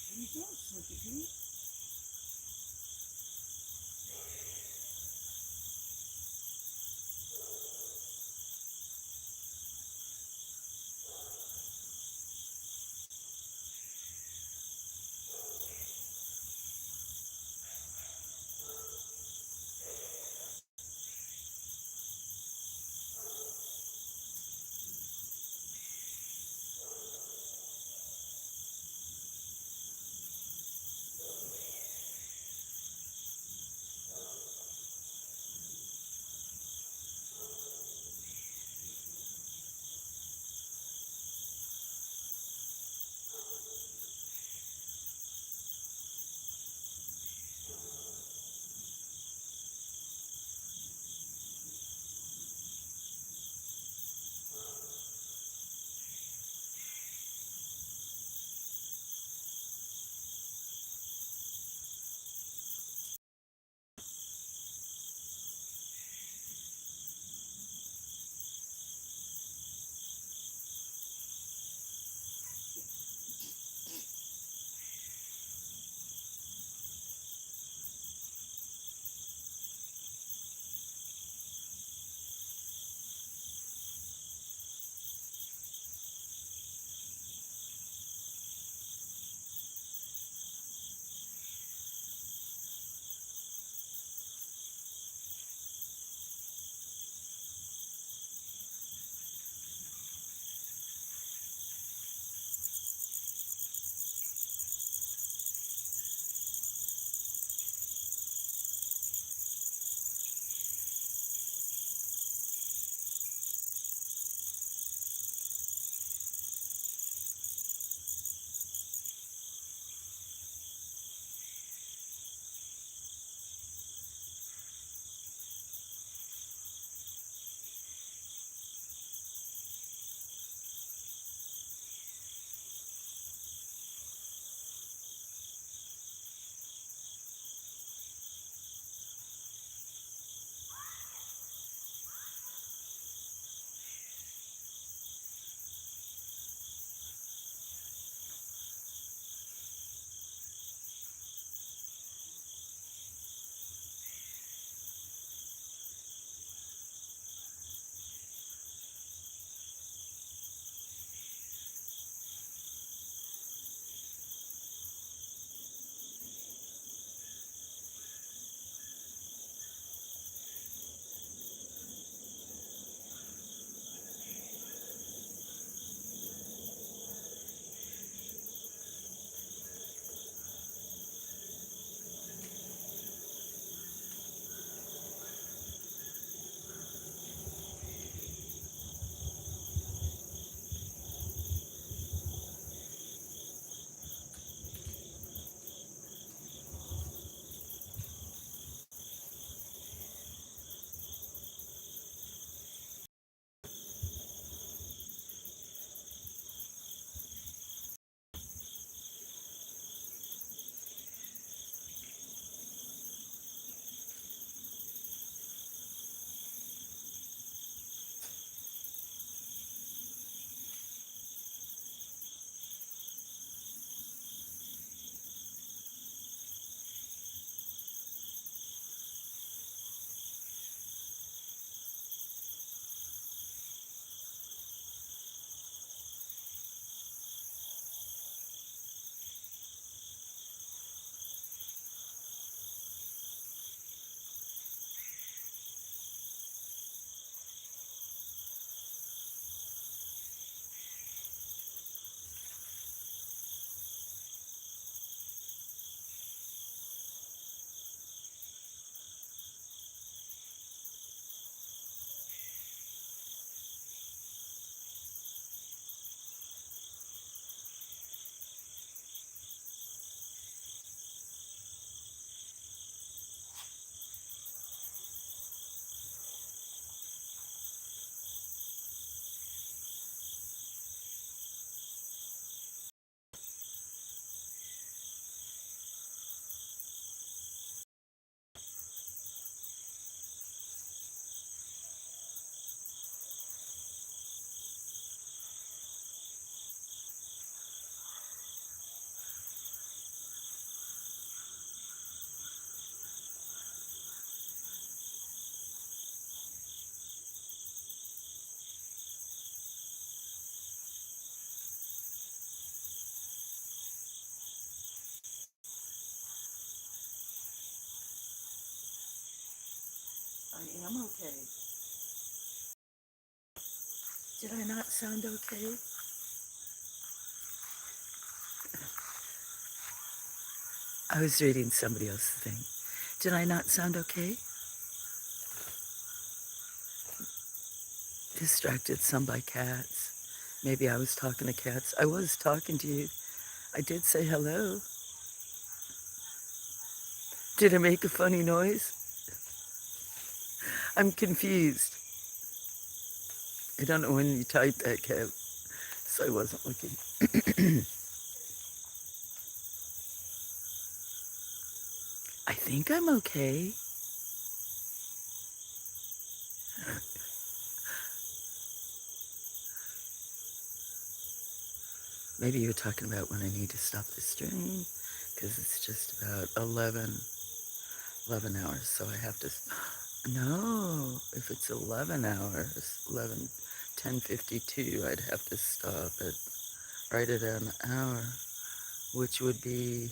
What are you doing, Snoopy Pete? am okay. Did I not sound okay? I was reading somebody else's thing. Did I not sound okay? Distracted some by cats. Maybe I was talking to cats. I was talking to you. I did say hello. Did I make a funny noise? I'm confused. I don't know when you typed that, Kev, so I wasn't looking. I think I'm okay. Maybe you're talking about when I need to stop the stream, because it's just about 11 hours, so I have to... No, if it's 11 hours, 10:52, I'd have to stop it right at an hour, which would be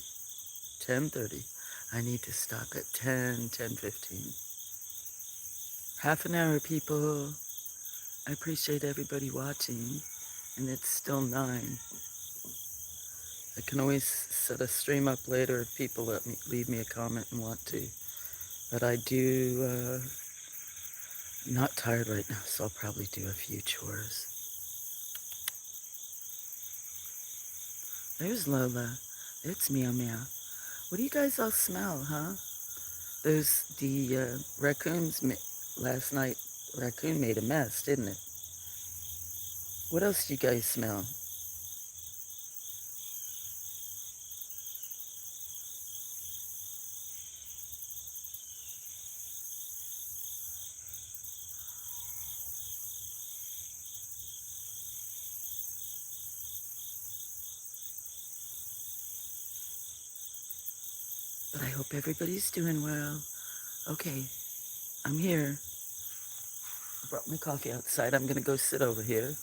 10:30. I need to stop at 10:15. Half an hour, people. I appreciate everybody watching, and it's still 9. I can always set a stream up later if people let me leave me a comment and want to. But I do, I'm not tired right now, so I'll probably do a few chores. There's Lola. It's Meow Meow. What do you guys all smell, huh? There's the raccoons. Last night, Raccoon made a mess, didn't it? What else do you guys smell? But I hope everybody's doing well. Okay, I'm here. I brought my coffee outside. I'm gonna go sit over here.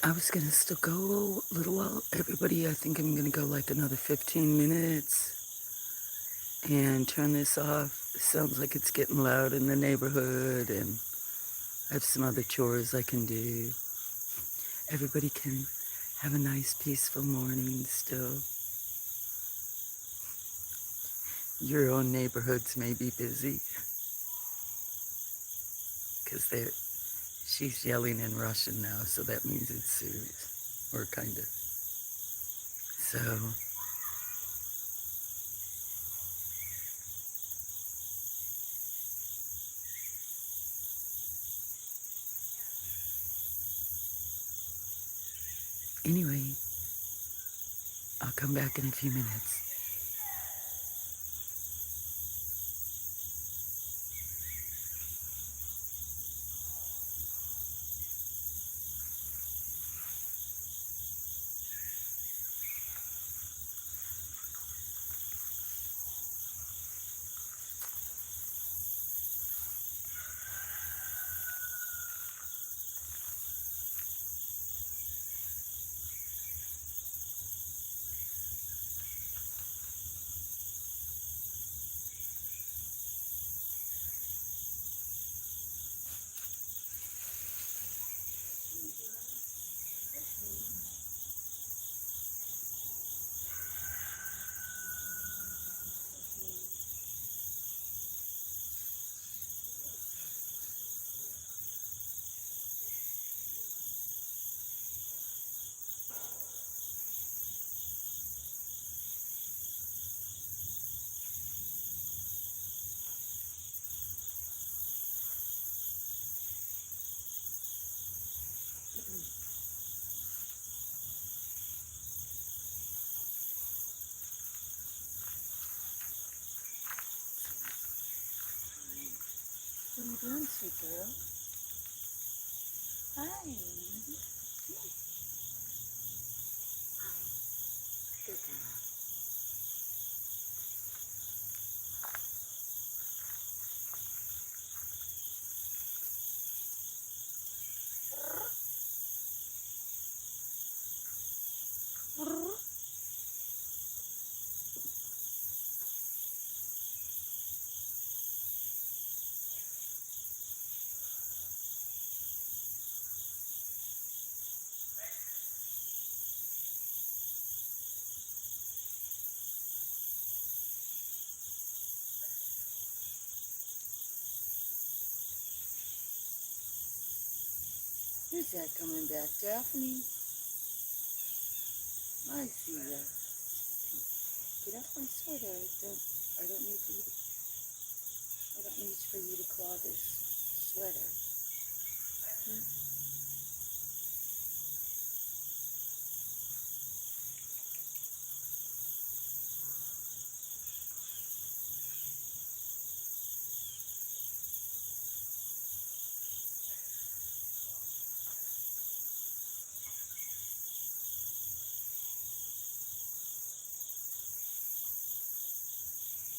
I was gonna still go a little while. Everybody, I think I'm gonna go like another 15 minutes and turn this off. It sounds like it's getting loud in the neighborhood, and I have some other chores I can do. Everybody can have a nice, peaceful morning still. Your own neighborhoods may be busy because she's yelling in Russian now, so that means it's serious, or kind of. So, anyway, I'll come back in a few minutes. What are you doing, sweet girl? Hi. Good girl. Who's that coming back, Daphne? I see ya. Get off my sweater. I don't need for you to claw this sweater. Hmm?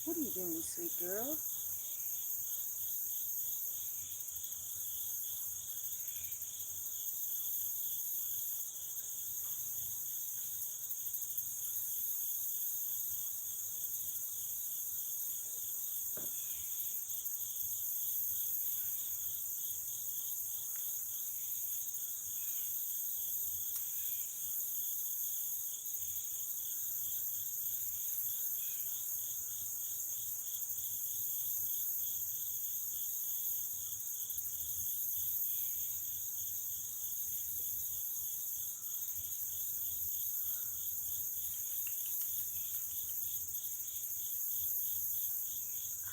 What are you doing, sweet girl?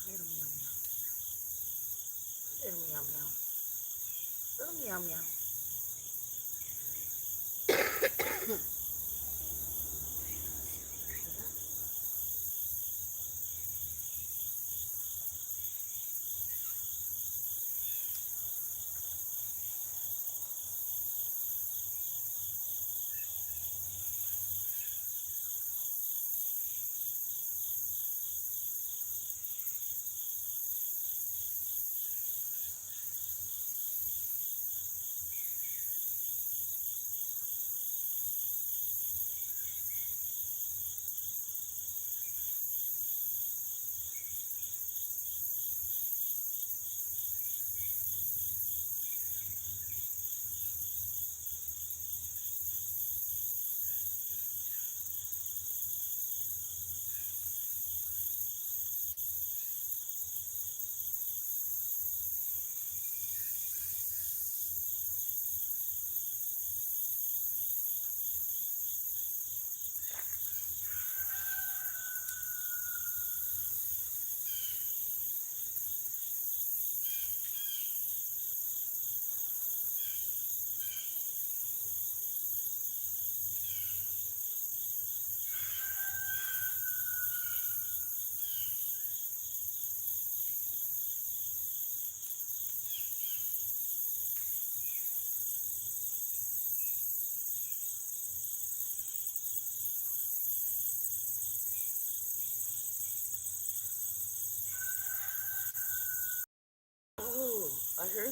Little meow meow. Little meow meow. Little meow meow.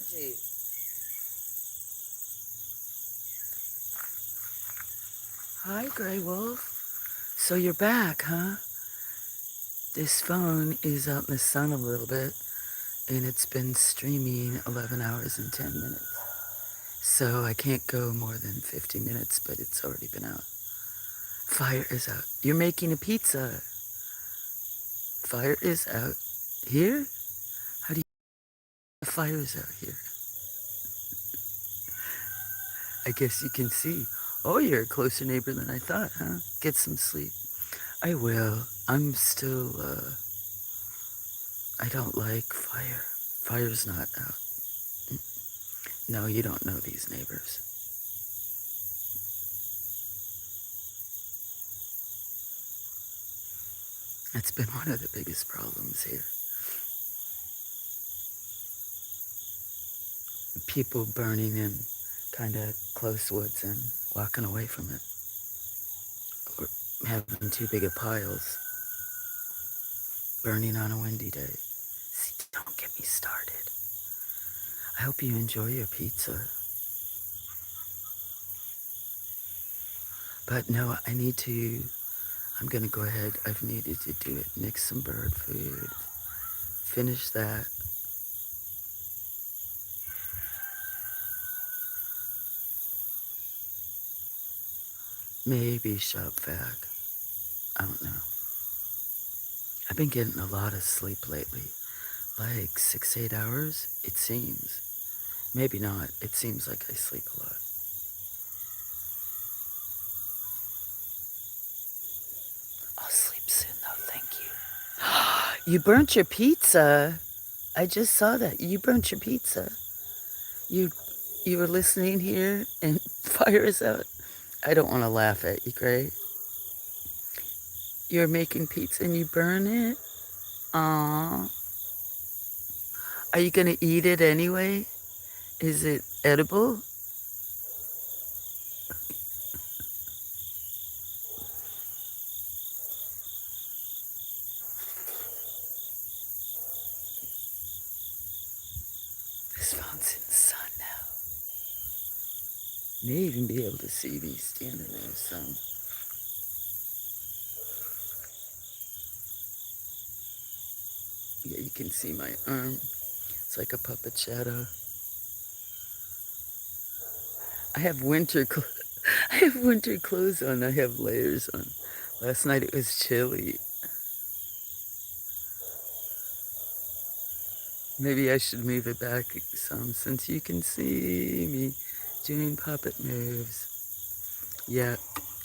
energy. Hi, Grey Wolf. So you're back, huh? This phone is out in the sun a little bit, and it's been streaming 11 hours and 10 minutes. So I can't go more than 50 minutes, but it's already been out. Fire is out. You're making a pizza. Fire is out here? How do you... The fire is out here. I guess you can see. Oh, you're a closer neighbor than I thought, huh? Get some sleep. I will. I'm still, I don't like fire. Fire's not out. No, you don't know these neighbors. That's been one of the biggest problems here. People burning in kind of close woods and walking away from it. Or having too big of piles. Burning on a windy day. See, don't get me started. I hope you enjoy your pizza. But no, I'm gonna go ahead. I've needed to do it. Mix some bird food. Finish that. Maybe shop vac. I don't know. I've been getting a lot of sleep lately. Like 6-8 hours, it seems. Maybe not. It seems like I sleep a lot. I'll sleep soon though, thank you. You burnt your pizza. I just saw that. You burnt your pizza. You were listening here and fire is out. I don't want to laugh at you, Gray. You're making pizza and you burn it? Aww. Are you going to eat it anyway? Is it edible? This phone's in the sun now. May even be able to see me standing there, so. Yeah, you can see my arm. It's like a puppet shadow. I have winter clothes on. I have layers on. Last night it was chilly. Maybe I should move it back some since you can see me doing puppet moves. Yeah,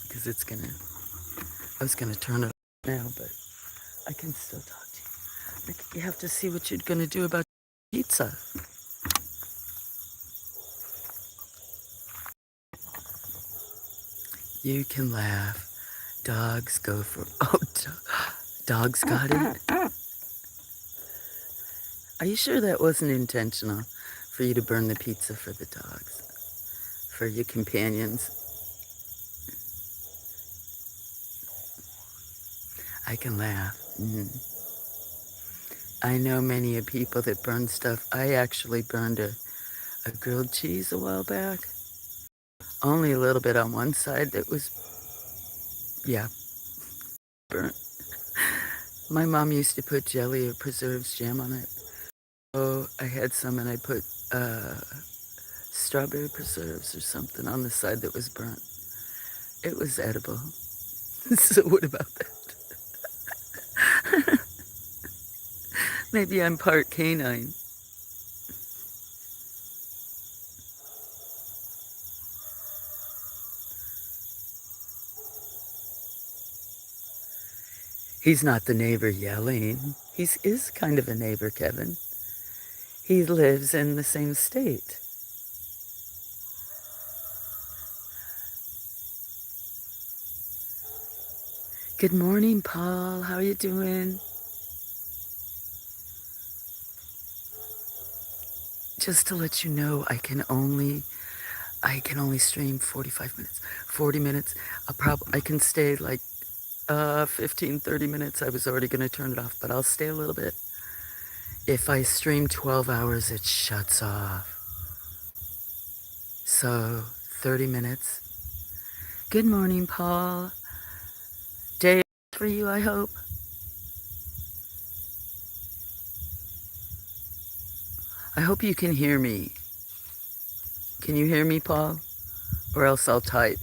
because I was gonna turn it off now, but I can still talk to you. You have to see what you're gonna do about pizza. You can laugh. Dogs go for, dogs got it. Are you sure that wasn't intentional for you to burn the pizza for the dogs? For your companions? I can laugh. I know many people that burn stuff. I actually burned a grilled cheese a while back. Only a little bit on one side that was, yeah, burnt. My mom used to put jelly or preserves jam on it. So I had some and I put strawberry preserves or something on the side that was burnt. It was edible. So what about that? Maybe I'm part canine. He's not the neighbor yelling. He is kind of a neighbor, Kevin. He lives in the same state. Good morning, Paul. How are you doing? Just to let you know, I can only stream 45 minutes, 40 minutes. I can stay like 15, 30 minutes. I was already going to turn it off, but I'll stay a little bit. If I stream 12 hours, it shuts off. So, 30 minutes. Good morning, Paul. Day for you, I hope. I hope you can hear me. Can you hear me, Paul? Or else I'll type.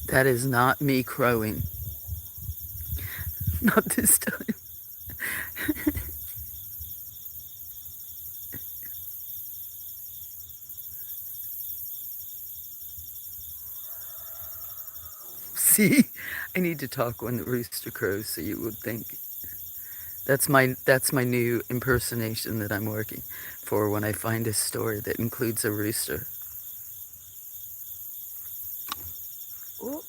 That is not me crowing. Not this time. See? I need to talk when the rooster crows so you would think. That's my new impersonation that I'm working for when I find a story that includes a rooster. Oh,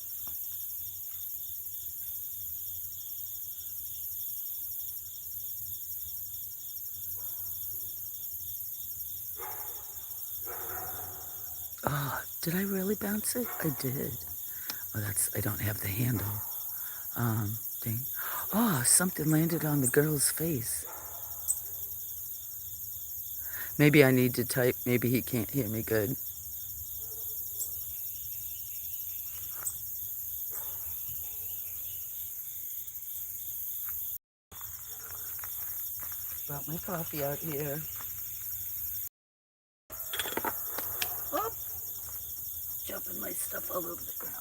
oh, did I really bounce it? I did. Oh, I don't have the handle. Thing. Oh, something landed on the girl's face. Maybe I need to type. Maybe he can't hear me good. Brought my coffee out here. Oh, jumping my stuff all over the ground.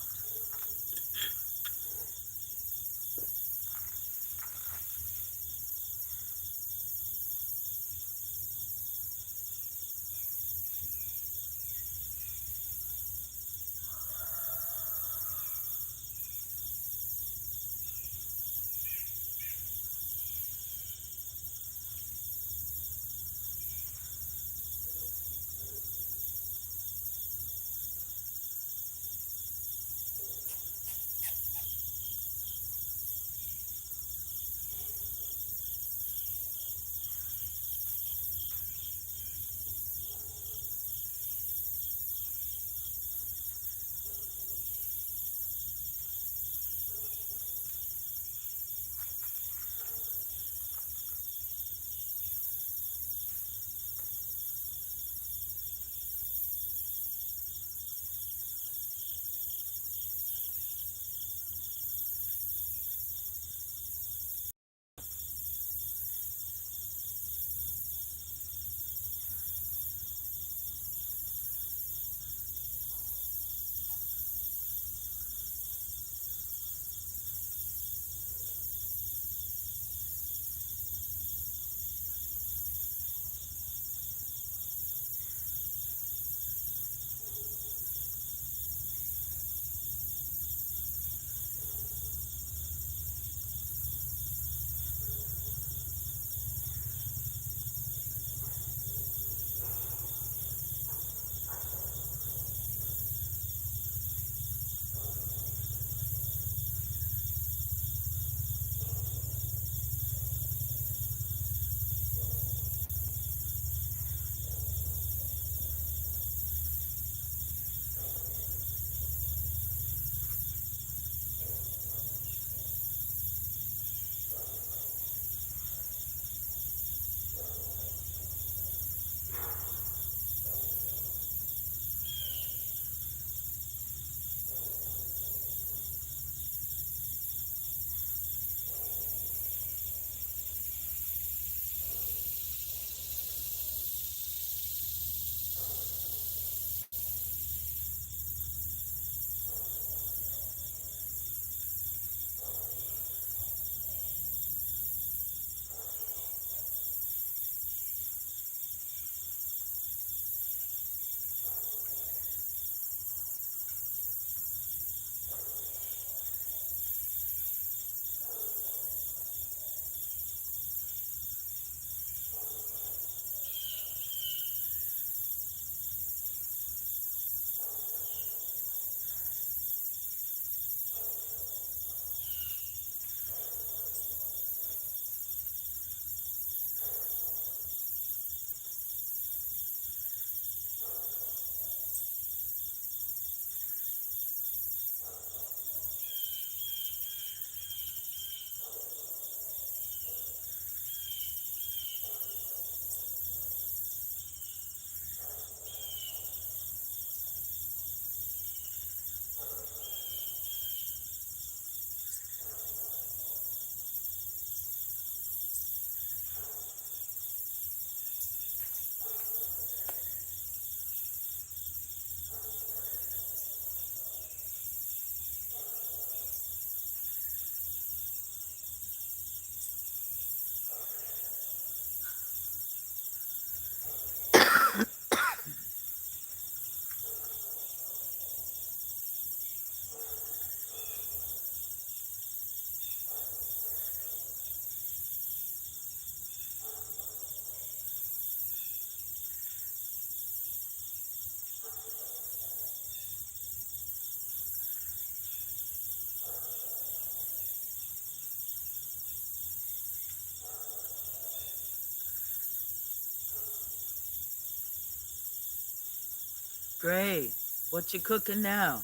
Gray, what you cooking now?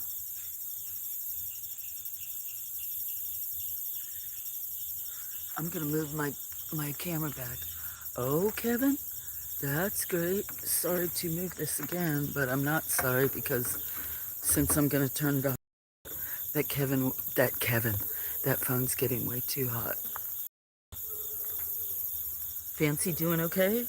I'm gonna move my camera back. Oh, Kevin, that's great. Sorry to move this again, but I'm not sorry because since I'm gonna turn it off, that phone's getting way too hot. Fancy doing okay?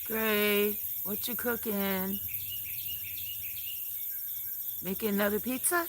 Gray, what you cooking? Making another pizza?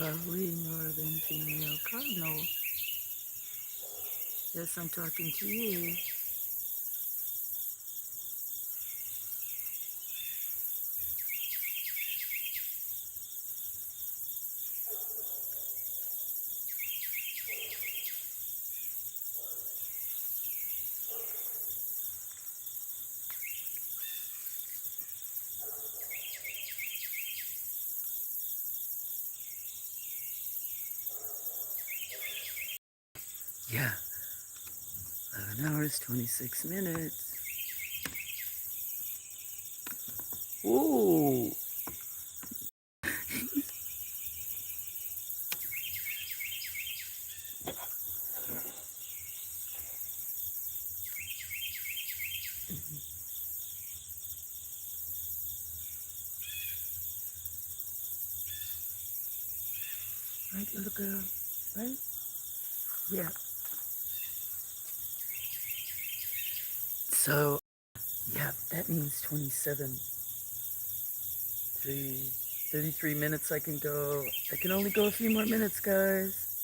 Lovely northern female cardinal. Yes, I'm talking to you. Yeah, 11 hours, 26 minutes. Ooh. Right, little girl? Right? Yeah. So, yeah, that means 27, 33 minutes I can go. I can only go a few more minutes, guys.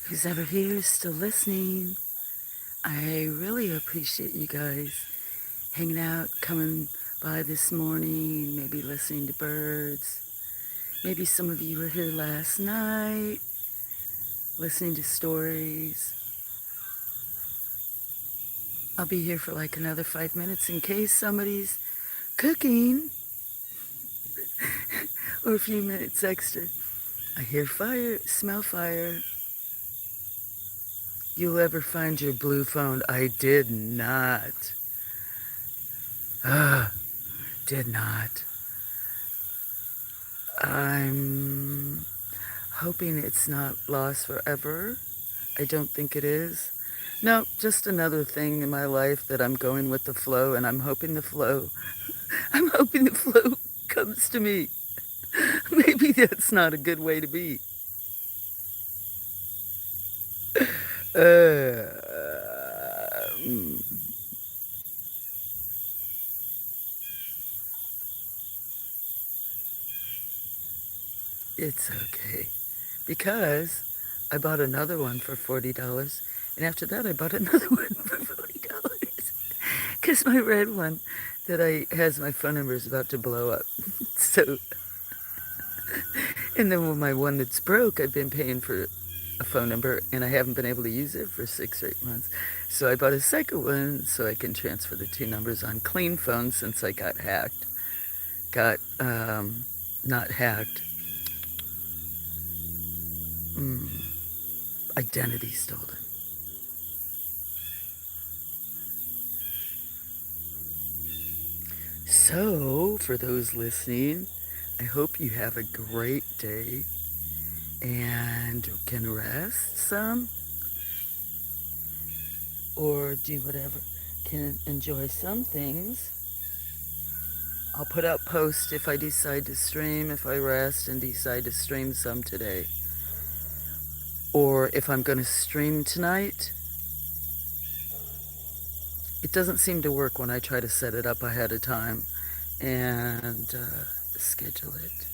who's ever here still listening. I really appreciate you guys hanging out, coming by this morning, maybe listening to birds. Maybe some of you were here last night, listening to stories. I'll be here for like another 5 minutes in case somebody's cooking, or a few minutes extra. I hear fire, smell fire. You'll ever find your blue phone? I did not. Did not. I'm hoping it's not lost forever. I don't think it is. No, just another thing in my life that I'm going with the flow, and I'm hoping the flow comes to me. Maybe that's not a good way to be. Mm. It's okay. Because I bought another one for $40. And after that, I bought another one for $40. Because my red one that has my phone number is about to blow up. So, and then with my one that's broke, I've been paying for a phone number and I haven't been able to use it for 6 or 8 months. So I bought a second one so I can transfer the two numbers on clean phones since I got hacked. Not hacked. Identity stolen. So, for those listening, I hope you have a great day and can rest some or do whatever, can enjoy some things. I'll put out posts if I decide to stream, if I rest and decide to stream some today. Or if I'm going to stream tonight. It doesn't seem to work when I try to set it up ahead of time and schedule it.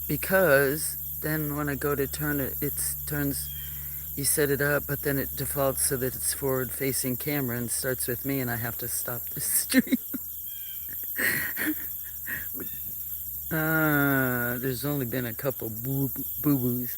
Because then when I go to turn it, you set it up, but then it defaults so that it's forward-facing camera and starts with me, and I have to stop the stream. There's only been a couple boo-boos.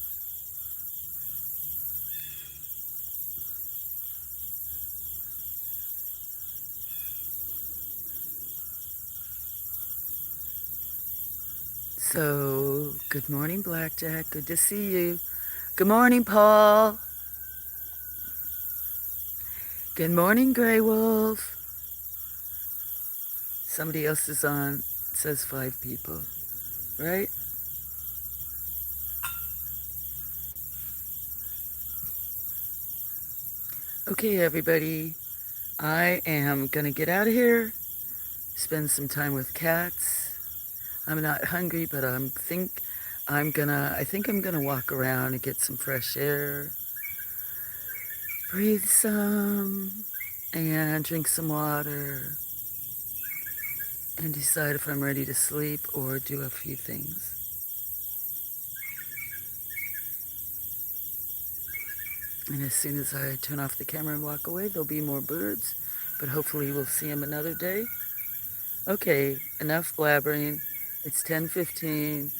So, good morning, Blackjack. Good to see you. Good morning, Paul. Good morning, Grey Wolf. Somebody else is on. It says 5 people, right? Okay, everybody. I am going to get out of here, spend some time with cats. I'm not hungry, but I think I'm gonna walk around and get some fresh air, breathe some, and drink some water, and decide if I'm ready to sleep or do a few things. And as soon as I turn off the camera and walk away, there'll be more birds, but hopefully we'll see them another day. Okay, enough blabbering. It's 10:15.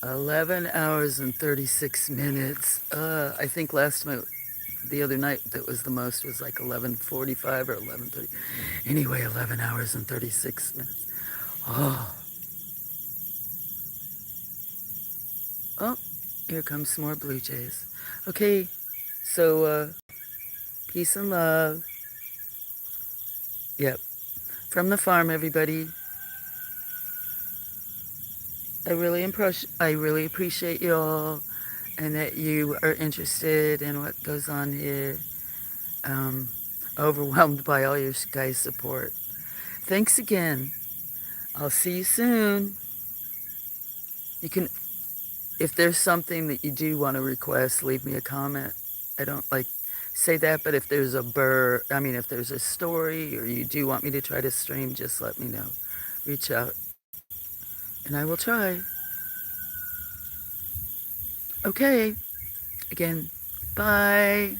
11 hours and 36 minutes. I think the other night that was the most was like 11:45 or 11:30. Anyway, 11 hours and 36 minutes. Oh, here comes some more blue jays. Okay, so peace and love. Yep, from the farm, everybody. I really appreciate you all and that you are interested in what goes on here. Overwhelmed by all your guys' support. Thanks again. I'll see you soon. You can, if there's something that you do want to request, leave me a comment. I don't say that, but if there's if there's a story or you do want me to try to stream, just let me know. Reach out and I will try. Okay, again, bye.